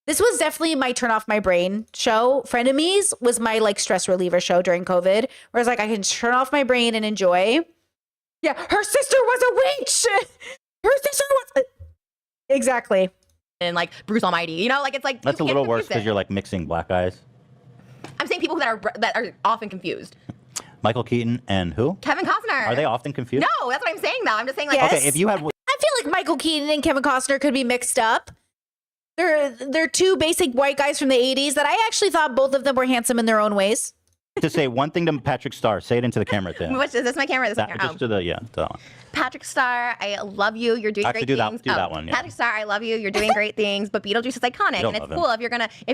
A: This was definitely my turn off my brain show. Frenemies was my like stress reliever show during COVID, where it's like I can turn off my brain and enjoy. Yeah, her sister was a witch. Her sister was exactly.
C: And like Bruce Almighty, like it's like
B: That's
C: you
B: a
C: can't
B: little worse
C: confuse
B: because
C: it.
B: you're like mixing black eyes.
C: I'm saying people that are often confused.
B: Michael Keaton and who?
C: Kevin Costner.
B: Are they often confused?
C: No, that's what I'm saying though. I'm just saying like
A: Yes.
B: Okay, if you had
A: I feel like Michael Keaton and Kevin Costner could be mixed up. They're two basic white guys from the 80s that I actually thought both of them were handsome in their own ways.
B: to say one thing to Patrick Star, say it into the camera, Tim.
C: Which is this my camera? This is my
B: That,
C: camera.
B: just to the to that one.
C: Patrick Star, I love you. You're doing
B: Actually,
C: great
B: do that-
C: things.
B: do that one, yeah.
C: Patrick Star, I love you. You're doing great things. But Beetlejuice is iconic,
B: You don't
C: and it's
B: love him.
C: cool if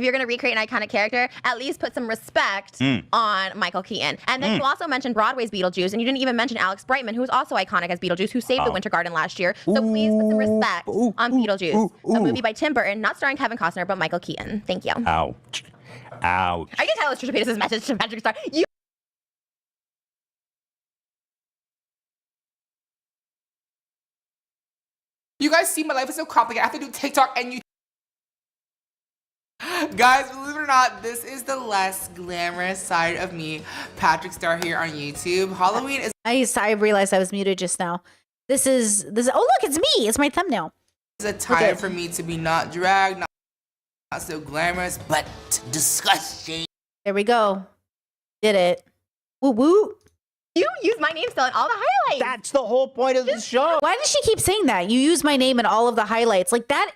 C: you're gonna recreate an iconic character. At least put some respect on Michael Keaton. And then you also mentioned Broadway's Beetlejuice, and you didn't even mention Alex Brightman, who was also iconic as Beetlejuice, who saved the Winter Garden last year. So please put some respect on Beetlejuice, a movie by Tim Burton, not starring Kevin Costner, but Michael Keaton. Thank you.
B: Ouch. Ouch.
C: I can tell it's Trisha Paytas' message to Patrick Star.
G: You guys see my life is so complicated. I have to do TikTok and you. Guys, believe it or not, this is the less glamorous side of me, Patrick Star here on YouTube. Halloween is
A: I realized I was muted just now. This is oh look, it's me. It's my thumbnail.
G: a time for me to be not dragged, not so glamorous, but disgusting.
A: There we go. Did it. Woo woo.
C: You use my name still in all the highlights.
B: That's the whole point of the show.
A: Why does she keep saying that? You use my name in all of the highlights. Like that.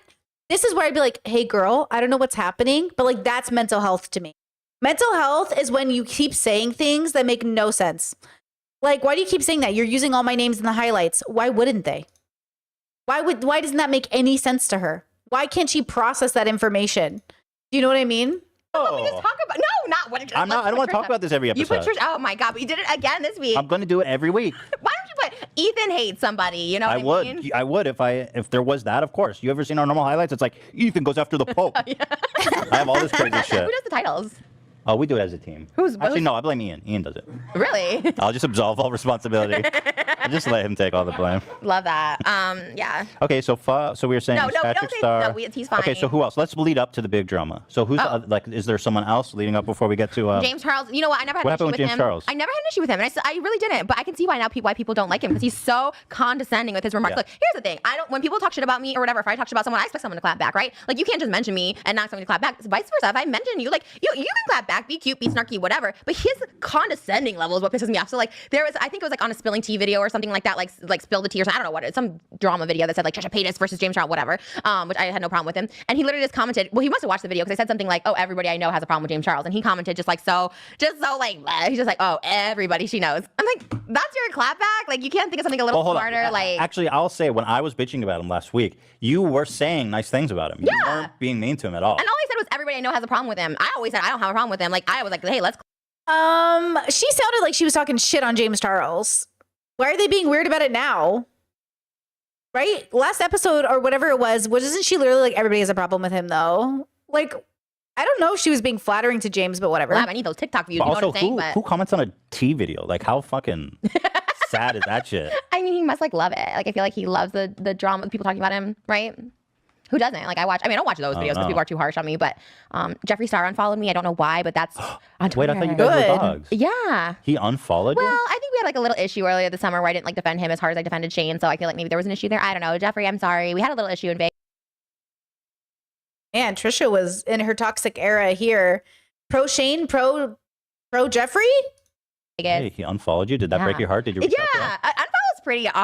A: This is where I'd be like, hey girl, I don't know what's happening, but like that's mental health to me. Mental health is when you keep saying things that make no sense. Like, why do you keep saying that? You're using all my names in the highlights. Why wouldn't they? Why doesn't that make any sense to her? Why can't she process that information? Do you know what I mean?
C: We just talk about not what.
B: I don't want to talk about this every
C: You
B: episode.
C: put Trish. Oh my god! But you did it again this week.
B: I'm going to do it every week.
C: Why don't you put Ethan hates somebody? You know
B: I
C: what I
B: would.
C: mean?
B: I would if there was that, of course. You ever seen our normal highlights? It's like Ethan goes after the Pope. I have all this crazy
C: Who
B: shit.
C: does the titles?
B: Oh, we do it as a team. Actually, no, I blame Ian. Ian does it.
C: Really?
B: I'll just absolve all responsibility. I just let him take all the blame.
C: Love that. Yeah.
B: Okay, so we were saying
C: No,
B: it's
C: no,
B: Patrick
C: don't say-
B: Star.
C: no, he's fine.
B: Okay, so who else? Let's lead up to the big drama. So who's
C: Oh.
B: is there someone else leading up before we get to?
C: James Charles. You know what? I never had
B: What
C: an
B: happened
C: issue
B: with
C: with
B: James
C: him.
B: Charles?
C: I never had an issue with him, and I really didn't. But I can see why now why people don't like him because he's so condescending with his remarks.
B: Yeah.
C: Look, here's the thing. When people talk shit about me or whatever, if I talk shit about someone, I expect someone to clap back, right? Like you can't just mention me and not expect someone to clap back. It's vice versa. If I mention you, like you can clap back, be cute, be snarky, whatever. But his condescending level is what pisses me off. So like I think it was like on a spilling tea video or something like that, like spill the tea or something. I don't know what it is, some drama video that said like Trisha Paytas versus James Charles, whatever. Which I had no problem with him. And he literally just commented. Well, he must have watched the video because I said something like, "Oh, everybody I know has a problem with James Charles," and he commented just like like he's just like, "Oh, everybody she knows." I'm like, that's your clap back. Like you can't think of something a little
B: Hold on.
C: smarter. Like
B: Actually, I'll say when I was bitching about him last week, you were saying nice things about him. You
C: Yeah.
B: weren't being mean to him at all.
C: and all I said was everybody I know has a problem with him. I always said I don't have a problem with him. Like I was like, hey, let's.
A: She sounded like she was talking shit on James Charles. Why are they being weird about it now? right? Last episode or whatever it was, wasn't she literally like everybody has a problem with him though? Like, I don't know if she was being flattering to James, but whatever.
C: Wow, I need those TikTok views.
B: But
C: You know
B: also,
C: what I'm saying? But
B: who comments on a tea video? Like, how fucking sad is that shit?
C: I mean, he must like love it. Like, I feel like he loves the drama, the people talking about him, right? Who doesn't? Like, I don't watch those videos because people are too harsh on me. But Jeffree Star unfollowed me. I don't know why, but that's on Twitter.
B: Wait, I thought you guys were
A: Good.
B: dogs.
C: Yeah.
B: He unfollowed
C: Well,
B: you?
C: I think we had like a little issue earlier this summer where I didn't like defend him as hard as I defended Shane. So I feel like maybe there was an issue there. I don't know. Jeffree, I'm sorry. We had a little issue in Vegas.
A: Man, Trisha was in her toxic era here. Pro Shane, pro Jeffree.
B: Hey, he unfollowed you? Did that break
C: Yeah.
B: your heart? Did you reach out to him?
C: Yeah, unfollow is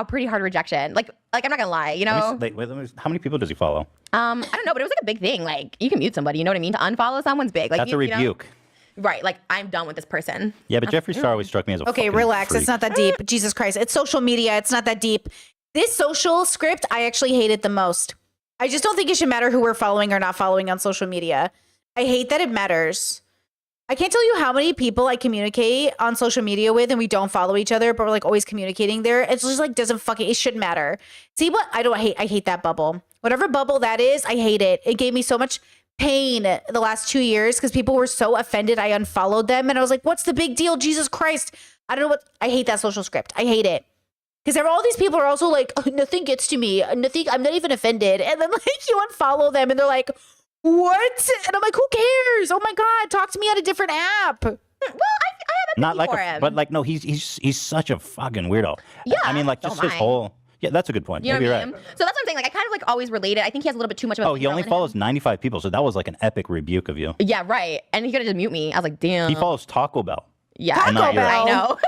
C: pretty hard rejection. Like I'm not gonna lie, you know.
B: How many people does he follow?
C: I don't know, but it was like a big thing. Like you can mute somebody, you know what I mean? To unfollow someone's big. Like
B: That's a
C: you know?
B: rebuke.
C: Right? Like I'm done with this person.
B: Yeah, but Jeffree Star always struck me as a
A: Okay,
B: fucking
A: relax.
B: freak.
A: It's not that deep. Jesus Christ. It's social media. It's not that deep. This social script, I actually hate it the most. I just don't think it should matter who we're following or not following on social media. I hate that it matters. I can't tell you how many people I communicate on social media with and we don't follow each other, but we're like always communicating there. It's just like it shouldn't matter. See what I hate that bubble. Whatever bubble that is, I hate it. It gave me so much pain the last 2 years because people were so offended I unfollowed them and I was like, what's the big deal? Jesus Christ. I don't know I hate that social script. I hate it. Because all these people are also like, oh, nothing gets to me. Nothing, I'm not even offended. And then like you unfollow them and they're like, what? And I'm like, who cares? Oh my God, talk to me on a different app.
C: Well, I have
B: Not
C: empathy
B: like
C: for
B: a,
C: him.
B: but like no, he's such a fucking weirdo.
C: Yeah,
B: I mean like
C: so
B: just
C: am
B: his
C: I.
B: whole. Yeah, that's a good point.
C: You know
B: Maybe
C: what
B: you're
C: I mean?
B: right.
C: So that's what I'm saying. Like I kind of like always related. I think he has a little bit too much of a
B: Oh, he only
C: fangirl in him.
B: follows 95 people, so that was like an epic rebuke of you.
C: Yeah, right. And he could have just mute me. I was like, damn.
B: He follows Taco Bell.
C: Yeah,
A: Taco
B: not yours.
A: Bell.
C: I know.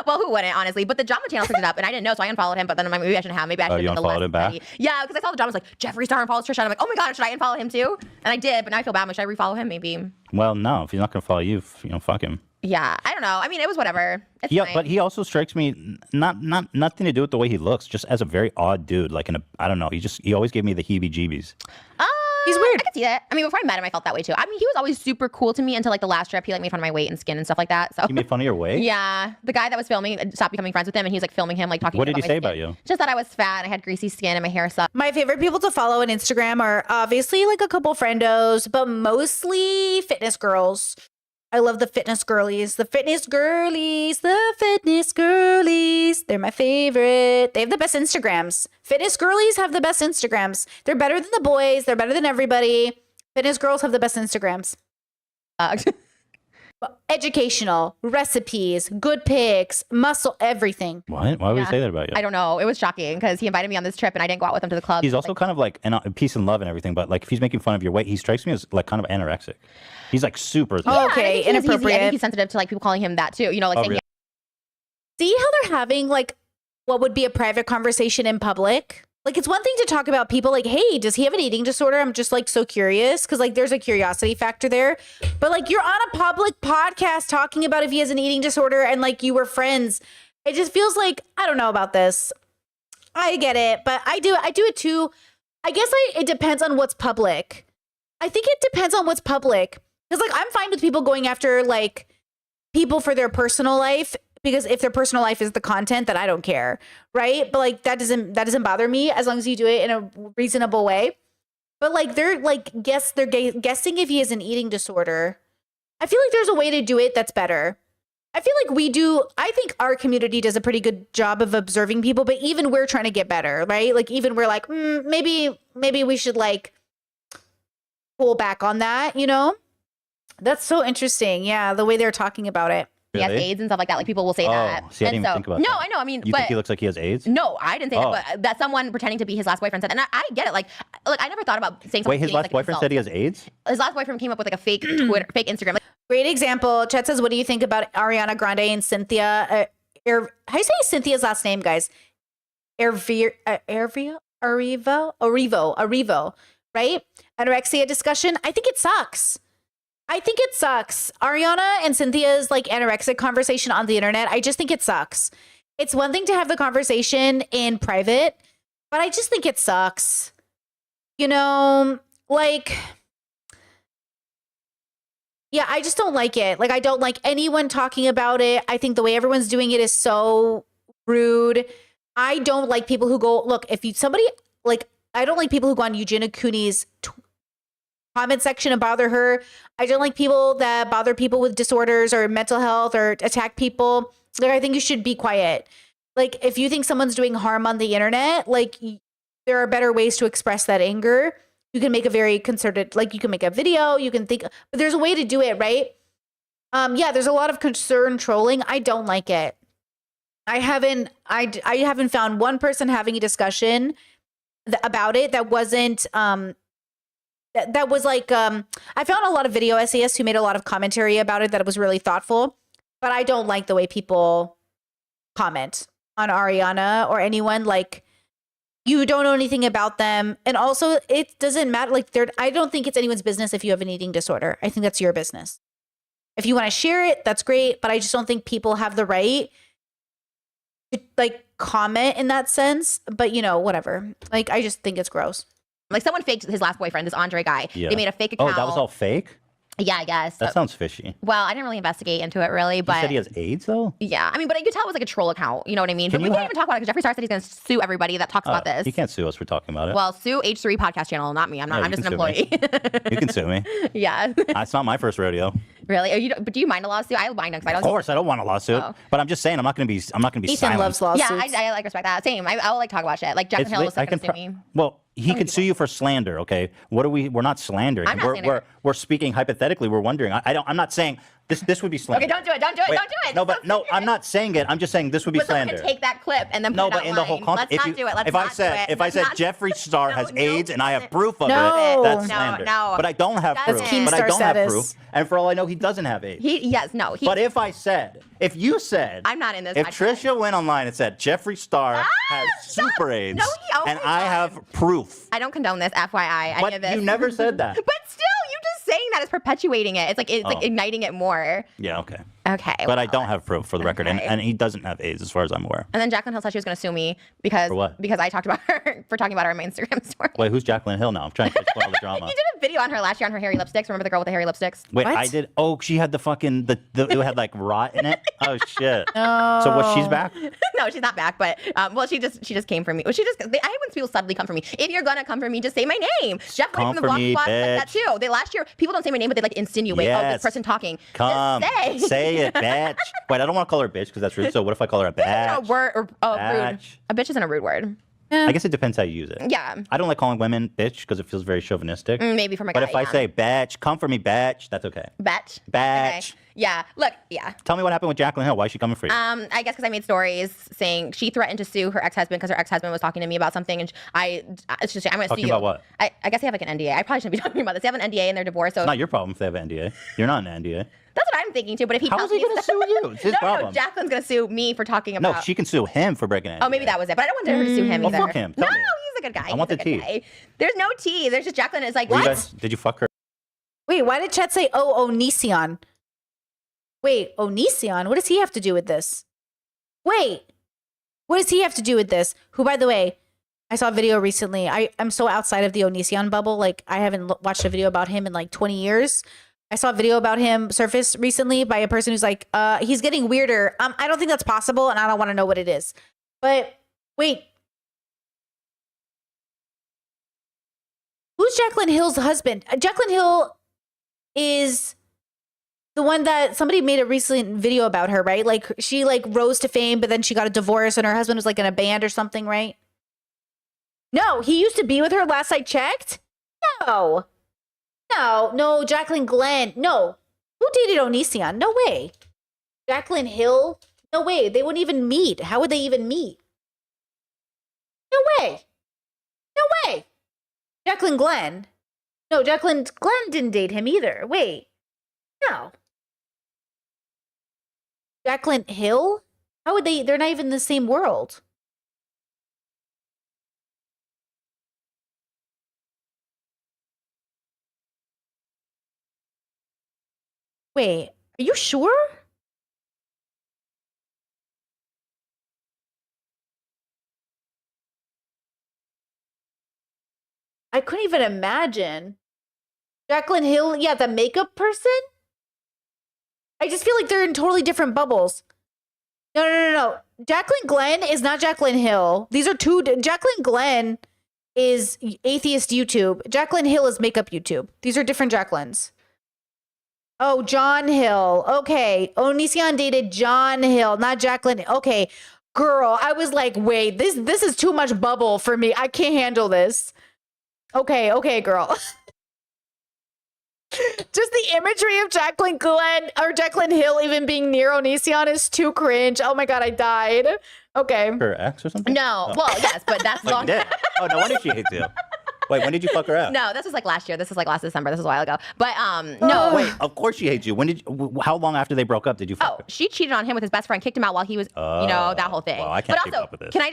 C: Well, who wouldn't, honestly? But the drama channel picked it up, and I didn't know, so I unfollowed him. But then I'm like, maybe I shouldn't have. Maybe I should
B: you
C: have been the
B: unfollowed
C: less
B: him back?
C: petty. Yeah, because I saw the drama was like Jeffree Star unfollows Trisha. And I'm like, oh my God, should I unfollow him too? And I did, but now I feel bad. Should I refollow him? Maybe.
B: Well, no, if he's not gonna follow you, fuck him.
C: Yeah, I don't know. I mean, it was whatever. It's fine.
B: But he also strikes me nothing to do with the way he looks, just as a very odd dude. Like I don't know. He always gave me the heebie-jeebies.
A: He's weird.
C: I could see that. I mean, before I met him, I felt that way too. I mean, he was always super cool to me until like the last trip. He like made fun of my weight and skin and stuff like that. So
B: He made fun of your weight.
C: yeah, the guy that was filming stopped becoming friends with him, and he was like filming him, like talking.
B: What
C: shit
B: did he
C: my
B: say about
C: skin.
B: you?
C: Just that I was fat and I had greasy skin and my hair sucked.
A: My favorite people to follow on Instagram are obviously like a couple friendos, but mostly fitness girls. I love the fitness girlies. The fitness girlies. The fitness girlies. They're my favorite. They have the best Instagrams. Fitness girlies have the best Instagrams. They're better than the boys. They're better than everybody. Fitness girls have the best Instagrams. Educational, recipes, good pics, muscle, everything.
B: What? Why would
C: Yeah.
B: he say that about you?
C: I don't know. It was shocking because he invited me on this trip and I didn't go out with him to the club.
B: He's also kind of like peace and love and everything, but like if he's making fun of your weight, he strikes me as like kind of anorexic. He's like super.
A: Oh,
C: Yeah, I
A: okay,
C: think I
A: inappropriate.
C: think he's sensitive to like people calling him that too. You know, like
B: Oh,
C: saying
B: really?
A: See how they're having like what would be a private conversation in public? Like it's one thing to talk about people like, hey, does he have an eating disorder? I'm just like so curious because like there's a curiosity factor there. But like you're on a public podcast talking about if he has an eating disorder and like you were friends. It just feels like I don't know about this. I get it, but I do it too. I guess it depends on what's public. I think it depends on what's public. Because like I'm fine with people going after like people for their personal life. Because if their personal life is the content, then I don't care, right? But like that doesn't bother me as long as you do it in a reasonable way. But like they're guessing if he has an eating disorder. I feel like there's a way to do it that's better. I feel like I think our community does a pretty good job of observing people, but even we're trying to get better, right? Like even we're like, maybe we should like pull back on that, you know? That's so interesting. Yeah, the way they're talking about it.
C: he has
B: Really?
C: AIDS and stuff like that. Like people will say
B: Oh,
C: that.
B: see, I
C: And
B: didn't even think about
C: no,
B: that.
C: I know. I mean,
B: You
C: but
B: think he looks like he has AIDS?
C: no, I didn't say
B: Oh.
C: that. But that someone pretending to be his last boyfriend said, and I get it. Like I never thought about saying.
B: Wait, his
C: something
B: last
C: like
B: boyfriend said he has AIDS?
C: His last boyfriend came up with like a fake Twitter, fake Instagram. Like,
A: Great example. Chet says, what do you think about Ariana Grande and Cynthia? How do you say Cynthia's last name, guys? Arrivo, right? Anorexia discussion. I think it sucks. Ariana and Cynthia's like anorexic conversation on the internet. I just think it sucks. It's one thing to have the conversation in private, but I just think it sucks. You know, like, yeah, I just don't like it. Like, I don't like anyone talking about it. I think the way everyone's doing it is so rude. I don't like people who go, look, if you, somebody, like, I don't like people who go on Eugenia Cooney's comment section and bother her. I don't like people that bother people with disorders or mental health or attack people. Like, I think you should be quiet. Like, if you think someone's doing harm on the internet, like, there are better ways to express that anger. You can make a very concerted, like, you can make a video, you can think, but there's a way to do it, right? Yeah, there's a lot of concern trolling. I don't like it. I haven't found one person having a discussion about it that wasn't, that was like, I found a lot of video essayists who made a lot of commentary about it that was really thoughtful, but I don't like the way people comment on Ariana or anyone. Like, you don't know anything about them. And also, it doesn't matter. Like, I don't think it's anyone's business if you have an eating disorder. I think that's your business. If you want to share it, that's great. But I just don't think people have the right to, like, comment in that sense. But, you know, whatever. Like, I just think it's gross.
C: Like, someone faked his last boyfriend, this Andre guy.
B: Yeah.
C: They made a fake
B: Oh,
C: account.
B: that was all fake?
C: Yeah, I guess.
B: That sounds fishy.
C: Well, I didn't really investigate into it, really,
B: He
C: but
B: said he has AIDS, though?
C: yeah, I mean, but you could tell it was like a troll account. You know what I mean?
B: Can
C: But we
B: you
C: can't
B: have-
C: even talk about it because Jeffree Star said he's going to sue everybody that talks about this.
B: You can't sue us for talking about it.
C: Well, sue H3 podcast channel, not me. I'm not.
B: Yeah,
C: I'm
B: you
C: just an
B: can sue me.
C: employee.
B: You can sue me.
C: Yeah.
B: It's not my first rodeo.
C: Really? Are you? But do you mind a lawsuit? I mind them because I
B: Of
C: don't.
B: course, I don't want a lawsuit,
C: Oh.
B: but I'm just saying I'm not going to be
A: Ethan
B: silent.
A: loves lawsuits.
C: Yeah, I like respect that. Same. I'll like talk about shit. Like Jackson Hill was like, going to sue me.
B: Well, he
C: many
B: could sue you for slander. Okay, what are we? We're not slandering.
C: I'm not
B: we're
C: slandering.
B: we're speaking hypothetically. We're wondering. I'm not saying this would be slander.
C: Okay, don't do it. Don't do it.
B: Wait,
C: Don't do it.
B: No, but no, I'm not saying it. I'm just saying this would be
C: But someone
B: slander.
C: could take that clip and then put
B: No,
C: it
B: but in the whole
C: online.
B: context,
C: Let's not do it. Let's
B: if
C: not
B: I said
C: do it.
B: if I
C: Let's
B: said
C: not-
B: Jeffree Star has
C: No,
B: AIDS and I have
C: doesn't.
B: proof of
A: No.
B: it, that's
C: No,
B: slander.
C: no.
B: But I don't have proof.
C: Doesn't.
B: But I
A: Keemstar
B: don't have
A: status.
B: proof. And for all I know, he doesn't have AIDS.
C: Yes, no. He,
B: But if you said,
C: I'm not in this
B: If
C: podcast.
B: Trisha went online and said Jeffree Star has super AIDS,
C: No, he- oh
B: and
C: my
B: I
C: God.
B: have proof,
C: I don't condone this. FYI, any
B: but
C: of this.
B: you never said that.
C: But still, you just saying that is perpetuating it. It's like
B: Oh.
C: igniting it more.
B: Yeah, okay.
C: Okay.
B: But I
C: well,
B: don't have proof for the record,
C: okay.
B: and he doesn't have AIDS as far as I'm aware.
C: And then Jaclyn Hill said she was going to sue me because
B: For what?
C: because I talked about her for talking about her on my Instagram story.
B: Wait, who's Jaclyn Hill now? I'm trying to explain all the drama.
C: You did a video on her last year on her hairy lipsticks. Remember the girl with the hairy lipsticks?
B: Wait,
A: What?
B: I did. Oh, she had the fucking it had like rot in it. Oh shit.
A: No.
B: So what? She's back.
C: No, she's not back. But well, she just came for me. Well, I hate when people suddenly come for me. If you're gonna come for me, just say my name. Jeff White
B: Come
C: from the
B: for
C: Vlog
B: me,
C: Squad said that
B: bitch.
C: too. Last year people don't say my name, but they like insinuate. Oh, this
B: Yes.
C: person talking.
B: Come,
C: Just say.
B: it, bitch. Wait, I don't want to call her a bitch because that's rude. So what if I call her a
C: A
B: bitch?
C: word or rude.
B: Batch.
C: A bitch isn't a rude word.
B: I guess it depends how you use it.
C: Yeah,
B: I don't like calling women bitch because it feels very chauvinistic.
C: maybe from a guy.
B: But if I
C: yeah.
B: say batch, come for me, batch, that's okay.
C: batch.
B: Batch.
C: Okay. Yeah. Look. Yeah.
B: Tell me what happened with Jaclyn Hill. Why is she coming for you?
C: I guess because I made stories saying she threatened to sue her ex-husband because her ex-husband was talking to me about something, and it's just I'm gonna
B: Talking
C: sue you.
B: about what?
C: I guess they have like an NDA. I probably shouldn't be talking about this. They have an NDA in their divorce, so
B: It's not your problem if they have an NDA. You're not an NDA.
C: that's what I'm thinking too. But if he
B: How
C: tells
B: is he
C: me
B: going to sue you? It's his
C: no,
B: problem.
C: no, Jacqueline's gonna sue me for talking about.
B: No, she can sue him for breaking an NDA.
C: Oh, maybe that was it. But I don't want her to sue him
B: Well,
C: either.
B: fuck him.
C: No,
B: Tell me.
C: he's a good guy.
B: I want
C: He's
B: the
C: a good
B: tea.
C: guy. There's no tea. There's just Jacqueline is like,
B: Were you
C: what?
B: guys- did you fuck her?
A: Wait, why did Chet say, oh, Onision? Wait, Onision? What does he have to do with this? Wait, what does he have to do with this? Who, by the way, I saw a video recently. I'm so outside of the Onision bubble. Like, I haven't watched a video about him in like 20 years. I saw a video about him surface recently by a person who's like, he's getting weirder. I don't think that's possible, and I don't want to know what it is. But wait. Who's Jaclyn Hill's husband? Jaclyn Hill is the one that somebody made a recent video about her, right? Like she like rose to fame, but then she got a divorce and her husband was like in a band or something, right? No, he used to be with her last I checked. No, Jaclyn Glenn. No, who dated Onision? No way. Jaclyn Hill? No way. They wouldn't even meet. How would they even meet? No way. No way. Jaclyn Glenn. No, Jaclyn Glenn didn't date him either. Wait. No. Jaclyn Hill? How would they? They're not even in the same world. Wait, are you sure? I couldn't even imagine. Jaclyn Hill, yeah, the makeup person? I just feel like they're in totally different bubbles. No. Jacqueline Glenn is not Jacqueline Hill. These are two. Jacqueline Glenn is atheist YouTube. Jacqueline Hill is makeup YouTube. These are different Jacquelines. Oh, John Hill. Okay. Onision dated John Hill, not Jacqueline. Okay. Girl, I was like, wait, this is too much bubble for me. I can't handle this. Okay, girl. Just the imagery of Jacqueline Glenn or Jacqueline Hill even being near Onision is too cringe. Oh my God, I died. Okay.
B: Her ex or something?
C: No.
B: Oh.
C: Well, yes, but that's
B: Like,
C: long.
B: you did. Oh, no wonder she hates you. Wait, when did you fuck her out?
C: No, this was like last year. This was like last December. This was a while ago. But no.
B: Wait, of course she hates you. When did? How long after they broke up did you fuck
C: Oh,
B: her?
C: she cheated on him with his best friend, kicked him out while he was, that whole thing.
B: Well, I can't
C: but
B: keep
C: also,
B: up with this.
C: can I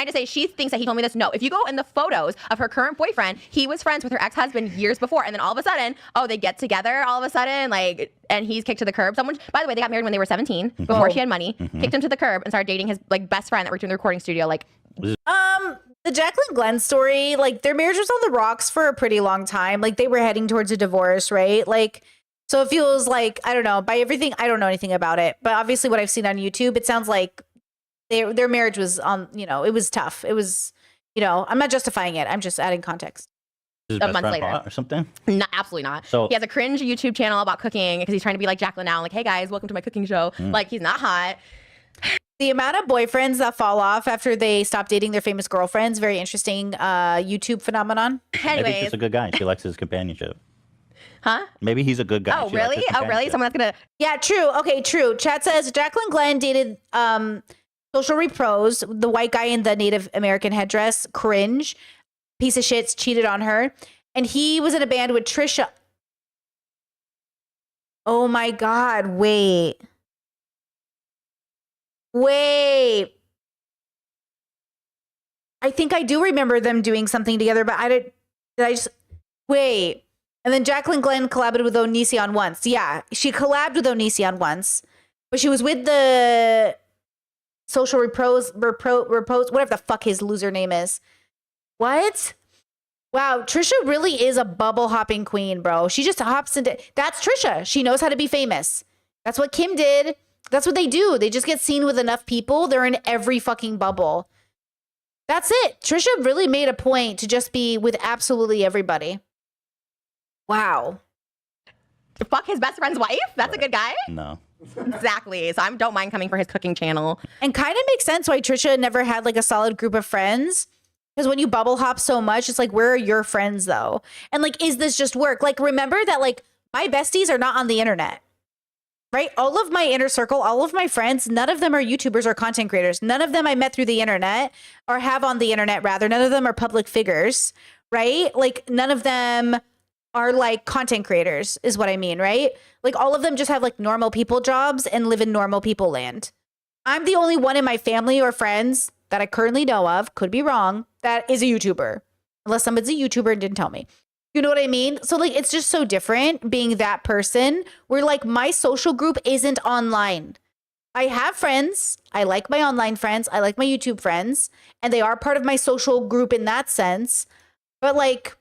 C: just say, she thinks that he told me this. No, if you go in the photos of her current boyfriend, he was friends with her ex-husband years before, and then all of a sudden, they get together all of a sudden, like, and he's kicked to the curb. Someone, by the way, they got married when they were 17, before she had money, kicked him to the curb, and started dating his like best friend that worked in the recording studio. Like,
A: The Jacqueline Glenn story, like their marriage was on the rocks for a pretty long time. Like they were heading towards a divorce, right? Like, so it feels like, I don't know, by everything, I don't know anything about it. But obviously what I've seen on YouTube, it sounds like their marriage was on, it was tough. It was, I'm not justifying it. I'm just adding context.
B: His
C: a
B: best
C: month
B: friend
C: later.
B: fought or something?
C: not, absolutely not.
B: So-
C: he has a cringe YouTube channel about cooking because he's trying to be like Jacqueline now. Like, hey guys, welcome to my cooking show. Like, he's not hot.
A: The amount of boyfriends that fall off after they stop dating their famous girlfriends, very interesting YouTube phenomenon.
B: Maybe he's
C: Anyways,
B: just a good guy. She likes his companionship.
C: huh?
B: Maybe he's a good guy.
C: Oh,
B: She likes
C: really?
B: his
C: Oh, really?
B: companionship.
C: Someone that's gonna.
A: Yeah, true. Okay, true. Chat says Jacqueline Glenn dated Social Repros, the white guy in the Native American headdress, cringe, piece of shit, cheated on her. And he was in a band with Trisha. Oh my God, wait. I think I do remember them doing something together, but did I just, wait. And then Jacqueline Glenn collabed with Onision once. Yeah, she collabed with Onision once, but she was with the Social Repose, whatever the fuck his loser name is. What? Wow, Trisha really is a bubble hopping queen, bro. She just hops into, that's Trisha. She knows how to be famous. That's what Kim did. That's what they do. They just get seen with enough people. They're in every fucking bubble. That's it. Trisha really made a point to just be with absolutely everybody. Wow.
C: Fuck his best friend's wife? That's a good guy?
B: No.
C: Exactly. So I don't mind coming for his cooking channel.
A: And kind of makes sense why Trisha never had like a solid group of friends. Because when you bubble hop so much, it's like, where are your friends though? And like, is this just work? Like, remember that like my besties are not on the internet, right? All of my inner circle, all of my friends, none of them are YouTubers or content creators. None of them I met through the internet or have on the internet rather. None of them are public figures, right? Like none of them are like content creators is what I mean, right? Like all of them just have like normal people jobs and live in normal people land. I'm the only one in my family or friends that I currently know of, could be wrong, that is a YouTuber. Unless somebody's a YouTuber and didn't tell me. You know what I mean? So like, it's just so different being that person where like my social group isn't online. I have friends. I like my online friends. I like my YouTube friends. And they are part of my social group in that sense. But like,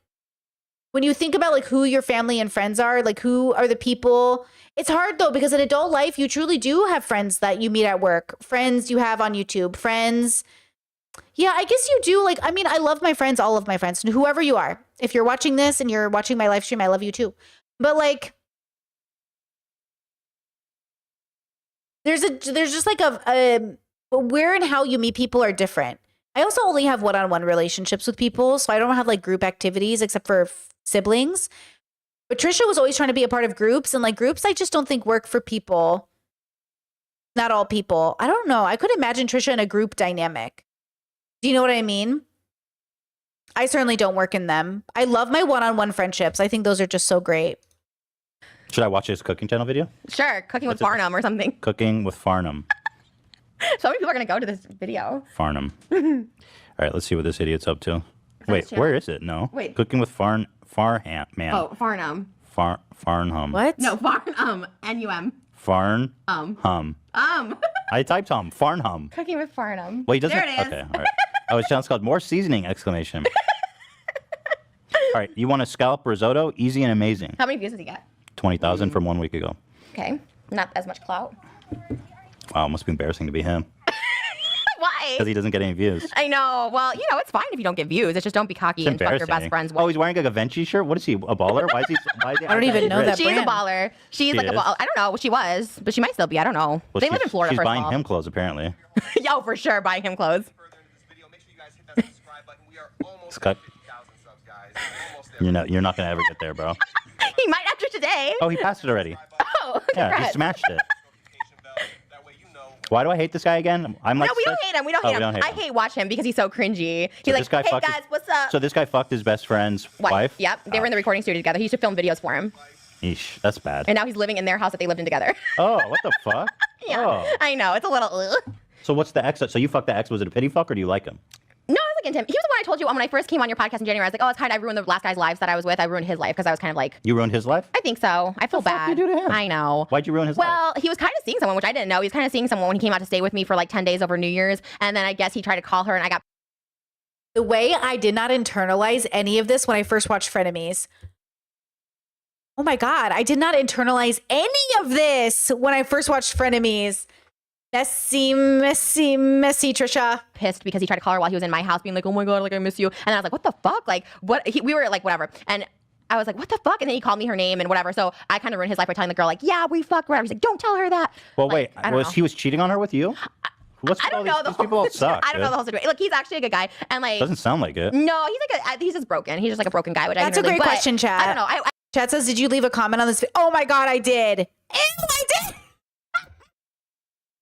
A: when you think about like who your family and friends are, like who are the people, it's hard though, because in adult life, you truly do have friends that you meet at work, friends you have on YouTube, friends. Yeah, I guess you do. Like, I mean, I love my friends, all of my friends, whoever you are. If you're watching this and you're watching my live stream, I love you too. But like, there's just like where and how you meet people are different. I also only have one-on-one relationships with people, so I don't have like group activities except for siblings. But Trisha was always trying to be a part of groups, and like groups I just don't think work for people. Not all people. I don't know. I could imagine Trisha in a group dynamic. Do you know what I mean? I certainly don't work in them. I love my one-on-one friendships. I think those are just so great.
B: Should I watch his cooking channel video?
C: Sure, cooking with
B: What's it-
C: Farnham or something.
B: Cooking with Farnham.
C: So many people are going to go to this video.
B: Farnham. All right, let's see what this idiot's up to. Wait,
C: channel?
B: where is it? No.
C: Wait.
B: Cooking with Farnham.
C: Oh, Farnham.
B: Farnham.
A: What?
C: No, Farnham. N-U-M.
B: Farnham. I typed hum. Farnham.
C: Cooking with Farnham.
B: Well, he doesn't.
C: There it is.
B: Okay, all right. Oh, his channel's called More Seasoning! Exclamation. All right, you want a scallop risotto? Easy and amazing.
C: How many views did he get?
B: 20,000 from 1 week ago.
C: Okay, not as much clout.
B: Wow, must be embarrassing to be him
C: Why?
B: because he doesn't get any views.
C: I know. Well, it's fine if you don't get views. It's just don't be cocky
B: It's
C: and fuck your best
B: embarrassing.
C: friend's
B: Oh,
C: wife.
B: he's wearing like a Venchi shirt. What is he? A baller? Why is he?
A: I don't even know that
C: She's
A: brand.
C: a baller. She's
B: She
C: like a
B: is?
C: baller. I don't know. She was, but she might still be. I don't know.
B: Well,
C: they live in Florida,
B: She's
C: first
B: buying
C: of all.
B: him clothes apparently.
C: Yo, for sure, buying him clothes.
H: further into this video, make sure you guys hit that subscribe button. We are almost
B: Scott.
H: at 50,000 subs, guys. Almost there.
B: You're not gonna ever get there, bro.
C: He might after today.
B: Oh, he passed it already.
C: Oh,
B: Yeah, he
C: congrats.
B: smashed it.
H: Notification bell. That way you know.
B: Why do I hate this guy again? I'm like.
C: No, we don't hate him. We don't
B: Oh,
C: hate
B: we
C: him.
B: don't hate
C: I
B: him.
C: hate watch him because he's so cringy. He's
B: So
C: like,
B: this guy
C: hey
B: fucked his-
C: guys, what's up?
B: So this guy fucked his best friend's wife.
C: Yep. They were in the recording studio together. He used to film videos for him.
B: Eesh, that's bad.
C: And now he's living in their house that they lived in together.
B: Oh, what the fuck?
C: Yeah.
B: Oh.
C: I know. It's a little. Ugh.
B: So what's the ex? So you fucked the ex? Was it a pity fuck or do you like him?
C: No, I was like into him. He was the one I told you when I first came on your podcast in January. I was like, oh, it's kind of, I ruined the last guy's lives that I was with. I ruined his life because I was kind of like,
B: You ruined his life?
C: I think so. I feel
B: fuck
C: bad.
B: you do to him?
C: I know.
B: Why'd you ruin his life?
C: Well, he was kind of seeing someone, which I didn't know. He was kind of seeing someone when he came out to stay with me for like 10 days over New Year's. And then I guess he tried to call her and I got.
A: The way I did not internalize any of this when I first watched Frenemies. Oh my God, I did not internalize any of this when I first watched Frenemies. Messy, Trisha.
C: pissed because he tried to call her while he was in my house being like, oh my God, like I miss you. And I was like, what the fuck? Like what? We were like, whatever. And I was like, what the fuck? And then he called me her name and whatever. So I kind of ruined his life by telling the girl like, yeah, we fucked, whatever. He's like, don't tell her that.
B: Well,
C: Like,
B: wait.
C: I don't know.
B: He was cheating on her with you? What's
C: I
B: with all
C: don't know
B: these,
C: the
B: these
C: whole
B: people all suck.
C: I don't know
B: dude.
C: the whole situation. Look, he's actually a good guy. And like,
B: Doesn't sound like it.
C: no, he's just broken. He's just like a broken guy, which
A: That's
C: I
A: a
C: didn't really,
A: great
C: but
A: question, Chat.
C: I don't know. I
A: Chat says, did you leave a comment on this? Oh my God, I did. Ew, I did.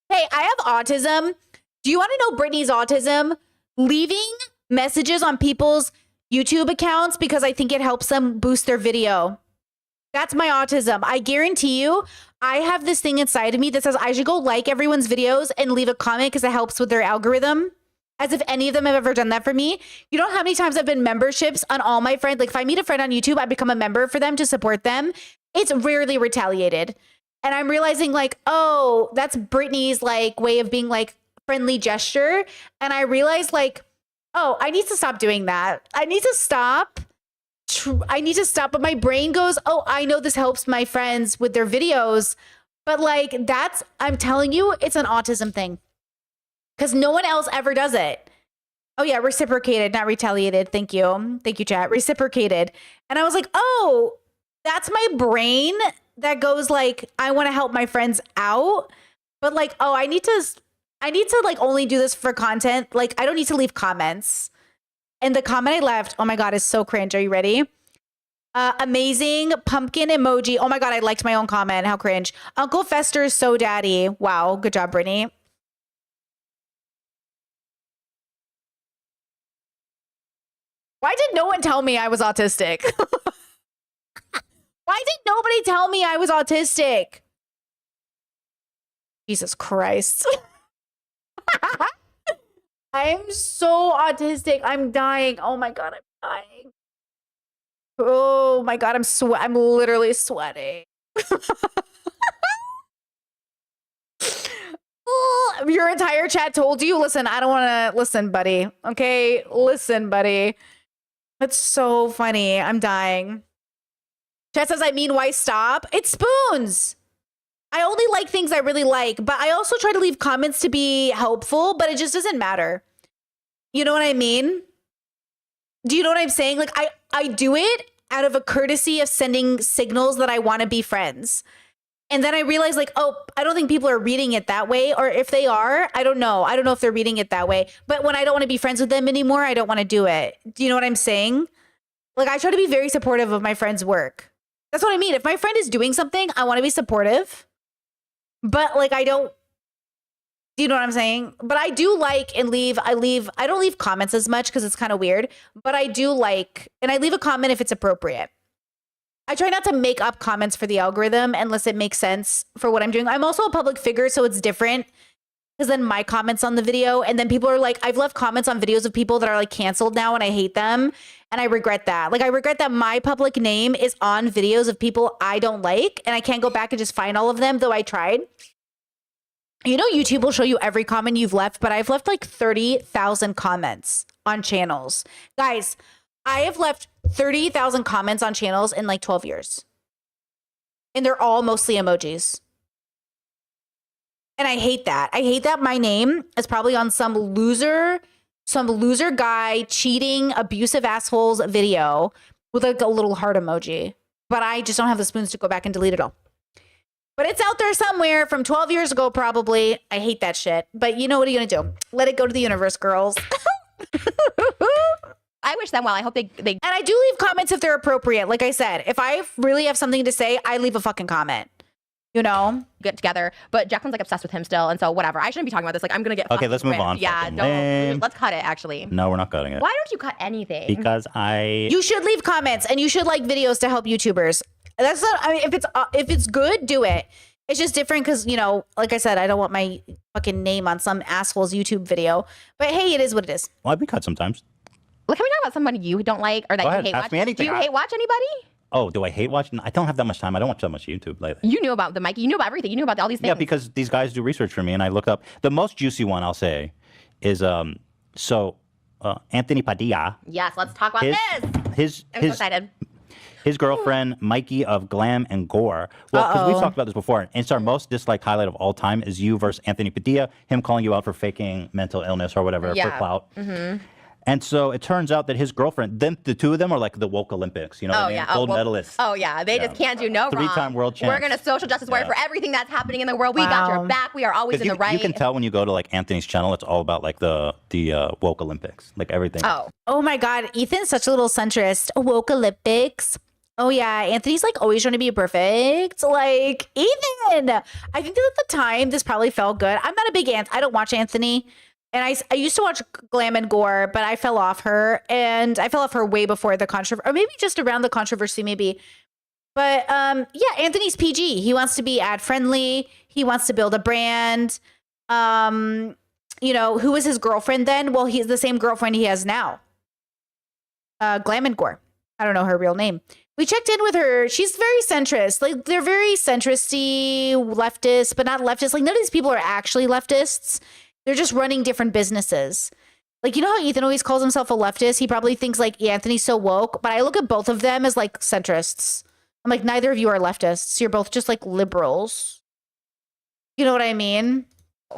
A: Hey, I have autism. Do you want to know Brittany's autism? Leaving messages on people's YouTube accounts because I think it helps them boost their video. That's my autism. I guarantee you, I have this thing inside of me that says I should go like everyone's videos and leave a comment because it helps with their algorithm. As if any of them have ever done that for me. You know how many times I've been memberships on all my friends? Like if I meet a friend on YouTube, I become a member for them to support them. It's rarely retaliated. And I'm realizing like, oh, that's Brittany's like way of being like friendly gesture. And I realized like, oh, I need to stop doing that. I need to stop. But my brain goes, oh, I know this helps my friends with their videos. But like I'm telling you, it's an autism thing. Because no one else ever does it. Oh yeah, reciprocated, not retaliated. Thank you. Thank you, chat. Reciprocated. And I was like, oh, that's my brain that goes like, I want to help my friends out. But like, oh, I need to like only do this for content. Like, I don't need to leave comments. And the comment I left, oh my God, is so cringe. Are you ready? Amazing pumpkin emoji. Oh my God, I liked my own comment. How cringe. Uncle Fester's so daddy. Wow, good job, Brittany. Why did no one tell me I was autistic? Why did nobody tell me I was autistic? Jesus Christ. I'm so autistic. I'm dying. Oh my God, I'm dying. Oh my God, I'm literally sweating. Your entire chat told you? Listen, I don't want to listen, buddy. Okay, listen, buddy. That's so funny. I'm dying. Chat says, I mean, why stop? It's spoons. I only like things I really like, but I also try to leave comments to be helpful, but it just doesn't matter. You know what I mean? Do you know what I'm saying? Like, I do it out of a courtesy of sending signals that I want to be friends. And then I realized like, oh, I don't think people are reading it that way. Or if they are, I don't know. I don't know if they're reading it that way. But when I don't want to be friends with them anymore, I don't want to do it. Do you know what I'm saying? Like I try to be very supportive of my friend's work. That's what I mean. If my friend is doing something, I want to be supportive. But like, do you know what I'm saying? But I do like and I don't leave comments as much because it's kind of weird. But I do like, and I leave a comment if it's appropriate. I try not to make up comments for the algorithm unless it makes sense for what I'm doing. I'm also a public figure, so it's different because then my comments on the video, and then people are like, I've left comments on videos of people that are like canceled now and I hate them. And I regret that. Like I regret that my public name is on videos of people I don't like and I can't go back and just find all of them, though I tried. You know, YouTube will show you every comment you've left, but I've left like 30,000 comments on channels. Guys, I have left 30,000 comments on channels in like 12 years. And they're all mostly emojis. And I hate that. I hate that my name is probably on some loser guy cheating, abusive assholes video with like a little heart emoji. But I just don't have the spoons to go back and delete it all. But it's out there somewhere from 12 years ago, probably. I hate that shit. But you know what are you going to do? Let it go to the universe, girls.
C: I wish them well. I hope they
A: And I do leave comments if they're appropriate. Like I said, if I really have something to say, I leave a fucking comment. You know?
C: get together. But Jacqueline's like obsessed with him still. And so whatever. I shouldn't be talking about this. Like I'm going to get
B: Okay, let's move
C: fucking
B: on.
C: Yeah,
B: Fucking
C: don't.
B: lame.
C: Let's cut it actually.
B: No, we're not cutting it.
C: Why don't you cut anything?
B: Because I.
A: You should leave comments and you should like videos to help YouTubers. That's not, I mean, if it's good, do it. It's just different because, you know, like I said, I don't want my fucking name on some asshole's YouTube video. But hey, it is what it is.
B: Well, we cut sometimes.
C: Like, can we talk about somebody you don't like or that
B: Go
C: you
B: ahead,
C: hate
B: ask
C: watch?
B: me anything.
C: Do you hate watch anybody?
B: Oh, do I hate watching? I don't have that much time. I don't watch that much YouTube lately.
C: You knew about the Mikey. You knew about everything. You knew about all these things.
B: Yeah, because these guys do research for me, and I look up. The most juicy one I'll say is Anthony Padilla.
C: Yes, let's talk about this. I'm so excited.
B: His girlfriend, Mikey of Glam and Gore. Well, because we've talked about this before, and it's our most disliked highlight of all time is you versus Anthony Padilla, him calling you out for faking mental illness or whatever for clout. Mm-hmm. And so it turns out that his girlfriend, the two of them are like the woke Olympics, you know what I mean? Gold medalists.
C: Oh, yeah. They just can't do no wrong.
B: Three-time world champs.
C: We're going to social justice warrior for everything that's happening in the world. We got your back. We are always in the right.
B: You can tell when you go to like Anthony's channel, it's all about like the woke Olympics, like everything.
A: Oh my God. Ethan's such a little centrist. Woke Olympics. Oh yeah, Anthony's like always trying to be perfect. Like Ethan, I think that at the time this probably felt good. I'm not a big I don't watch Anthony, and I used to watch Glam and Gore, but I fell off her, and I fell off her way before the controversy, or maybe just around the controversy, maybe. But yeah, Anthony's PG. He wants to be ad friendly. He wants to build a brand. You know, who was his girlfriend then? Well, he's the same girlfriend he has now. Glam and Gore. I don't know her real name. We checked in with her. She's very centrist. Like they're very centristy, leftist, but not leftist. Like none of these people are actually leftists. They're just running different businesses. Like, you know how Ethan always calls himself a leftist? He probably thinks like Anthony's so woke, but I look at both of them as like centrists. I'm like, neither of you are leftists. You're both just like liberals. You know what I mean?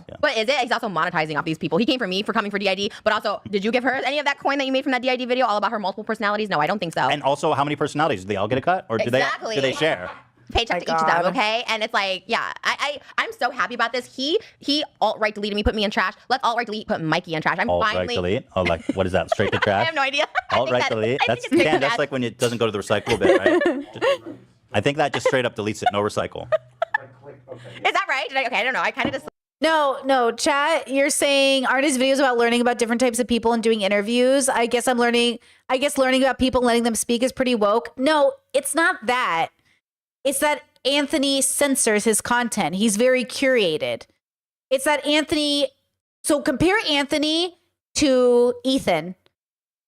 C: Yeah. But is it? He's also monetizing off these people. He came for me for coming for DID, but also, did you give her any of that coin that you made from that DID video all about her multiple personalities? No, I don't think so.
B: And also, how many personalities? Do they all get a cut? Or do they share?
C: Paycheck to each of them, okay? And it's like, yeah, I'm so happy about this. He alt-right deleted me, put me in trash. Let's alt-right delete, put Mikey in trash. I'm
B: alt-right
C: finally...
B: delete? Oh, like, what is that? Straight to trash?
C: I have no idea.
B: Alt-right delete? That's like when it doesn't go to the recycle bin, right? I think that just straight up deletes it. No recycle.
C: Is that right? Okay, I don't know. I kind of just...
A: No, chat, you're saying aren't his videos about learning about different types of people and doing interviews? I guess learning about people and letting them speak is pretty woke. No, it's not that. It's that Anthony censors his content. He's very curated. It's that Anthony, so compare Anthony to Ethan.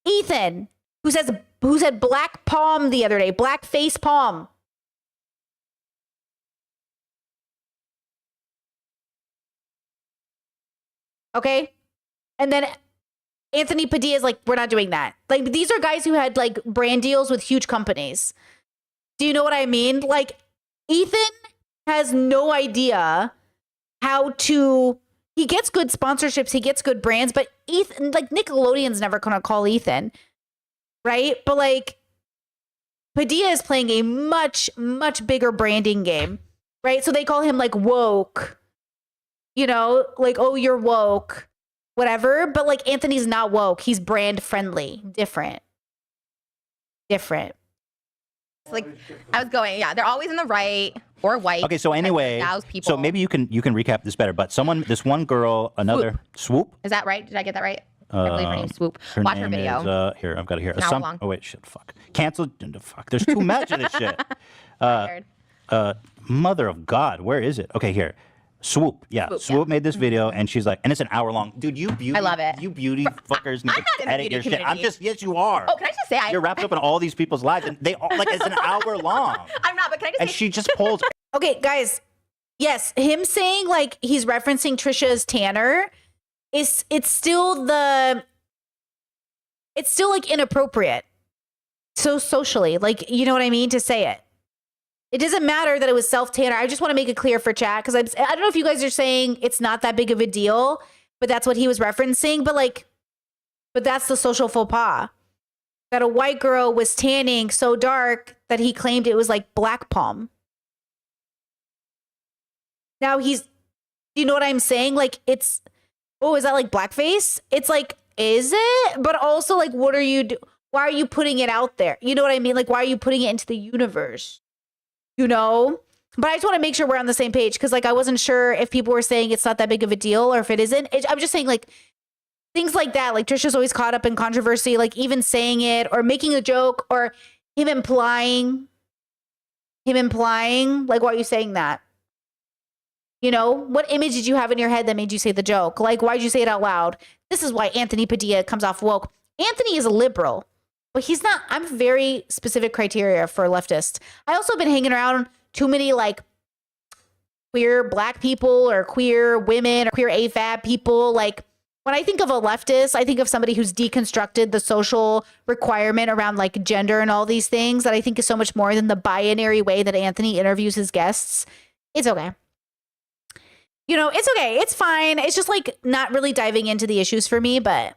A: Ethan, who said black palm the other day, black face palm. Okay. And then Anthony Padilla is like, we're not doing that. Like, these are guys who had like brand deals with huge companies. Do you know what I mean? Like, Ethan has no idea he gets good sponsorships, he gets good brands, but Ethan, like, Nickelodeon's never gonna call Ethan, right? But like, Padilla is playing a much, much bigger branding game, right? So they call him like woke. You know, like, oh, you're woke, whatever. But like Anthony's not woke. He's brand friendly. Different.
C: Like, I was going, yeah, they're always in the right or white.
B: Okay, so anyway, so maybe you can recap this better. But this one girl, Swoop.
C: Is that right? Did I get that right? I believe her name's Swoop.
B: Her
C: Watch
B: name
C: her video.
B: Is, here, I've got it here.
C: An hour long.
B: Oh wait, shit, fuck. Canceled. Fuck. There's too much of this shit. Mother of God, where is it? Okay, here. Swoop, yeah. Swoop made this video, and she's like, and it's an hour long. Dude, you beauty.
C: I love it.
B: You beauty fuckers need
C: I'm not
B: to
C: in the
B: edit
C: beauty
B: your shit.
C: community.
B: Yes, you are.
C: Oh, can I just say
B: You're wrapped up in all these people's lives, and they all, like, it's an hour long.
C: I'm not, but can I just
B: and
C: say...
B: she just pulls.
A: Okay, guys. Yes, him saying like he's referencing Trisha's Tanner it's still like inappropriate. So socially, like, you know what I mean, to say it. It doesn't matter that it was self-tanner. I just want to make it clear for chat because I don't know if you guys are saying it's not that big of a deal, but that's what he was referencing. But that's the social faux pas. That a white girl was tanning so dark that he claimed it was like black palm. Now you know what I'm saying? Like is that like blackface? It's like, is it? But also like, what are you why are you putting it out there? You know what I mean? Like, why are you putting it into the universe? You know? But I just want to make sure we're on the same page because like, I wasn't sure if people were saying it's not that big of a deal or if it isn't. I'm just saying like, things like that, like Trisha's always caught up in controversy, like even saying it or making a joke or him implying, like, why are you saying that? You know, what image did you have in your head that made you say the joke? Like, why'd you say it out loud? This is why Anthony Padilla comes off woke. Anthony is a liberal, but he's not. I'm very specific criteria for a leftist. I also been hanging around too many like queer black people or queer women or queer AFAB people. Like, when I think of a leftist, I think of somebody who's deconstructed the social requirement around like gender and all these things that I think is so much more than the binary way that Anthony interviews his guests. It's okay. You know, it's okay. It's fine. It's just like not really diving into the issues for me, but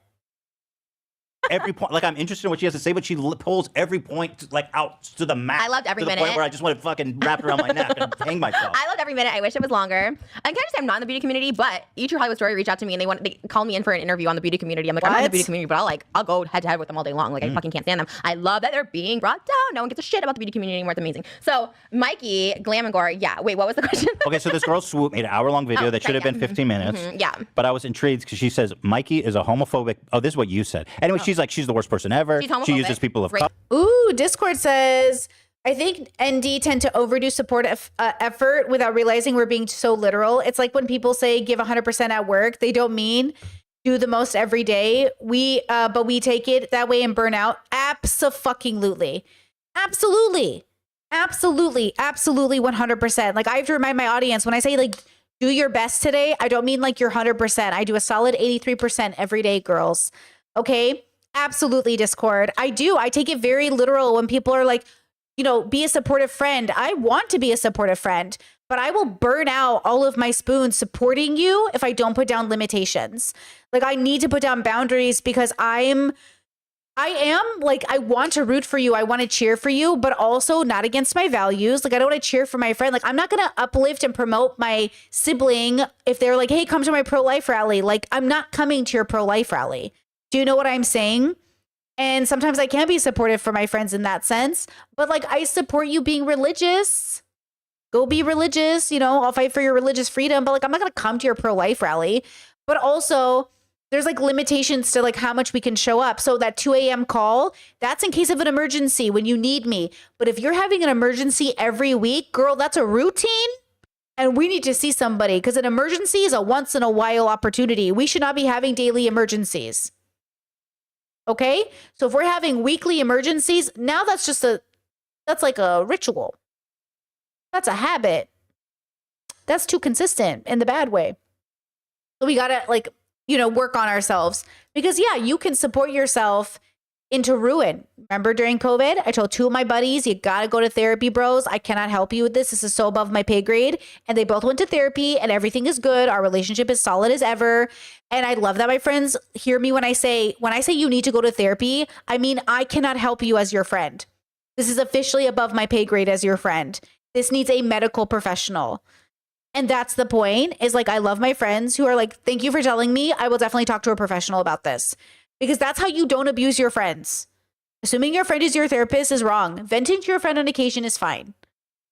B: Every point, like I'm interested in what she has to say, but she pulls every point like out to the max.
C: I loved every
B: to the
C: minute.
B: point where I just want to fucking wrap it around my neck and hang myself.
C: I loved every minute. I wish it was longer. And can I just say I'm not in the beauty community, but Eat Your Hollywood Story reached out to me and they called me in for an interview on the beauty community. I'm like, I'm not in the beauty community, but I'll go head to head with them all day long. Like I fucking can't stand them. I love that they're being brought down. No one gives a shit about the beauty community anymore. It's amazing. So Mikey, Glam and Gore, yeah. Wait, what was the question?
B: Okay, so this girl Swoop made an hour-long video that should have been 15 minutes.
C: Yeah.
B: But I was intrigued because she says Mikey is a homophobic. Oh, this is what you said. Anyway, she's like, she's the worst person ever.
C: She's
B: She
C: homophobic.
B: uses people of
C: Rape.
B: color.
A: Ooh, Discord says, I think ND tend to overdo support effort without realizing we're being so literal. It's like when people say give 100% at work, they don't mean do the most every day. But we take it that way and burn out. Abso-fucking-lutely. Absolutely. Absolutely. Absolutely 100%. Like I have to remind my audience when I say like do your best today, I don't mean like you're 100%. I do a solid 83% every day, girls. Okay? Absolutely, Discord. I do. I take it very literal when people are like, you know, be a supportive friend. I want to be a supportive friend, but I will burn out all of my spoons supporting you if I don't put down limitations. Like I need to put down boundaries because I am like, I want to root for you. I want to cheer for you, but also not against my values. Like I don't want to cheer for my friend. Like I'm not going to uplift and promote my sibling if they're like, hey, come to my pro-life rally. Like I'm not coming to your pro-life rally. Do you know what I'm saying? And sometimes I can be supportive for my friends in that sense, but like I support you being religious. Go be religious, you know, I'll fight for your religious freedom, but like I'm not going to come to your pro-life rally. But also there's like limitations to like how much we can show up. So that 2 a.m. call, that's in case of an emergency when you need me. But if you're having an emergency every week, girl, that's a routine. And we need to see somebody because an emergency is a once in a while opportunity. We should not be having daily emergencies. Okay, so if we're having weekly emergencies, now that's like a ritual. That's a habit. That's too consistent in the bad way. So we gotta like, you know, work on ourselves because yeah, you can support yourself into ruin. Remember during COVID, I told 2 of my buddies, you gotta go to therapy, bros. I cannot help you with this. This is so above my pay grade. And they both went to therapy and everything is good. Our relationship is solid as ever. And I love that my friends hear me when I say you need to go to therapy, I mean, I cannot help you as your friend. This is officially above my pay grade as your friend. This needs a medical professional. And that's the point is like, I love my friends who are like, thank you for telling me. I will definitely talk to a professional about this. Because that's how you don't abuse your friends. Assuming your friend is your therapist is wrong. Venting to your friend on occasion is fine.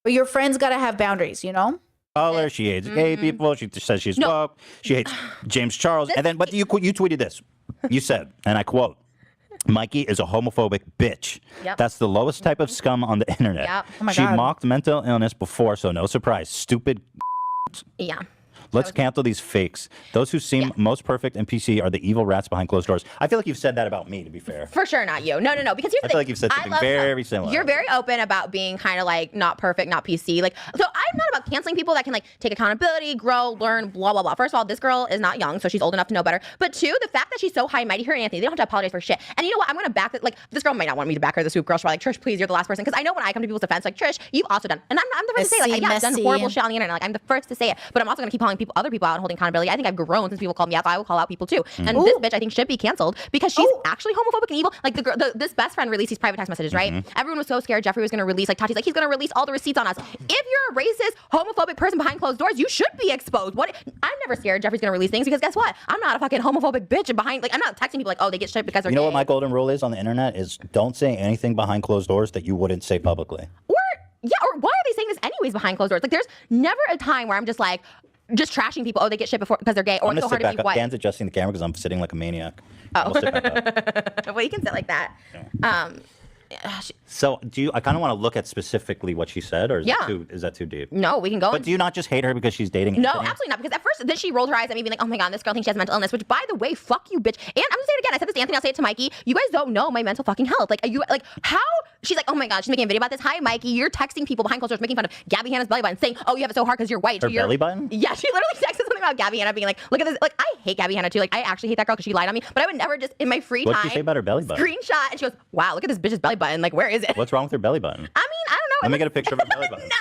A: But your friend's got to have boundaries, you know?
B: Color, she hates gay people. She says she's woke. She hates James Charles. And then, but you tweeted this. You said, and I quote, Mikey is a homophobic bitch.
C: Yep.
B: That's the lowest type of scum on the internet.
C: Yep.
A: Oh my
B: she
A: God.
B: mocked mental illness before, so no surprise. Stupid.
C: Yeah.
B: Let's cancel these fakes. Those who seem most perfect and PC are the evil rats behind closed doors. I feel like you've said that about me, to be fair.
C: For sure, not you. No. Because here's the
B: I
C: thing.
B: feel like you've said
C: I
B: something
C: love-
B: very similar.
C: You're very open about being kind of like not perfect, not PC. Like, so I'm not about canceling people that can like take accountability, grow, learn, blah blah blah. First of all, this girl is not young, so she's old enough to know better. But two, the fact that she's so high and mighty, her and Anthony, they don't have to apologize for shit. And you know what? I'm gonna back it. Like this girl might not want me to back her. The swoop girl, she's like, Trish, please, you're the last person. Because I know when I come to people's defense, like Trish, you've also done, and I'm the first to say, like, yeah, I've done horrible shit on the internet. Like I'm the first to say it. But I'm also gonna keep calling other people out and holding accountability. I think I've grown since people called me out, so I will call out people too. And this bitch, I think, should be canceled because she's actually homophobic and evil. Like this best friend released these private text messages, right? Everyone was so scared Jeffree was gonna release, like Tati's like, he's gonna release all the receipts on us. If you're a racist, homophobic person behind closed doors, you should be exposed. What? I'm never scared Jeffree's gonna release things because guess what? I'm not a fucking homophobic bitch and behind, like, I'm not texting people like, oh, they get shit because they're
B: You know
C: gay.
B: what my golden rule is on the internet is don't say anything behind closed doors that you wouldn't say publicly.
C: Or why are they saying this anyways behind closed doors? Like there's never a time where I'm just like just trashing people. Oh, they get shit before because they're gay. Or
B: I'm
C: it's so
B: gonna
C: hard
B: sit
C: to
B: back
C: be
B: up.
C: white.
B: Dan's adjusting the camera because I'm sitting like a maniac.
C: Oh.
B: I'll sit back up.
C: Well, you can sit like that.
B: So do you? I kind of want to look at specifically what she said, or is,
C: Yeah.
B: is that too deep?
C: No, we can go.
B: But do you not just hate her because she's dating?
C: No,
B: Anthony?
C: absolutely not. Because at first, then she rolled her eyes at me, being like, "Oh my god, this girl thinks she has mental illness." Which, by the way, fuck you, bitch. And I'm gonna say it again. I said this to Anthony. I'll say it to Mikey. You guys don't know my mental fucking health. Like, are you like how? She's like, "Oh my god," she's making a video about this. Hi, Mikey. You're texting people behind closed doors, making fun of Gabby Hanna's belly button, saying, "Oh, you have it so hard because you're white."
B: Her
C: You're,
B: belly button?
C: Yeah, she literally texted something about Gabby Hanna being like, "Look at this." Like, I hate Gabby Hanna too. Like, I actually hate that girl because she lied on me. But I would never just in my free
B: What
C: time.
B: did she say about her belly button?
C: Screenshot, and she goes, "Wow, look at this bitch's belly button. Like, where is it?"
B: What's wrong with her belly button?
C: I mean, I don't know.
B: Let me get a picture of her belly button.
C: No.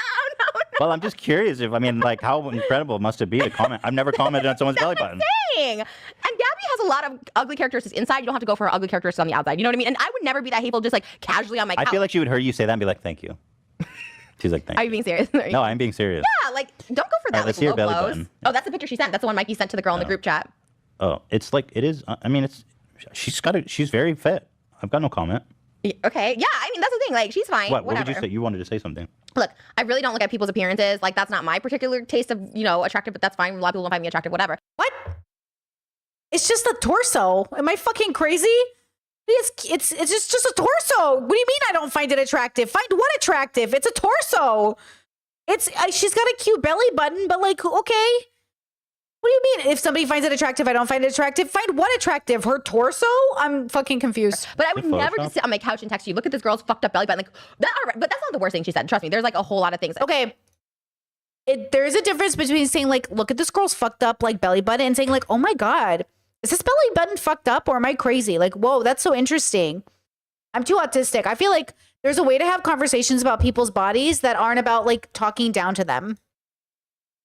B: Well, I'm just curious if, I mean, like, how incredible must it be to comment? I've never commented on someone's belly button.
C: And Gabby has a lot of ugly characteristics inside. You don't have to go for her ugly characteristics on the outside. You know what I mean? And I would never be that hateful just like casually on my couch.
B: I feel like she would hear you say that and be like, thank you. She's like, thank
C: Are
B: you.
C: you being serious?
B: No, I'm being serious.
C: Yeah, like don't go for that.
B: Alright, let's
C: like
B: see her
C: low
B: belly
C: blows.
B: button.
C: Oh, that's the picture she sent. That's the one Mikey sent to the girl in the group chat.
B: Oh, it's like, it is, I mean, she's very fit. I've got no comment.
C: Okay. Yeah, I mean that's the thing. Like she's fine.
B: What
C: Whatever.
B: would you say? You wanted to say something.
C: Look, I really don't look at people's appearances. Like that's not my particular taste of, attractive, but that's fine. A lot of people don't find me attractive, whatever.
A: What? It's just a torso. Am I fucking crazy? It's just a torso. What do you mean I don't find it attractive? Find what attractive? It's a torso. She's got a cute belly button, but like, okay. What do you mean? If somebody finds it attractive, I don't find it attractive. Find what attractive? Her torso? I'm fucking confused.
C: But I would
B: With
C: never
B: Photoshop?
C: just sit on my couch and text you. Look at this girl's fucked up belly button. Like that. All right, but that's not the worst thing she said. Trust me. There's like a whole lot of things.
A: Okay. There's a difference between saying like, look at this girl's fucked up like belly button and saying like, oh my God, is this belly button fucked up or am I crazy? Like, whoa, that's so interesting. I'm too autistic. I feel like there's a way to have conversations about people's bodies that aren't about like talking down to them.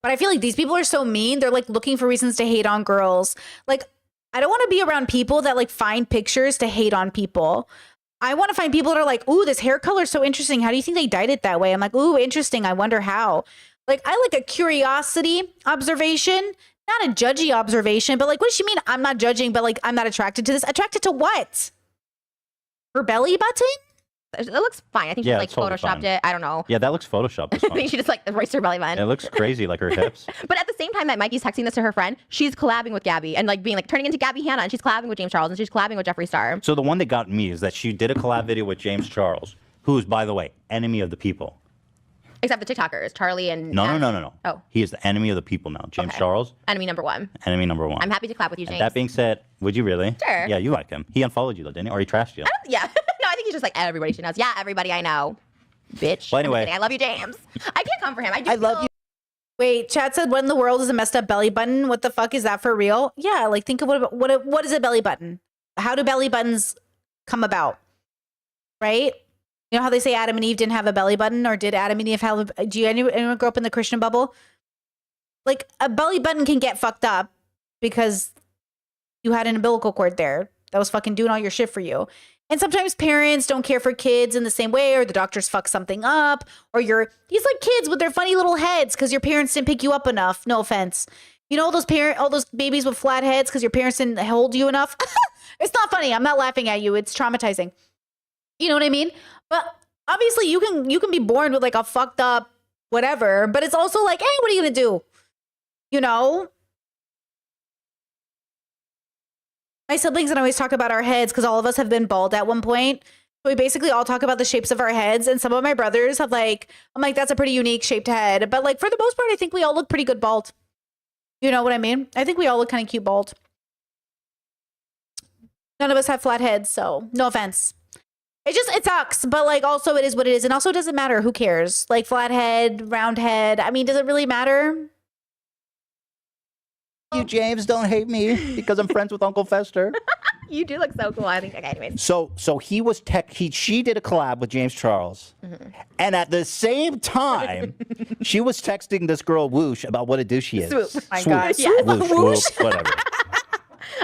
A: But I feel like these people are so mean. They're like looking for reasons to hate on girls. Like, I don't want to be around people that like find pictures to hate on people. I want to find people that are like, ooh, this hair color is so interesting. How do you think they dyed it that way? I'm like, ooh, interesting. I wonder how. Like, I like a curiosity observation, not a judgy observation. But like, what does she mean? I'm not judging, but like, I'm not attracted to this. Attracted to what? Her belly button?
C: It looks fine. I think
B: Yeah,
C: she like
B: it's totally
C: photoshopped
B: fine.
C: it. I don't know.
B: Yeah, that looks photoshopped. This
C: I
B: one.
C: think she just like erased her belly button.
B: It looks crazy, like her hips.
C: But at the same time that Mikey's texting this to her friend, she's collabing with Gabby and like being like turning into Gabby Hanna, and she's collabing with James Charles, and she's collabing with Jeffree Star.
B: So the one that got me is that she did a collab video with James Charles, who's, by the way, enemy of the people.
C: Except the TikTokers, Charlie and
B: No.
C: Oh.
B: He is the enemy of the people now. James
C: Okay.
B: Charles,
C: Enemy number one.
B: enemy number one.
C: I'm happy to collab with you, James.
B: That being said, would you really?
C: Sure.
B: Yeah, you like him. He unfollowed you though, didn't he? Or he trashed you?
C: Yeah. No, I think he's just like everybody she knows. Yeah, everybody I know. Bitch.
B: Well,
C: I'm
B: anyway.
C: kidding. I love you, James. I can't come for him.
A: I love you. Wait, Chad said, what in the world is a messed up belly button? What the fuck is that for real? Yeah, like think of what is a belly button? How do belly buttons come about? Right? You know how they say Adam and Eve didn't have a belly button, or did Adam and Eve have do you anyone grow up in the Christian bubble? Like a belly button can get fucked up because you had an umbilical cord there that was fucking doing all your shit for you. And sometimes parents don't care for kids in the same way, or the doctors fuck something up, or these like kids with their funny little heads because your parents didn't pick you up enough. No offense. You know, all those babies with flat heads because your parents didn't hold you enough. It's not funny. I'm not laughing at you. It's traumatizing. You know what I mean? But obviously you can be born with like a fucked up whatever, but it's also like, hey, what are you going to do? You know? My siblings and I always talk about our heads because all of us have been bald at one point. So we basically all talk about the shapes of our heads, and some of my brothers have like, I'm like, that's a pretty unique shaped head. But like for the most part, I think we all look pretty good bald. You know what I mean? I think we all look kind of cute bald. None of us have flat heads, so no offense. It sucks, but like also it is what it is. And also it doesn't matter. Who cares? Like flat head, round head. I mean, does it really matter?
B: You, James, don't hate me because I'm friends with Uncle Fester.
C: You do look so cool. I think. Okay, anyways.
B: So he was she did a collab with James Charles, and at the same time, she was texting this girl Whoosh about what a douche she is.
C: Swoop.
A: My God.
C: Yes.
B: Whoosh,
A: Whoosh.
B: whoop, whatever.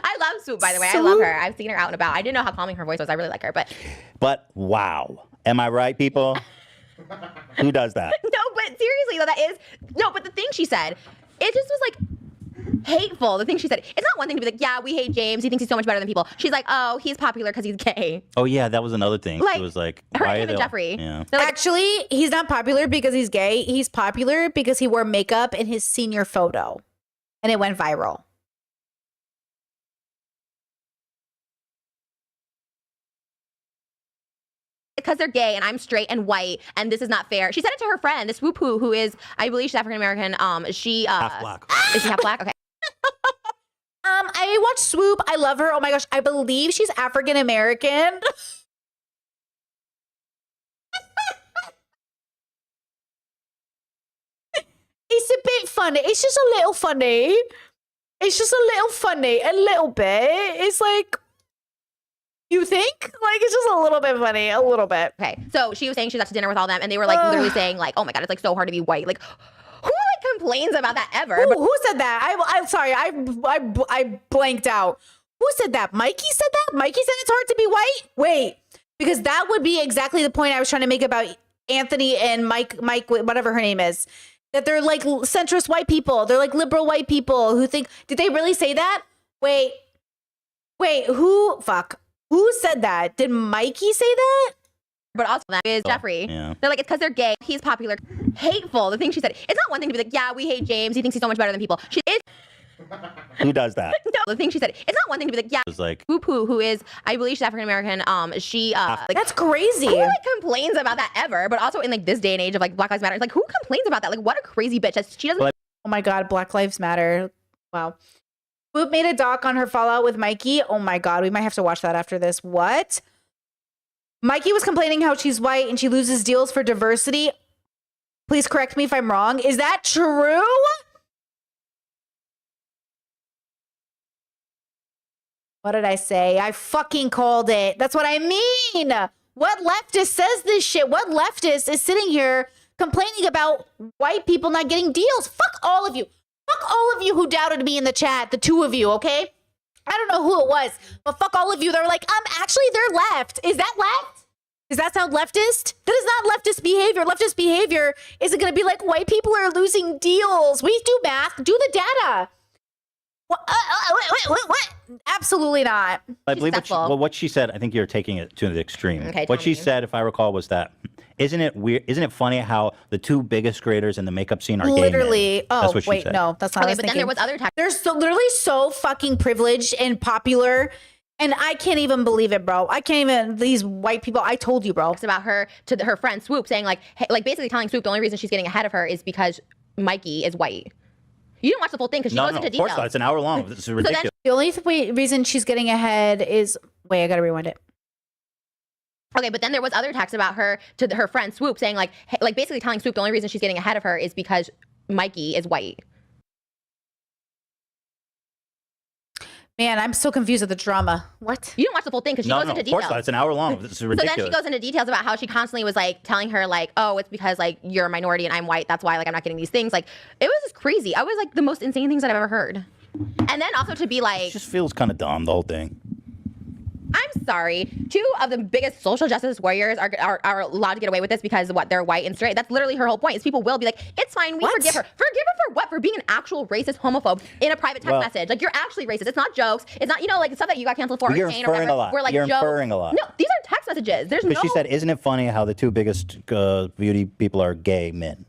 C: I love Swoop, by the way. I love her. I've seen her out and about. I didn't know how calming her voice was. I really like her, but
B: But wow, am I right, people? Who does that?
C: no, but seriously though, that is no. But the thing she said, it just was like hateful. The thing she said, it's not one thing to be like, yeah, we hate James. He thinks he's so much better than people. She's like, oh, he's popular because he's gay.
B: Oh yeah, that was another thing.
C: Like,
B: It was like,
C: Her
B: why are
C: and him
B: they
C: and
B: all-
C: Jeffrey.
B: Yeah.
C: They're like,
A: Actually, he's not popular because he's gay. He's popular because he wore makeup in his senior photo and it went viral.
C: because they're gay and I'm straight and white and this is not fair. She said it to her friend, this Swoop who is, I believe she's African American. She
B: Half black.
C: Is she half black? Okay.
A: I watched Swoop. I love her. Oh my gosh. I believe she's African American. It's a bit funny. It's just a little funny. It's just a little funny. A little bit. It's like, you think? Like, it's just a little bit funny. A little bit.
C: Okay. So she was saying she's out to dinner with all them and they were like literally saying like, oh my God, it's like so hard to be white. Like, who like complains about that ever?
A: Who,
C: But
A: who said that? I'm sorry. I blanked out. Who said that? Mikey said that? Mikey said it's hard to be white? Wait, because that would be exactly the point I was trying to make about Anthony and Mike, whatever her name is. That they're like centrist white people. They're like liberal white people who think, did they really say that? Wait, who said that? Did Mikey say that?
C: But also that is Jeffrey.
B: Yeah.
C: They're like, it's because they're gay. He's popular. Hateful. The thing she said, it's not one thing to be like, yeah, we hate James. He thinks he's so much better than people. She is.
B: Who does that?
C: No, the thing she said, it's not one thing to be like, yeah,
B: It was like,
C: Swoop who is, I believe she's African American. She like,
A: That's crazy.
C: who like complains about that ever? But also in like this day and age of like Black Lives Matter, it's like who complains about that? Like what a crazy bitch. She doesn't.
B: Well,
A: Oh my God, Black Lives Matter. Wow. Swoop made a doc on her fallout with Mikey. Oh my God, we might have to watch that after this. What? Mikey was complaining how she's white and she loses deals for diversity. Please correct me if I'm wrong. Is that true? What did I say? I fucking called it. That's what I mean. What leftist says this shit? What leftist is sitting here complaining about white people not getting deals? Fuck all of you. Fuck all of you who doubted me in the chat, the two of you, okay? I don't know who it was, but fuck all of you. They're like, actually, they're left. Is that left? Does that sound leftist? That is not leftist behavior. Leftist behavior isn't going to be like white people are losing deals. We do math. Do the data. What? Absolutely not.
B: I believe
C: successful.
B: what she said. I think you're taking it to the extreme.
C: Okay,
B: what
C: tell
B: she
C: me.
B: said, if I recall, was that isn't it weird? Isn't it funny how the two biggest creators in the makeup scene are gay men?
A: Literally. Oh,
B: That's what she
A: wait,
B: said.
A: no, that's not what I
C: Okay,
A: was
C: but then
A: thinking.
C: there was other times.
A: They're so literally so fucking privileged and popular. And I can't even believe it, bro. I can't even, these white people, I told you, bro.
C: About her to her friend Swoop saying like, hey, like basically telling Swoop the only reason she's getting ahead of her is because Mikey is white. You didn't watch the full thing because she
B: No,
C: goes
B: no,
C: into
B: of course
C: details.
B: not. It's an hour long. This is
C: then
B: ridiculous.
A: The only reason she's getting ahead is, wait, I gotta rewind it.
C: Okay, but then there was other text about her to her friend Swoop saying like, hey, like basically telling Swoop the only reason she's getting ahead of her is because Mikey is white.
A: Man, I'm so confused with the drama. What?
C: You didn't watch the full thing because she
B: No,
C: goes
B: no,
C: into
B: of course
C: details.
B: not. It's an hour long. This is
C: So
B: ridiculous.
C: then she goes into details about how she constantly was like telling her like, oh, it's because like you're a minority and I'm white. That's why like I'm not getting these things. Like it was just crazy. I was like the most insane things that I've ever heard. And then also to be
B: It
C: like,
B: just feels kind of dumb, the whole thing.
C: I'm sorry, two of the biggest social justice warriors are allowed to get away with this because what they're white and straight. That's literally her whole point. Is people will be like, it's fine, we
A: What?
C: forgive her. Forgive her for what? For being an actual racist homophobe in a private text
B: Well-
C: message. Like you're actually racist. It's not jokes. It's not like stuff that you got canceled for.
B: But you're
C: or Shane or
B: inferring
C: whatever.
B: a lot.
C: We're like
B: You're
C: jokes.
B: inferring a lot.
C: No, these are text messages. There's no.
B: But she said, isn't it funny how the two biggest beauty people are gay men?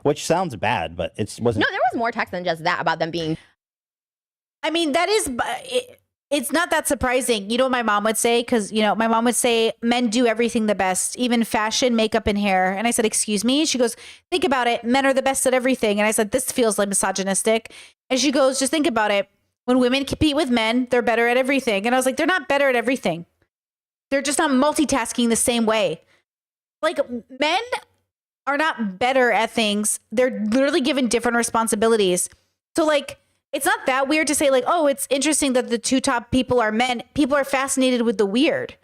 B: Which sounds bad, but it wasn't.
C: No, there was more text than just that about them being.
A: I mean, that is, it's not that surprising. You know what my mom would say? Because, you know, my mom would say, men do everything the best, even fashion, makeup, and hair. And I said, excuse me? She goes, think about it. Men are the best at everything. And I said, this feels like misogynistic. And she goes, just think about it. When women compete with men, they're better at everything. And I was like, they're not better at everything. They're just not multitasking the same way. Like, men are not better at things. They're literally given different responsibilities. So, like, it's not that weird to say, like, oh, it's interesting that the two top people are men. People are fascinated with the weird.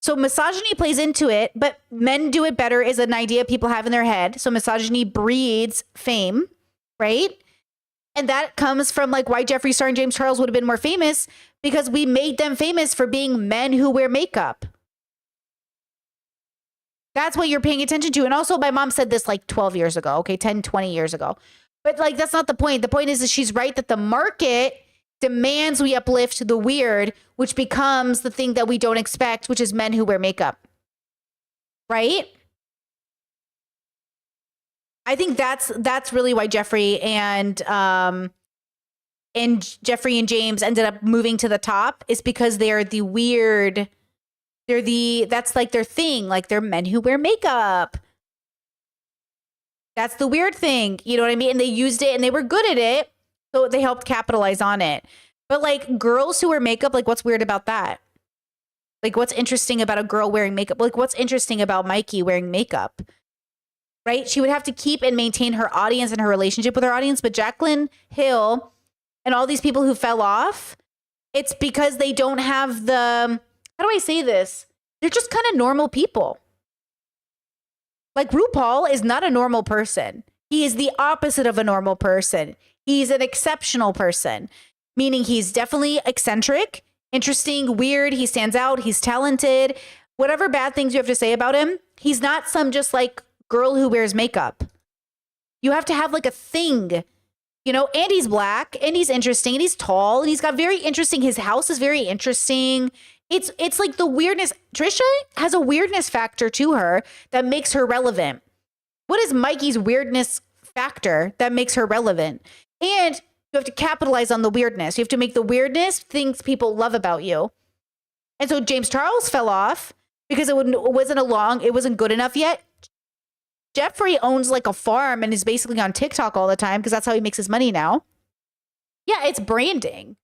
A: So misogyny plays into it, but men do it better is an idea people have in their head. So misogyny breeds fame, right? And that comes from like why Jeffree Star and James Charles would have been more famous, because we made them famous for being men who wear makeup. That's what you're paying attention to. And also my mom said this like 12 years ago, okay, 10, 20 years ago. But like, that's not the point. The point is that she's right that the market demands we uplift the weird, which becomes the thing that we don't expect, which is men who wear makeup. Right? I think that's really why Jeffree and James ended up moving to the top, is because they're the weird. That's like their thing. Like, they're men who wear makeup. That's the weird thing. You know what I mean? And they used it and they were good at it. So they helped capitalize on it. But like, girls who wear makeup, like, what's weird about that? Like, what's interesting about a girl wearing makeup? Like, what's interesting about Mikey wearing makeup? Right? She would have to keep and maintain her audience and her relationship with her audience. But Jaclyn Hill and all these people who fell off, it's because they don't have the, how do I say this? They're just kind of normal people. Like, RuPaul is not a normal person. He is the opposite of a normal person. He's an exceptional person, meaning he's definitely eccentric, interesting, weird. He stands out. He's talented. Whatever bad things you have to say about him, he's not some just like girl who wears makeup. You have to have like a thing, you know, and he's black and he's interesting and he's tall and he's got very interesting, his house is very interesting. It's like the weirdness. Trisha has a weirdness factor to her that makes her relevant. What is Mikey's weirdness factor that makes her relevant? And you have to capitalize on the weirdness. You have to make the weirdness things people love about you. And so James Charles fell off because it wasn't good enough yet. Jeffree owns like a farm and is basically on TikTok all the time because that's how he makes his money now. Yeah, it's branding.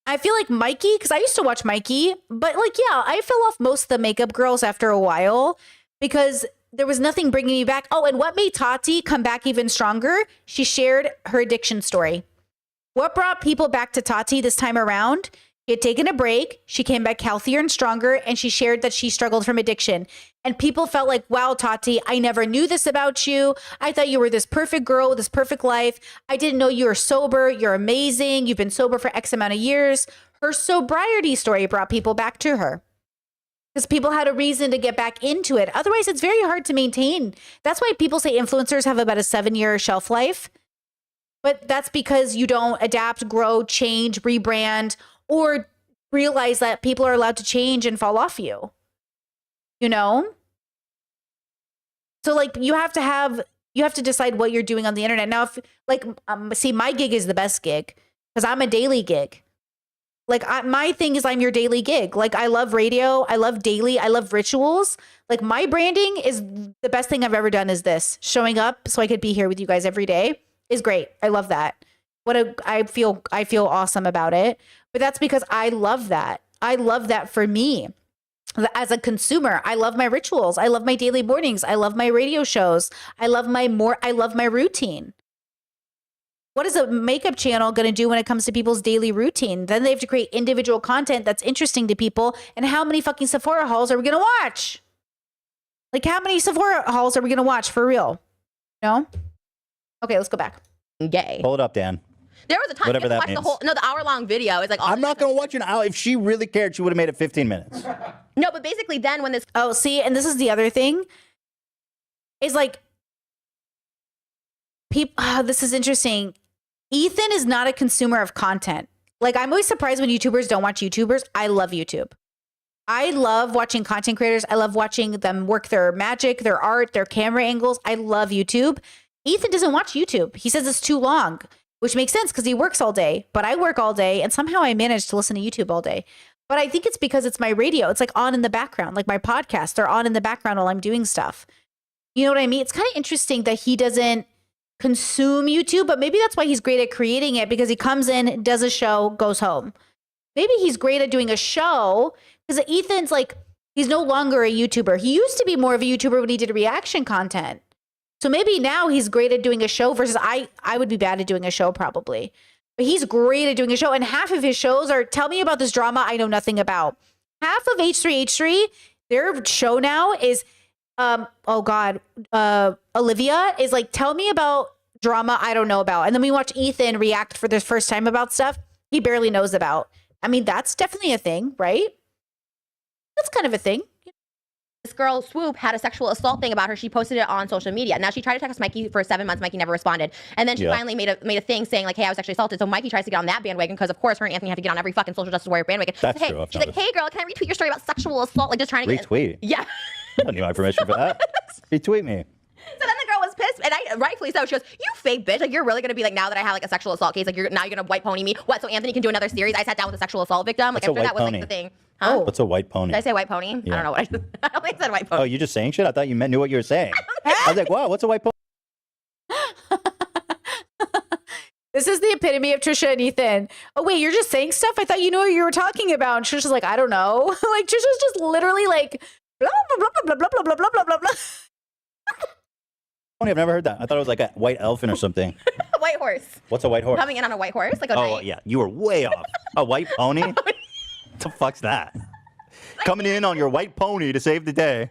A: I feel like Mikey, because I used to watch Mikey, but like, yeah, I fell off most of the makeup girls after a while because there was nothing bringing me back. Oh, and what made Tati come back even stronger? She shared her addiction story. What brought people back to Tati this time around? She had taken a break. She came back healthier and stronger, and she shared that she struggled from addiction. And people felt like, wow, Tati, I never knew this about you. I thought you were this perfect girl with this perfect life. I didn't know you were sober. You're amazing. You've been sober for X amount of years. Her sobriety story brought people back to her because people had a reason to get back into it. Otherwise, it's very hard to maintain. That's why people say influencers have about a 7-year shelf life. But that's because you don't adapt, grow, change, rebrand, or realize that people are allowed to change and fall off you, you know? So like, you have to decide what you're doing on the internet. Now, if like, see, my gig is the best gig because I'm a daily gig. Like my thing is I'm your daily gig. Like I love radio. I love daily. I love rituals. Like my branding is the best thing I've ever done is this. Showing up so I could be here with you guys every day is great. I love that. I feel awesome about it. But that's because I love that. I love that for me. As a consumer, I love my rituals. I love my daily mornings. I love my radio shows. I love my routine. What is a makeup channel going to do when it comes to people's daily routine? Then they have to create individual content that's interesting to people. And how many fucking Sephora hauls are we going to watch? Like how many Sephora hauls are we going to watch for real? No? Okay, let's go back.
C: Gay.
B: Hold up, Dan.
C: There was a time
B: Whatever
C: you have
B: that
C: to watch
B: means.
C: the hour-long video. It's like all
B: I'm not going to watch an hour. If she really cared, she would have made it 15 minutes.
C: No, but basically then when this
A: Oh, see, and this is the other thing. Is like people. This is interesting. Ethan is not a consumer of content. Like I'm always surprised when YouTubers don't watch YouTubers. I love YouTube. I love watching content creators. I love watching them work their magic, their art, their camera angles. I love YouTube. Ethan doesn't watch YouTube. He says it's too long, which makes sense because he works all day. But I work all day, and somehow I manage to listen to YouTube all day. But I think it's because it's my radio. It's like on in the background, like my podcasts. They're on in the background while I'm doing stuff. You know what I mean? It's kind of interesting that he doesn't consume YouTube, but maybe that's why he's great at creating it because he comes in, does a show, goes home. Maybe he's great at doing a show because Ethan's like, He's no longer a YouTuber. He used to be more of a YouTuber when he did reaction content. So maybe now he's great at doing a show versus I would be bad at doing a show probably. But he's great at doing a show. And half of his shows are tell me about this drama I know nothing about. Half of H3H3, their show now is Olivia is like, tell me about drama I don't know about. And then we watch Ethan react for the first time about stuff he barely knows about. I mean, that's definitely a thing, right? That's kind of a thing.
C: This girl, Swoop, had a sexual assault thing about her. She posted it on social media. Now, she tried to text Mikey for 7 months. Mikey never responded. And then she finally made a thing saying, like, hey, I was sexually assaulted. So Mikey tries to get on that bandwagon because, of course, her and Anthony have to get on every fucking social justice warrior bandwagon.
B: That's
C: hey,
B: true. I've
C: she's like, hey, girl, can I retweet your story about sexual assault? Like, just trying to get...
B: Retweet?
C: Yeah.
B: I don't need my permission for that. Retweet me.
C: So then the girl was pissed, and rightfully so. She goes, you fake bitch. Like, you're really going to be like, now that I have, like, a sexual assault case, like, now you're going to white pony me? What, so Anthony can do another series? I sat down with a sexual assault victim? Like,
B: What's a
C: after that
B: white
C: was,
B: pony?
C: like, the thing. Huh?
B: What's a white pony?
C: Did I say white pony?
B: Yeah.
C: I don't know what I said. I don't think I said white pony.
B: Oh, you just saying shit? I thought you knew what you were saying. I was like, wow, what's a white pony?
A: This is the epitome of Trisha and Ethan. Oh, wait, you're just saying stuff? I thought you knew what you were talking about. And Trisha's like, I don't know. Like, Trisha's just literally like, blah, blah, blah, blah, blah, blah, blah, blah, blah, blah, blah.
B: Pony, I've never heard that. I thought it was like a white elephant or something.
C: A white horse.
B: What's a white horse?
C: Coming in on a white horse, like a
B: Oh,
C: knight.
B: yeah. You were way off. A white pony? What the fuck's that? Coming in on your white pony to save the day.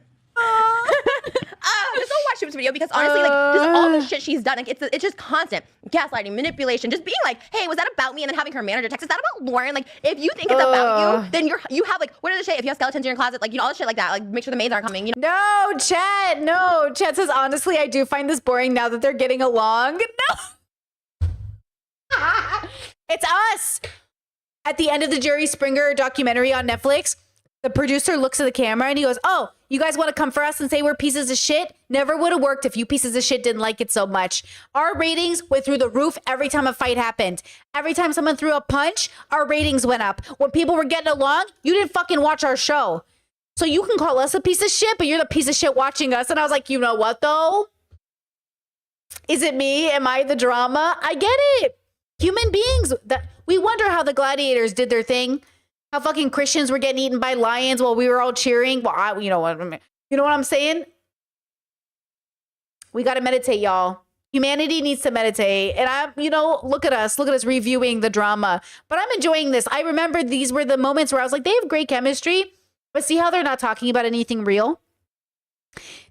C: Just go watch Swoop's video because honestly, like, just all the shit she's done, like, it's just constant gaslighting, manipulation, just being like, hey, was that about me? And then having her manager text, is that about Lauren? Like, if you think it's about you, then you have like, what are the shit? If you have skeletons in your closet, like, you know, all the shit like that, like, make sure the maids aren't coming. You know?
A: No, Chet. No, Chet says, honestly, I do find this boring now that they're getting along. No. It's us. At the end of the Jerry Springer documentary on Netflix, the producer looks at the camera and he goes, oh, you guys want to come for us and say we're pieces of shit? Never would have worked if you pieces of shit didn't like it so much. Our ratings went through the roof every time a fight happened. Every time someone threw a punch, our ratings went up. When people were getting along, you didn't fucking watch our show. So you can call us a piece of shit, but you're the piece of shit watching us. And I was like, you know what, though? Is it me? Am I the drama? I get it. Human beings. We wonder how the gladiators did their thing. How fucking Christians were getting eaten by lions while we were all cheering. Well, you know what I'm saying? We got to meditate, y'all. Humanity needs to meditate. And look at us reviewing the drama. But I'm enjoying this. I remember these were the moments where I was like, they have great chemistry. But see how they're not talking about anything real?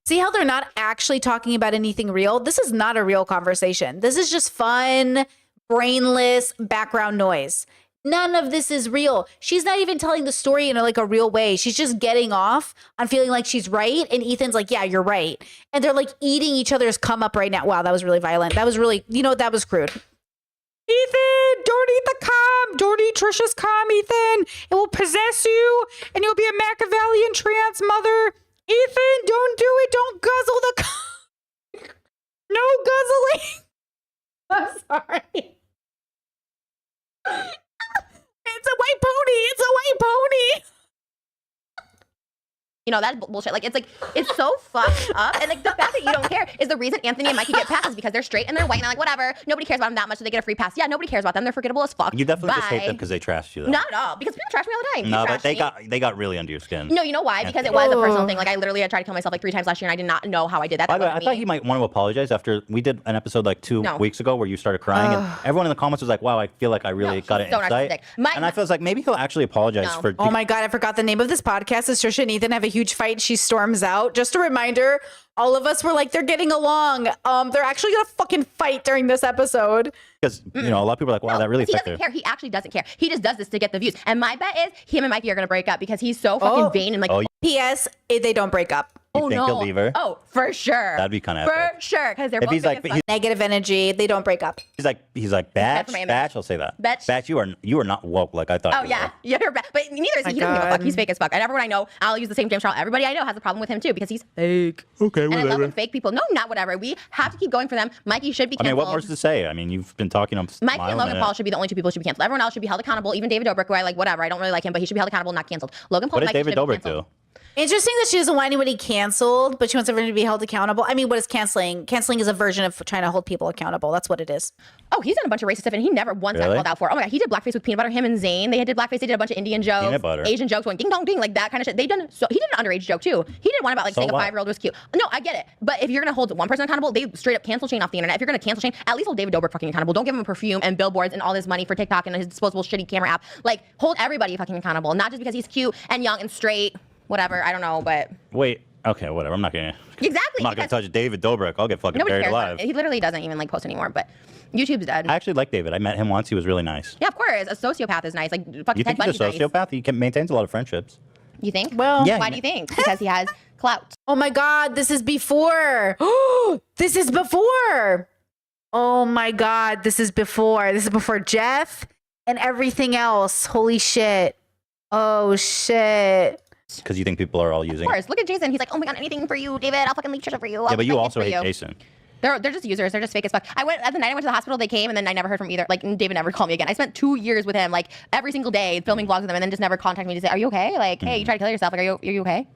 A: See how they're not actually talking about anything real? This is not a real conversation. This is just fun, brainless background noise. None of this is real. She's not even telling the story in a real way. She's just getting off on feeling like she's right. And Ethan's like, yeah, you're right. And they're like eating each other's cum up right now. Wow, that was really violent. That was really, that was crude. Ethan, don't eat the cum. Don't eat Trisha's cum, Ethan. It will possess you and you'll be a Machiavellian trans mother. Ethan, don't do it. Don't guzzle the cum. No guzzling. I'm sorry. It's a white pony. It's a white pony.
C: You know, that bullshit. Like, it's so fucked up. And, like, the fact that you don't care is the reason Anthony and Mikey get passes because they're straight and they're white and they're like, whatever. Nobody cares about them that much, so they get a free pass. Yeah, nobody cares about them. They're forgettable as fuck.
B: You definitely just hate
C: Bye.
B: them because they trashed you, though.
C: Not at all. Because people trash me all the time.
B: No,
C: You
B: but
C: trash me.
B: they got really under your skin.
C: No, you know why? Because it was a personal thing. Like, I literally had tried to kill myself like 3 times last year and I did not know how I did that.
B: By
C: That
B: the way, I
C: wasn't
B: thought
C: me.
B: you might want to apologize after we did an episode like 2
C: No.
B: weeks ago where you started crying, and everyone in the comments was like, "Wow, I feel like I really got an
C: so
B: insight."
C: narcissistic.
B: And I feel like maybe he'll actually apologize
C: No.
B: for.
A: Oh my God, I forgot the name of this podcast. Is Trisha and Ethan have a huge fight. She storms out. Just a reminder, all of us were like, they're getting along. They're actually going to fucking fight during this episode.
B: Because a lot of people are like, "Wow, that really
C: he
B: affected
C: doesn't
B: her."
C: care. He actually doesn't care. He just does this to get the views. And my bet is him and Mikey are gonna break up because he's so fucking vain and like.
B: Oh,
A: P.S. They don't break up.
B: You think he'll leave her?
C: Oh, for sure.
B: That'd be kind of
C: for
B: epic.
C: sure because they're
B: If
C: both
B: he's like,
C: big as fuck.
A: Negative energy. They don't break up.
B: he's like, batch,
C: for my image.
B: batch. I'll say that.
C: Batch.
B: you are not woke like I thought.
C: Oh
B: you
C: yeah,
B: were.
C: yeah, you're bad. But neither is he. He doesn't give a fuck. He's fake as fuck. And everyone I know, I'll use the same James Charles. Everybody I know has a problem with him too because he's fake.
B: Okay,
C: And I love when fake people. No, not whatever. We have to keep going for them. Mikey should be
B: I
C: canceled.
B: mean, what more is to say? I mean, you've been talking on
C: Mikey and Logan Paul should be the only 2 people who should be canceled. Everyone else should be held accountable. Even David Dobrik, who I like, whatever. I don't really like him, but he should be held accountable, not canceled. Logan Paul
B: What
C: and
B: did
C: Mikey
B: David
C: should be
B: Dobrik do?
C: canceled.
A: Interesting that she doesn't want anybody canceled, but she wants everyone to be held accountable. I mean, what is canceling? Canceling is a version of trying to hold people accountable. That's what it is.
C: Oh, he's done a bunch of racist stuff, and he never once got
B: Really?
C: called out for it. Oh my God, he did blackface with Peanut Butter. Him and Zayn, they did blackface. They did a bunch of Indian jokes,
B: Peanut Butter.
C: Asian jokes, going ding dong ding, like that kind of shit. He did an underage joke too. He did one about like
B: So
C: saying
B: what?
C: a 5-year-old was cute. No, I get it. But if you're gonna hold one person accountable, they straight up cancel Shane off the internet. If you're gonna cancel Shane, at least hold David Dobrik fucking accountable. Don't give him perfume and billboards and all this money for TikTok and his disposable shitty camera app. Like, hold everybody fucking accountable, not just because he's cute and young and straight. Whatever, I don't know, but
B: Wait. Okay, whatever. I'm not gonna
C: exactly.
B: touch David Dobrik. I'll get fucking
C: Nobody
B: buried
C: cares.
B: alive.
C: He literally doesn't even like post anymore. But YouTube's dead.
B: I actually like David. I met him once. He was really nice.
C: Yeah, of course. A sociopath is nice. Like fucking
B: You
C: Ted
B: think he's
C: Bundy's
B: a
C: nice.
B: sociopath? He maintains a lot of friendships.
C: You think?
A: Well,
B: Yeah.
C: Why do you think? Because he has clout.
A: oh my God, this is before. This is before. Oh my God, this is before. This is before Jeff and everything else. Holy shit. Oh shit.
B: Because you think people are all
C: Of
B: using.
C: course. Look at Jason. He's like, oh my God, anything for you, David. I'll fucking leak Trisha for you.
B: Yeah, but you also hate Jason.
C: They're just users. They're just fake as fuck. The night I went to the hospital, they came and then I never heard from either. Like David never called me again. I spent 2 years with him, like every single day filming vlogs with him, and then just never contacted me to say, "Are you okay? Like, hey, you tried to kill yourself. Like, are you okay?"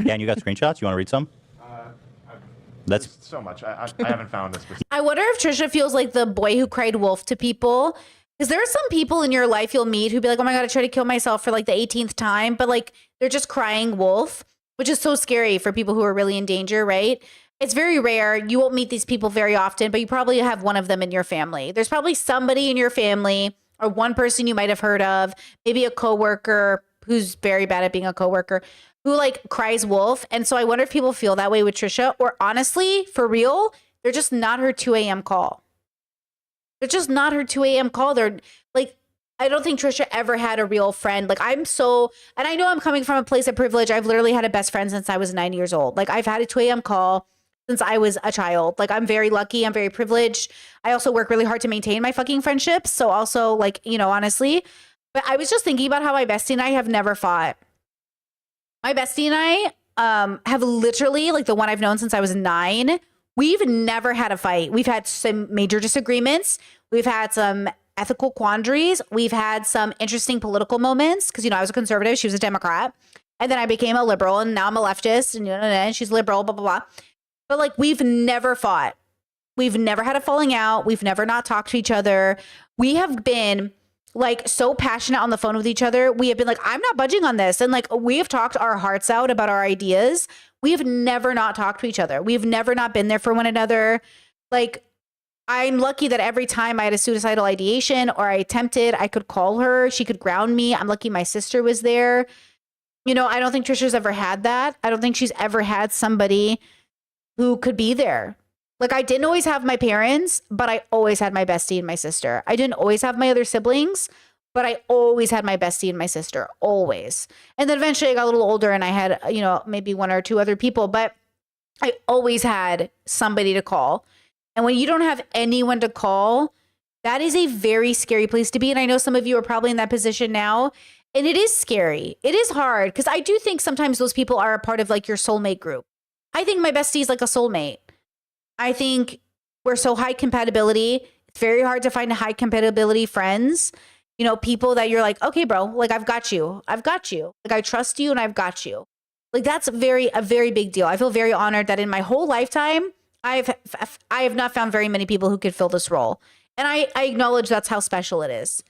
B: Dan, you got screenshots? You want to read some? That's
H: so much. I haven't found this.
A: I wonder if Trisha feels like the boy who cried wolf to people. Because there are some people in your life you'll meet who'd be like, oh my God, I tried to kill myself for like the 18th time. But like they're just crying wolf, which is so scary for people who are really in danger, right? It's very rare. You won't meet these people very often, but you probably have one of them in your family. There's probably somebody in your family or one person you might have heard of, maybe a coworker who's very bad at being a coworker, who like cries wolf. And so I wonder if people feel that way with Trisha, or honestly, for real, they're just not her 2 a.m. call. They're just not her 2 a.m. call. They're like, I don't think Trisha ever had a real friend. Like and I know I'm coming from a place of privilege. I've literally had a best friend since I was 9 years old. Like I've had a 2 a.m. call since I was a child. Like I'm very lucky. I'm very privileged. I also work really hard to maintain my fucking friendships. So also like, honestly, but I was just thinking about how my bestie and I have never fought. My bestie and I have literally, like the one I've known since I was 9, we've never had a fight. We've had some major disagreements. We've had some ethical quandaries. We've had some interesting political moments because, I was a conservative. She was a Democrat. And then I became a liberal and now I'm a leftist and she's liberal, blah, blah, blah. But like we've never fought. We've never had a falling out. We've never not talked to each other. We have been like so passionate on the phone with each other. We have been like, I'm not budging on this. And like we have talked our hearts out about our ideas. We have never not talked to each other. We've never not been there for one another. Like I'm lucky that every time I had a suicidal ideation or I attempted, I could call her. She could ground me. I'm lucky my sister was there. I don't think Trisha's ever had that. I don't think she's ever had somebody who could be there. Like I didn't always have my parents, but I always had my bestie and my sister. I didn't always have my other siblings, but I always had my bestie and my sister, always. And then eventually I got a little older and I had, maybe one or two other people, but I always had somebody to call. And when you don't have anyone to call, that is a very scary place to be. And I know some of you are probably in that position now. And it is scary. It is hard because I do think sometimes those people are a part of like your soulmate group. I think my bestie is like a soulmate. I think we're so high compatibility. It's very hard to find high compatibility friends. People that you're like, okay, bro, like I've got you. I've got you. Like I trust you and I've got you. Like that's a very big deal. I feel very honored that in my whole lifetime, I have not found very many people who could fill this role. And I acknowledge that's how special it is.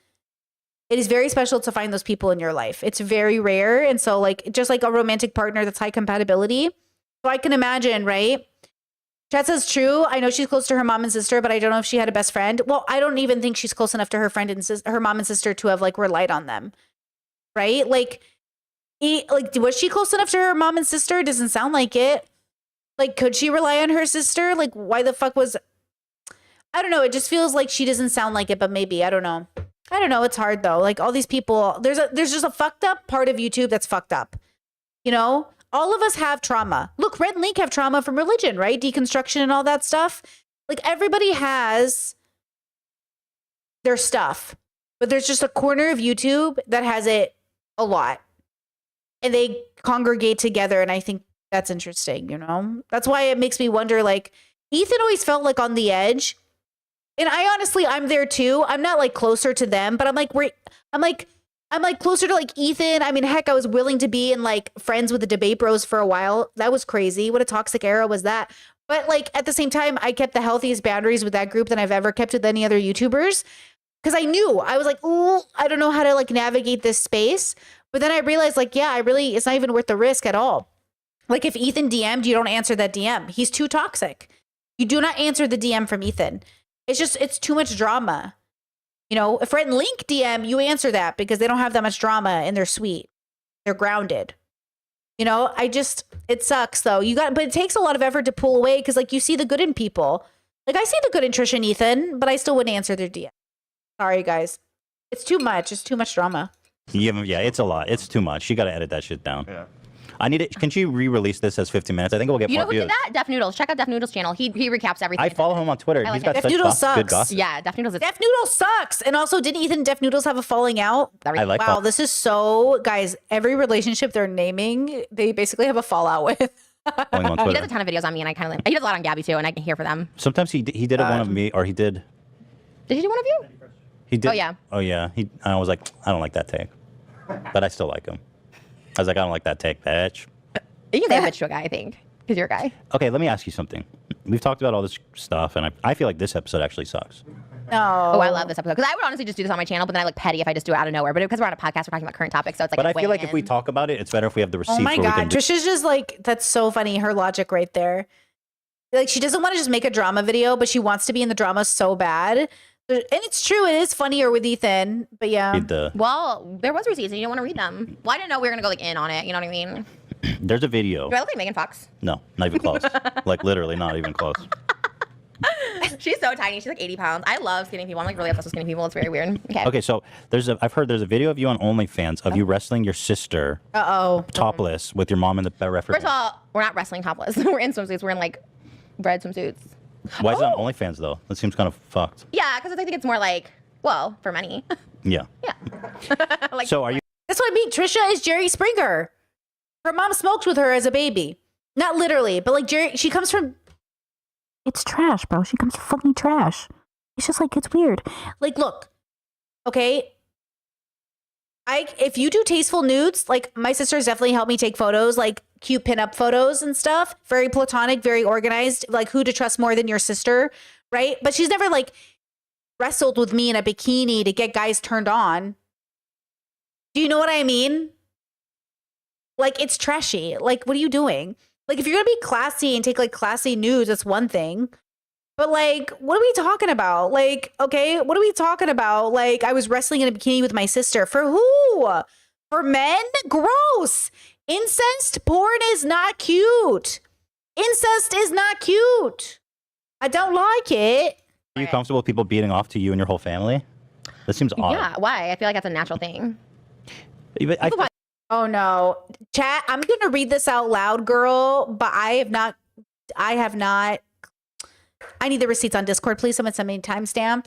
A: It is very special to find those people in your life. It's very rare. And so like, just like a romantic partner that's high compatibility. So I can imagine, right? Chat says true. I know she's close to her mom and sister, but I don't know if she had a best friend. Well, I don't even think she's close enough to her friend and her mom and sister to have like relied on them. Right? Like was she close enough to her mom and sister? It doesn't sound like it. Like, could she rely on her sister? Like, why the fuck I don't know. It just feels like she doesn't sound like it, but maybe, I don't know. It's hard though. Like all these people, there's just a fucked up part of YouTube that's fucked up. All of us have trauma. Look, Rhett and Link have trauma from religion, right? Deconstruction and all that stuff. Like everybody has their stuff, but there's just a corner of YouTube that has it a lot. And they congregate together. And I think that's interesting, That's why it makes me wonder, like, Ethan always felt like on the edge. And I honestly, I'm there too. I'm not like closer to them, but I'm like, I'm like closer to like Ethan. I mean, heck, I was willing to be in like friends with the debate bros for a while. That was crazy. What a toxic era was that? But like at the same time, I kept the healthiest boundaries with that group than I've ever kept with any other YouTubers. Because I knew I was like, oh, I don't know how to like navigate this space. But then I realized like, yeah, it's not even worth the risk at all. Like if Ethan DM'd, you don't answer that DM. He's too toxic. You do not answer the DM from Ethan. It's too much drama. You know, if Rhett and Link DM, you answer that because they don't have that much drama and they're sweet. They're grounded. You know, it sucks though. But it takes a lot of effort to pull away because like you see the good in people. Like I see the good in Trisha and Ethan, but I still wouldn't answer their DM. Sorry, guys. It's too much. It's too much drama.
B: Yeah, it's a lot. It's too much. You got to edit that shit down.
H: Yeah.
B: I need it. Can she re-release this as 15 minutes? I think it will get
C: You know
B: more
C: who
B: views.
C: did that? Def Noodles. Check out Def Noodles' channel. He recaps everything.
B: I follow him on Twitter.
C: I like
B: He's got
C: it.
B: such
A: Def Noodles
B: good
A: sucks.
B: gossip.
C: Yeah, Def Noodles is
A: Def Noodle sucks. And also, didn't Ethan and Def Noodles have a falling out?
B: I like
A: Wow,
B: that.
A: this is so, guys, every relationship they're naming, they basically have a fallout with.
B: Going on
C: He
B: Twitter.
C: does a ton of videos on me, and I kind of like. He does a lot on Gabby too, and I can hear for them.
B: Sometimes he did it one of me, or he did.
C: Did he do one of you?
B: He did.
C: Oh, yeah.
B: Oh yeah. I was like, I don't like that take, but I still like him. I was like, I don't like that take, bitch.
C: You can say bitch to a guy, I think, because you're a guy.
B: Okay, let me ask you something. We've talked about all this stuff, and I feel like this episode actually sucks.
A: No.
C: Oh, I love this episode because I would honestly just do this on my channel, but then I look petty if I just do it out of nowhere. But because we're on a podcast, we're talking about current topics, so it's like.
B: But
C: a
B: I feel like if we
C: win.
B: talk about it, it's better if we have the receipts.
A: Oh my
B: where we
A: God.
B: can
A: Trisha's just like, that's so funny. Her logic right there. Like, she doesn't want to just make a drama video, but she wants to be in the drama so bad. And it's true. It is funnier with Ethan. But yeah.
B: read the.
C: Well, there was receipts and you didn't want to read them. Well, I didn't know we were gonna go like in on it. You know what I mean?
B: There's a video.
C: Do I look like Megan Fox?
B: No, not even close. Like literally, not even close.
C: She's so tiny. She's like 80 pounds. I love skinny people. I'm like really obsessed with skinny people. It's very weird. Okay.
B: Okay, so I've heard there's a video of you on OnlyFans of you wrestling your sister
A: Uh-oh.
B: topless with your mom in the referee.
C: First of all, we're not wrestling topless. We're in swimsuits. We're in like red swimsuits.
B: Why is it on OnlyFans though? That seems kind of fucked.
C: Yeah, because I think it's more like, well, for money.
B: Yeah.
C: Yeah. Like,
B: So are you?
A: That's what I mean. Trisha is Jerry Springer. Her mom smoked with her as a baby. Not literally, but like Jerry, she comes from. It's trash, bro. She comes from fucking trash. It's just like, it's weird. Like, look, okay. If you do tasteful nudes, like my sisters definitely helped me take photos, like cute pinup photos and stuff. Very platonic, very organized. Like who to trust more than your sister, right? But she's never like wrestled with me in a bikini to get guys turned on. Do you know what I mean? Like, it's trashy. Like, what are you doing? Like, if you're gonna be classy and take like classy nudes, that's one thing. But like, what are we talking about? Like, okay, what are we talking about? Like, I was wrestling in a bikini with my sister. For who? For men? Gross. Incest porn is not cute. Incest is not cute. I don't like it.
B: Are you comfortable with people beating off to you and your whole family? That seems odd.
C: yeah, why? I feel like that's a natural thing.
B: Even- I-
C: People
A: Oh no. Chat, I'm gonna read this out loud, girl, but I have not I need the receipts on Discord, please. Someone send me a timestamp.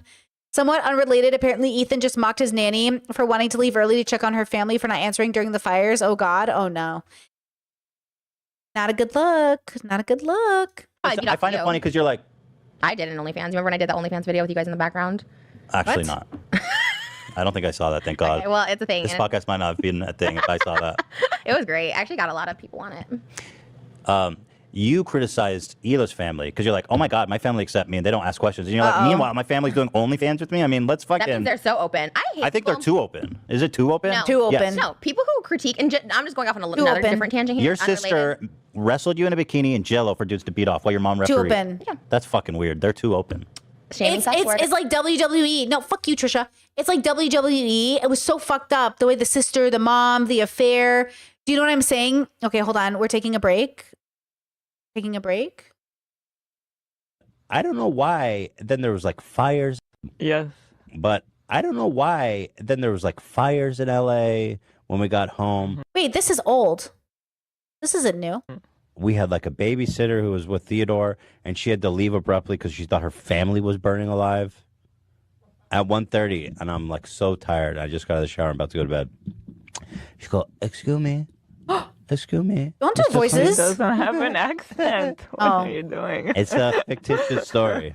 A: Somewhat unrelated, apparently Ethan just mocked his nanny for wanting to leave early to check on her family for not answering during the fires. Oh God. Oh no. Not a good look. Not a good look.
C: Probably beat
B: I
C: off
B: find
C: you.
B: it funny because you're like,
C: I did an OnlyFans. Remember when I did the OnlyFans video with you guys in the background?
B: actually
A: What?
B: not. I don't think I saw that. Thank God.
C: Okay, well, it's a thing.
B: This
C: and
B: podcast might not have been a thing if I saw that.
C: it was great. I actually got a lot of people on it.
B: You criticized Hila's family because you're like, oh my God, my family accept me and they don't ask questions. And you're like, meanwhile, my family's doing OnlyFans with me. I mean, let's
C: That means
B: fucking.
C: they're so open. I
B: I think they're
C: people-
B: too open. Is it too open?
C: No.
A: Too open.
B: Yes.
C: No, people who critique, and I'm just going off on
A: Too
C: another
A: open.
C: different tangent here.
B: Your
C: unrelated.
B: sister wrestled you in a bikini in Jello for dudes to beat off while your mom
A: Too
B: refereed.
A: open.
B: That's fucking weird. They're too open.
C: Shaming sex word.
A: It's like WWE. No, fuck you, Trisha. It's like WWE. It was so fucked up. The way the sister, the mom, the affair. Do you know what I'm saying? Okay, hold on. We're taking a break. Taking a break.
B: I don't know why. Then there was like fires,
D: Yes.
B: but I don't know why. Then there was like fires in LA when we got home.
A: Wait, this is old. This isn't new.
B: We had like a babysitter who was with Theodore, and she had to leave abruptly because she thought her family was burning alive at 1:30. And I'm like so tired. I just got out of the shower. I'm about to go to bed. She go, excuse me. Excuse me.
A: Don't do
B: Mr. Clinton."
A: voices.
I: doesn't have an accent. What
A: Oh.
I: are you doing?
B: It's a fictitious story.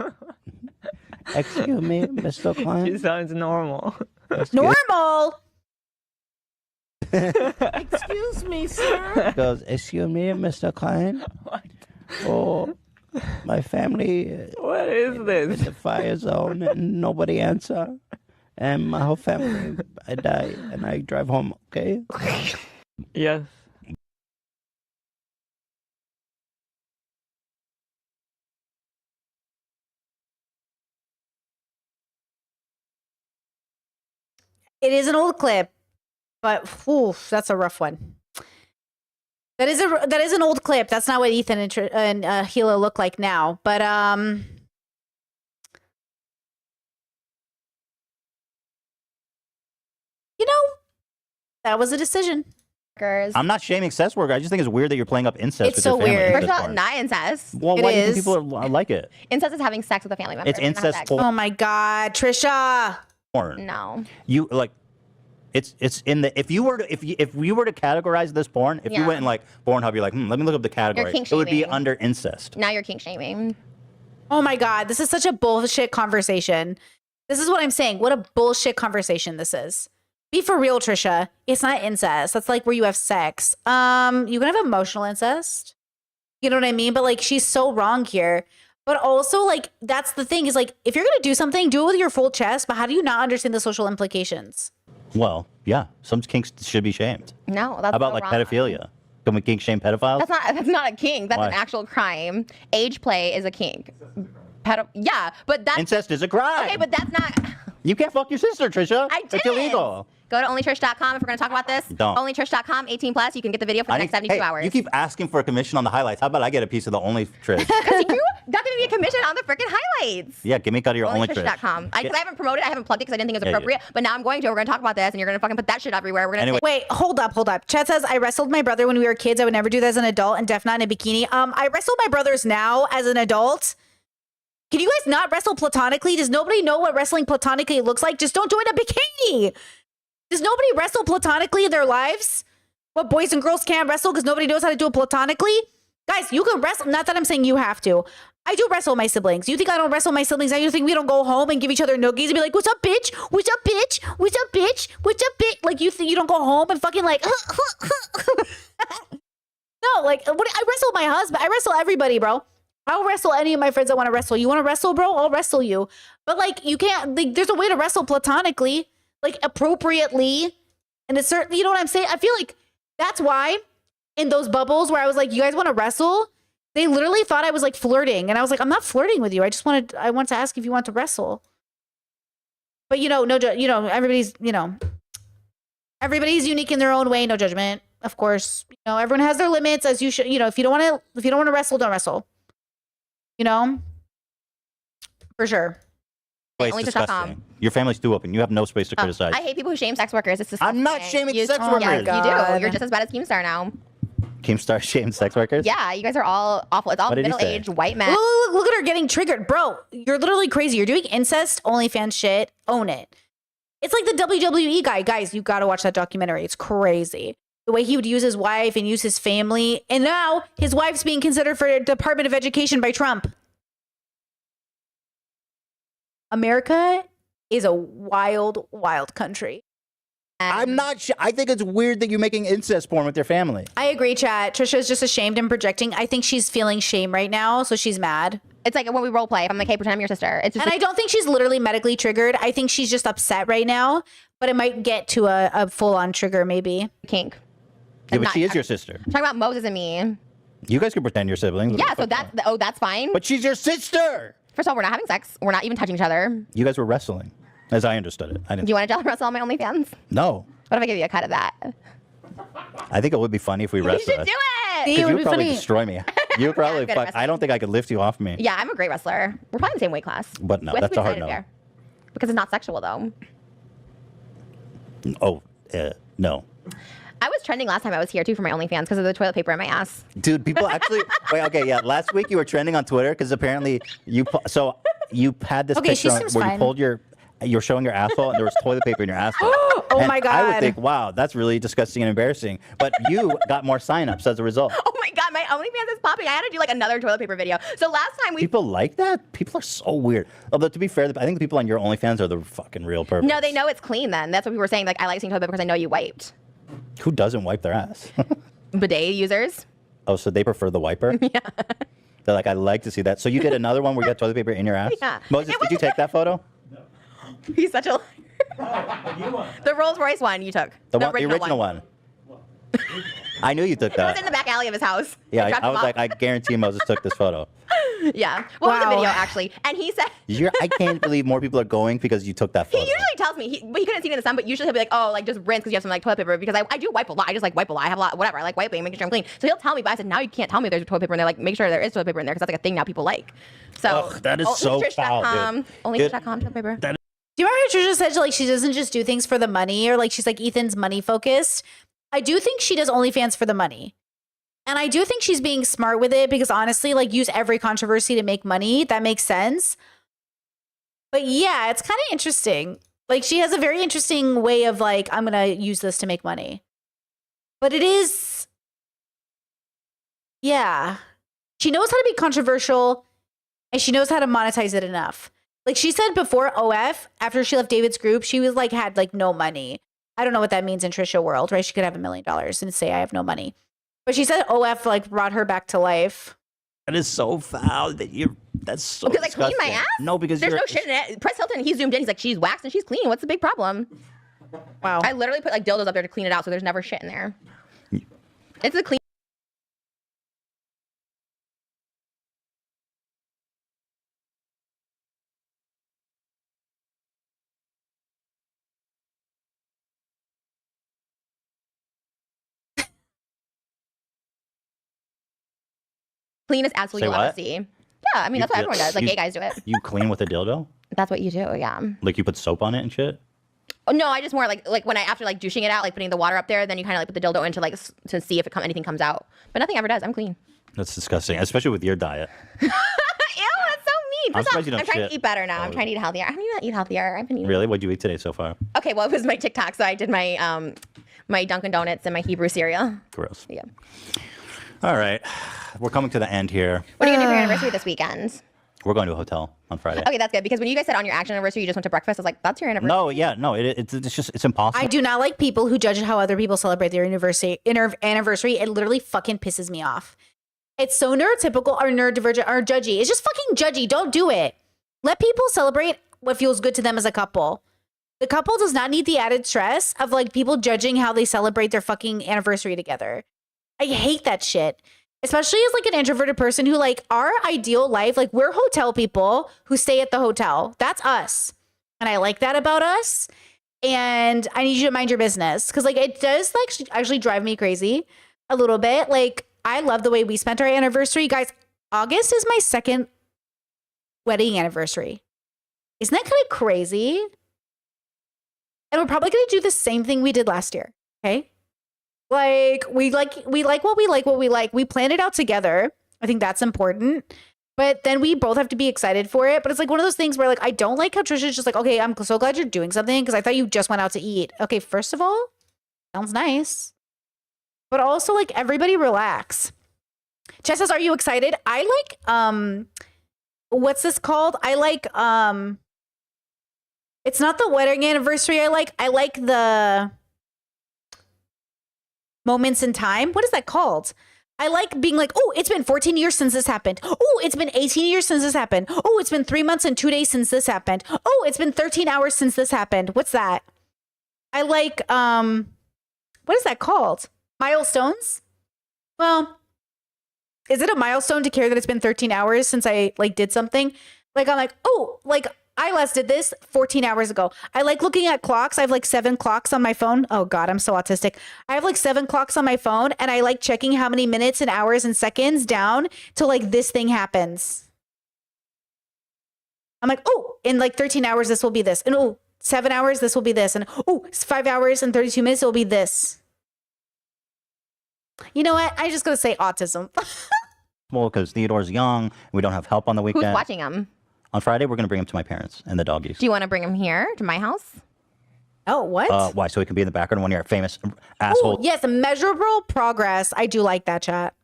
B: Excuse me, Mr.
I: She
B: Klein.
I: sounds normal.
A: Normal.
I: Excuse me, sir.
B: Goes, excuse me, Mr. Klein. Oh, my family
I: What is
B: in
I: this?
B: the fire zone and nobody answer. And my whole family, I die and I drive home, okay?
I: Yes.
A: It is an old clip, but that's a rough one. That is an old clip. That's not what Ethan and Hilo look like now. But you know, that was a decision.
B: I'm not shaming sex work. I just think it's weird that you're playing up incest
A: It's
B: with
A: so
B: your family.
A: weird.
B: at
C: First
B: this
C: of all,
B: point.
C: not incest.
B: Well,
A: It
B: why do you think
A: is.
B: people like it?
C: Incest is having sex with a family member.
B: It's
C: not having
B: incest
C: sex.
B: porn.
A: Oh my God, Trisha.
C: No.
B: You like it's in the if you were to categorize this porn, if you
C: Yeah.
B: went in like Pornhub, you're like, let me look up the category.
C: kink
B: It would be
C: shaming.
B: under incest.
C: Now you're kink shaming.
A: Oh my God, this is such a bullshit conversation. This is what I'm saying. What a bullshit conversation this is. Be for real, Trisha. It's not incest. That's like where you have sex. You can have emotional incest. You know what I mean? But like, she's so wrong here. But also, like, that's the thing is like, if you're gonna do something, do it with your full chest. But how do you not understand the social implications?
B: Well, yeah, some kinks should be shamed.
C: No, that's
B: How about
C: so
B: like
C: wrong.
B: pedophilia? Can we kink shame pedophiles?
C: That's not a kink. That's
B: Why?
C: an actual crime. Age play is a kink. Yeah, but that's
B: Incest is a crime.
C: okay. But that's not.
B: You can't fuck your sister, Trisha.
C: I
B: It's
C: didn't.
B: illegal.
C: Go to onlytrish.com if we're going to talk about this.
B: Don't.
C: Onlytrish.com, 18 plus. You can get the video for the next 72
B: Hey,
C: hours.
B: you keep asking for a commission on the highlights. How about I get a piece of the only Trish?
C: Because you got to be a commission on the freaking highlights.
B: Yeah, give me a cut of your only Trish.
C: Onlytrish.com. I haven't promoted it. I haven't plugged it because I didn't think it was
B: Yeah, yeah.
C: appropriate. But now I'm going to. We're going to talk about this, and you're going to fucking put that shit everywhere. We're going to
B: Anyway.
A: Wait, hold up. Chad says, I wrestled my brother when we were kids. I would never do that as an adult and definitely not in a bikini. I wrestle my brothers now as an adult. Can you guys not wrestle platonically? Does nobody know what wrestling platonically looks like? Just don't do it in a bikini. Does nobody wrestle platonically in their lives? What boys and girls can't wrestle because nobody knows how to do it platonically? Guys, you can wrestle. Not that I'm saying you have to. I do wrestle my siblings. You think I don't wrestle my siblings? You think we don't go home and give each other noogies and be like, what's up, bitch? What's up, bitch? What's up, bitch? What's up, bitch? Like, you think you don't go home and fucking like, no, like, I wrestle my husband. I wrestle everybody, bro. I'll wrestle any of my friends that want to wrestle. You want to wrestle, bro? I'll wrestle you. But like, you can't, like, there's a way to wrestle platonically, like appropriately. And it's certain, you know what I'm saying? I feel like that's why in those bubbles where I was like, you guys want to wrestle? They literally thought I was like flirting. And I was like, I'm not flirting with you. I want to ask if you want to wrestle. But everybody's unique in their own way. No judgment. Of course, everyone has their limits as you should, if you don't want to wrestle, don't wrestle. For sure.
B: Place
C: Onlytrish.com.
B: disgusting. Your family's too open. You have no space to criticize.
C: I hate people who shame sex workers. It's disgusting.
B: I'm not shaming
C: You-
B: sex
C: Yeah,
B: workers.
C: you
A: God.
C: do. You're just as bad as Keemstar now.
B: Keemstar shamed sex workers?
C: Yeah, you guys are all awful. It's all
B: What did he say?
C: middle-aged white men.
A: Look at her getting triggered. Bro, you're literally crazy. You're doing incest, OnlyFans shit. Own it. It's like the WWE guy. Guys, you got to watch that documentary. It's crazy. The way he would use his wife and use his family. And now his wife's being considered for Department of Education by Trump. America is a wild, wild country.
B: I'm not I think it's weird that you're making incest porn with your family.
A: I agree, chat. Trisha is just ashamed and projecting. I think she's feeling shame right now, so she's mad.
C: It's like when we role play. If I'm like, hey, pretend I'm your sister. It's just
A: And I don't think she's literally medically triggered. I think she's just upset right now, but it might get to a full-on trigger maybe.
C: kink.
B: Yeah, but
C: not-
B: she is your sister.
C: I'm talking about Moses and me.
B: You guys can pretend you're siblings.
C: Yeah, so that's fine.
B: But she's your sister.
C: First of all, we're not having sex. We're not even touching each other.
B: You guys were wrestling, as I understood it. I
C: Do
B: didn't.
C: you want to jelly wrestle on my OnlyFans?
B: No.
C: What if I give you a cut of that?
B: I think it would be funny if we
C: You
B: wrestled.
C: should do it.
A: See? It
B: Because
A: would
B: you
A: be
B: would probably
A: funny.
B: destroy me. You would probably
C: good at
B: fuck. I don't think I could lift you off me.
C: Yeah, I'm a great wrestler. We're probably in the same weight class.
B: But no,
C: We have
B: that's
C: to
B: a
C: be
B: hard
C: excited
B: no.
C: there. Because it's not sexual though.
B: Oh, no.
C: I was trending last time I was here too for my OnlyFans because of the toilet paper in my ass.
B: Dude, people actually. Wait, okay, yeah. Last week you were trending on Twitter because apparently you. So you had this
A: Okay, she
B: picture
A: seems
B: where
A: fine.
B: you pulled your. You're showing your asshole and there was toilet paper in your asshole.
A: Oh
B: And
A: my
B: I would
A: God.
B: think, wow, that's really disgusting and embarrassing. But you got more signups as a result.
C: Oh my god, my OnlyFans is popping. I had to do like another toilet paper video. So last time we
B: People like that? People are so weird. Although, to be fair, I think the people on your OnlyFans are the fucking real purpose.
C: No, they know it's clean then. That's what we were saying. Like I like seeing toilet paper because I know you wiped.
B: Who doesn't wipe their ass?
C: Bidet users.
B: Oh, so they prefer the wiper? Yeah. They're like, I like to see that. So you did another one where you got toilet paper in your ass?
C: Yeah.
B: Moses, did you take that photo?
C: He's such a the Rolls Royce one you took.
B: The original one. I knew you took
C: It was
B: that.
C: in the back alley of his house.
B: Yeah,
C: They dropped
B: I
C: him
B: was
C: off.
B: like, I guarantee Moses took this photo.
C: Yeah. Well, it was a
A: Wow.
C: video actually, and he said
B: I can't believe more people are going because you took that
C: he
B: photo.
C: usually tells me, but he couldn't see it in the sun. But usually he'll be like, oh, like just rinse because you have some like toilet paper because I do wipe a lot. I just like wipe a lot. I have a lot, whatever. I like wiping, making sure I'm clean. So he'll tell me, but I said now you can't tell me there's toilet paper in there. Like make sure there is toilet paper in there because that's like a thing now people like. So
B: Ugh, that is so foul, dude.
C: Onlyfish.com toilet paper.
A: Do you remember how Trisha said like she doesn't just do things for the money, or like she's like Ethan's money focused? I do think she does OnlyFans for the money. And I do think she's being smart with it because honestly, like use every controversy to make money. That makes sense. But yeah, it's kind of interesting. Like she has a very interesting way of like, I'm going to use this to make money. But it is, yeah. She knows how to be controversial and she knows how to monetize it enough. Like she said before OF, after she left David's group, she was like, had like no money. I don't know what that means in Trisha world, right? She could have $1 million and say, I have no money. But she said OF like brought her back to life.
B: That is so foul that you're. That's so.
C: Because I clean my
B: disgusting.
C: ass?
B: No, because
C: There's
B: you're.
C: no shit in it. Press Hilton, he zoomed in. He's like, she's waxed and she's clean. What's the big problem?
A: Wow.
C: I literally put like dildos up there to clean it out, so there's never shit in there. It's a clean. Clean as absolutely
B: Say
C: you'll ever
B: what?
C: see. Yeah, I mean
B: You
C: that's what
B: did-
C: everyone does. Like
B: you-
C: gay guys do it.
B: You clean with a dildo?
C: That's what you do. Yeah.
B: Like you put soap on it and shit?
C: Oh, no, I just more like when I after like douching it out, like putting the water up there, then you kind of like put the dildo into like to see if anything comes out. But nothing ever does. I'm clean.
B: That's disgusting, especially with your diet.
C: Ew, that's so mean.
B: I'm
C: First off,
B: surprised you don't
C: I'm trying
B: shit.
C: to eat better now. I'm
B: Oh.
C: trying to eat healthier. I haven't even eat healthier. I've been eating.
B: Really? What'd you eat today so far?
C: Okay, well, it was my TikTok, so I did my my Dunkin' Donuts and my Hebrew cereal.
B: Gross.
C: Yeah.
B: All right. We're coming to the end here.
C: What are you gonna do for your anniversary this weekend?
B: We're going to a hotel on Friday.
C: Okay, that's good because when you guys said on your actual anniversary you just went to breakfast, I was like, that's your anniversary.
B: No, yeah, no. It's just it's impossible.
A: I do not like people who judge how other people celebrate their anniversary. It literally fucking pisses me off. It's so neurotypical or neurodivergent or judgy. It's just fucking judgy. Don't do it. Let people celebrate what feels good to them as a couple. The couple does not need the added stress of like people judging how they celebrate their fucking anniversary together. I hate that shit. Especially as like an introverted person who like our ideal life, like we're hotel people who stay at the hotel. That's us. And I like that about us. And I need you to mind your business. Cause like it does like actually drive me crazy a little bit. Like I love the way we spent our anniversary. Guys, August is my second wedding anniversary. Isn't that kind of crazy? And we're probably gonna do the same thing we did last year. Okay. Like we like what we like. We planned it out together. I think that's important. But then we both have to be excited for it. But it's like one of those things where like I don't like how Trisha's just like, okay, I'm so glad you're doing something because I thought you just went out to eat. Okay, first of all, sounds nice. But also like everybody relax. Chess says, are you excited? I like what's this called? I like it's not the wedding anniversary I like the moments in time. What is that called? I like being like, oh, it's been 14 years since this happened. Oh, it's been 18 years since this happened. Oh, it's been 3 months and 2 days since this happened. Oh, it's been 13 hours since this happened. What's that? I like, what is that called? Milestones? Well, is it a milestone to care that it's been 13 hours since I like did something? Like, I'm like, oh, like I last did this 14 hours ago. I like looking at clocks. I have like 7 clocks on my phone. Oh God, I'm so autistic. I have like 7 clocks on my phone and I like checking how many minutes and hours and seconds down till like this thing happens. I'm like, oh, in like 13 hours, this will be this. And oh, 7 hours, this will be this. And oh, 5 hours and 32 minutes, it will be this. You know what? I just gotta say autism.
B: Well, because Theodore's young, and we don't have help on the
C: Who's
B: weekend.
C: watching him?
B: On Friday, we're gonna bring him to my parents and the doggies.
C: Do you want to bring him here to my house?
A: Oh, what?
B: Why? So he can be in the background when you're a famous asshole.
A: Ooh, yes, measurable progress. I do like that, chat.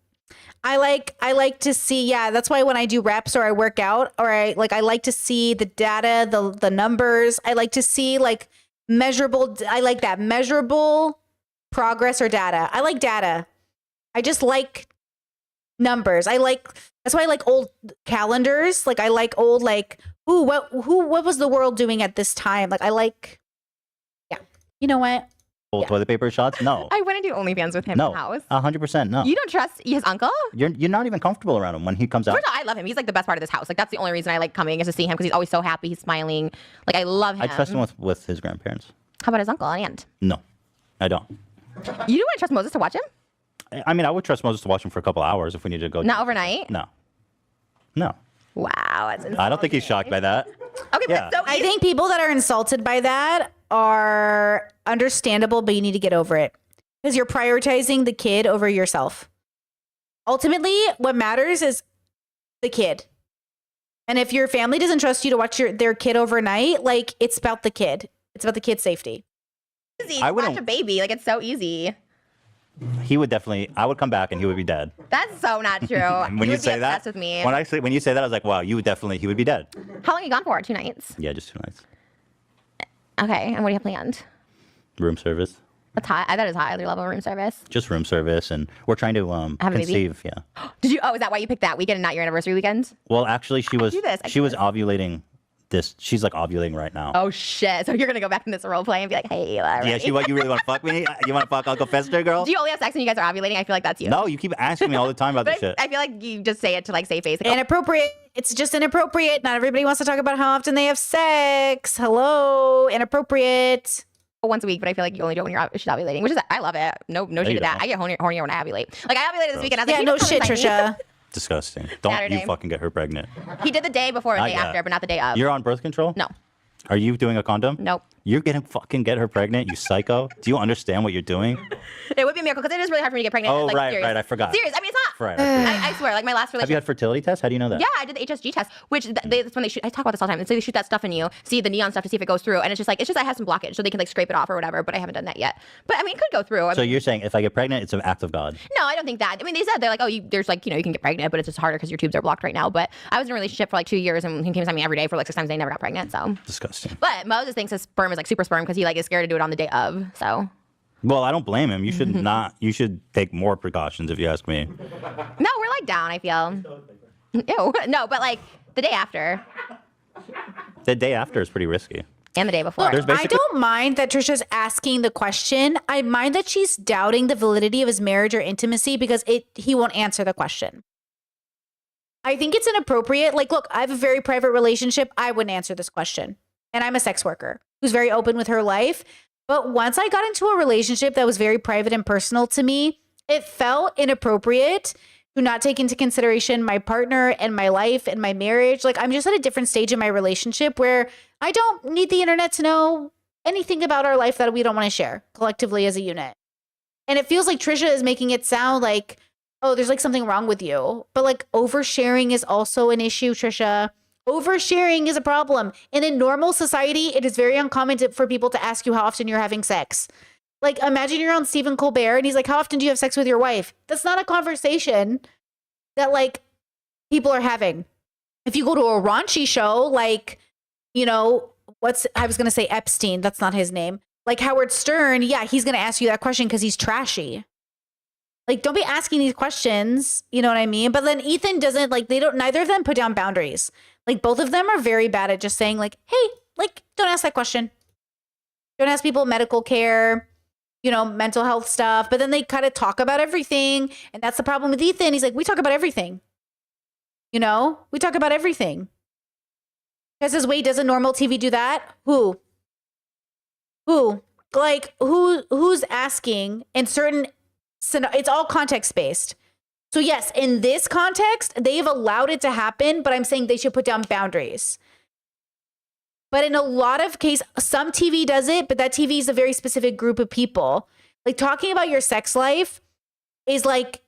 A: I like to see, yeah, that's why when I do reps or I work out or I like to see the data, the numbers. I like to see like measurable, I like that measurable progress or data. I like data. I just like numbers. That's why I like old calendars. Like I like old what was the world doing at this time? Like I like, yeah. You know what?
B: Old
A: Yeah.
B: toilet paper shots? No.
C: I wouldn't do OnlyFans with him
B: No.
C: in the house.
B: 100% no.
C: You don't trust his uncle?
B: You're not even comfortable around him when he comes out.
C: First of all, I love him. He's like the best part of this house. Like that's the only reason I like coming is to see him because he's always so happy. He's smiling. Like I love him.
B: I trust him with his grandparents.
C: How about his uncle and aunt?
B: No, I don't.
C: You don't want to trust Moses to watch him?
B: I mean, I would trust Moses to watch him for a couple hours if we needed to go.
C: Not overnight?
B: No. No.
C: Wow, that's insane.
B: I don't think he's shocked by that.
C: Okay,
B: Yeah.
C: but so
A: I think people that are insulted by that are understandable, but you need to get over it because you're prioritizing the kid over yourself. Ultimately, what matters is the kid. And if your family doesn't trust you to watch their kid overnight, like it's about the kid. It's about the kid's safety.
C: easy.
B: I
C: to watch
B: wouldn't-
C: a baby. Like it's so easy.
B: He would definitely. I would come back and he would be dead.
C: That's so not true.
B: When
C: You
B: you
C: would
B: say
C: be
B: that,
C: obsessed with me.
B: when you say that, I was like, wow, you would definitely. He would be dead.
C: How long are you gone for? 2 nights.
B: Yeah, just 2 nights.
C: Okay, and what do you have planned?
B: Room service,
C: That's high. That is high. Your level of room service.
B: just room service, and we're trying to
C: Have a baby?
B: conceive. Yeah.
C: Did you? Oh, is that why you picked that weekend and not your anniversary weekend?
B: Well, actually, she was
C: do this, I
B: she
C: do
B: was
C: this.
B: ovulating. She's like ovulating right now.
C: Oh shit! So you're gonna go back in this role play and be like, "Hey, Ela,
B: Yeah,
C: ready?"
B: you really want to fuck me? You want to fuck Uncle Fester, girl?
C: Do you only have sex when you guys are ovulating? I feel like that's you.
B: No, you keep asking me all the time about this
C: But
B: shit.
C: I feel like you just say it to like save face. Like,
A: Inappropriate. It's just inappropriate. Not everybody wants to talk about how often they have sex. Hello, inappropriate.
C: once a week, but I feel like you only do it when she's ovulating, which is I love it. No shade
B: you
C: to that.
B: go.
C: I get hornier when I ovulate. Like I ovulated this weekend. I was
A: Yeah,
C: like,
A: no
C: "Please
A: shit,
C: come inside me."
A: Trisha.
B: Disgusting. Don't
C: Saturday.
B: you fucking get her pregnant.
C: He did the day before or the
B: Not
C: day
B: yet.
C: after, but not the day of.
B: You're on birth control?
C: No.
B: Are you doing a condom?
C: Nope.
B: You're gonna fucking get her pregnant, you psycho. Do you understand what you're doing?
C: It would be a miracle because it is really hard for me to get pregnant.
B: Oh,
C: like,
B: right,
C: serious.
B: right, I forgot.
C: Serious. I mean, it's not.
B: Right, I forgot.
C: I swear, like my last
B: Have you
C: relationship.
B: had fertility tests? How do you know that?
C: Yeah, I did the HSG test, which that's when they shoot. I talk about this all the time. So they shoot that stuff in you, see the neon stuff to see if it goes through, and it's just I have some blockage, so they can like scrape it off or whatever. But I haven't done that yet. But I mean, it could go through. I
B: So
C: mean,
B: you're saying if I get pregnant, it's an act of God.
C: no, I don't think that. I mean, they said they're like, oh, there's like you can get pregnant, but it's just harder because your tubes are blocked right now. But I was in a relationship for like 2 years, and he came to me every day for like 6 times. They never got pregnant. So,
B: Disgusting.
C: but Moses thinks his sperm is like super sperm because he like is scared to do it on the day of. So,
B: Well, I don't blame him. You should not. You should take more precautions if you ask me.
C: no, we're like down. I feel. Ew, no, but like the day after
B: The day after is pretty risky.
C: and the day before.
B: There's
A: I
B: basically
A: don't mind that Trisha's asking the question. I mind that she's doubting the validity of his marriage or intimacy because he won't answer the question. I think it's inappropriate. Like, look, I have a very private relationship. I wouldn't answer this question. And I'm a sex worker who's very open with her life. But once I got into a relationship that was very private and personal to me, it felt inappropriate to not take into consideration my partner and my life and my marriage. Like, I'm just at a different stage in my relationship where I don't need the internet to know anything about our life that we don't want to share collectively as a unit. And it feels like Trisha is making it sound like, oh, there's like something wrong with you. But like oversharing is also an issue, Trisha. Oversharing is a problem. And in normal society, it is very uncommon for people to ask you how often you're having sex. Like, imagine you're on Stephen Colbert and he's like, how often do you have sex with your wife? That's not a conversation that like people are having. If you go to a raunchy show, like, you know, I was going to say Epstein. That's not his name. Like Howard Stern. Yeah, he's going to ask you that question because he's trashy. Like, don't be asking these questions. You know what I mean? But then Ethan doesn't neither of them put down boundaries. Like both of them are very bad at just saying like, hey, like, don't ask that question. Don't ask people medical care, you know, mental health stuff. But then they kind of talk about everything. And that's the problem with Ethan. He's like, we talk about everything. You know, we talk about everything. Because says, wait, doesn't normal TV do that? Who? Like, who's asking in certain, it's all context based. So yes, in this context, they've allowed it to happen, but I'm saying they should put down boundaries. But in a lot of cases, some TV does it, but that TV is a very specific group of people. Like talking about your sex life is like,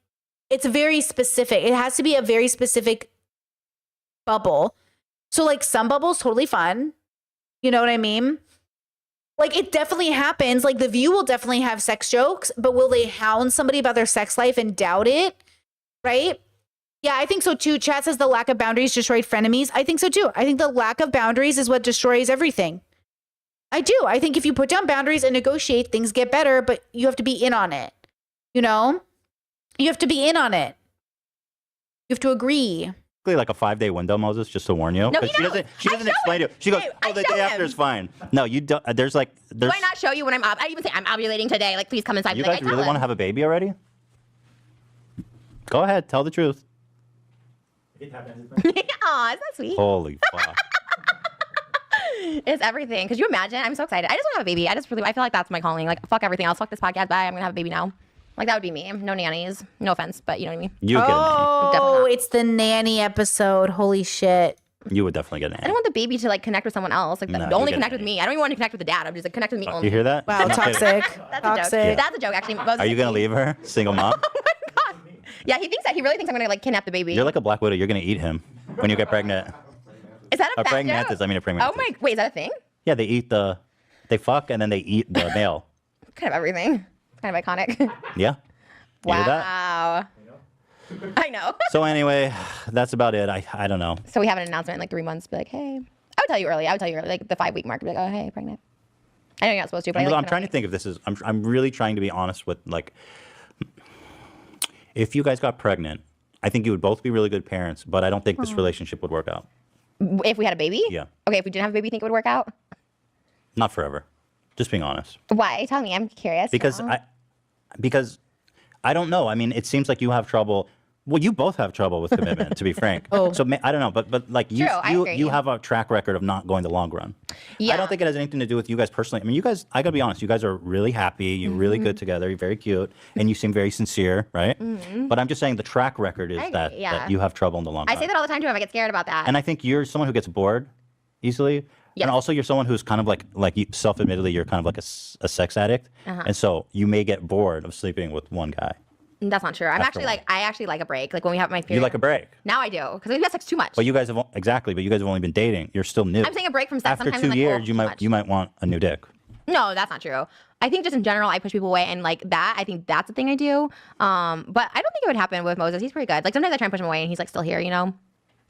A: it's very specific. It has to be a very specific bubble. So like some bubbles, totally fun. You know what I mean? Like it definitely happens. Like The View will definitely have sex jokes, but will they hound somebody about their sex life and doubt it? Right? Yeah, I think so too. Chat says the lack of boundaries destroyed frenemies. I think so too. I think the lack of boundaries is what destroys everything. I do. I think if you put down boundaries and negotiate, things get better, but you have to be in on it. You know? You have to be in on it. You have to agree.
B: Like a 5-day window, Moses, just to warn you.
C: No,
B: 'Cause
C: he
B: she
C: knows.
B: doesn't. She
C: I
B: doesn't
C: show
B: explain
C: him.
B: it. She goes,
C: Babe,
B: "Oh,
C: I
B: the
C: show
B: day after
C: him.
B: is fine." No, you don't. There's
C: Do I not show you when I'm I even say I'm ovulating today? Like, please come inside.
B: You
C: Like,
B: guys
C: I tell
B: really want to
C: him.
B: have a baby already? Go ahead, tell the truth.
C: Aw, isn't that sweet?
B: Holy fuck!
C: It's everything. Could you imagine? I'm so excited. I just want to have a baby. I feel like that's my calling. Like, fuck everything else. Fuck this podcast. Bye. I'm gonna have a baby now. Like, that would be me. No nannies. No offense, but you know what I mean.
B: You get a
A: Oh,
C: Definitely not.
A: it's the nanny episode. Holy shit.
B: nanny. You would definitely get a
C: I don't
B: nanny.
C: want the baby to like connect with someone else. Like,
B: No,
C: only
B: you get
C: connect
B: a
C: with
B: nanny.
C: me. I don't even want to connect with the dad. I'm just like connect with me only.
B: You hear that?
A: Wow,
B: I'm not kidding.
A: toxic.
C: That's a
A: Toxic.
C: joke. That's a joke, actually.
B: Are you gonna leave her, single mom?
C: Yeah, he thinks that. He really thinks I'm gonna like kidnap the baby.
B: You're like a black widow. You're gonna eat him when you get pregnant.
C: Is that a
B: A
C: fat
B: pregnantis.
C: joke?
B: I mean a pregnantis.
C: Oh my! Wait, is that a thing?
B: Yeah, they fuck and then they eat the male.
C: Kind of everything. It's kind of iconic.
B: Yeah. You hear that?
C: Wow. I know.
B: So anyway, that's about it. I don't know.
C: So we have an announcement in like 3 months. Be like, hey, I would tell you early. Like the 5-week mark. Be like, oh, hey, pregnant. I know you're not supposed to, but
B: I'm
C: I like
B: trying to think if this is. I'm really trying to be honest with like. If you guys got pregnant, I think you would both be really good parents, but I don't think this relationship would work out.
C: If we had a baby?
B: Yeah.
C: Okay, if we didn't have a baby, you think it would work out?
B: Not forever. Just being honest.
C: Why? Tell me. I'm curious.
B: Because
C: now.
B: I don't know. I mean, it seems like you have trouble. Well, you both have trouble with commitment, to be frank.
A: Oh.
B: So I don't know, but like
C: True, I agree.
B: you have a track record of not going the long run.
C: Yeah.
B: I don't think it has anything to do with you guys personally. I mean, you guys. I gotta be honest. You guys are really happy. You're really
C: Mm-hmm.
B: good together. You're very cute, and you seem very sincere, right? But I'm just saying the track record is
C: I agree,
B: that
C: yeah.
B: you have trouble in the long
C: I
B: run.
C: say that all the time to him. I get scared about that.
B: And I think you're someone who gets bored easily.
C: Yes.
B: And also, you're someone who's kind of like you self-admittedly, you're kind of like a sex addict,
C: Uh-huh.
B: and so you may get bored of sleeping with one guy.
C: That's not true.
B: After
C: I actually like a break. Like when we have my period.
B: You like a break,
C: Now I do because we have sex too much.
B: but you guys have exactly. But you guys have only been dating. You're still new.
C: I'm saying a break from sex.
B: After
C: Sometimes
B: 2
C: I'm like,
B: years,
C: oh,
B: you
C: too
B: might
C: much.
B: you might want a new dick.
C: No, that's not true. I think just in general, I push people away, and like that, I think that's the thing I do. But I don't think it would happen with Moses. He's pretty good. Like sometimes I try and push him away, and he's like still here, you know.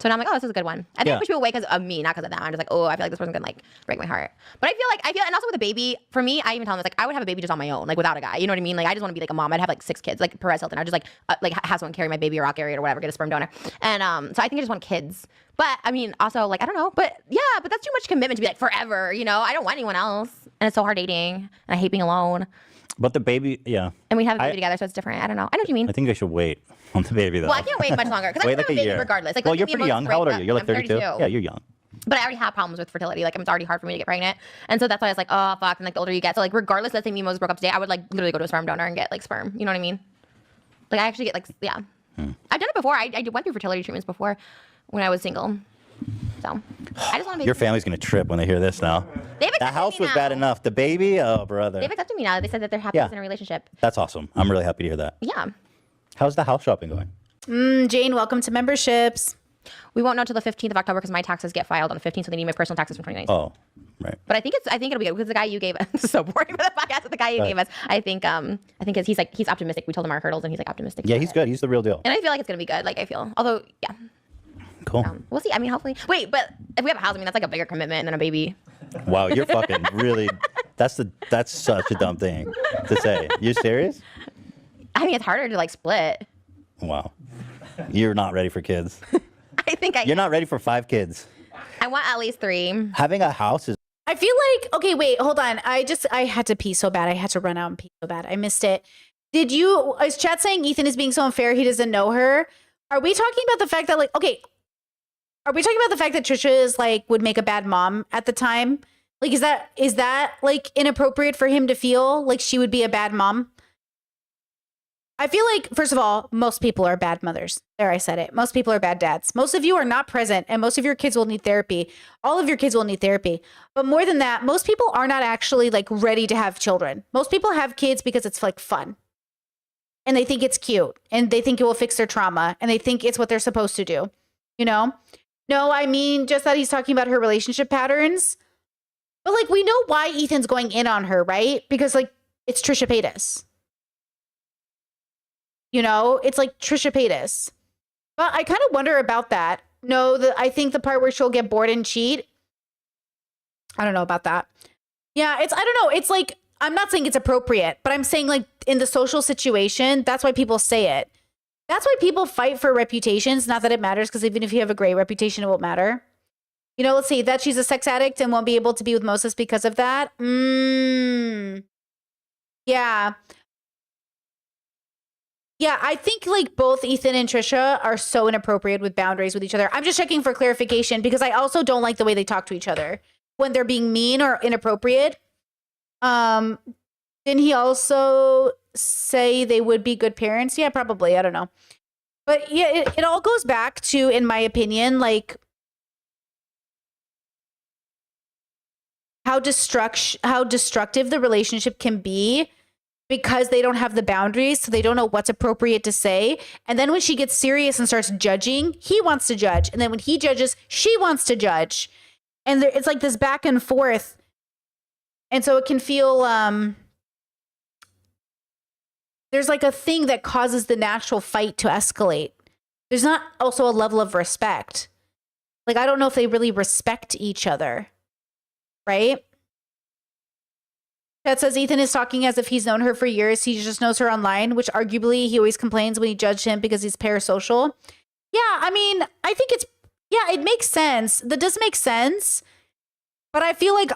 C: So now I'm like, oh, this is a good one. I think
B: Yeah.
C: I push people away because of me, not because of them. I'm just like, oh, I feel like this person's gonna like break my heart. But I feel, and also with a baby, for me, I even tell him it's like I would have a baby just on my own, like without a guy. You know what I mean? Like I just want to be like a mom. I'd have like 6 kids, like Perez Hilton. I'd just like have someone carry my baby or I'll carry it or whatever, get a sperm donor. And so I think I just want kids. But I mean, also like I don't know, but yeah, but that's too much commitment to be like forever. You know, I don't want anyone else, and it's so hard dating, and I hate being alone.
B: But the baby, yeah,
C: And we have a
B: I-
C: baby together, so it's different. I don't know. I know what you mean.
B: I think I should wait on the baby though.
C: Well, I can't wait much longer because I'm
B: Wait
C: gonna
B: like a
C: have a baby
B: year.
C: regardless. Like,
B: well,
C: let's
B: you're
C: say me
B: pretty
C: and
B: young.
C: Moses
B: How old
C: break
B: are you?
C: up.
B: You're like
C: I'm
B: 32.
C: 32.
B: Yeah, you're young.
C: But I already have problems with fertility. Like, it's already hard for me to get pregnant. And so that's why I was like, oh, fuck. And like, the older you get. So, like, regardless, let's say me and Moses broke up today, I would like literally go to a sperm donor and get like sperm. You know what I mean? Like, I actually get like, yeah.
B: Hmm.
C: I've done it before. I went through fertility treatments before when I was single. So, I just want to be.
B: Your family's gonna trip when they hear this now.
C: They've
B: The
C: accepted
B: house
C: me
B: was
C: now.
B: bad enough. The baby, oh brother.
C: They've accepted me now. They said that they're happy
B: Yeah.
C: in a relationship.
B: That's awesome. I'm really happy to hear that.
C: Yeah.
B: How's the house shopping going?
A: Jane, welcome to memberships.
C: We won't know until the 15th of October because my taxes get filed on the 15th, so they need my personal taxes from 2019.
B: Oh, right.
C: But I think it'll be good because the guy you gave us this is so boring for the podcast. But the guy you gave us, I think he's optimistic. We told him our hurdles and he's like optimistic.
B: Yeah,
C: about
B: he's
C: it.
B: good. He's the real deal.
C: And I feel like it's gonna be good. Like I feel, although yeah,
B: Cool.
C: we'll see. I mean, hopefully. Wait, but if we have a house, I mean that's like a bigger commitment than a baby.
B: Wow, you're fucking really. That's such a dumb thing to say. You serious?
C: I mean, it's harder to like split.
B: Wow. You're not ready for kids.
C: I think
B: You're not ready for 5 kids.
C: I want at least 3.
B: Having a house is.
A: I feel like, okay, wait, hold on. I had to pee so bad. I had to run out and pee so bad. I missed it. Is chat saying Ethan is being so unfair he doesn't know her? Are we talking about the fact that like, okay, are we talking about the fact that Trisha is like, would make a bad mom at the time? Like, is that like inappropriate for him to feel like she would be a bad mom? I feel like, first of all, most people are bad mothers. There, I said it. Most people are bad dads. Most of you are not present, and most of your kids will need therapy. All of your kids will need therapy. But more than that, most people are not actually like ready to have children. Most people have kids because it's like fun. And they think it's cute, and they think it will fix their trauma, and they think it's what they're supposed to do. You know? No, I mean, just that he's talking about her relationship patterns. But like, we know why Ethan's going in on her, right? Because like, it's Trisha Paytas. You know, it's like Trisha Paytas. But I kind of wonder about that. No, I think the part where she'll get bored and cheat, I don't know about that. Yeah, I don't know. It's like, I'm not saying it's appropriate, but I'm saying like in the social situation, that's why people say it. That's why people fight for reputations. Not that it matters, because even if you have a great reputation, it won't matter. You know, let's say that she's a sex addict and won't be able to be with Moses because of that. Yeah. Yeah, I think like both Ethan and Trisha are so inappropriate with boundaries with each other. I'm just checking for clarification because I also don't like the way they talk to each other when they're being mean or inappropriate. Didn't he also say they would be good parents? Yeah, probably. I don't know. But yeah, it all goes back to, in my opinion, like how destructive the relationship can be because they don't have the boundaries, so they don't know what's appropriate to say. And then when she gets serious and starts judging, he wants to judge. And then when he judges, she wants to judge. And it's like this back and forth. And so it can feel, there's like a thing that causes the natural fight to escalate. There's not also a level of respect. Like, I don't know if they really respect each other, right? That says Ethan is talking as if he's known her for years. He just knows her online, which arguably he always complains when he judged him because he's parasocial. Yeah, I mean, I think it makes sense. That does make sense. But I feel like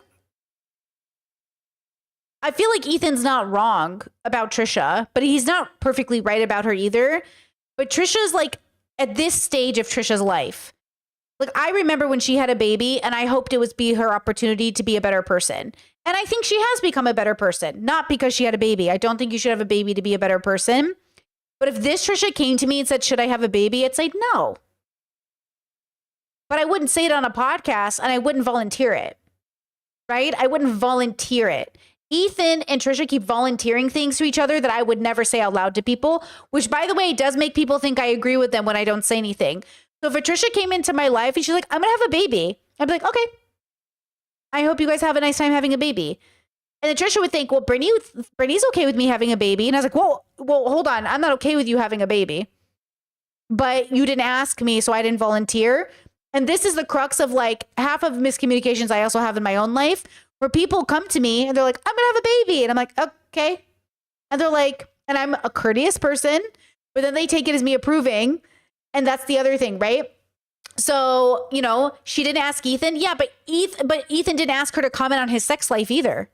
A: Ethan's not wrong about Trisha, but he's not perfectly right about her either. But Trisha's like at this stage of Trisha's life. Like, I remember when she had a baby and I hoped it would be her opportunity to be a better person. And I think she has become a better person, not because she had a baby. I don't think you should have a baby to be a better person. But if this Trisha came to me and said, should I have a baby? I'd say no. But I wouldn't say it on a podcast and I wouldn't volunteer it, right? I wouldn't volunteer it. Ethan and Trisha keep volunteering things to each other that I would never say out loud to people, which, by the way, does make people think I agree with them when I don't say anything. So if a Trisha came into my life and she's like, I'm going to have a baby, I'd be like, okay. I hope you guys have a nice time having a baby. And then Trisha would think, well, Brittany's okay with me having a baby. And I was like, well, hold on. I'm not okay with you having a baby. But you didn't ask me, so I didn't volunteer. And this is the crux of like half of miscommunications I also have in my own life, where people come to me and they're like, I'm going to have a baby. And I'm like, okay. And they're like, and I'm a courteous person, but then they take it as me approving. And that's the other thing, right? So, you know, she didn't ask Ethan. Yeah, but Ethan didn't ask her to comment on his sex life either.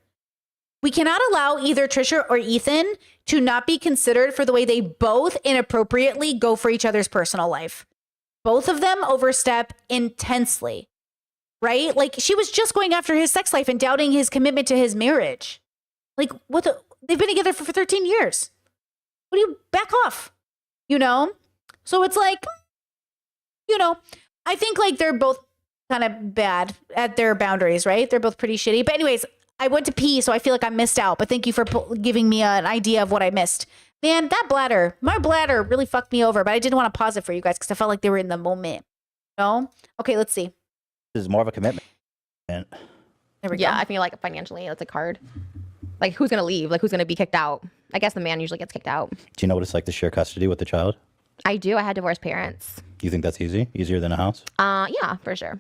A: We cannot allow either Trisha or Ethan to not be considered for the way they both inappropriately go for each other's personal life. Both of them overstep intensely, right? Like, she was just going after his sex life and doubting his commitment to his marriage. Like, they've been together for 13 years. What do you back off? You know? So it's like, you know, I think like they're both kind of bad at their boundaries, right? They're both pretty shitty. But anyways, I went to pee, so I feel like I missed out. But thank you for giving me an idea of what I missed. Man, my bladder really fucked me over. But I didn't want to pause it for you guys because I felt like they were in the moment. No? Okay, let's see.
B: This is more of a commitment.
A: There we go.
C: Yeah, I feel like financially, that's like hard. Like, who's going to leave? Like, who's going to be kicked out? I guess the man usually gets kicked out.
B: Do you know what it's like to share custody with the child?
C: I do. I had divorced parents.
B: You think that's easy? Easier than a house?
C: Yeah, for sure.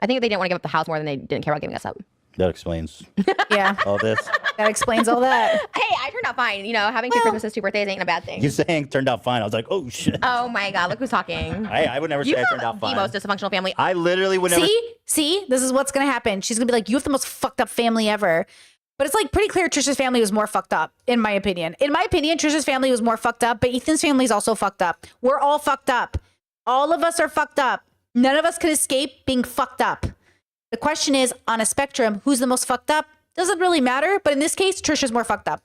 C: I think they didn't want to give up the house more than they didn't care about giving us up.
B: That explains
A: Yeah,
B: all this.
A: that explains all that.
C: Hey, I turned out fine. You know, having two Christmases, 2 birthdays ain't a bad thing.
B: You saying turned out fine. I was like, oh, shit.
C: Oh my God, look who's talking.
B: I would never
C: You
B: say I turned
C: have
B: out
C: the
B: fine.
C: most dysfunctional family.
B: I literally would never.
A: See, this is what's going to happen. She's going to be like, you have the most fucked up family ever. But it's like pretty clear Trisha's family was more fucked up, in my opinion. In my opinion, Trisha's family was more fucked up, but Ethan's family is also fucked up. We're all fucked up. All of us are fucked up. None of us can escape being fucked up. The question is, on a spectrum, who's the most fucked up? Doesn't really matter. But in this case, Trisha's more fucked up.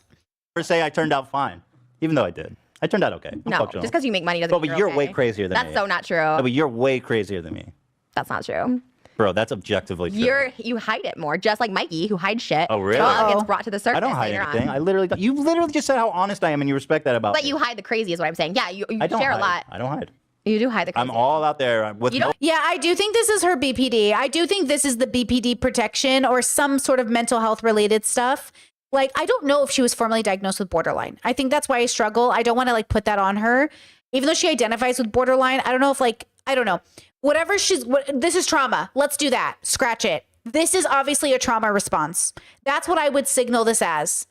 B: Never say I turned out fine, even though I did. I turned out okay. I'm
C: No,
B: functional.
C: just because you make money doesn't
B: Bro,
C: mean
B: but you're
C: okay.
B: way crazier than me.
C: That's so not true.
B: No, but you're way crazier than me.
C: That's not true.
B: Bro, that's objectively true.
C: You hide it more, just like Mikey, who hides shit.
B: Oh, really?
C: Until it
A: Uh-oh.
C: gets brought to the surface
B: I don't hide
C: later
B: anything.
C: on.
B: I literally don't. You literally just said how honest I am, and you respect that about
C: But
B: me.
C: you hide the crazy, is what I'm saying. Yeah, you
B: I don't
C: share
B: hide.
C: a lot.
B: I don't hide.
C: You do hide the crazy.
B: I'm all out there with
C: You
B: no.
C: don't-
A: Yeah, I do think this is her BPD. I do think this is the BPD protection or some sort of mental health related stuff. Like, I don't know if she was formally diagnosed with borderline. I think that's why I struggle. I don't want to like put that on her. Even though she identifies with borderline, I don't know if like, I don't know. Whatever this is trauma. Let's do that. Scratch it. This is obviously a trauma response. That's what I would signal this as.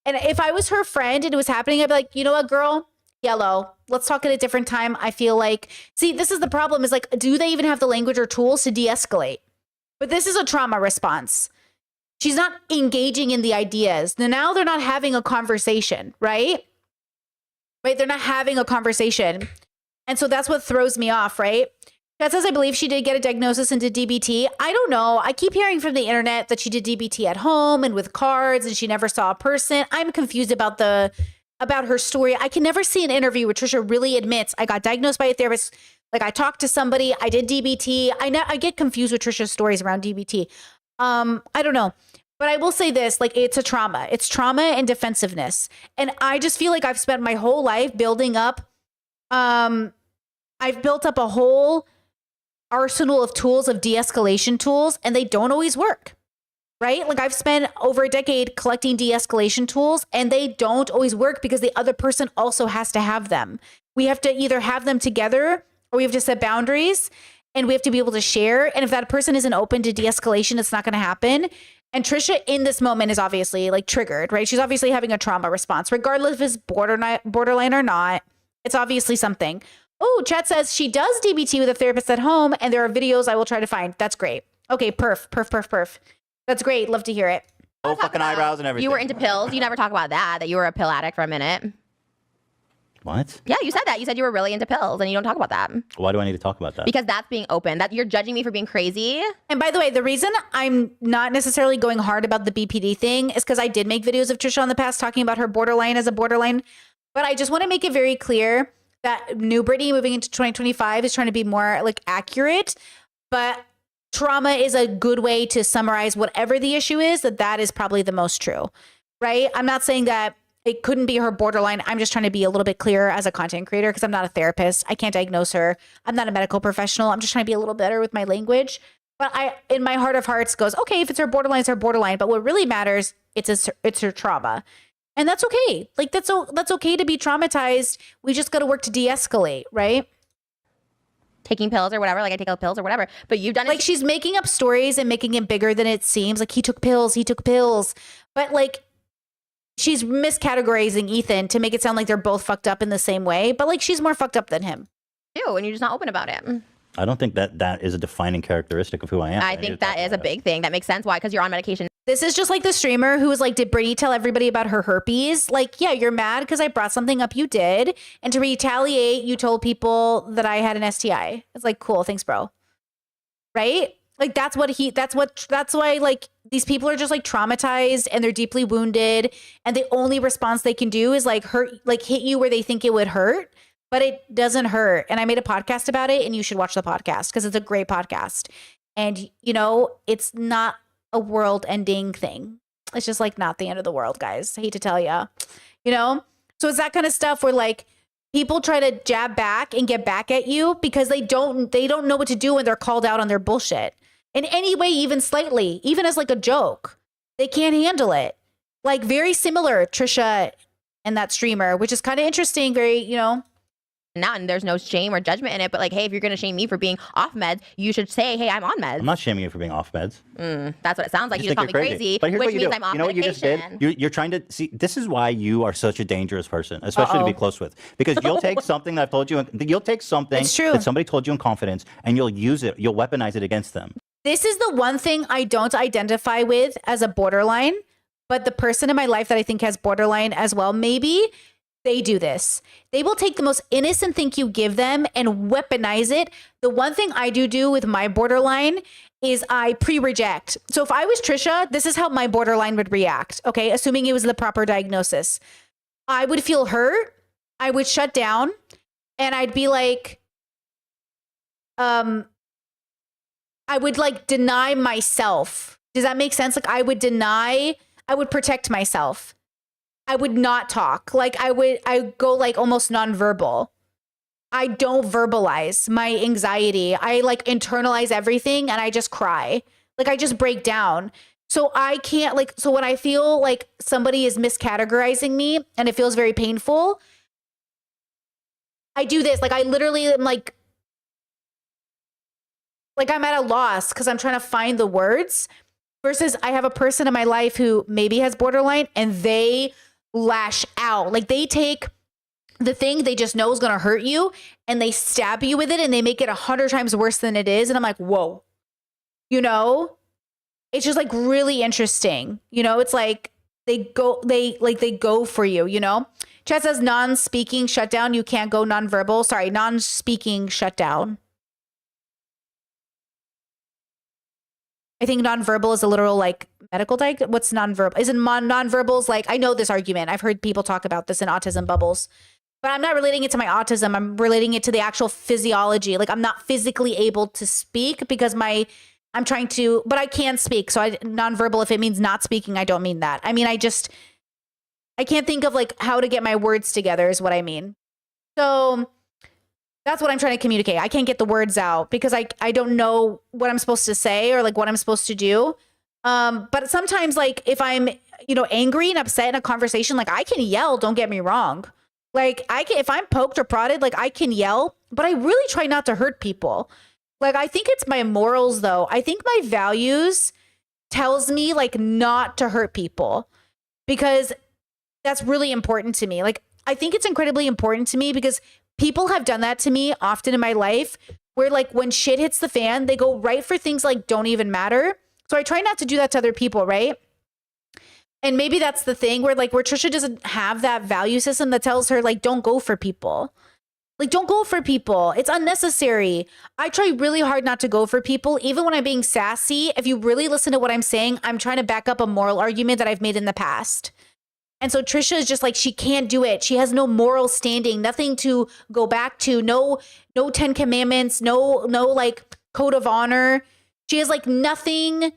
A: And if I was her friend and it was happening, I'd be like, you know what, girl? Yellow. Let's talk at a different time. I feel like, see, this is the problem is like, do they even have the language or tools to de-escalate? But this is a trauma response. She's not engaging in the ideas. Now they're not having a conversation, right? Right? They're not having a conversation. And so that's what throws me off, right? That says, I believe she did get a diagnosis and did DBT. I don't know. I keep hearing from the internet that she did DBT at home and with cards and she never saw a person. I'm confused about her story. I can never see an interview where Trisha really admits I got diagnosed by a therapist. Like I talked to somebody, I did DBT. I get confused with Trisha's stories around DBT. I don't know. But I will say this, like it's a trauma. It's trauma and defensiveness. And I just feel like I've spent my whole life building up. I've built up a whole arsenal of tools, of de-escalation tools, and they don't always work. Right? Like I've spent over a decade collecting de-escalation tools and they don't always work because the other person also has to have them. We have to either have them together or we have to set boundaries and we have to be able to share. And if that person isn't open to de-escalation, it's not going to happen. And Trisha in this moment is obviously like triggered, right? She's obviously having a trauma response, regardless if it's borderline or not. It's obviously something. Oh, chat says she does DBT with a therapist at home and there are videos I will try to find. That's great. Okay, perf. That's great. Love to hear it.
B: Oh, fucking eyebrows and everything.
C: You were into pills. You never talk about that you were a pill addict for a minute.
B: What?
C: Yeah, you said that. You said you were really into pills and you don't talk about that.
B: Why do I need to talk about that?
C: Because that's being open. That you're judging me for being crazy.
A: And by the way, the reason I'm not necessarily going hard about the BPD thing is because I did make videos of Trisha in the past talking about her borderline as a borderline. But I just want to make it very clear that new Britney moving into 2025 is trying to be more like accurate. But trauma is a good way to summarize whatever the issue is, that is probably the most true, right? I'm not saying that it couldn't be her borderline. I'm just trying to be a little bit clearer as a content creator because I'm not a therapist. I can't diagnose her. I'm not a medical professional. I'm just trying to be a little better with my language. But I, in my heart of hearts, goes, okay, if it's her borderline, it's her borderline. But what really matters, it's her trauma. And that's okay. Like that's okay to be traumatized. We just got to work to de-escalate, right?
C: Taking pills or whatever, like I take pills or whatever. But you've done it.
A: Like she's making up stories and making it bigger than it seems. Like he took pills. But like she's miscategorizing Ethan to make it sound like they're both fucked up in the same way. But like she's more fucked up than him.
C: Ew, and you're just not open about it.
B: I don't think that is a defining characteristic of who I am.
C: I think that is a big thing. That makes sense. Why? Because you're on medication.
A: This is just like the streamer who was like, did Britney tell everybody about her herpes? Like, yeah, you're mad because I brought something up you did. And to retaliate, you told people that I had an STI. It's like, cool, thanks, bro. Right? Like that's why like these people are just like traumatized and they're deeply wounded. And the only response they can do is like hit you where they think it would hurt. But it doesn't hurt. And I made a podcast about it and you should watch the podcast because it's a great podcast. And, you know, it's not a world ending thing. It's just like not the end of the world, guys. I hate to tell you, you know? So it's that kind of stuff where like people try to jab back and get back at you because they don't know what to do when they're called out on their bullshit. In any way, even slightly, even as like a joke, they can't handle it. Like very similar, Trisha and that streamer, which is kind of interesting. Very, you know,
C: Now, and there's no shame or judgment in it, but like, hey, if you're going to shame me for being off meds, you should say, hey, I'm on meds.
B: I'm not shaming you for being off meds.
C: That's what it sounds like. You just call me crazy,
B: But here's
C: which
B: what you
C: means
B: do.
C: I'm off
B: You know what you just did?
C: medication.
B: You're trying to see. This is why you are such a dangerous person, especially to be close with, because you'll take something that I've told you. You'll take something
A: It's true.
B: that somebody told you in confidence, and you'll use it. You'll weaponize it against them.
A: this is the one thing I don't identify with as a borderline, but the person in my life that I think has borderline as well, maybe they do this. They will take the most innocent thing you give them and weaponize it. The one thing I do with my borderline is I pre-reject. So if I was Trisha, this is how my borderline would react. Okay. Assuming it was the proper diagnosis. I would feel hurt. I would shut down and I'd be like, I would like deny myself. Does that make sense? Like I would protect myself. I would not talk. Like I go like almost nonverbal. I don't verbalize my anxiety. I like internalize everything and I just cry. Like I just break down. So I can't like, so when I feel like somebody is miscategorizing me and it feels very painful, I do this. Like I literally am like like I'm at a loss because I'm trying to find the words, versus I have a person in my life who maybe has borderline and they lash out. Like they take the thing they just know is going to hurt you and they stab you with it and they make it 100 times worse than it is. And I'm like, whoa, you know, it's just like really interesting. You know, it's like they go for you, you know. Chat says non-speaking shutdown. You can't go non-verbal. Sorry, non-speaking shutdown. I think nonverbal is a literal like medical diagnosis. What's nonverbal? Isn't nonverbals like, I know this argument. I've heard people talk about this in autism bubbles, but I'm not relating it to my autism. I'm relating it to the actual physiology. Like I'm not physically able to speak because I'm trying to, but I can speak. So nonverbal, if it means not speaking, I don't mean that. I mean, I can't think of like how to get my words together is what I mean. So that's what I'm trying to communicate. I can't get the words out because I don't know what I'm supposed to say or like what I'm supposed to do. But sometimes like if I'm, you know, angry and upset in a conversation, like I can yell, don't get me wrong. Like if I'm poked or prodded, like I can yell, but I really try not to hurt people. Like I think it's my morals though. I think my values tells me like not to hurt people because that's really important to me. Like I think it's incredibly important to me because people have done that to me often in my life where like when shit hits the fan, they go right for things like don't even matter. So I try not to do that to other people, right? And maybe that's the thing where Trisha doesn't have that value system that tells her like don't go for people. Like don't go for people. It's unnecessary. I try really hard not to go for people even when I'm being sassy. If you really listen to what I'm saying, I'm trying to back up a moral argument that I've made in the past. And so Trisha is just like, she can't do it. She has no moral standing, nothing to go back to, no 10 commandments, no like code of honor. She has like nothing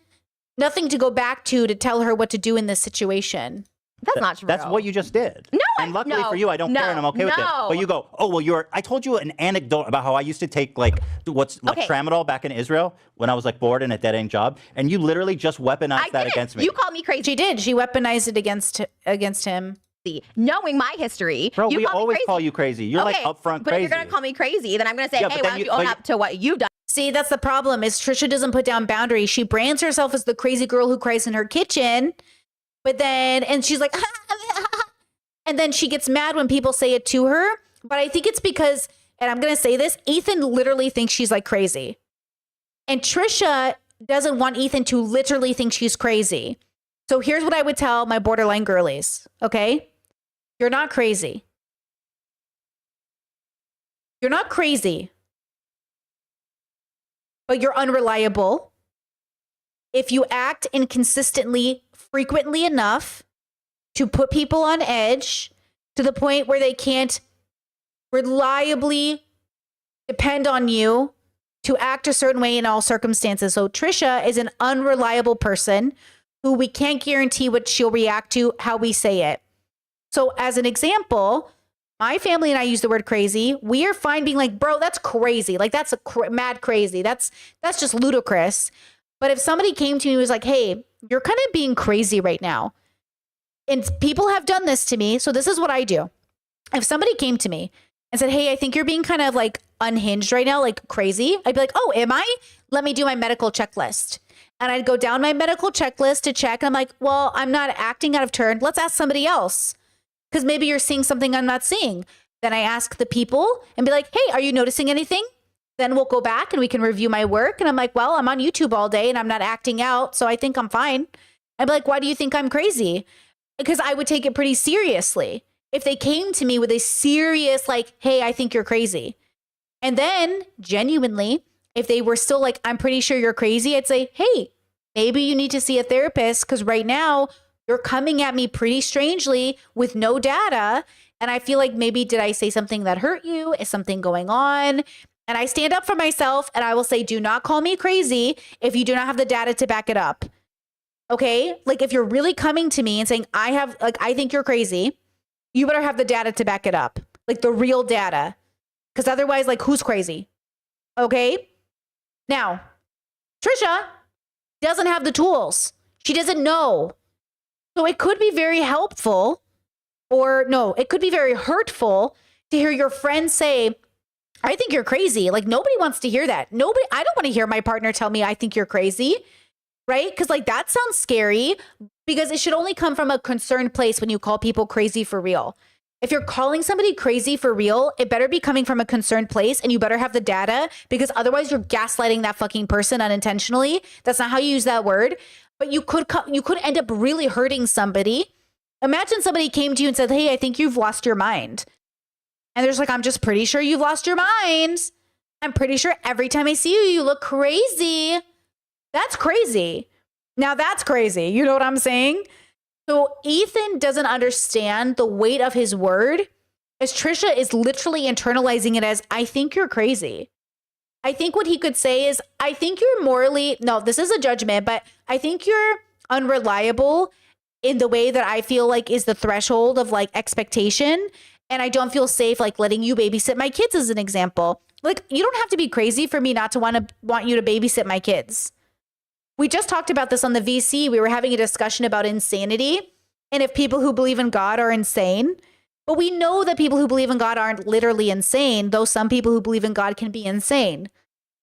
A: to go back to tell her what to do in this situation.
C: That's not true.
B: That's what you just did.
C: No,
B: and luckily for you, I don't care and I'm okay with it. But you go, oh, well, I told you an anecdote about how I used to take like tramadol back in Israel when I was like bored in a dead end job. And you literally just weaponized that against me.
C: You called me crazy.
A: She did. She weaponized it against him.
C: Knowing my history,
B: bro, we always call you crazy. You're like upfront crazy.
C: But if you're going to call me crazy, then I'm going to say, hey, why don't you own up to what you've done?
A: See, that's the problem is Trisha doesn't put down boundaries. She brands herself as the crazy girl who cries in her kitchen. But then, and she's like, and then she gets mad when people say it to her. But I think it's because, and I'm going to say this, Ethan literally thinks she's like crazy. And Trisha doesn't want Ethan to literally think she's crazy. So here's what I would tell my borderline girlies, okay? You're not crazy. You're not crazy. But you're unreliable. If you act inconsistently, frequently enough to put people on edge to the point where they can't reliably depend on you to act a certain way in all circumstances. So Trisha is an unreliable person who we can't guarantee what she'll react to, how we say it. So as an example, my family and I use the word crazy. We are fine being like, bro, that's crazy. Like that's mad crazy. That's just ludicrous. But if somebody came to me and was like, hey, you're kind of being crazy right now. And people have done this to me. So this is what I do. If somebody came to me and said, hey, I think you're being kind of like unhinged right now, like crazy. I'd be like, oh, am I? Let me do my medical checklist. And I'd go down my medical checklist to check. And I'm like, well, I'm not acting out of turn. Let's ask somebody else. Because maybe you're seeing something I'm not seeing. Then I ask the people and be like, hey, are you noticing anything? Then we'll go back and we can review my work. And I'm like, well, I'm on YouTube all day and I'm not acting out. So I think I'm fine. I'd be like, why do you think I'm crazy? Because I would take it pretty seriously. If they came to me with a serious, like, hey, I think you're crazy. And then genuinely, if they were still like, I'm pretty sure you're crazy, I'd say, hey, maybe you need to see a therapist because right now you're coming at me pretty strangely with no data. And I feel like maybe did I say something that hurt you? Is something going on? And I stand up for myself and I will say, do not call me crazy if you do not have the data to back it up. Okay? Like if you're really coming to me and saying, I think you're crazy, you better have the data to back it up. Like the real data. Because otherwise, like who's crazy? Okay? Now, Trisha doesn't have the tools. She doesn't know. So it could be very helpful or no, it could be very hurtful to hear your friend say, I think you're crazy. Like nobody wants to hear that. I don't want to hear my partner tell me I think you're crazy. Right? Because like that sounds scary because it should only come from a concerned place when you call people crazy for real. If you're calling somebody crazy for real, it better be coming from a concerned place and you better have the data because otherwise you're gaslighting that fucking person unintentionally. That's not how you use that word. But you could end up really hurting somebody. Imagine somebody came to you and said, hey, I think you've lost your mind. And they're just like, I'm just pretty sure you've lost your mind. I'm pretty sure every time I see you, you look crazy. That's crazy. Now that's crazy. You know what I'm saying? So Ethan doesn't understand the weight of his word as Trisha is literally internalizing it as, I think you're crazy. I think what he could say is, I think you're morally, no, this is a judgment, but I think you're unreliable in the way that I feel like is the threshold of like expectation. And I don't feel safe like letting you babysit my kids as an example. Like you don't have to be crazy for me not to want you to babysit my kids. We just talked about this on the VC. We were having a discussion about insanity and if people who believe in God are insane. But we know that people who believe in God aren't literally insane, though some people who believe in God can be insane.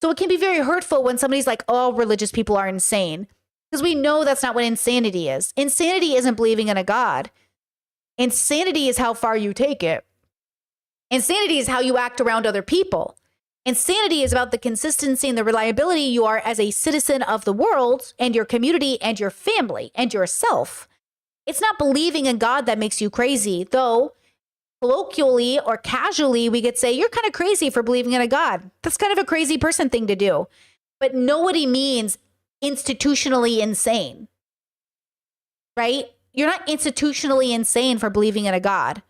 A: So it can be very hurtful when somebody's like, oh, religious people are insane. Because we know that's not what insanity is. Insanity isn't believing in a God. Insanity is how far you take it. Insanity is how you act around other people. Insanity is about the consistency and the reliability you are as a citizen of the world and your community and your family and yourself. It's not believing in God that makes you crazy, though colloquially or casually we could say you're kind of crazy for believing in a God. That's kind of a crazy person thing to do. But nobody means institutionally insane, right? You're not institutionally insane for believing in a God.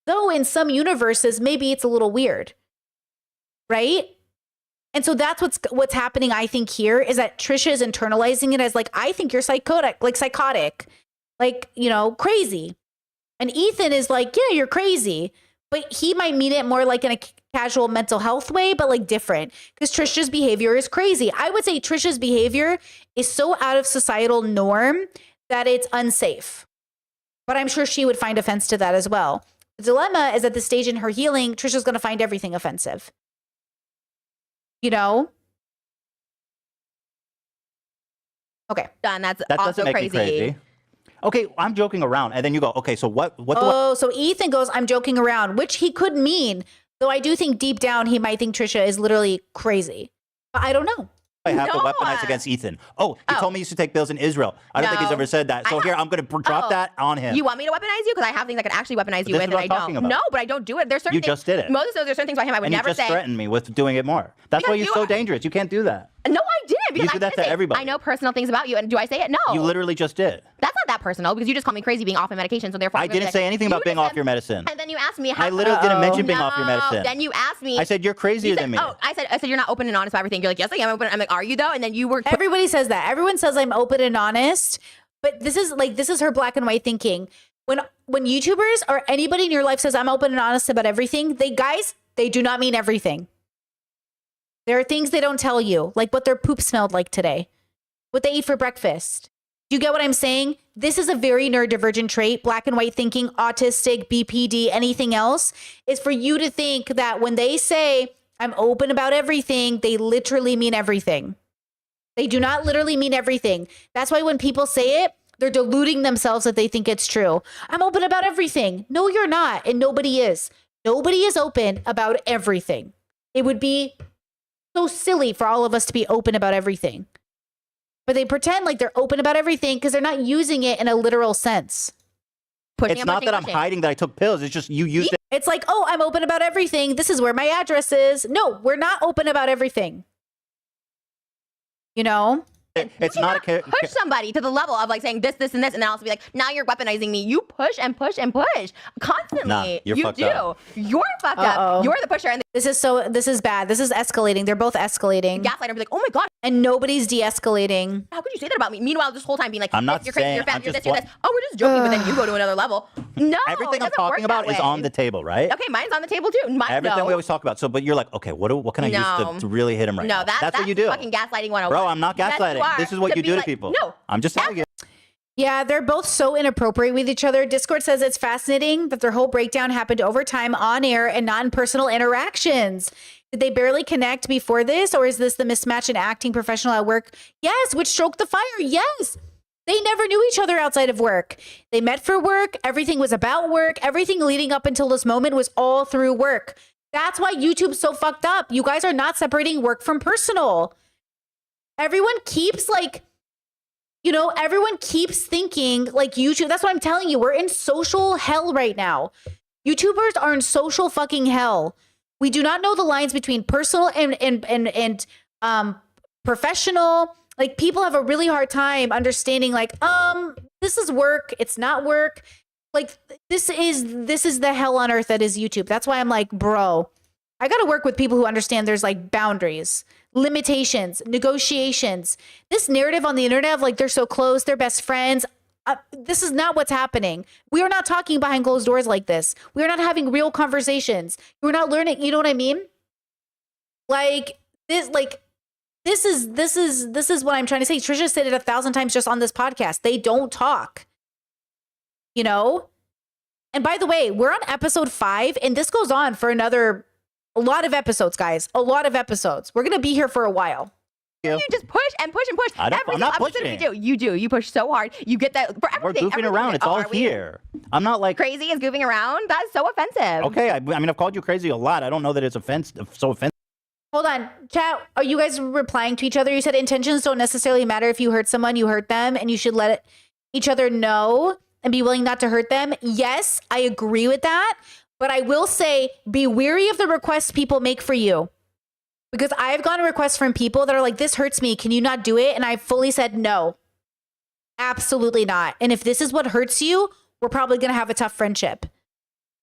A: Though in some universes, maybe it's a little weird. Right? And so that's what's happening, I think, here is that Trisha is internalizing it as like, I think you're psychotic, like, you know, crazy. And Ethan is like, yeah, you're crazy. But he might mean it more like in a casual mental health way, but like different because Trisha's behavior is crazy. I would say Trisha's behavior is so out of societal norm that it's unsafe. But I'm sure she would find offense to that as well. The dilemma is at this stage in her healing, Trisha's going to find everything offensive. You know? Okay.
C: Done. That's
B: That
C: also
B: doesn't make me crazy. Okay, I'm joking around. And then you go, okay, so what
A: so Ethan goes, I'm joking around, which he could mean, though I do think deep down he might think Trisha is literally crazy. But I don't know.
B: I have to weaponize against Ethan. Oh, he told me he used to take bills in Israel. I don't think he's ever said that. So here, I'm going to drop that on him.
C: You want me to weaponize you? Because I have things I could actually weaponize you with, and I don't. No, but I don't do it. There's certain
B: You just did it.
C: Moses knows there's certain things about him I would never
B: And you just
C: say.
B: threatened me with doing it more. That's why
C: Because
B: you're
C: you
B: so
C: are-
B: dangerous. You can't do that.
C: No, I didn't. Because
B: You
C: I
B: do that
C: didn't
B: to
C: say-
B: everybody.
C: I know personal things about you, and do I say it? No.
B: You literally just did.
C: That's not that personal because you just called me crazy being off my medication. So therefore,
B: I
C: I'm gonna
B: didn't
C: be
B: say
C: like,
B: anything
C: you
B: about being
C: just
B: off
C: said-
B: your medicine.
C: And then you asked me. How,
B: I literally didn't mention being
C: no,
B: off your medicine.
C: Then you asked me.
B: I said you're crazier
C: you said,
B: than me.
C: Oh, I said you're not open and honest about everything. You're like, yes, I am open. I'm like, are you though? And then you were.
A: Everybody says that. Everyone says I'm open and honest, but this is her black and white thinking. When YouTubers or anybody in your life says I'm open and honest about everything, they do not mean everything. There are things they don't tell you, like what their poop smelled like today, what they eat for breakfast. Do you get what I'm saying? This is a very neurodivergent trait, black and white thinking, autistic, BPD, anything else, is for you to think that when they say I'm open about everything, they literally mean everything. They do not literally mean everything. That's why when people say it, they're deluding themselves if they think it's true. I'm open about everything. No, you're not. And nobody is. Nobody is open about everything. It would be so silly for all of us to be open about everything. But they pretend like they're open about everything because they're not using it in a literal sense.
B: It's not that I'm hiding that I took pills. It's just you used it.
A: It's like, oh, I'm open about everything. This is where my address is. No, we're not open about everything. You know?
B: It's not a
C: push somebody to the level of like saying this, and this, and then also be like, now you're weaponizing me. You push and push and push constantly.
B: Nah, you're
C: you
B: fucked
C: do.
B: up.
C: You're fucked
A: Uh-oh.
C: up. You're the pusher. And
A: This is bad. This is escalating. They're both escalating.
C: the gaslighter be like, oh my God,
A: And nobody's de-escalating.
C: how could you say that about me? Meanwhile, this whole time being like,
B: I'm not
C: you're crazy,
B: saying-
C: you're fat,
B: I'm
C: you're this,
B: just
C: you're this. Oh, we're just joking, but then you go to another level. No,
B: Everything
C: it
B: I'm
C: doesn't
B: talking
C: work
B: about
C: that
B: is
C: way.
B: on the table, right?
C: Okay, mine's on the table too. Mine,
B: Everything
C: no.
B: we always talk about. So, but you're like, okay, what can I
C: No.
B: use to really hit him right
C: No,
B: now?
C: that's
B: what you do.
C: fucking gaslighting 101.
B: Bro, I'm not
C: Yes, you
B: gaslighting.
C: are.
B: This is what you
C: be
B: do to
C: like,
B: people.
C: No,
B: I'm just telling you.
A: Yeah, they're both so inappropriate with each other. Discord says it's fascinating that their whole breakdown happened over time on air and not in personal interactions. Did they barely connect before this? Or is this the mismatch in acting professional at work? Yes. Which stroked the fire? Yes. They never knew each other outside of work. They met for work. Everything was about work. Everything leading up until this moment was all through work. That's why YouTube's so fucked up. You guys are not separating work from personal. Everyone keeps everyone keeps thinking like YouTube. That's what I'm telling you. We're in social hell right now. YouTubers are in social fucking hell. We do not know the lines between personal and professional. Like people have a really hard time understanding like, this is work. It's not work. Like this is the hell on earth that is YouTube. That's why I'm like, bro, I got to work with people who understand there's like boundaries, limitations, negotiations. This narrative on the internet of like, they're so close, they're best friends. This is not what's happening. We are not talking behind closed doors like this. We are not having real conversations. We're not learning. You know what I mean? This is what I'm trying to say. Trisha said it 1,000 times just on this podcast. They don't talk, you know? And by the way, we're on episode 5 and this goes on for a lot of episodes, guys. A lot of episodes. We're going to be here for a while.
C: You just push and push and push.
B: I'm not pushing.
C: You do. You push so hard. You get that for
B: We're
C: everything.
B: goofing around. It's all here. I'm not like
C: Crazy is goofing around. That's so offensive.
B: okay. I mean, I've called you crazy a lot. I don't know that it's so offensive.
A: Hold on, chat. Are you guys replying to each other? You said intentions don't necessarily matter. If you hurt someone, you hurt them, and you should let each other know and be willing not to hurt them. Yes, I agree with that. But I will say, be wary of the requests people make for you. Because I've gotten requests from people that are like, this hurts me. Can you not do it? And I fully said, no, absolutely not. And if this is what hurts you, we're probably going to have a tough friendship.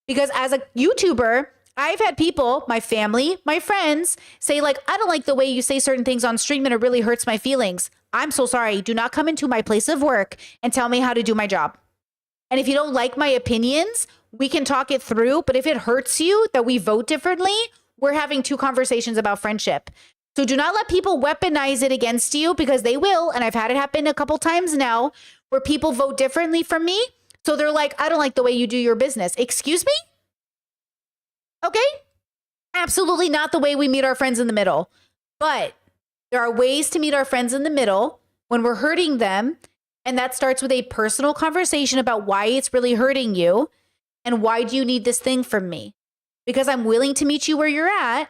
A: Because as a YouTuber, I've had people, my family, my friends say like, I don't like the way you say certain things on stream and it really hurts my feelings. I'm so sorry. Do not come into my place of work and tell me how to do my job. And if you don't like my opinions, we can talk it through. But if it hurts you that we vote differently, we're having 2 conversations about friendship. So do not let people weaponize it against you because they will. And I've had it happen a couple times now where people vote differently from me. So they're like, I don't like the way you do your business. Excuse me? Okay. Absolutely not the way we meet our friends in the middle. But there are ways to meet our friends in the middle when we're hurting them. And that starts with a personal conversation about why it's really hurting you and why do you need this thing from me? Because I'm willing to meet you where you're at.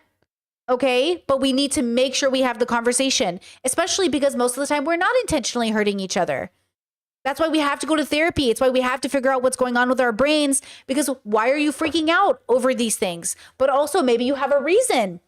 A: Okay. But we need to make sure we have the conversation, especially because most of the time we're not intentionally hurting each other. That's why we have to go to therapy. It's why we have to figure out what's going on with our brains, because why are you freaking out over these things? But also maybe you have a reason.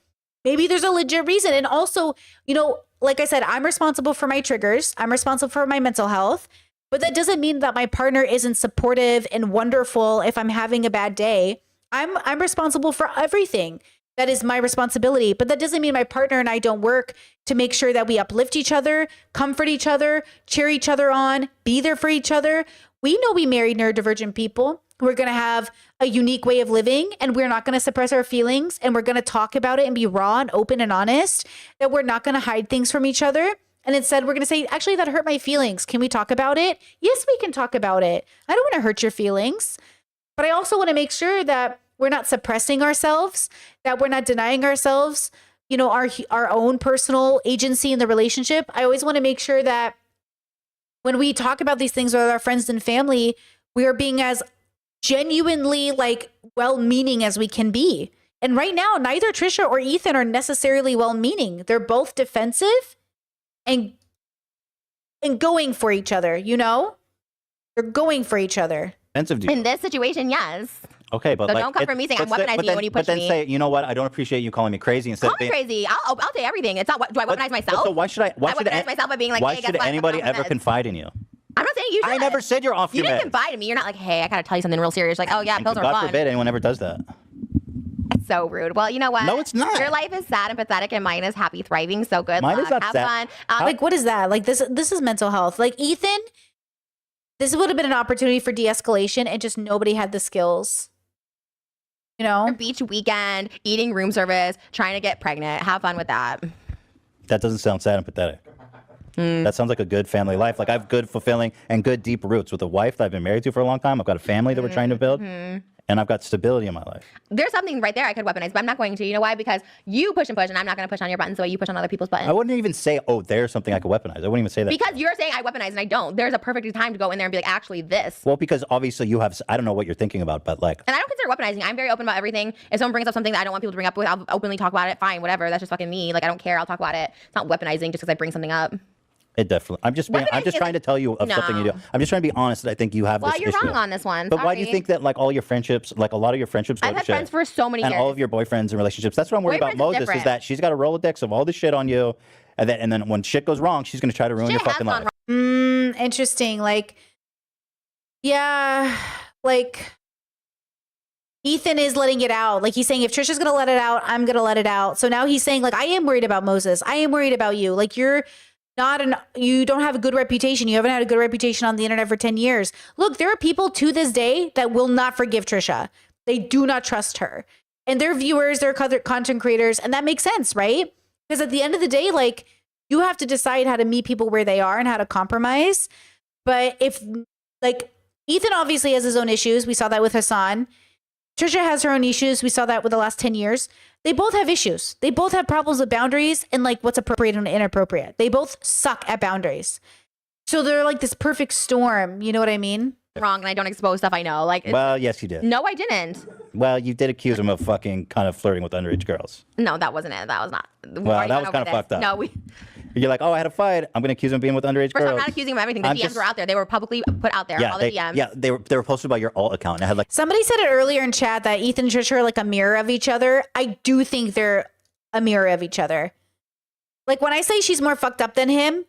A: Maybe there's a legit reason. And also, you know, like I said, I'm responsible for my triggers. I'm responsible for my mental health, but that doesn't mean that my partner isn't supportive and wonderful if I'm having a bad day. I'm responsible for everything. That is my responsibility. But that doesn't mean my partner and I don't work to make sure that we uplift each other, comfort each other, cheer each other on, be there for each other. We know we married neurodivergent people. We're going to have a unique way of living and we're not going to suppress our feelings and we're going to talk about it and be raw and open and honest, that we're not going to hide things from each other. And instead, we're going to say, actually, that hurt my feelings. Can we talk about it? Yes, we can talk about it. I don't want to hurt your feelings. But I also want to make sure that we're not suppressing ourselves, that we're not denying ourselves, you know, our own personal agency in the relationship. I always want to make sure that when we talk about these things with our friends and family, we are being as genuinely like well-meaning as we can be. And right now, neither Trisha or Ethan are necessarily well-meaning. They're both defensive and going for each other, you know? They're going for each other.
B: Offensive to you.
C: In this situation, yes.
B: Okay, but
C: So
B: like,
C: don't come for me saying I'm
B: but
C: weaponizing you when you push
B: But then
C: me.
B: say, you know what? I don't appreciate you calling me crazy instead
C: Call
B: of
C: me
B: being
C: crazy. I'll take everything. It's not what do I weaponize myself?
B: So why should I? Why
C: I
B: should
C: weaponize myself by being like,
B: why
C: hey, guess
B: should
C: what? I'm
B: anybody
C: off
B: ever
C: meds.
B: confide in you?
C: I'm not saying you should.
B: I never said you're off
C: You
B: your
C: didn't
B: meds.
C: confide in me. You're not like, hey, I gotta tell you something real serious. Like, oh yeah, pills are
B: God
C: fun.
B: forbid anyone ever does that.
C: It's so rude. Well, you know what?
B: No, it's not.
C: Your life is sad and pathetic, and mine is happy, thriving. So good
B: Mine
C: luck.
B: is not
C: Have
B: sad.
C: fun.
A: Like, what is that? Like, this is mental health. Like, Ethan, this would have been an opportunity for de-escalation and just nobody had the skills. You know?
C: Beach weekend, eating room service, trying to get pregnant. Have fun with that.
B: That doesn't sound sad and pathetic. That sounds like a good family life. Like I have good, fulfilling, and good deep roots with a wife that I've been married to for a long time. I've got a family that we're trying to build. and I've got stability in my life.
C: There's something right there I could weaponize, but I'm not going to. You know why? Because you push and push, and I'm not going to push on your buttons the way you push on other people's buttons.
B: I wouldn't even say, oh, there's something I could weaponize. I wouldn't even say that.
C: Because you're saying I weaponize and I don't. There's a perfect time to go in there and be like, actually, this.
B: Well, because obviously you have, I don't know what you're thinking about, but like,
C: And I don't consider weaponizing. I'm very open about everything. If someone brings up something that I don't want people to bring up with, I'll openly talk about it. Fine, whatever. That's just fucking me. Like, I don't care. I'll talk about it. It's not weaponizing just because I bring something up.
B: it definitely, I'm just trying to tell you of something you do. I'm just trying to be honest that I think you have
C: Well,
B: this
C: you're
B: issue.
C: wrong on this one.
B: But why do you think that like all your friendships, like a lot of your friendships go
C: I've
B: to
C: had
B: shit?
C: friends for so many
B: and
C: years.
B: all of your boyfriends and relationships. That's what I'm worried about
C: Boyfriends is
B: Moses, is
C: different.
B: that she's got a Rolodex of all this shit on you. And then when shit goes wrong, she's going to try to ruin your
C: Shit has
B: fucking
C: gone
B: life.
C: wrong.
A: Interesting. Like, yeah, like Ethan is letting it out. Like he's saying, if Trisha's gonna let it out, I'm gonna let it out. So now he's saying, like, I am worried about Moses. I am worried about you. Like you don't have a good reputation. You haven't had a good reputation on the internet for 10 years. Look, there are people to this day that will not forgive Trisha. They do not trust her. And they're viewers, they're content creators, and that makes sense, right? Because at the end of the day, like, you have to decide how to meet people where they are and how to compromise. But if, like, Ethan obviously has his own issues. We saw that with Hassan. Trisha has her own issues. We saw that with the last 10 years. They both have issues. They both have problems with boundaries and like what's appropriate and inappropriate. They both suck at boundaries. So they're like this perfect storm. You know what I mean?
C: Wrong, and I don't expose stuff I know. Like,
B: Well, yes, you did.
C: no, I didn't.
B: Well, you did accuse him of fucking kind of flirting with underage girls.
C: No, that wasn't it. That was not.
B: Well, that was kind of fucked up.
C: No,
B: You're like, oh, I had a fight. I'm going to accuse him of being with underage
C: First,
B: girls.
C: I'm not accusing him of everything. The
B: I'm
C: DMs
B: just-
C: were out there. They were publicly put out there. All the DMs.
B: they were posted by your alt account. And it had like,
A: Somebody said it earlier in chat that Ethan and Trisha are like a mirror of each other. I do think they're a mirror of each other. Like when I say she's more fucked up than him,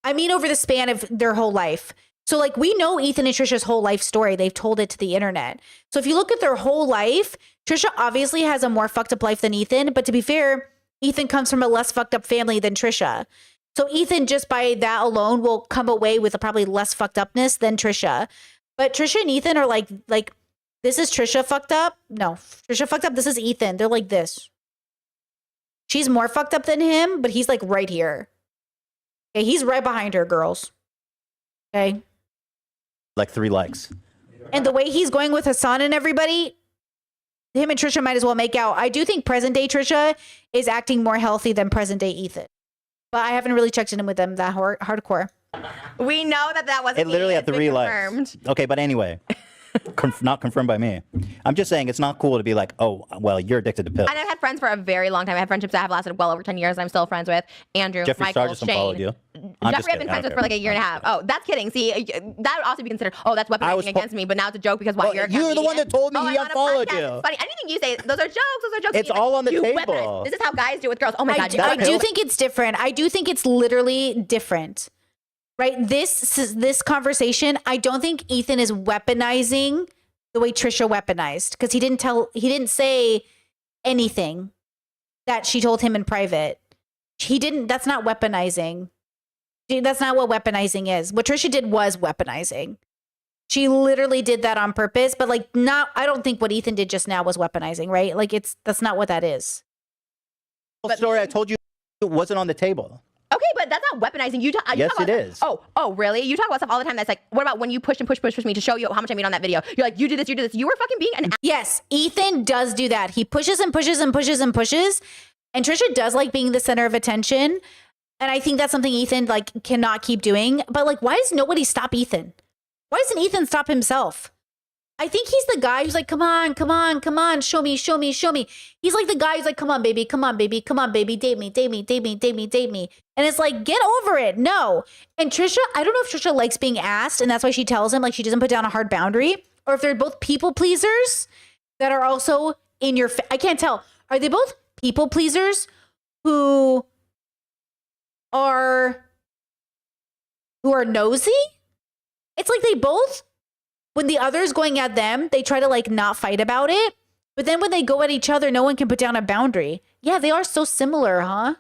A: I mean over the span of their whole life. So like we know Ethan and Trisha's whole life story. They've told it to the internet. So if you look at their whole life, Trisha obviously has a more fucked up life than Ethan. But to be fair, Ethan comes from a less fucked up family than Trisha. So Ethan, just by that alone, will come away with a probably less fucked upness than Trisha. But Trisha and Ethan are like this is Trisha fucked up. No, Trisha fucked up. This is Ethan. They're like this. She's more fucked up than him, but he's like right here. Okay, he's right behind her, girls. Okay.
B: like 3 likes.
A: And the way he's going with Hassan and everybody, him and Trisha might as well make out. I do think present day Trisha is acting more healthy than present day Ethan. But I haven't really checked in with them that hardcore.
C: We know that wasn't
B: It literally
C: me.
B: had
C: It's been
B: 3 likes.
C: confirmed.
B: Okay, but anyway, not confirmed by me. I'm just saying it's not cool to be like, oh, well, you're addicted to pills.
C: And I've had friends for a very long time. I have friendships that have lasted well over 10 years. I'm still friends with Andrew,
B: Jeffree
C: Michael,
B: Star just
C: Shane.
B: unfollowed you. I'm just
C: Jeffree, I've been
B: kidding. I
C: friends
B: don't
C: with for like a year and a half. Oh, that's kidding. See, that would also be considered, oh, that's weaponizing against me, but now it's a joke because
B: Well,
C: you're a
B: you're the one
C: comedian.
B: that told me
C: oh,
B: he
C: I'm on a
B: unfollowed
C: podcast.
B: you.
C: It's funny. Anything you say, those are jokes. Those are jokes.
B: It's
C: He's
B: all on the
C: you
B: table.
C: weaponize. This is how guys do with girls. Oh my God.
A: I do think it's different. I do think it's literally different. Right? This conversation, I don't think Ethan is weaponizing the way Trisha weaponized, because he didn't say anything that she told him in private. That's not weaponizing. That's not what weaponizing is. What Trisha did was weaponizing. She literally did that on purpose, but like I don't think what Ethan did just now was weaponizing, right? Like that's not what that is.
B: The story I told you wasn't on the table.
C: Okay, but that's not weaponizing. You
B: Yes,
C: talk about,
B: it is.
C: Oh, really? You talk about stuff all the time that's like, what about when you push and push me to show you how much I made on that video? You're like, you did this. You were fucking being an
A: Yes, Ethan does do that. He pushes and pushes and pushes and pushes. And Trisha does like being the center of attention. And I think that's something Ethan like cannot keep doing. But like, why does nobody stop Ethan? Why doesn't Ethan stop himself? I think he's the guy who's like, come on, come on, come on, show me, show me, show me. He's like the guy who's like, come on, baby, come on, baby, come on, baby, date me, date me, date me, date me, date me. And it's like, get over it. No. And Trisha, I don't know if Trisha likes being asked, and that's why she tells him like she doesn't put down a hard boundary, or if they're both people pleasers that are also in your, I can't tell. Are they both people pleasers who are nosy? It's like they both, when the other's going at them, they try to like not fight about it. But then when they go at each other, no one can put down a boundary. Yeah, they are so similar, huh?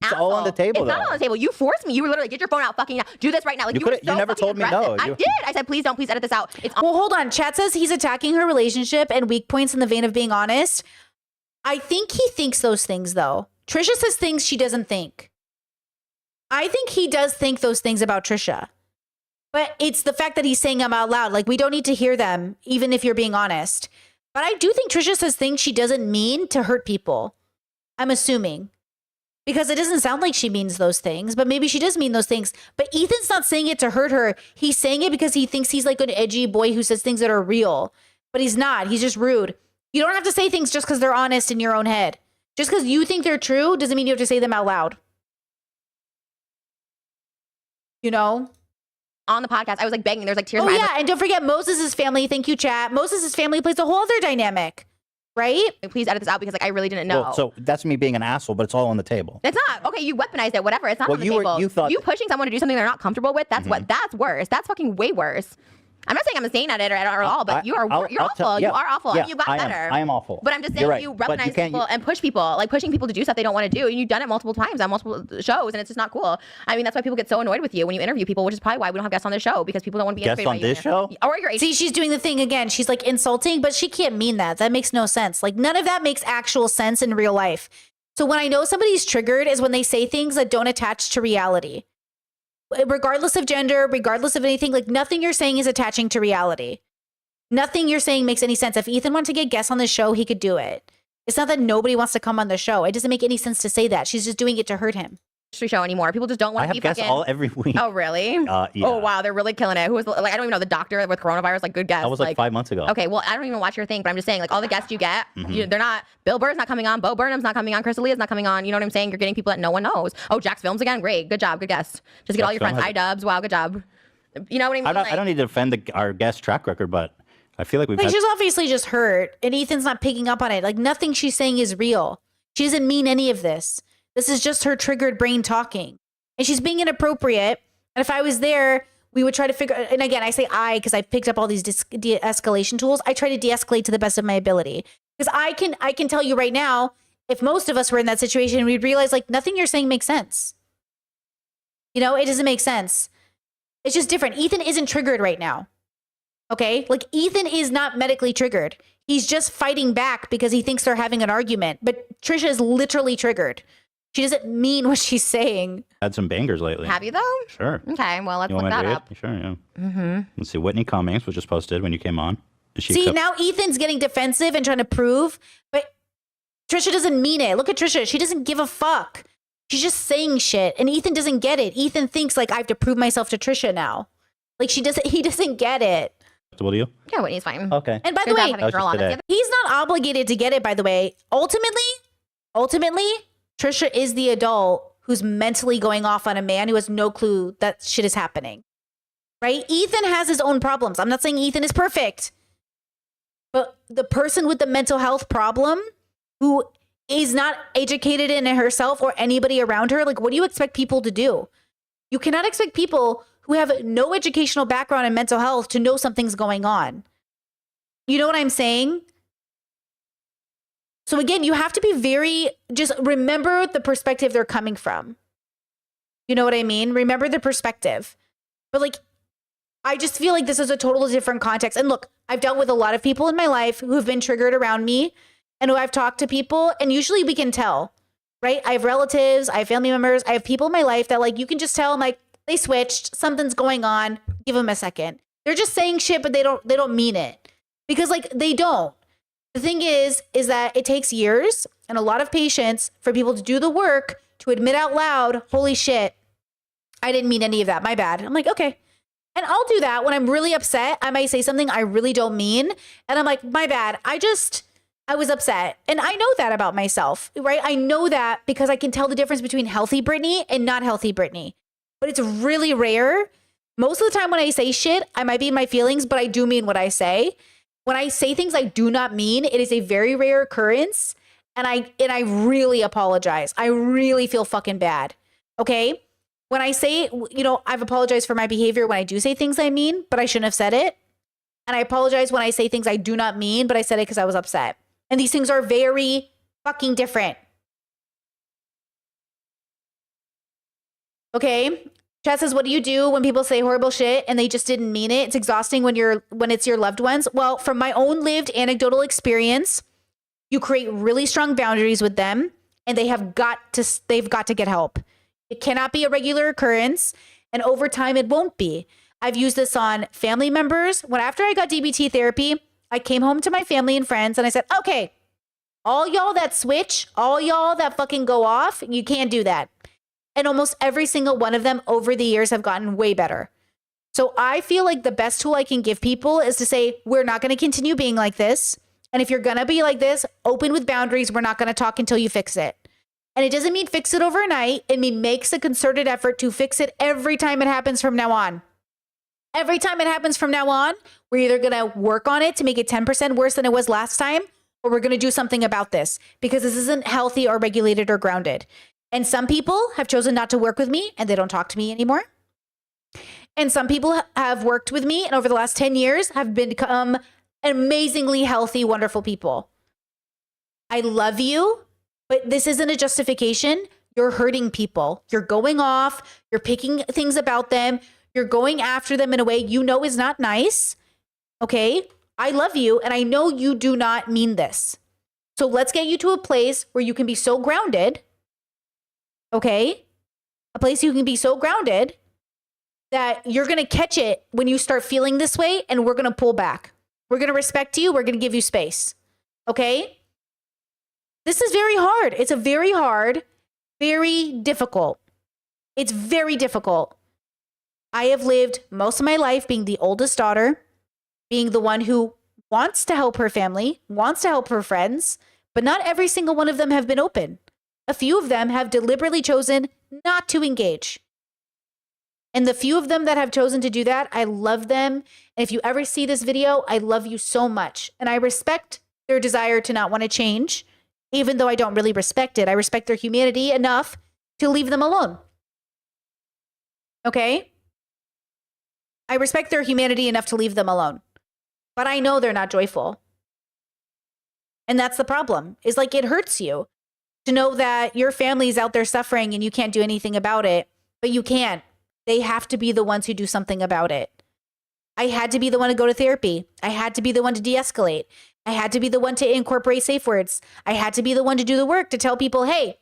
B: It's all on the table,
C: It's not
B: though.
C: on the table. You forced me. You were literally, get your phone out fucking now. Do this right now. Like
B: You
C: you, were
B: could've- you
C: so
B: never
C: fucking
B: told me
C: aggressive.
B: no.
C: I
B: You-
C: did. I said, please don't. Please edit this out. It's
A: Well, hold on. Chat says he's attacking her relationship and weak points in the vein of being honest. I think he thinks those things, though. Trisha says things she doesn't think. I think he does think those things about Trisha. But it's the fact that he's saying them out loud. Like, we don't need to hear them, even if you're being honest. But I do think Trisha says things she doesn't mean to hurt people. I'm assuming. Because it doesn't sound like she means those things, but maybe she does mean those things. But Ethan's not saying it to hurt her. He's saying it because he thinks he's like an edgy boy who says things that are real. But he's not. He's just rude. You don't have to say things just because they're honest in your own head. Just because you think they're true doesn't mean you have to say them out loud. You know?
C: On the podcast, I was like begging. There's like tears in
A: Oh
C: my eyes.
A: yeah, and don't forget Moses' family. Thank you, chat. Moses' family plays a whole other dynamic, right?
C: Like, please edit this out because like I really didn't know.
B: Well, so that's me being an asshole, but it's all on the table.
C: It's not. Okay, you weaponized it, whatever. It's not
B: Well,
C: on the
B: you were-
C: table.
B: you thought-
C: you pushing someone to do something they're not comfortable with, that's that's worse. That's fucking way worse. I'm not saying I'm saying at it or at all, but you're
B: I'll
C: awful.
B: tell-
C: You are awful.
B: yeah,
C: You got
B: I am.
C: better.
B: I am awful.
C: But I'm just saying
B: You're right.
C: you
B: But
C: weaponize
B: can't-
C: people and push people, like pushing people to do stuff they don't want to do. And you've done it multiple times on multiple shows, and it's just not cool. I mean, that's why people get so annoyed with you when you interview people, which is probably why we don't have guests on the show because people don't want to be
B: Guests
C: interviewed
B: on
C: by
B: this
C: you.
B: show?
C: Or your agent.
A: See, she's doing the thing again. She's like insulting, but she can't mean that. That makes no sense. Like none of that makes actual sense in real life. So when I know somebody's triggered is when they say things that don't attach to reality. Regardless of gender, regardless of anything, like nothing you're saying is attaching to reality. Nothing you're saying makes any sense. If Ethan wanted to get guests on the show, he could do it. It's not that nobody wants to come on the show. It doesn't make any sense to say that. She's just doing it to hurt him.
C: Show anymore. People just don't
B: I
C: want to
B: have
C: be
B: guests
C: fucking.
B: every week.
C: Oh really?
B: Yeah.
C: Oh wow, they're really killing it. Who was like I don't even know the doctor with coronavirus. Like good guess.
B: That was like 5 months ago.
C: Okay, well, I don't even watch your thing, but I'm just saying, like, all the guests you get, they're not, Bill Burr's not coming on, Bo Burnham's not coming on, Chris D'Elia's not coming on, you know what I'm saying? You're getting people that no one knows. Oh, Jax Films again, great, good job, good guess. Just get all your
B: Jax
C: friends,
B: Film
C: iDubbbz, wow, good job. You know what I mean?
B: I don't need to defend our guest track record, but I feel like we've
A: Like
B: had,
A: she's obviously just hurt, and Ethan's not picking up on it. Like nothing she's saying is real. She doesn't mean any of this. This is just her triggered brain talking, and she's being inappropriate. And if I was there, we would try to figure. And again, I say I because I picked up all these de-escalation tools. I try to de-escalate to the best of my ability because I can tell you right now, if most of us were in that situation, we'd realize like nothing you're saying makes sense. You know, it doesn't make sense. It's just different. Ethan isn't triggered right now. Okay? Like Ethan is not medically triggered. He's just fighting back because he thinks they're having an argument. But Trisha is literally triggered. She doesn't mean what she's saying.
B: had some bangers lately.
C: Have you though?
B: Sure.
C: Okay, well, let's
B: You
C: look
B: want me
C: that
B: to read
C: up.
B: it? Sure, yeah. Let's see. Whitney Cummings was just posted when you came on. Is she
A: See,
B: accept-
A: now Ethan's getting defensive and trying to prove, but Trisha doesn't mean it. Look at Trisha. She doesn't give a fuck. She's just saying shit. And Ethan doesn't get it. Ethan thinks like I have to prove myself to Trisha now. Like he doesn't get it.
B: acceptable to you?
C: Yeah, Whitney's fine.
B: Okay.
A: And by the
C: Good job
A: way,
C: having a
B: was
C: girl
B: just
C: on. That's
B: today.
C: the
A: he's not obligated to get it, by the way. Ultimately, Trisha is the adult who's mentally going off on a man who has no clue that shit is happening. Right? Ethan has his own problems. I'm not saying Ethan is perfect. But the person with the mental health problem who is not educated in it herself or anybody around her, like what do you expect people to do? You cannot expect people who have no educational background in mental health to know something's going on. You know what I'm saying? So again, you have to be just remember the perspective they're coming from. You know what I mean? Remember the perspective. But like, I just feel like this is a totally different context. And look, I've dealt with a lot of people in my life who have been triggered around me and who I've talked to people, and usually we can tell, right? I have relatives, I have family members, I have people in my life that like, you can just tell, like, they switched, something's going on, give them a second. They're just saying shit, but they don't mean it. Because like, they don't. The thing is that it takes years and a lot of patience for people to do the work to admit out loud, holy shit, I didn't mean any of that, my bad. I'm like, okay. And I'll do that when I'm really upset. I might say something I really don't mean. And I'm like, my bad. I was upset. And I know that about myself, right? I know that because I can tell the difference between healthy Brittany and not healthy Brittany. But it's really rare. Most of the time when I say shit, I might be in my feelings, but I do mean what I say. When I say things I do not mean, it is a very rare occurrence. And I really apologize. I really feel fucking bad. Okay? When I say, I've apologized for my behavior when I do say things I mean, but I shouldn't have said it. And I apologize when I say things I do not mean, but I said it because I was upset. And these things are very fucking different. Okay? Chat says, what do you do when people say horrible shit and they just didn't mean it? It's exhausting when it's your loved ones. Well, from my own lived anecdotal experience, you create really strong boundaries with them and they've got to get help. It cannot be a regular occurrence, and over time it won't be. I've used this on family members. When after I got DBT therapy, I came home to my family and friends and I said, okay, all y'all that switch, all y'all that fucking go off, you can't do that. And almost every single one of them over the years have gotten way better. So I feel like the best tool I can give people is to say, we're not going to continue being like this. And if you're going to be like this, open with boundaries. We're not going to talk until you fix it. And it doesn't mean fix it overnight. It means makes a concerted effort to fix it every time it happens from now on. Every time it happens from now on, we're either going to work on it to make it 10% worse than it was last time, or we're going to do something about this because this isn't healthy or regulated or grounded. And some people have chosen not to work with me and they don't talk to me anymore. And some people have worked with me and over the last 10 years have become amazingly healthy, wonderful people. I love you, but this isn't a justification. You're hurting people. You're going off. You're picking things about them. You're going after them in a way you know is not nice. Okay? I love you, and I know you do not mean this. So let's get you to a place where you can be so grounded, okay? A place you can be so grounded that you're going to catch it when you start feeling this way, and we're going to pull back. We're going to respect you. We're going to give you space, okay? This is very hard. It's a very hard, very difficult. It's very difficult. I have lived most of my life being the oldest daughter, being the one who wants to help her family, wants to help her friends, but not every single one of them have been open. A few of them have deliberately chosen not to engage. And the few of them that have chosen to do that, I love them. And if you ever see this video, I love you so much. And I respect their desire to not want to change, even though I don't really respect it. I respect their humanity enough to leave them alone. Okay? I respect their humanity enough to leave them alone. But I know they're not joyful. And that's the problem. Is like it hurts you to know that your family's out there suffering and you can't do anything about it, but you can't. They have to be the ones who do something about it. I had to be the one to go to therapy. I had to be the one to de-escalate. I had to be the one to incorporate safe words. I had to be the one to do the work to tell people, hey,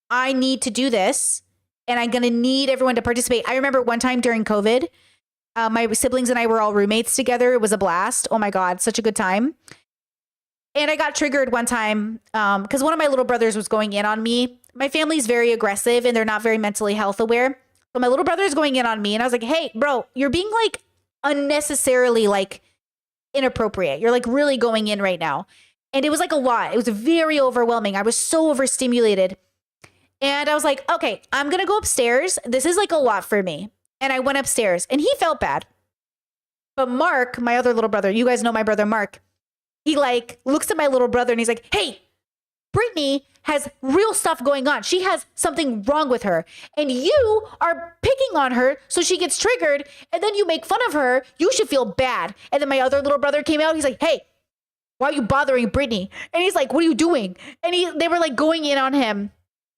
A: I need to do this and I'm going to need everyone to participate. I remember one time during COVID, my siblings and I were all roommates together. It was a blast. Oh my God, such a good time. And I got triggered one time because one of my little brothers was going in on me. My family's very aggressive and they're not very mentally health aware. So my little brother is going in on me and I was like, hey, bro, you're being like unnecessarily like inappropriate. You're like really going in right now. And it was like a lot. It was very overwhelming. I was so overstimulated. And I was like, okay, I'm going to go upstairs. This is like a lot for me. And I went upstairs and he felt bad. But Mark, my other little brother, you guys know my brother Mark, he like looks at my little brother and he's like, hey, Brittany has real stuff going on. She has something wrong with her. And you are picking on her so she gets triggered and then you make fun of her. You should feel bad. And then my other little brother came out. He's like, hey, why are you bothering Brittany? And he's like, what are you doing? And they were like going in on him.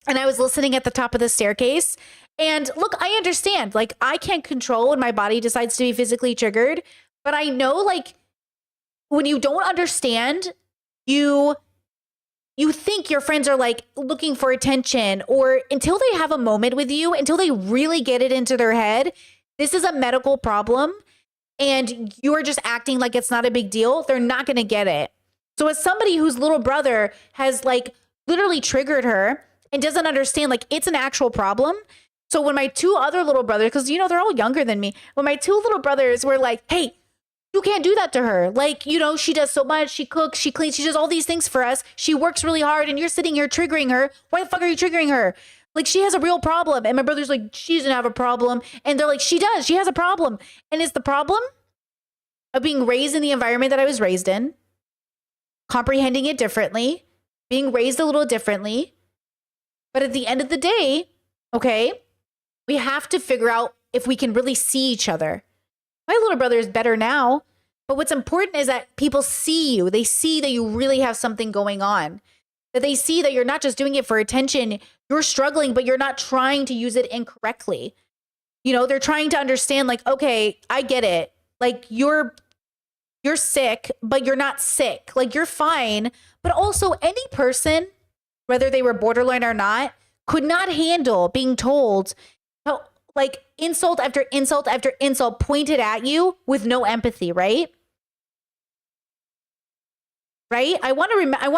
A: And I was listening at the top of the staircase. And look, I understand. Like, I can't control when my body decides to be physically triggered. But I know, like, when you don't understand, you think your friends are, like, looking for attention. Or until they have a moment with you, until they really get it into their head, this is a medical problem. And you're just acting like it's not a big deal. They're not going to get it. So as somebody whose little brother has, like, literally triggered her and doesn't understand, like, it's an actual problem. So when my two other little brothers, because, you know, they're all younger than me. When my two little brothers were like, hey, you can't do that to her. Like, you know, she does so much. She cooks, she cleans, she does all these things for us. She works really hard and you're sitting here triggering her. Why the fuck are you triggering her? Like, she has a real problem. And my brother's like, she doesn't have a problem. And they're like, she does. She has a problem. And it's the problem of being raised in the environment that I was raised in, comprehending it differently, being raised a little differently. But at the end of the day, okay, we have to figure out if we can really see each other. My little brother is better now, but what's important is that people see you. They see that you really have something going on, that they see that you're not just doing it for attention. You're struggling, but you're not trying to use it incorrectly. You know, they're trying to understand, like, okay, I get it. Like, you're sick, but you're not sick. Like, you're fine. But also any person, whether they were borderline or not, could not handle being told, like insult after insult after insult pointed at you with no empathy, right? Right? I want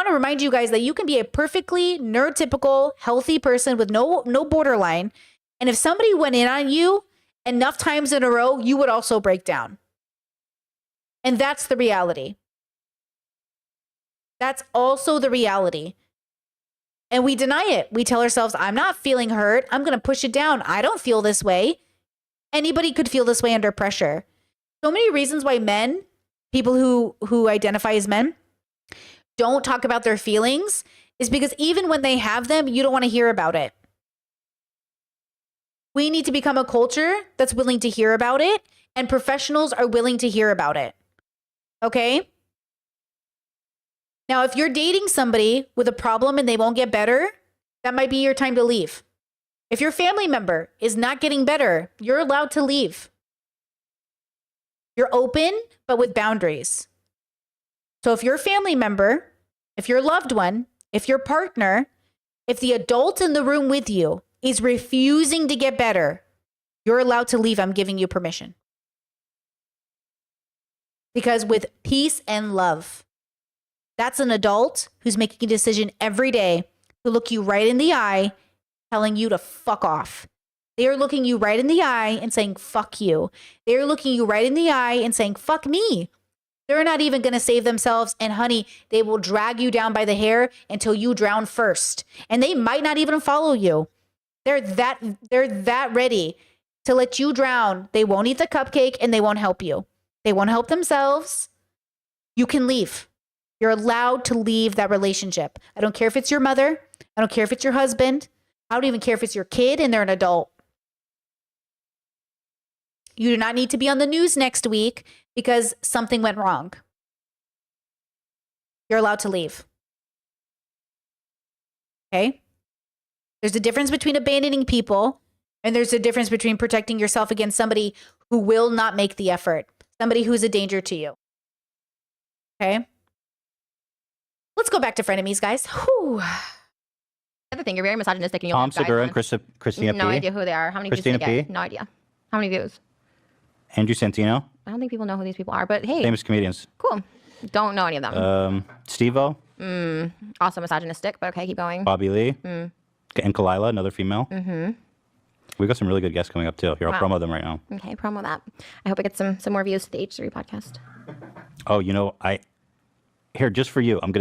A: to remind you guys that you can be a perfectly neurotypical, healthy person with no borderline, and if somebody went in on you enough times in a row, you would also break down. And that's the reality. That's also the reality. And we deny it. We tell ourselves, I'm not feeling hurt. I'm going to push it down. I don't feel this way. Anybody could feel this way under pressure. So many reasons why men, people who identify as men, don't talk about their feelings is because even when they have them, you don't want to hear about it. We need to become a culture that's willing to hear about it, and professionals are willing to hear about it. Okay? Now, if you're dating somebody with a problem and they won't get better, that might be your time to leave. If your family member is not getting better, you're allowed to leave. You're open, but with boundaries. So if your family member, if your loved one, if your partner, if the adult in the room with you is refusing to get better, you're allowed to leave. I'm giving you permission. Because with peace and love, that's an adult who's making a decision every day to look you right in the eye, telling you to fuck off. They are looking you right in the eye and saying, fuck you. They're looking you right in the eye and saying, fuck me. They're not even going to save themselves. And honey, they will drag you down by the hair until you drown first. And they might not even follow you. They're that ready to let you drown. They won't eat the cupcake and they won't help you. They won't help themselves. You can leave. You're allowed to leave that relationship. I don't care if it's your mother. I don't care if it's your husband. I don't even care if it's your kid and they're an adult. You do not need to be on the news next week because something went wrong. You're allowed to leave. Okay? There's a difference between abandoning people and there's a difference between protecting yourself against somebody who will not make the effort, somebody who's a danger to you. Okay? Let's go back to frenemies, guys. Whew.
C: The other thing, you're very misogynistic and you'll
B: Tom
C: have guys
B: Segura
C: on.
B: and Christina
C: No
B: P.
C: idea who they are. How many views
B: Christina
C: did they get?
B: P.
C: No idea. How many views?
B: Andrew Santino,
C: I don't think people know who these people are, but hey,
B: famous comedians.
C: cool. Don't know any of them.
B: Steve-O,
C: Also misogynistic, but okay, keep going.
B: Bobby Lee, and Kalila, another female. We got some really good guests coming up too. Here, I'll
C: Wow.
B: promo them right now.
C: Okay, promo that. I hope I get some more views to the H3 podcast.
B: Oh, here, just for you, I'm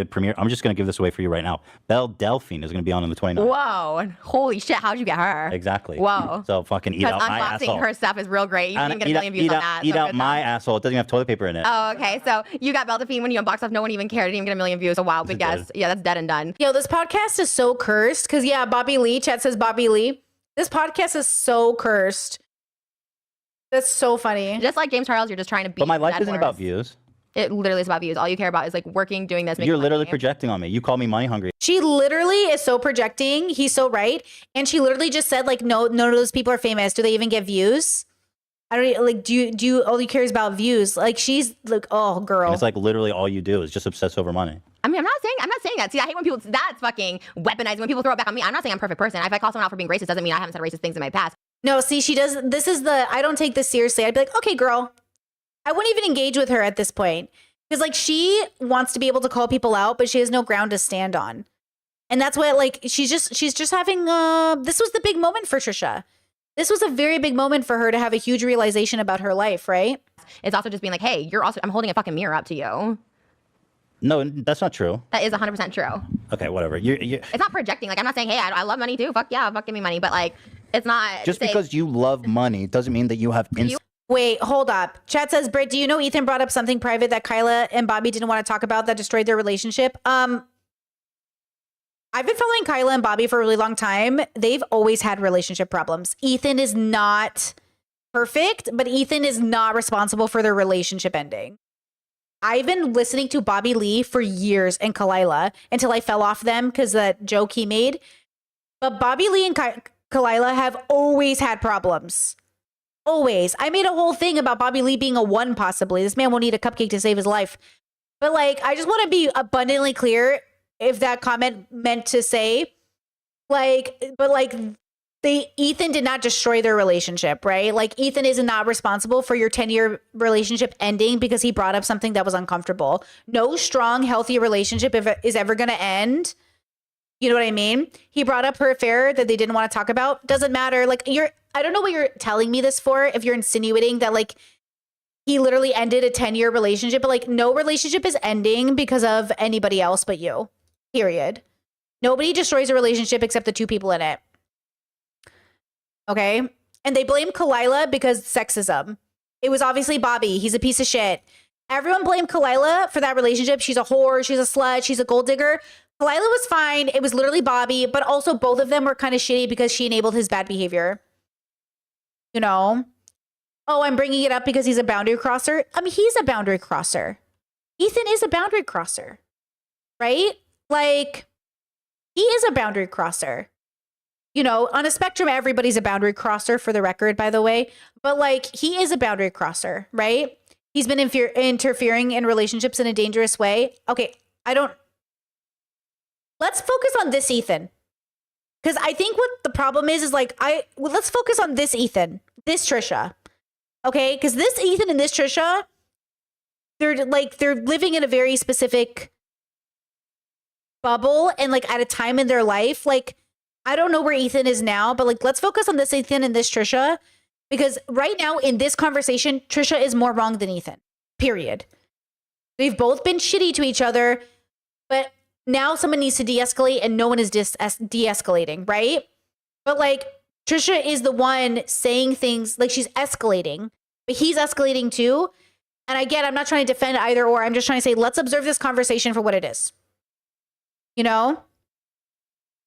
B: just gonna give this away for you right now. Belle Delphine is gonna be on the 29th.
C: Whoa. Holy shit, how'd you get her?
B: Exactly.
C: Whoa.
B: So fucking eat
C: Because
B: out my
C: unboxing
B: asshole.
C: her stuff is real great. You
B: And
C: didn't get a million views on that.
B: Eat
C: so
B: out
C: good
B: my
C: job.
B: asshole. It doesn't even have toilet paper in it.
C: Oh, okay. So you got Beltafine when you unboxed stuff. No one even cared. Didn't even get a million views. So wow, big
B: Dead.
C: guess. Yeah, that's dead and done.
A: Yo, this podcast is so cursed because, yeah, Bobby Lee, chat says Bobby Lee. This podcast is so cursed. That's so funny.
C: Just like James Charles, you're just trying to beat
B: But my life
C: that
B: isn't
C: horse.
B: about views.
C: It literally is about views. All you care about is like working, doing this. making
B: You're literally
C: money.
B: projecting on me. You call me money hungry.
A: She literally is so projecting. He's so right. And she literally just said, like, no, none of those people are famous. Do they even get views? I don't like, do you all you care is about views? Like, she's like, oh, girl.
B: And it's like literally all you do is just obsess over money.
C: I mean, I'm not saying that. See, I hate when people, that's fucking weaponized. When people throw it back on me, I'm not saying I'm a perfect person. If I call someone out for being racist, doesn't mean I haven't said racist things in my past.
A: No, see, she does. This is I don't take this seriously. I'd be like, okay, girl. I wouldn't even engage with her at this point. Because, like, she wants to be able to call people out, but she has no ground to stand on. And that's what, like, she's just having, this was the big moment for Trisha. This was a very big moment for her to have a huge realization about her life, right?
C: It's also just being like, hey, I'm holding a fucking mirror up to you.
B: No, that's not true.
C: That is 100% true.
B: Okay, whatever. You
C: It's not projecting. Like, I'm not saying, hey, I love money too. Fuck yeah, fuck give me money. But like, it's not.
B: just
C: say-
B: because you love money doesn't mean that you have
A: Wait, hold up. Chat says, Britt, do you know Ethan brought up something private that Kyla and Bobby didn't want to talk about that destroyed their relationship? I've been following Kyla and Bobby for a really long time. They've always had relationship problems. Ethan is not perfect, but Ethan is not responsible for their relationship ending. I've been listening to Bobby Lee for years and Kalila until I fell off them because that joke he made. But Bobby Lee and Kalila have always had problems. Always. I made a whole thing about Bobby Lee being a 1 possibly. This man won't eat a cupcake to save his life. But like, I just want to be abundantly clear if that comment meant to say, like, but like, Ethan did not destroy their relationship, right? Like Ethan is not responsible for your 10-year relationship ending because he brought up something that was uncomfortable. No strong, healthy relationship is ever going to end. You know what I mean? He brought up her affair that they didn't want to talk about. Doesn't matter. Like I don't know what you're telling me this for. If you're insinuating that like he literally ended a 10-year relationship, but like no relationship is ending because of anybody else but you. Period. Nobody destroys a relationship except the two people in it. Okay? And they blame Kalila because sexism. It was obviously Bobby. He's a piece of shit. Everyone blamed Kalila for that relationship. She's a whore. She's a slut. She's a gold digger. Kalila was fine. It was literally Bobby, but also both of them were kind of shitty because she enabled his bad behavior. You know? Oh, I'm bringing it up because he's a boundary crosser. I mean, he's a boundary crosser. Ethan is a boundary crosser, right? Like, he is a boundary crosser. You know, on a spectrum, everybody's a boundary crosser, for the record, by the way. But like, he is a boundary crosser, right? He's been interfering in relationships in a dangerous way. Okay, let's focus on this Ethan. Because I think what the problem is like, let's focus on this Ethan, this Trisha. Okay, because this Ethan and this Trisha, they're living in a very specific bubble and like at a time in their life. Like, I don't know where Ethan is now, but like, let's focus on this Ethan and this Trisha, because right now in this conversation, Trisha is more wrong than Ethan, period. They've both been shitty to each other, but now someone needs to de-escalate and no one is de-escalating, right? But like, Trisha is the one saying things, like she's escalating, but he's escalating too. And again, I'm not trying to defend either or. I'm just trying to say, let's observe this conversation for what it is. You know?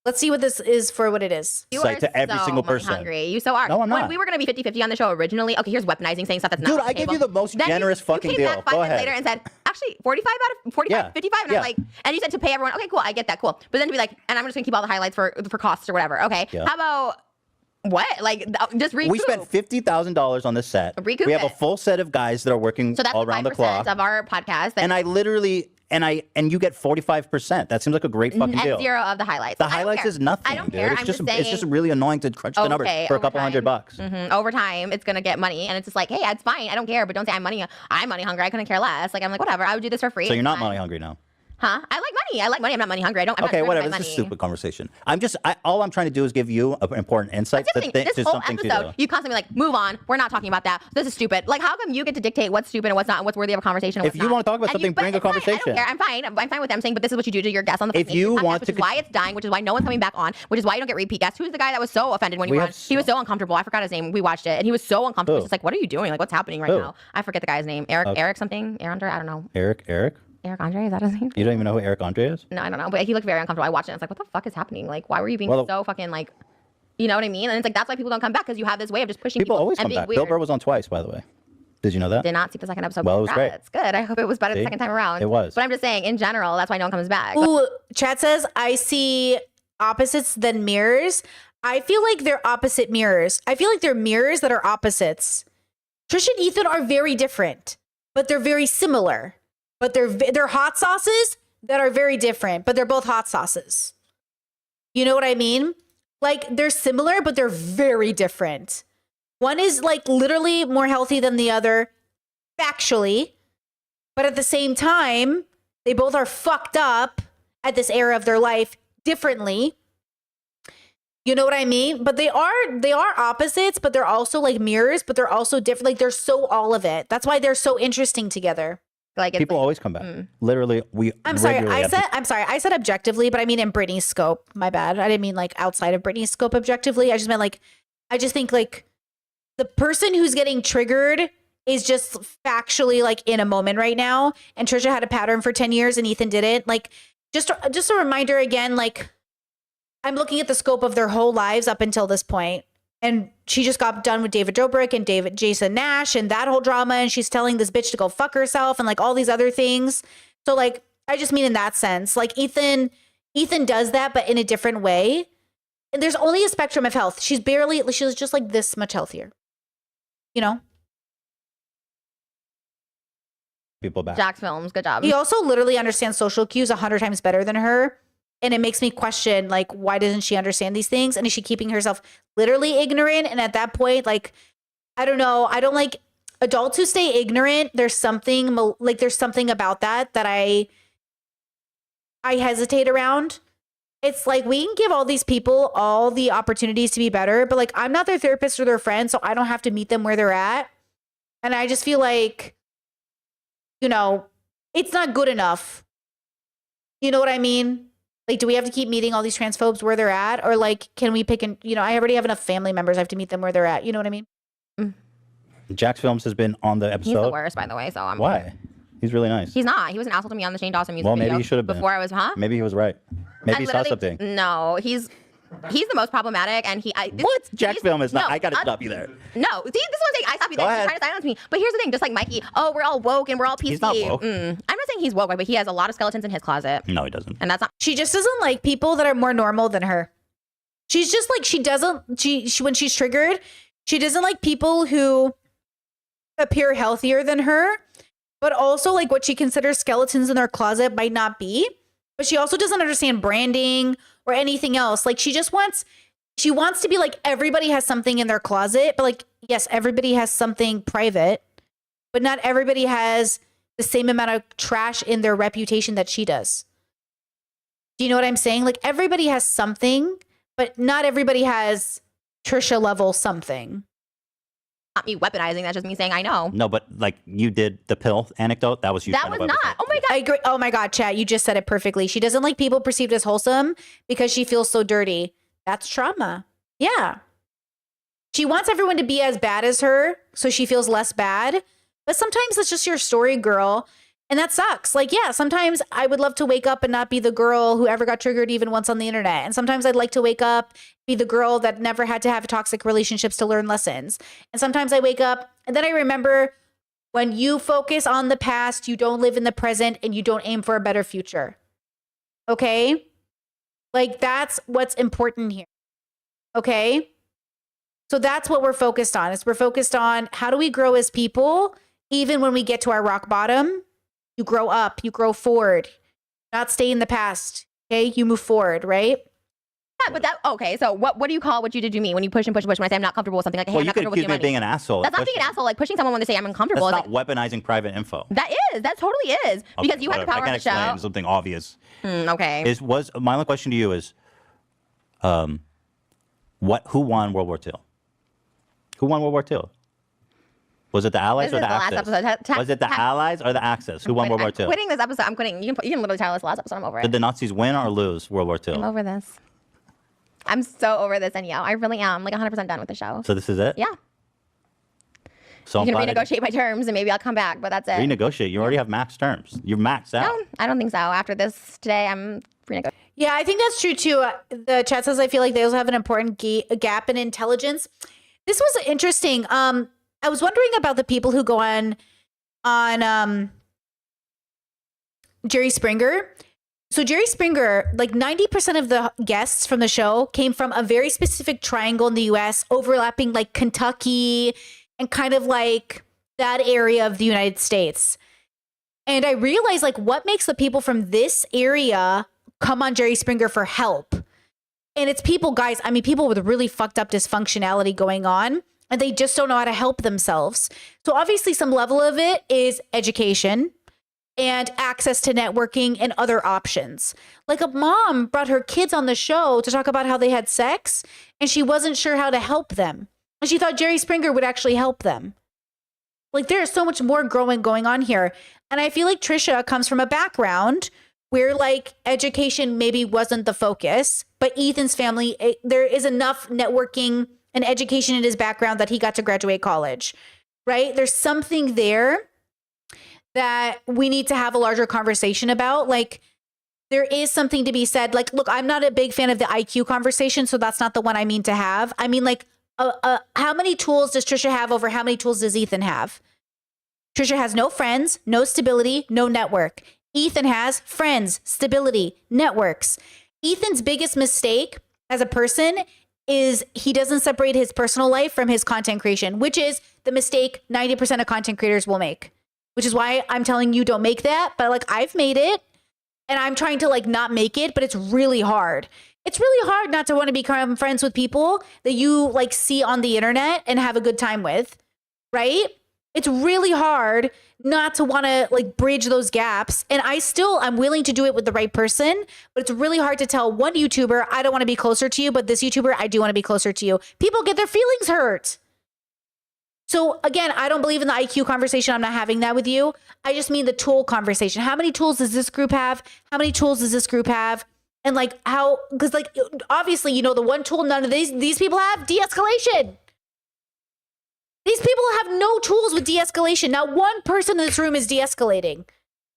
A: Let's see what this is for what it is.
C: You
B: Like
C: are
B: to every
C: so
B: single
C: money
B: person.
C: hungry. You so are.
B: No, I'm
C: When
B: not.
C: we were going to be 50-50 on the show originally, okay, here's weaponizing, saying stuff that's not
B: Dude,
C: on the
B: I gave
C: table.
B: you the most
C: Then
B: generous fucking
C: you
B: deal.
C: came back 5
B: Go
C: minutes
B: ahead.
C: later and said, actually, 45 out of 45,
B: Yeah.
C: 55. And
B: Yeah.
C: I'm like, and you said to pay everyone. Okay, cool. I get that. Cool. But then to be like, and I'm just going to keep all the highlights for costs or whatever. Okay.
B: Yeah.
C: How about what? Like, just recoup.
B: We spent $50,000 on this set.
C: Recoup
B: we have a
C: it.
B: full set of guys that are working
C: So that's
B: all around the
C: 5%
B: clock.
C: of our podcast.
B: And I literally, and you get 45%. That seems like a great fucking
C: and
B: deal.
C: 0 of the highlights.
B: The
C: I don't
B: highlights
C: care.
B: is nothing,
C: I don't
B: dude.
C: care.
B: It's
C: I'm
B: just,
C: just saying.
B: it's just really annoying to crunch the numbers for a couple $100.
C: Over time, it's gonna get money, and it's just like, hey, it's fine. I don't care, but don't say I'm money hungry. I couldn't care less. Like, I'm like, whatever. I would do this for free.
B: So you're
C: It's
B: not
C: fine.
B: money hungry now.
C: Huh? I like money. I like money. I'm not money hungry. I'm
B: Okay,
C: not driven
B: whatever.
C: by
B: This is a
C: money.
B: stupid conversation. all I'm trying to do is give you an important insight
C: That's the thing. This
B: to
C: whole
B: something to
C: episode,
B: do.
C: you constantly like, move on. We're not talking about that. This is stupid. Like, how come you get to dictate what's stupid and what's not, and what's worthy of a conversation? And
B: If
C: what's
B: you
C: not?
B: wanna talk about
C: And
B: something,
C: but
B: bring a
C: it's fine. I
B: conversation.
C: don't care. I'm fine with them saying, but this is what you do to your guests on the
B: If
C: fucking
B: you
C: podcast,
B: want
C: which
B: to
C: is why it's dying, which is why no one's coming back on, which is why you don't get repeat guests. Who's the guy that was so offended when you
B: We
C: were on?
B: have
C: He was so uncomfortable. I forgot his name. We watched it, and he was so uncomfortable.
B: Who?
C: He's just like, what are you doing? Like, what's happening right
B: Who?
C: now? I forget the guy's name. Eric something. Aaron Andre? I don't know.
B: Eric?
C: Eric Andre? Is that his name?
B: You don't even know who Eric Andre is?
C: No, I don't know. But he looked very uncomfortable. I watched it and I was like, what the fuck is happening? Like, why were you being
B: Well,
C: so fucking like, you know what I mean? And it's like, that's why people don't come back, because you have this way of just pushing
B: People
C: people
B: always
C: and
B: come
C: being
B: back.
C: weird.
B: Bill Burr was on twice, by the way. Did you know that?
C: Did not see the second episode.
B: Well, it was great.
C: That's good. I hope it was better the
B: See?
C: second time around.
B: It was.
C: But I'm just saying, in general, that's why no one comes back.
A: Ooh, chat says, I see opposites than mirrors. I feel like they're opposite mirrors. I feel like they're mirrors that are opposites. Trisha and Ethan are very different, but they're very similar. But they're hot sauces that are very different, but they're both hot sauces. You know what I mean? Like, they're similar, but they're very different. One is like literally more healthy than the other, factually. But at the same time, they both are fucked up at this era of their life differently. You know what I mean? But they are opposites, but they're also like mirrors, but they're also different. Like, they're so all of it. That's why they're so interesting together.
C: Like, it's
B: People
C: like,
B: always come back. Literally, we
A: I'm sorry.
B: regularly have
A: I said objectively, but I mean in Britney's scope. My bad. I didn't mean like outside of Britney's scope objectively. I just meant like, I just think like the person who's getting triggered is just factually like in a moment right now. And Trisha had a pattern for 10 years and Ethan didn't. Like, just a reminder again, like, I'm looking at the scope of their whole lives up until this point. And she just got done with David Dobrik and Jason Nash and that whole drama. And she's telling this bitch to go fuck herself and like all these other things. So like, I just mean in that sense, like Ethan does that, but in a different way. And there's only a spectrum of health. She's just like this much healthier, you know?
B: people back.
C: Jack's films. Good job.
A: He also literally understands social cues 100 times better than her. And it makes me question, like, why doesn't she understand these things? And is she keeping herself literally ignorant? And at that point, like, I don't know. I don't like adults who stay ignorant. There's something about that I hesitate around. It's like, we can give all these people all the opportunities to be better, but like, I'm not their therapist or their friend, so I don't have to meet them where they're at. And I just feel like, you know, it's not good enough. You know what I mean? Like, do we have to keep meeting all these transphobes where they're at? Or like, can we pick and, you know, I already have enough family members. I have to meet them where they're at. You know what I mean?
B: Jax Films has been on the episode.
C: He's the worst, by the way. So I'm.
B: Why? He's really nice.
C: He's not. He was an asshole to me on the Shane Dawson music
B: Well,
C: video.
B: maybe he should have been.
C: Before I was,
B: Maybe he was right. Maybe he saw something.
C: No, he's the most problematic, and
B: What? Jax Film is not.
C: no,
B: I gotta stop you there.
C: No, see, this is what I'm saying. I stop you
B: Go
C: there. He's
B: ahead.
C: trying to silence me. But here's the thing, just like Mikey, oh, we're all woke and we're all PC.
B: He's not woke.
C: I'm not saying he's woke, but he has a lot of skeletons in his closet.
B: No, he doesn't.
C: And that's not.
A: She just doesn't like people that are more normal than her. She's just like, she when she's triggered, she doesn't like people who appear healthier than her, but also like what she considers skeletons in their closet might not be. But she also doesn't understand branding or anything else. Like, she wants to be like, everybody has something in their closet, but like, yes, everybody has something private, but not everybody has the same amount of trash in their reputation that she does. Do you know what I'm saying? Like, everybody has something, but not everybody has Trisha level something.
C: Not me weaponizing. That's just me saying I know.
B: No, but like, you did the pill anecdote. That was you.
C: That
B: trying
C: was
B: to
C: not. Oh my god.
A: I agree. Oh my God, chat, you just said it perfectly. She doesn't like people perceived as wholesome because she feels so dirty. That's trauma. Yeah. She wants everyone to be as bad as her so she feels less bad. But sometimes it's just your story, girl. And that sucks. Like, yeah, sometimes I would love to wake up and not be the girl who ever got triggered even once on the internet. And sometimes I'd like to wake up, be the girl that never had to have toxic relationships to learn lessons. And sometimes I wake up and then I remember, when you focus on the past, you don't live in the present and you don't aim for a better future. Okay? Like, that's what's important here. Okay? So that's what we're focused on. We're focused on, how do we grow as people even when we get to our rock bottom? You grow up, you grow forward, not stay in the past. Okay? You move forward, right?
C: Yeah, but okay. So what do you call what you did to me when you push and push and push? When I say I'm not comfortable with something, like, hey,
B: Well,
C: I'm
B: you
C: not
B: could
C: comfortable with
B: accuse me
C: your
B: of being
C: money.
B: an asshole.
C: That's
B: Like,
C: not being an asshole. Like, pushing someone when they say I'm uncomfortable.
B: That's
C: is
B: not
C: like,
B: weaponizing private info.
C: that totally is because
B: Okay,
C: you have the
B: whatever.
C: power
B: I
C: on
B: can't
C: the
B: explain
C: show.
B: something obvious.
C: Okay.
B: My only question to you is, who won World War II? Who won World War II? Was it the Allies
C: This
B: or
C: is
B: the
C: the last
B: Axis?
C: episode.
B: Was it the Allies or the Axis? Who won World War
C: I'm
B: II?
C: quitting this episode. I'm quitting. You can literally tell us the last episode. I'm over it.
B: Did the Nazis win or lose World War II?
C: I'm over this. I'm so over this, and I really am. Like 100% done with the show.
B: So this is it?
C: Yeah.
B: So
C: I'm
B: I'm
C: gonna
B: glad I
C: renegotiate my terms, and maybe I'll come back. But that's it.
B: renegotiate. You already have max terms. You're maxed out.
C: No, I don't think so. After this today, I'm renegotiating.
A: Yeah, I think that's true too. The chat says, I feel like they also have an important gap in intelligence. This was interesting. I was wondering about the people who go on Jerry Springer. So Jerry Springer, like 90% of the guests from the show came from a very specific triangle in the US, overlapping like Kentucky and kind of like that area of the United States. And I realized, like, what makes the people from this area come on Jerry Springer for help? And it's people, guys, I mean, people with really fucked up dysfunctionality going on, and they just don't know how to help themselves. So obviously some level of it is education and access to networking and other options. Like, a mom brought her kids on the show to talk about how they had sex, and she wasn't sure how to help them. And she thought Jerry Springer would actually help them. Like, there is so much more going on here. And I feel like Trisha comes from a background where, like, education maybe wasn't the focus, but Ethan's family, there is enough networking and education in his background that he got to graduate college, right? There's something there that we need to have a larger conversation about. Like, there is something to be said. Like, look, I'm not a big fan of the IQ conversation, so that's not the one I mean to have. I mean, like, how many tools does Trisha have over how many tools does Ethan have? Trisha has no friends, no stability, no network. Ethan has friends, stability, networks. Ethan's biggest mistake as a person is he doesn't separate his personal life from his content creation, which is the mistake 90% of content creators will make, which is why I'm telling you don't make that. But like, I've made it. and I'm trying to like not make it, but it's really hard. It's really hard not to want to become friends with people that you like see on the internet and have a good time with, right? It's really hard not to want to like bridge those gaps. And I'm willing to do it with the right person, but it's really hard to tell one YouTuber, I don't want to be closer to you, but this YouTuber, I do want to be closer to you. People get their feelings hurt. So again, I don't believe in the IQ conversation. I'm not having that with you. I just mean the tool conversation. How many tools does this group have? How many tools does this group have? And like how, because like obviously, you know, the one tool none of these people have, de-escalation. These people have no tools with de-escalation. Not one person in this room is de-escalating.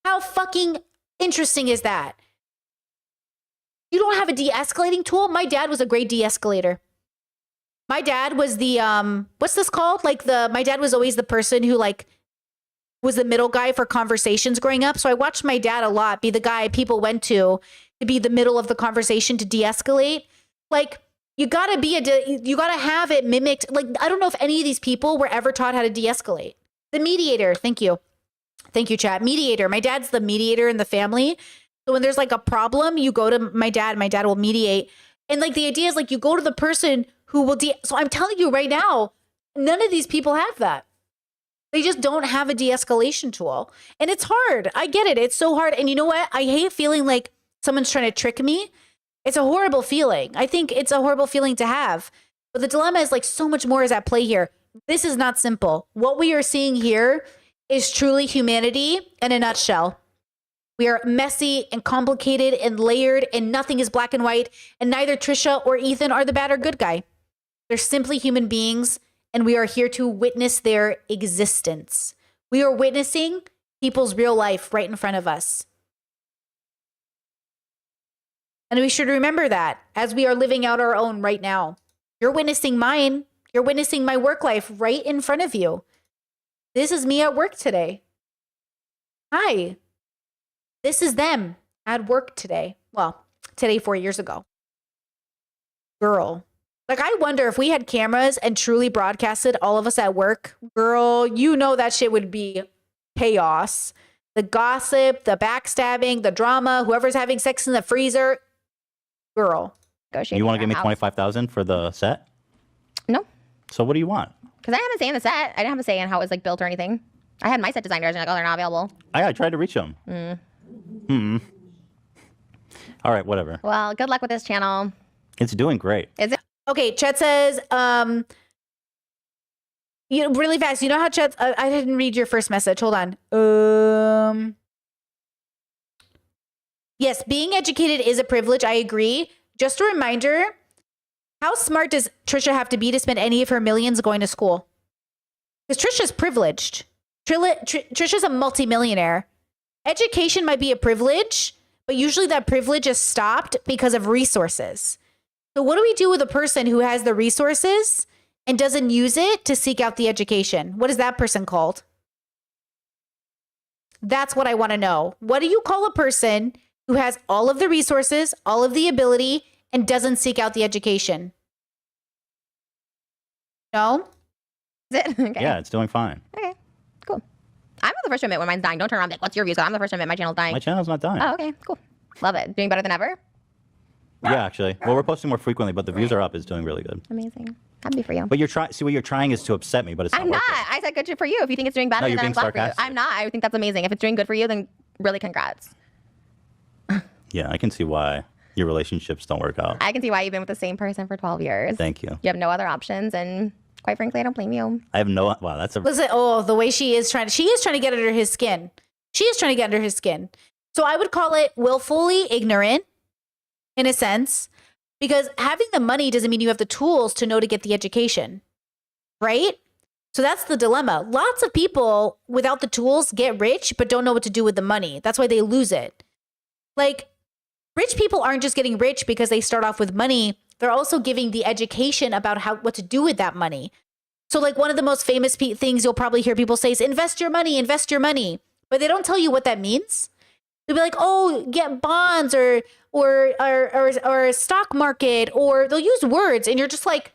A: How fucking interesting is that? You don't have a de-escalating tool? My dad was a great de-escalator. My dad was the, what's this called? Like my dad was always the person who like was the middle guy for conversations growing up. So I watched my dad a lot be the guy people went to be the middle of the conversation to de-escalate. Like you gotta you gotta have it mimicked. Like, I don't know if any of these people were ever taught how to de-escalate. The mediator, thank you. Thank you, chat. Mediator. My dad's the mediator in the family. So when there's like a problem, you go to my dad will mediate. And like the idea is like you go to the person who will so I'm telling you right now, none of these people have that. They just don't have a de-escalation tool. And it's hard. I get it. It's so hard. And you know what? I hate feeling like someone's trying to trick me. It's a horrible feeling. I think it's a horrible feeling to have. But the dilemma is like so much more is at play here. This is not simple. What we are seeing here is truly humanity in a nutshell. We are messy and complicated and layered, and nothing is black and white. And neither Trisha or Ethan are the bad or good guy. They're simply human beings, and we are here to witness their existence. We are witnessing people's real life right in front of us. And we should remember that as we are living out our own right now. You're witnessing mine. You're witnessing my work life right in front of you. This is me at work today. Hi. This is them at work today. Well, today, 4 years ago. Girl. Like, I wonder if we had cameras and truly broadcasted all of us at work. Girl, you know that shit would be chaos. The gossip, the backstabbing, the drama, whoever's having sex in the freezer. Girl.
B: You want to give me 25,000 for the set?
C: No.
B: So what do you want?
C: Because I haven't say in the set. I didn't have a say in how it was like built or anything. I had my set designers and like, oh, they're not available.
B: I tried to reach them. All right, whatever.
C: Well, good luck with this channel.
B: It's doing great.
C: Is it?
A: Okay, Chet says, you know, really fast. You know how Chet, I didn't read your first message. Hold on. Yes, being educated is a privilege. I agree. Just a reminder, how smart does Trisha have to be to spend any of her millions going to school? Because Trisha's privileged. Trisha's a multimillionaire. Education might be a privilege, but usually that privilege is stopped because of resources. So what do we do with a person who has the resources and doesn't use it to seek out the education? What is that person called? That's what I want to know. What do you call a person who has all of the resources, all of the ability, and doesn't seek out the education? No?
C: Is it? Okay.
B: Yeah, it's doing fine.
C: Okay, cool. I'm the first to admit when mine's dying. Don't turn around and be like, what's your views? I'm the first to admit my channel's dying.
B: My channel's not dying.
C: Oh, okay, cool. Love it. Doing better than ever?
B: Yeah, actually. Well, we're posting more frequently, but the views are up. It's doing really good.
C: Amazing. Happy for you.
B: But you're trying. See, what you're trying is to upset me, but it's not.
C: I'm not.
B: working.
C: I said good for you. If you think it's doing better,
B: No, you're
C: then I'm
B: being
C: glad for you.
B: sarcastic.
C: I'm not. I think that's amazing. If it's doing good for you, then really congrats.
B: Yeah, I can see why your relationships don't work out.
C: I can see why you've been with the same person for 12 years.
B: Thank you.
C: You have no other options, and quite frankly, I don't blame you.
B: I have no. Wow, that's a.
A: Listen, the way she is trying to get under his skin. She is trying to get under his skin. So I would call it willfully ignorant in a sense, because having the money doesn't mean you have the tools to know to get the education, right? So that's the dilemma. Lots of people without the tools get rich, but don't know what to do with the money. That's why they lose it. Like, rich people aren't just getting rich because they start off with money. They're also giving the education about what to do with that money. So like one of the most famous things you'll probably hear people say is invest your money, but they don't tell you what that means. They'll be like, oh, get bonds or a stock market, or they'll use words. And you're just like,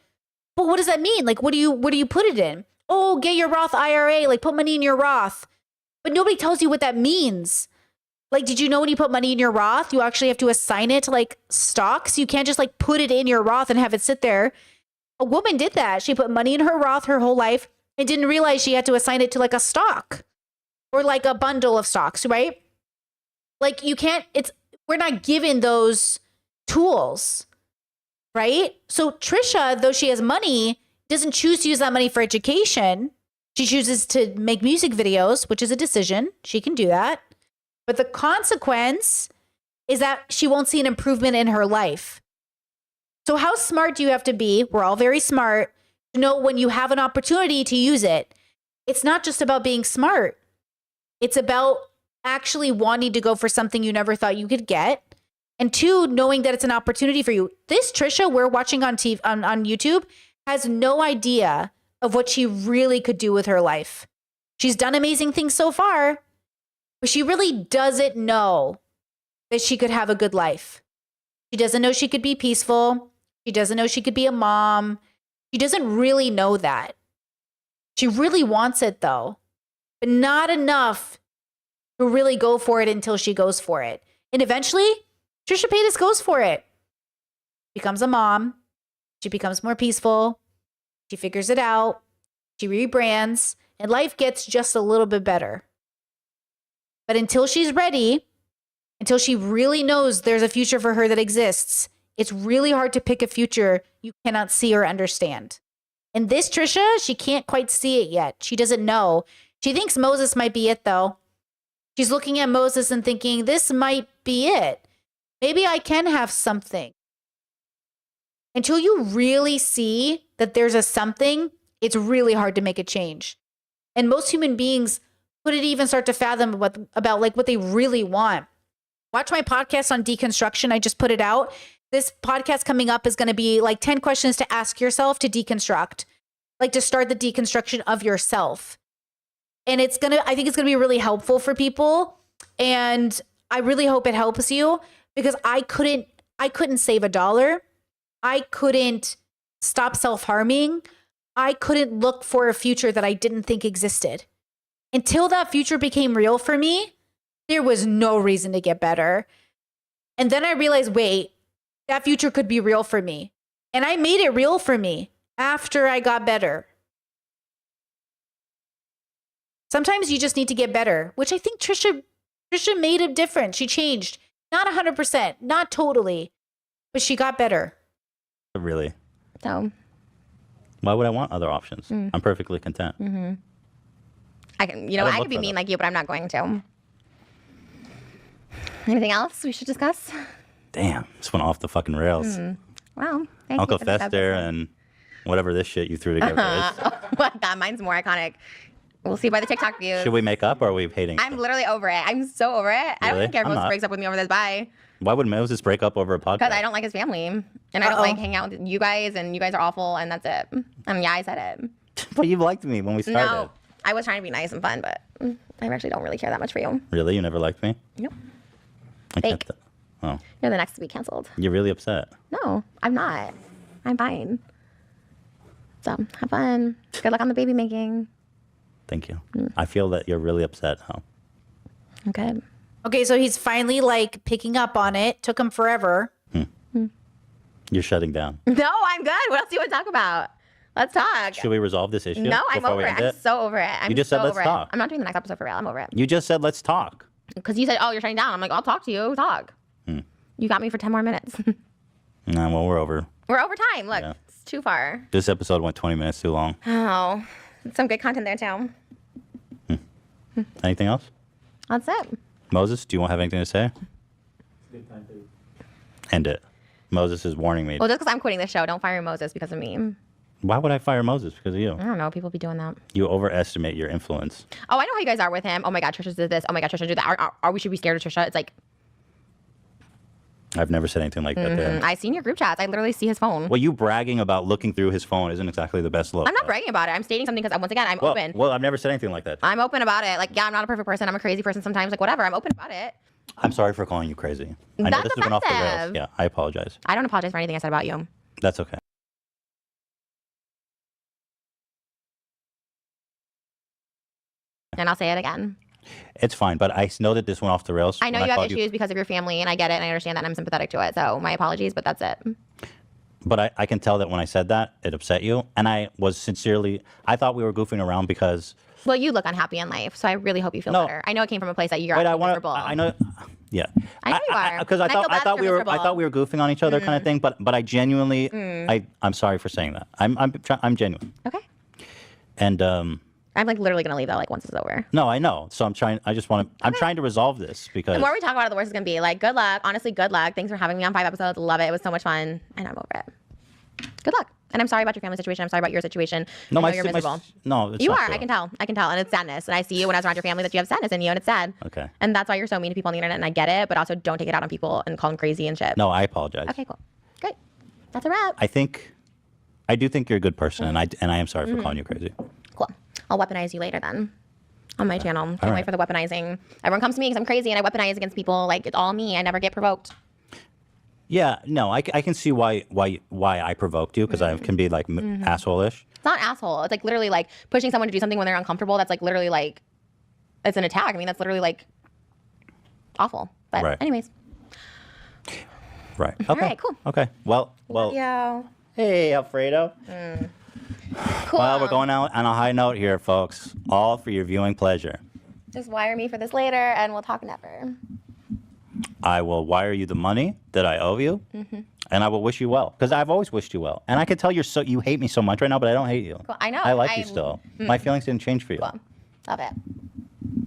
A: but what does that mean? Like, what do you put it in? Oh, get your Roth IRA, like put money in your Roth. But nobody tells you what that means. Like, did you know when you put money in your Roth, you actually have to assign it to like stocks? You can't just like put it in your Roth and have it sit there. A woman did that. She put money in her Roth her whole life and didn't realize she had to assign it to like a stock or like a bundle of stocks, right? Like you can't, we're not given those tools, right? So Trisha, though she has money, doesn't choose to use that money for education. She chooses to make music videos, which is a decision. She can do that. But the consequence is that she won't see an improvement in her life. So how smart do you have to be? We're all very smart to know when you have an opportunity to use it. It's not just about being smart. It's about actually wanting to go for something you never thought you could get. And two, knowing that it's an opportunity for you. This Trisha we're watching on TV, on YouTube has no idea of what she really could do with her life. She's done amazing things so far, but she really doesn't know that she could have a good life. She doesn't know she could be peaceful. She doesn't know she could be a mom. She doesn't really know that. She really wants it though, but not enough to really go for it until she goes for it. And eventually, Trisha Paytas goes for it. Becomes a mom. She becomes more peaceful. She figures it out. She rebrands, and life gets just a little bit better. But until she's ready, until she really knows there's a future for her that exists, it's really hard to pick a future you cannot see or understand. And this Trisha, she can't quite see it yet. She doesn't know. She thinks Moses might be it, though. She's looking at Moses and thinking, this might be it. Maybe I can have something. Until you really see that there's a something, it's really hard to make a change. And most human beings couldn't even start to fathom about like what they really want. Watch my podcast on deconstruction. I just put it out. This podcast coming up is going to be like 10 questions to ask yourself to deconstruct, like to start the deconstruction of yourself. And I think it's going to be really helpful for people. And I really hope it helps you because I couldn't save $1. I couldn't stop self-harming. I couldn't look for a future that I didn't think existed. Until that future became real for me, there was no reason to get better. And then I realized, wait, that future could be real for me. And I made it real for me after I got better. Sometimes you just need to get better, which I think Trisha made a difference. She changed. Not 100%, not totally, but she got better.
B: Really?
C: So.
B: Why would I want other options? I'm perfectly content.
C: Mm-hmm. I could be mean like you, but I'm not going to. Anything else we should discuss?
B: Damn, this went off the fucking rails.
C: Wow. Thank
B: Uncle
C: you for this
B: Fester
C: episode.
B: and whatever this shit you threw together is.
C: Oh my God, mine's more iconic. We'll see by the TikTok views.
B: Should we make up or are we hating?
C: I'm literally over it. I'm so over it. I don't
B: Really?
C: even care if
B: I'm
C: Moses
B: not.
C: breaks up with me over this. Bye.
B: Why would Moses break up over a podcast?
C: Because I don't like his family. And I don't like hanging out with you guys, and you guys are awful, and that's it. And yeah, I said it.
B: But you liked me when we started.
C: No, I was trying to be nice and fun, but I actually don't really care that much for you.
B: Really? You never liked me?
C: Nope.
B: I
C: Fake.
B: can't. Oh,
C: You're the next to be canceled.
B: you're really upset.
C: No, I'm not. I'm fine. So have fun. Good luck on the baby making.
B: Thank you. I feel that you're really upset now.
C: Okay.
A: Okay, so he's finally like picking up on it. Took him forever.
B: You're shutting down.
C: No, I'm good. What else do you want to talk about? Let's talk.
B: Should we resolve this issue?
C: No, I'm
B: before
C: over
B: we
C: it.
B: end
C: I'm so over it. I'm
B: You just said
C: so
B: let's
C: over it.
B: talk.
C: I'm not doing the next episode for real. I'm over it.
B: You just said let's talk.
C: Because you said, oh, you're shutting down. I'm like, I'll talk to you. Talk. You got me for 10 more minutes.
B: Nah, well, we're over.
C: We're over time. Look,
B: Yeah.
C: it's too far.
B: This episode went 20 minutes too long.
C: Oh, some good content there, too.
B: Anything else?
C: That's it.
B: Moses, do you have anything to say? End it. Moses is warning me.
C: Well, just because I'm quitting the show, don't fire Moses because of me.
B: Why would I fire Moses? Because of you.
C: I don't know. People be doing that.
B: You overestimate your influence.
C: Oh, I know how you guys are with him. Oh my God, Trisha did this. Oh my God, Trisha did that. Are we should be scared of Trisha? It's like,
B: I've never said anything like that to him.
C: I've seen your group chats. I literally see his phone.
B: Well, you bragging about looking through his phone isn't exactly the best look.
C: I'm not bragging about it. I'm stating something because, once again, I'm
B: well,
C: open.
B: Well, I've never said anything like that.
C: I'm open about it. Like, yeah, I'm not a perfect person. I'm a crazy person sometimes. Like, whatever. I'm open about it.
B: I'm sorry for calling you crazy. I know
C: That's
B: this went off the rails.
C: offensive.
B: Yeah, I apologize.
C: I don't apologize for anything I said about you.
B: That's okay.
C: And I'll say it again.
B: It's fine, but I know that this went off the rails.
C: I know
B: when
C: you have
B: called
C: issues because of your family, and I get it, and I understand that, and I'm sympathetic to it. So my apologies, but that's it.
B: But I can tell that when I said that, it upset you. And I was sincerely, I thought we were goofing around because.
C: Well, you look unhappy in life, so I really hope you feel
B: No.
C: better. I know it came from a place that you're
B: Wait,
C: actually miserable.
B: I know. Yeah.
C: I know you are.
B: Because I
C: And I feel
B: thought
C: bad that you're miserable.
B: we were goofing on each other kind of thing. But I genuinely, I'm sorry for saying that. I'm genuine.
C: Okay.
B: And
C: I'm like literally gonna leave that like once it's over.
B: no, I know. So I'm trying. I just want to. I'm trying to resolve this because.
C: The more we talk about it, the worse it's gonna be. Like, good luck. Honestly, good luck. Thanks for having me on 5 episodes. Love it. It was so much fun, and I'm over it. Good luck. And I'm sorry about your family situation. I'm sorry about your situation.
B: No,
C: I know you're miserable.
B: no, it's
C: You
B: not
C: are.
B: true.
C: I can tell. I can tell. And it's sadness. And I see you when I was around your family that you have sadness in you, and it's sad.
B: Okay.
C: And that's why you're so mean to people on the internet. And I get it, but also don't take it out on people and call them crazy and shit.
B: No, I apologize.
C: Okay, cool. Great. That's a wrap.
B: I do think you're a good person, and I am sorry for calling you crazy.
C: Cool. I'll weaponize you later then. On my channel. Can't
B: All
C: wait
B: right.
C: for the weaponizing. Everyone comes to me because I'm crazy and I weaponize against people. Like, it's all me. I never get provoked.
B: Yeah, no, I can see why I provoked you because I can be like asshole-ish.
C: It's not asshole. It's like literally like pushing someone to do something when they're uncomfortable. That's like literally like, it's an attack. I mean, that's literally like awful. But
B: Right.
C: anyways.
B: Right. Okay.
C: All right, cool.
B: Okay. Well.
C: Yeah.
B: Hey, Alfredo.
C: Cool.
B: Well, we're going out on a high note here, folks. All for your viewing pleasure.
C: Just wire me for this later and we'll talk never.
B: I will wire you the money that I owe you, and I will wish you well because I've always wished you well. And I can tell you hate me so much right now, but I don't hate you.
C: Cool. I know.
B: I like you still. My feelings didn't change for you.
C: Cool. Love it.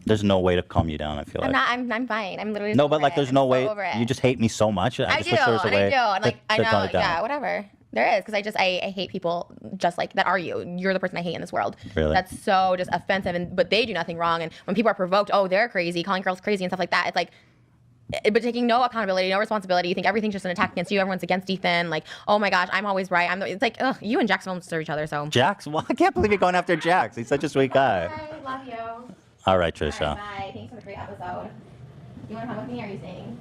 B: There's no way to calm you down. I feel like.
C: I'm fine. I'm literally
B: No,
C: over
B: but like,
C: it.
B: there's
C: I'm
B: no
C: so
B: way.
C: over it.
B: You just hate me so much.
C: I
B: just
C: do,
B: wish there was a
C: and
B: way
C: I do, and like I
B: to
C: know,
B: tone it down.
C: yeah, whatever. There is because I hate people just like that. Are you? You're the person I hate in this world.
B: Really?
C: That's so just offensive, and but they do nothing wrong. And when people are provoked, oh, they're crazy, calling girls crazy and stuff like that. It's like, but taking no accountability, no responsibility. You think everything's just an attack against you. Everyone's against Ethan. Like, oh my gosh, I'm always right. It's like, ugh, you and Jax don't serve each other. So.
B: Jax? Well, I can't believe you're going after Jax. He's such a sweet guy.
C: I love you.
B: All right, Trisha.
C: Bye. Thanks for the great episode. You want to come with me? Or are you staying?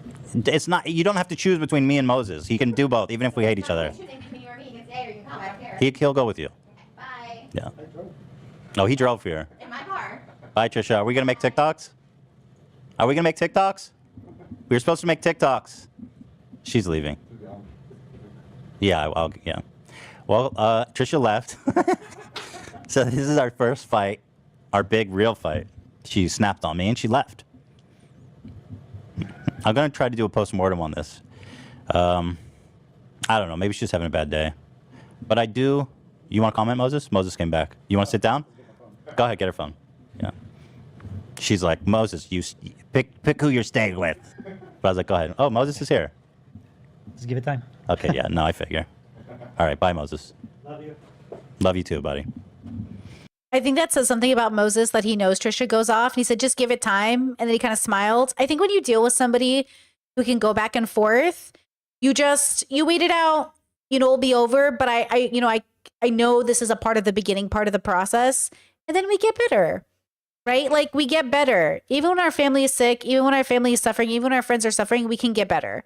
B: It's not. You don't have to choose between me and Moses. He can do both, even if we hate each other.
C: Choosing between you or me. You can stay or you can come. I don't care.
B: He'll go with you.
C: Bye.
B: Yeah. No, he drove here.
C: In my car.
B: Bye, Trisha. Are we gonna make TikToks? Are we gonna make TikToks? We were supposed to make TikToks. She's leaving. Yeah. Yeah. Well, Trisha left. So this is our first fight, our big real fight. She snapped on me and she left. I'm gonna try to do a post-mortem on this. I don't know. Maybe she's just having a bad day. But I do. You want to comment, Moses? Moses came back. You want to sit down? Go ahead, get her phone. Yeah. She's like, Moses, you pick who you're staying with. But I was like, go ahead. Oh, Moses is here.
F: Just give it time.
B: Okay, yeah. No, I figure. All right, bye, Moses.
F: Love you.
B: Love you too, buddy.
A: I think that says something about Moses that he knows Trisha goes off. He said, just give it time. And then he kind of smiled. I think when you deal with somebody who can go back and forth, you wait it out, it'll be over. But I know this is a part of the beginning, part of the process. And then we get better, right? Like we get better. Even when our family is sick, even when our family is suffering, even when our friends are suffering, we can get better,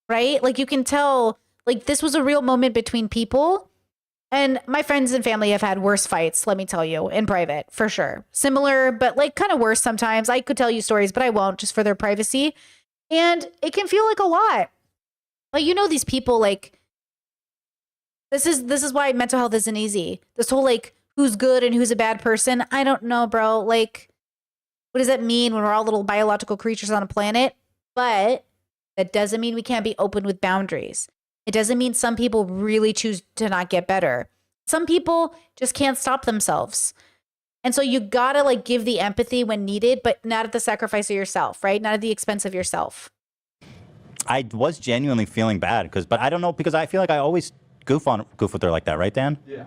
A: right? Like you can tell, like this was a real moment between people. And my friends and family have had worse fights, let me tell you, in private, for sure. Similar, but like kind of worse sometimes. I could tell you stories, but I won't just for their privacy. And it can feel like a lot. Like, these people, like, this is why mental health isn't easy. This whole, like, who's good and who's a bad person. I don't know, bro. Like, what does that mean when we're all little biological creatures on a planet? But that doesn't mean we can't be open with boundaries. It doesn't mean some people really choose to not get better. Some people just can't stop themselves. And so you gotta like give the empathy when needed, but not at the sacrifice of yourself, right? Not at the expense of yourself.
B: I was genuinely feeling bad but I don't know because I feel like I always goof with her like that, right, Dan?
E: Yeah.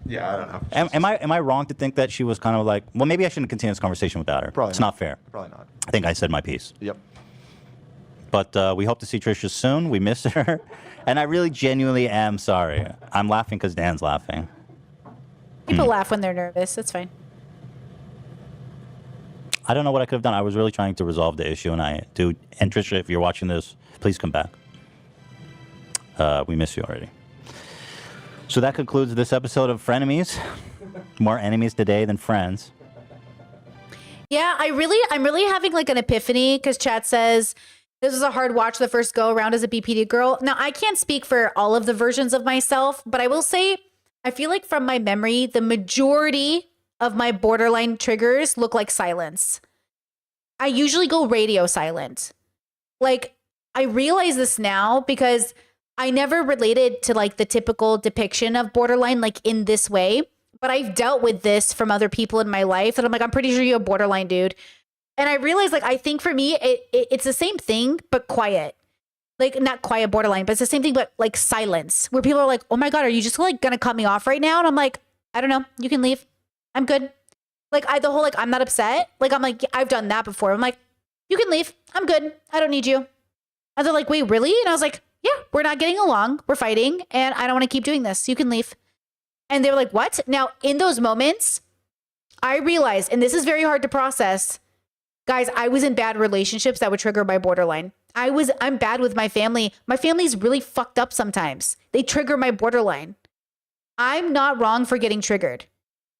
E: Yeah, I don't know.
B: Am I wrong to think that she was kind of like, well, maybe I shouldn't continue this conversation without her.
E: Probably
B: It's
E: not.
B: not fair.
E: Probably not.
B: I think I said my piece.
E: Yep.
B: But we hope to see Trisha soon. We miss her. And I really genuinely am sorry. I'm laughing because Dan's laughing.
A: People laugh when they're nervous. It's fine.
B: I don't know what I could have done. I was really trying to resolve the issue, and I do. And Trisha, if you're watching this, please come back. We miss you already. So that concludes this episode of Frenemies. More enemies today than friends.
A: Yeah, I'm really having like an epiphany because chat says this was a hard watch the first go around as a BPD girl. Now, I can't speak for all of the versions of myself, but I will say I feel like from my memory, the majority of my borderline triggers look like silence. I usually go radio silent. Like, I realize this now because I never related to like the typical depiction of borderline like in this way. But I've dealt with this from other people in my life that I'm like, I'm pretty sure you're a borderline dude. And I realized like, I think for me, it's the same thing, but quiet. Like not quiet borderline, but it's the same thing, but like silence where people are like, oh my God, are you just like going to cut me off right now? And I'm like, I don't know. You can leave. I'm good. Like the whole, like, I'm not upset. Like, I'm like, I've done that before. I'm like, you can leave. I'm good. I don't need you. And they're like, wait, really? And I was like, yeah, we're not getting along. We're fighting. And I don't want to keep doing this. You can leave. And they were like, what? Now, in those moments, I realized, and this is very hard to process, guys, I was in bad relationships that would trigger my borderline. I'm bad with my family. My family's really fucked up sometimes. They trigger my borderline. I'm not wrong for getting triggered.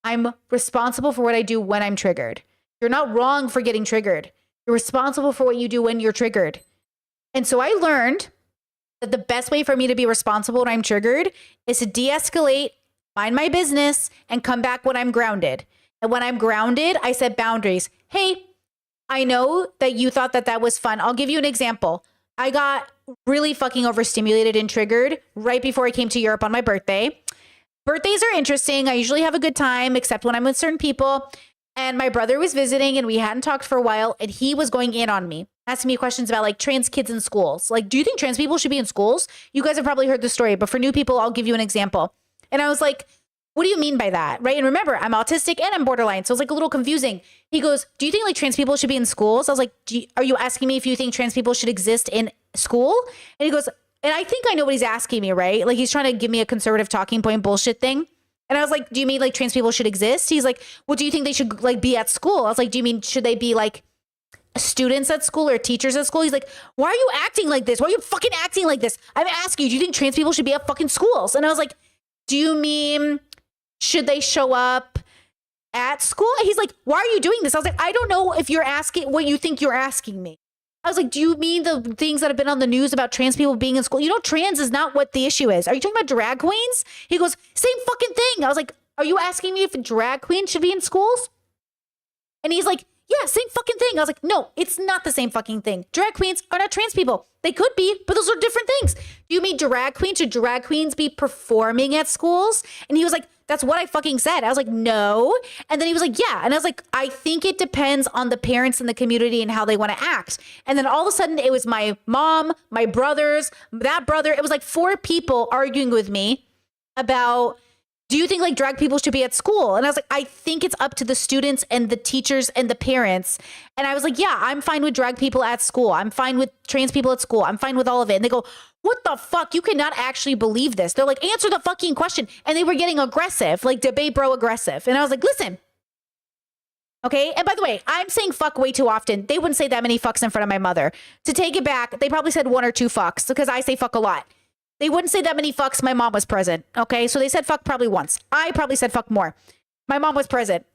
A: I'm responsible for what I do when I'm triggered. You're not wrong for getting triggered. You're responsible for what you do when you're triggered. And so I learned that the best way for me to be responsible when I'm triggered is to de-escalate, mind my business, and come back when I'm grounded. And when I'm grounded, I set boundaries. Hey, I know that you thought that that was fun. I'll give you an example. I got really fucking overstimulated and triggered right before I came to Europe on my birthday. Birthdays are interesting. I usually have a good time, except when I'm with certain people. And my brother was visiting and we hadn't talked for a while. And he was going in on me, asking me questions about like trans kids in schools. Like, do you think trans people should be in schools? You guys have probably heard the story, but for new people, I'll give you an example. And I was like, what do you mean by that? Right. And remember, I'm autistic and I'm borderline. So it's like a little confusing. He goes, do you think like trans people should be in schools? I was like, are you asking me if you think trans people should exist in school? And he goes, and I think I know what he's asking me, right? Like he's trying to give me a conservative talking point bullshit thing. And I was like, do you mean like trans people should exist? He's like, well, do you think they should like be at school? I was like, do you mean, should they be like students at school or teachers at school? He's like, why are you acting like this? Why are you fucking acting like this? I'm asking you, do you think trans people should be at fucking schools? And I was like, do you mean, should they show up at school? And he's like, why are you doing this? I was like, I don't know if you're asking what you think you're asking me. I was like, do you mean the things that have been on the news about trans people being in school? You know, trans is not what the issue is. Are you talking about drag queens? He goes, same fucking thing. I was like, are you asking me if drag queens should be in schools? And he's like, yeah, same fucking thing. I was like, no, it's not the same fucking thing. Drag queens are not trans people. They could be, but those are different things. Do you mean drag queens? Should drag queens be performing at schools? And he was like, that's what I fucking said. I was like, no. And then he was like, yeah. And I was like, I think it depends on the parents in the community and how they want to act. And then all of a sudden it was my mom, my brothers, that brother. It was like 4 people arguing with me about, do you think like drag people should be at school? And I was like, I think it's up to the students and the teachers and the parents. And I was like, yeah, I'm fine with drag people at school. I'm fine with trans people at school. I'm fine with all of it. And they go, what the fuck? You cannot actually believe this. They're like, answer the fucking question. And they were getting aggressive, like debate bro aggressive. And I was like, listen. Okay. And by the way, I'm saying fuck way too often. They wouldn't say that many fucks in front of my mother. To take it back, they probably said 1 or 2 fucks because I say fuck a lot. They wouldn't say that many fucks. My mom was present. Okay. So they said fuck probably once. I probably said fuck more. My mom was present.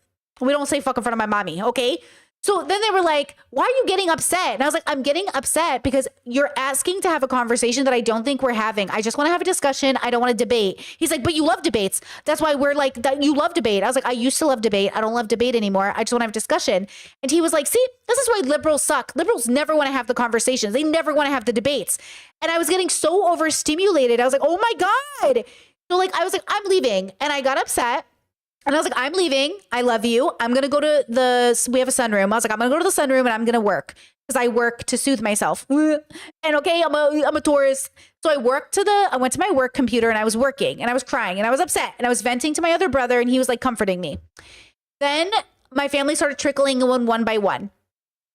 A: We don't say fuck in front of my mommy. Okay. So then they were like, why are you getting upset? And I was like, I'm getting upset because you're asking to have a conversation that I don't think we're having. I just want to have a discussion. I don't want to debate. He's like, but you love debates. That's why we're like, that you love debate. I was like, I used to love debate. I don't love debate anymore. I just want to have a discussion. And he was like, see, this is why liberals suck. Liberals never want to have the conversations. They never want to have the debates. And I was getting so overstimulated. I was like, oh my God. So like, I was like, I'm leaving. And I got upset. And I was like, I'm leaving. I love you. I'm going to go to we have a sunroom. I was like, I'm going to go to the sunroom and I'm going to work because I work to soothe myself. And okay, I'm a Taurus. So I went to my work computer and I was working and I was crying and I was upset and I was venting to my other brother and he was like comforting me. Then my family started trickling in one by one.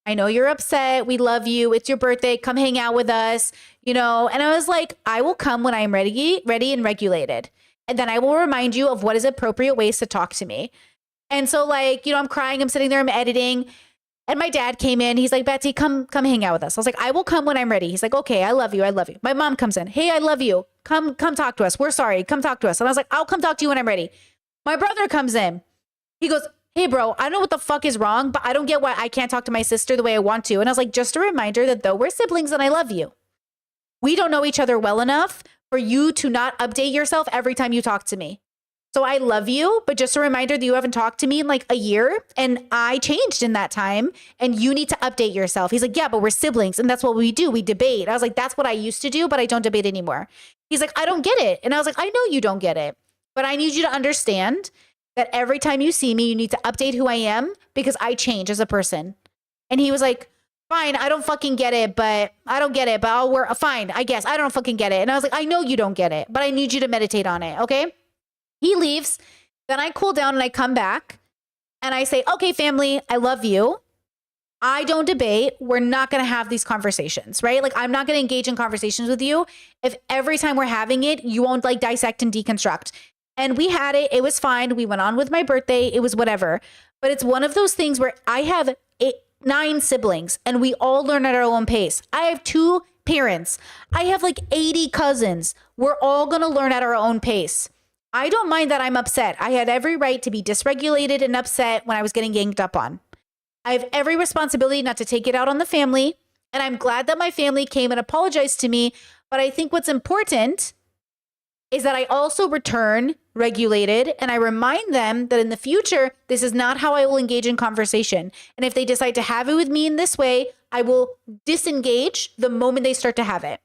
A: I know you're upset. We love you. It's your birthday. Come hang out with us, you know? And I was like, I will come when I'm ready and regulated. And then I will remind you of what is appropriate ways to talk to me. And so like, you know, I'm crying, I'm sitting there, I'm editing. And my dad came in. He's like, Betsy, come hang out with us. I was like, I will come when I'm ready. He's like, okay, I love you. I love you. My mom comes in. Hey, I love you. Come talk to us. We're sorry. Come talk to us. And I was like, I'll come talk to you when I'm ready. My brother comes in. He goes, hey, bro, I don't know what the fuck is wrong, but I don't get why I can't talk to my sister the way I want to. And I was like, just a reminder that though we're siblings and I love you, we don't know each other well enough for you to not update yourself every time you talk to me. So I love you, but just a reminder that you haven't talked to me in like a year and I changed in that time and you need to update yourself. He's like, yeah, but we're siblings and that's what we do. We debate. I was like, that's what I used to do, but I don't debate anymore. He's like, I don't get it. And I was like, I know you don't get it, but I need you to understand that every time you see me, you need to update who I am because I change as a person. And he was like, fine, I don't fucking get it, but I'll work. Fine, I guess. I don't fucking get it. And I was like, I know you don't get it, but I need you to meditate on it, okay? He leaves. Then I cool down and I come back and I say, okay, family, I love you. I don't debate. We're not going to have these conversations, right? Like, I'm not going to engage in conversations with you if every time we're having it, you won't like dissect and deconstruct. And we had it. It was fine. We went on with my birthday. It was whatever. But it's one of those things where I have 9 siblings and we all learn at our own pace. I have 2 parents. I have like 80 cousins. We're all going to learn at our own pace. I don't mind that I'm upset. I had every right to be dysregulated and upset when I was getting ganged up on. I have every responsibility not to take it out on the family. And I'm glad that my family came and apologized to me. But I think what's important is that I also return regulated and I remind them that in the future, this is not how I will engage in conversation. And if they decide to have it with me in this way, I will disengage the moment they start to have it.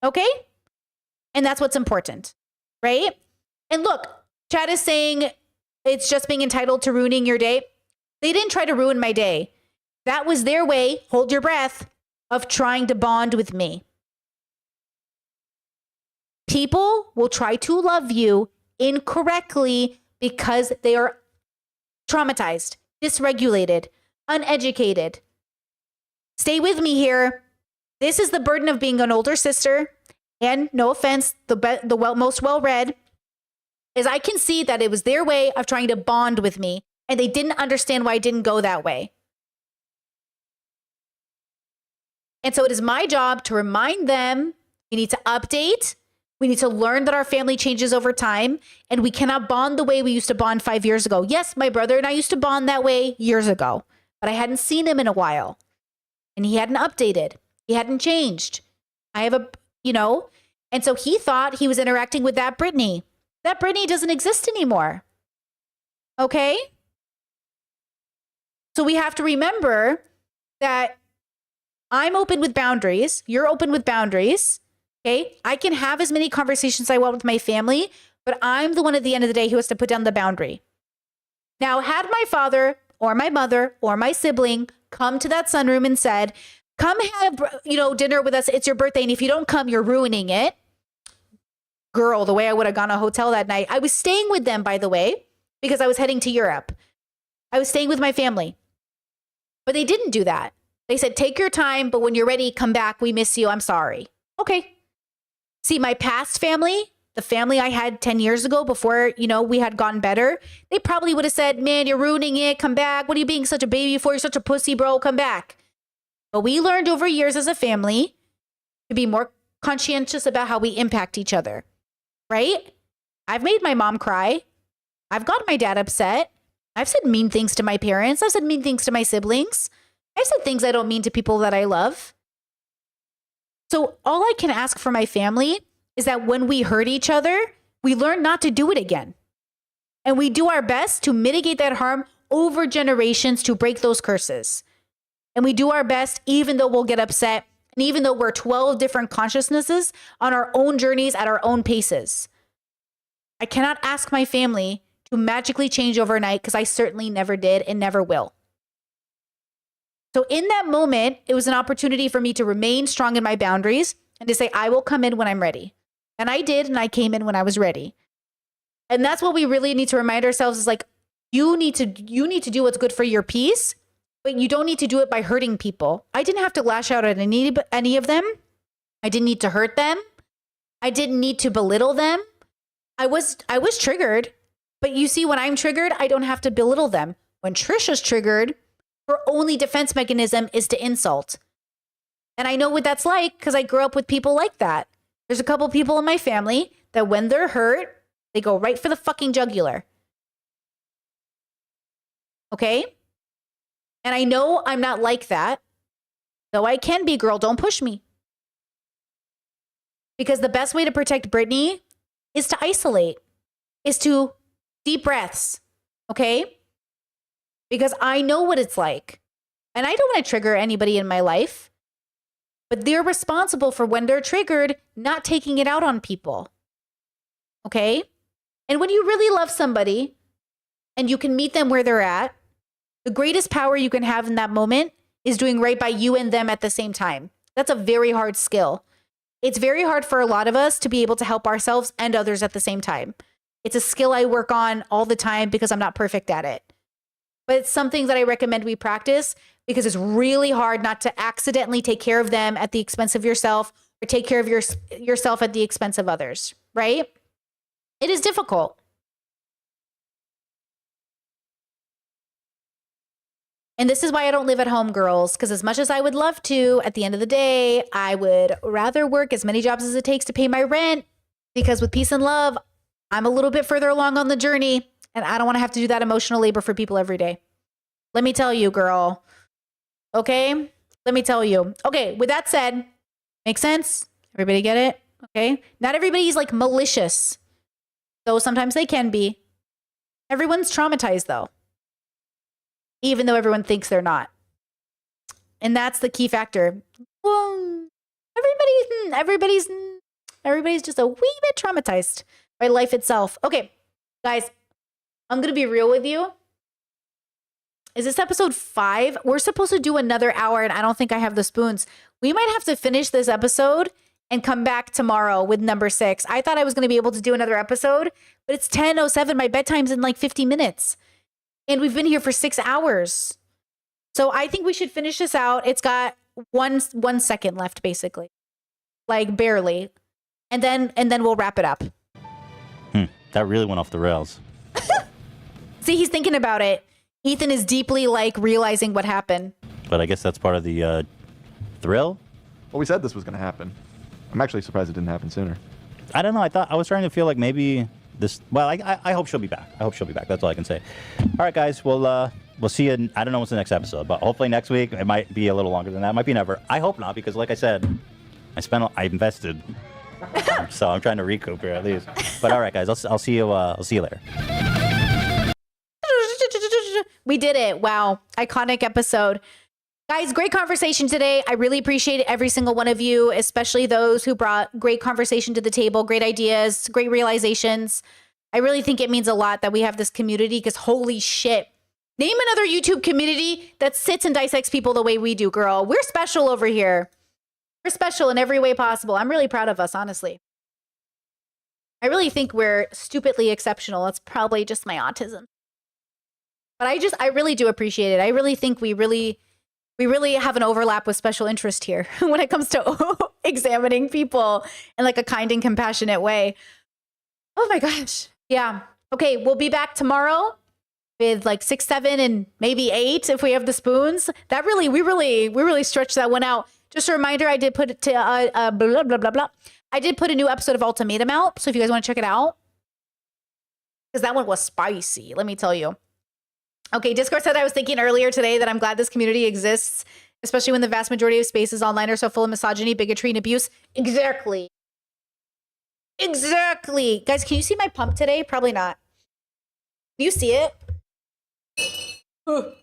A: Okay? And that's what's important, right? And look, Chad is saying it's just being entitled to ruining your day. They didn't try to ruin my day. That was their way, hold your breath, of trying to bond with me. People will try to love you incorrectly because they are traumatized, dysregulated, uneducated. Stay with me here. This is the burden of being an older sister. And no offense, most well-read, is I can see that it was their way of trying to bond with me. And they didn't understand why I didn't go that way. And so it is my job to remind them we need to update. We need to learn that our family changes over time. And we cannot bond the way we used to bond 5 years ago. Yes, my brother and I used to bond that way years ago. But I hadn't seen him in a while. And he hadn't updated. He hadn't changed. I have and so he thought he was interacting with that Brittany. That Brittany doesn't exist anymore. Okay? So we have to remember that I'm open with boundaries. You're open with boundaries. Okay? I can have as many conversations as I want with my family, but I'm the one at the end of the day who has to put down the boundary. Now, had my father or my mother or my sibling come to that sunroom and said, come have, dinner with us. It's your birthday. And if you don't come, you're ruining it. Girl, the way I would have gone to a hotel that night. I was staying with them, by the way, because I was heading to Europe. I was staying with my family. But they didn't do that. They said, take your time, but when you're ready, come back. We miss you. I'm sorry. Okay. See, my past family, the family I had 10 years ago before, we had gotten better, they probably would have said, man, you're ruining it. Come back. What are you being such a baby for? You're such a pussy, bro. Come back. But we learned over years as a family to be more conscientious about how we impact each other, right? I've made my mom cry. I've got my dad upset. I've said mean things to my parents. I've said mean things to my siblings. I've said things I don't mean to people that I love. So all I can ask for my family is that when we hurt each other, we learn not to do it again. And we do our best to mitigate that harm over generations to break those curses. And we do our best, even though we'll get upset, and even though we're 12 different consciousnesses on our own journeys at our own paces. I cannot ask my family to magically change overnight because I certainly never did and never will. So in that moment, it was an opportunity for me to remain strong in my boundaries and to say, I will come in when I'm ready. And I did, and I came in when I was ready. And that's what we really need to remind ourselves is like, you need to do what's good for your peace, but you don't need to do it by hurting people. I didn't have to lash out at any of them. I didn't need to hurt them. I didn't need to belittle them. I was triggered, but you see, when I'm triggered, I don't have to belittle them. When Trisha's triggered, her only defense mechanism is to insult. And I know what that's like because I grew up with people like that. There's a couple people in my family that when they're hurt, they go right for the fucking jugular. Okay? And I know I'm not like that. Though I can be, girl, don't push me. Because the best way to protect Brittany is to isolate, is to deep breaths. Okay? Because I know what it's like. And I don't want to trigger anybody in my life. But they're responsible for when they're triggered, not taking it out on people. Okay? And when you really love somebody and you can meet them where they're at, the greatest power you can have in that moment is doing right by you and them at the same time. That's a very hard skill. It's very hard for a lot of us to be able to help ourselves and others at the same time. It's a skill I work on all the time because I'm not perfect at it. But it's something that I recommend we practice because it's really hard not to accidentally take care of them at the expense of yourself or take care of yourself at the expense of others, right? It is difficult. And this is why I don't live at home, girls, because as much as I would love to, at the end of the day, I would rather work as many jobs as it takes to pay my rent because with peace and love, I'm a little bit further along on the journey and I don't want to have to do that emotional labor for people every day. Let me tell you, girl. Okay? Let me tell you. Okay, with that said, make sense? Everybody get it? Okay? Not everybody's like malicious, though sometimes they can be. Everyone's traumatized though. Even though everyone thinks they're not. And that's the key factor. Well, everybody's just a wee bit traumatized by life itself. Okay, guys, I'm going to be real with you. Is this episode 5? We're supposed to do another hour and I don't think I have the spoons. We might have to finish this episode and come back tomorrow with number 6. I thought I was going to be able to do another episode, but it's 10:07. My bedtime's in like 50 minutes. And we've been here for 6 hours. So I think we should finish this out. It's got one second left, basically. Like barely. And then we'll wrap it up.
B: That really went off the rails.
A: See, he's thinking about it. Ethan is deeply like realizing what happened.
B: But I guess that's part of the thrill.
E: Well, we said this was going to happen. I'm actually surprised it didn't happen sooner.
B: I don't know. I was trying to feel like maybe this. Well, I hope she'll be back. I hope she'll be back. That's all I can say. All right, guys. We'll see you. I don't know what's the next episode, but hopefully next week. It might be a little longer than that. It might be never. I hope not, because like I said, I invested. So I'm trying to recoup here at least. But all right, guys. I'll see you. I'll see you later.
A: We did it. Wow. Iconic episode. Guys, great conversation today. I really appreciate every single one of you, especially those who brought great conversation to the table, great ideas, great realizations. I really think it means a lot that we have this community because holy shit. Name another YouTube community that sits and dissects people the way we do, girl. We're special over here. We're special in every way possible. I'm really proud of us, honestly. I really think we're stupidly exceptional. It's probably just my autism. But I really do appreciate it. I really think we really have an overlap with special interest here when it comes to examining people in like a kind and compassionate way. Oh my gosh. Yeah. Okay. We'll be back tomorrow with like 6, 7, and maybe 8 if we have the spoons. That really, we really stretched that one out. Just a reminder, I did put it to blah, blah, blah, blah. I did put a new episode of Ultimatum out. So if you guys want to check it out, because that one was spicy, let me tell you. Okay, Discord said I was thinking earlier today that I'm glad this community exists, especially when the vast majority of spaces online are so full of misogyny, bigotry, and abuse. Exactly. Exactly. Guys, can you see my pump today? Probably not. Do you see it? The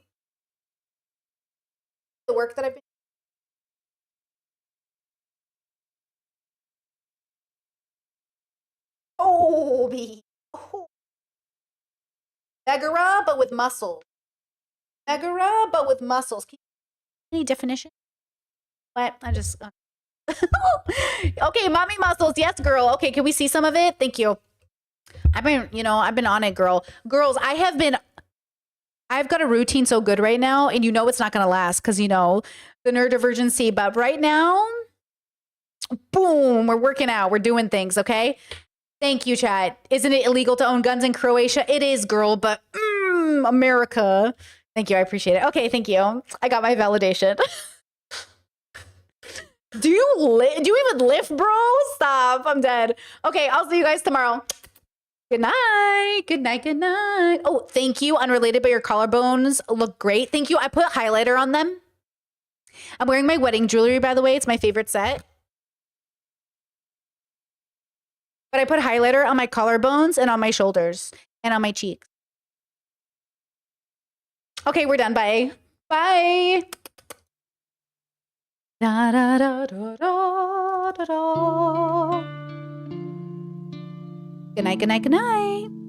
A: work that I've been... Oh, baby. Oh. Megara, but with muscles. Megara, but with muscles. Any definition? What? I just... Okay, mommy muscles. Yes, girl. Okay, can we see some of it? Thank you. I've been on it, girl. Girls, I've got a routine so good right now, and it's not going to last because, the neurodivergency. But right now, boom, we're working out. We're doing things, okay? Thank you, chat. Isn't it illegal to own guns in Croatia? It is, girl, but America. Thank you. I appreciate it. Okay, thank you. I got my validation. Do you even lift, bro? Stop. I'm dead. Okay, I'll see you guys tomorrow. Good night. Good night. Good night. Oh, thank you. Unrelated, but your collarbones look great. Thank you. I put highlighter on them. I'm wearing my wedding jewelry, by the way. It's my favorite set. But I put highlighter on my collarbones and on my shoulders and on my cheeks. Okay, we're done. Bye. Bye. Da, da, da, da, da, da, da. Good night, good night, good night.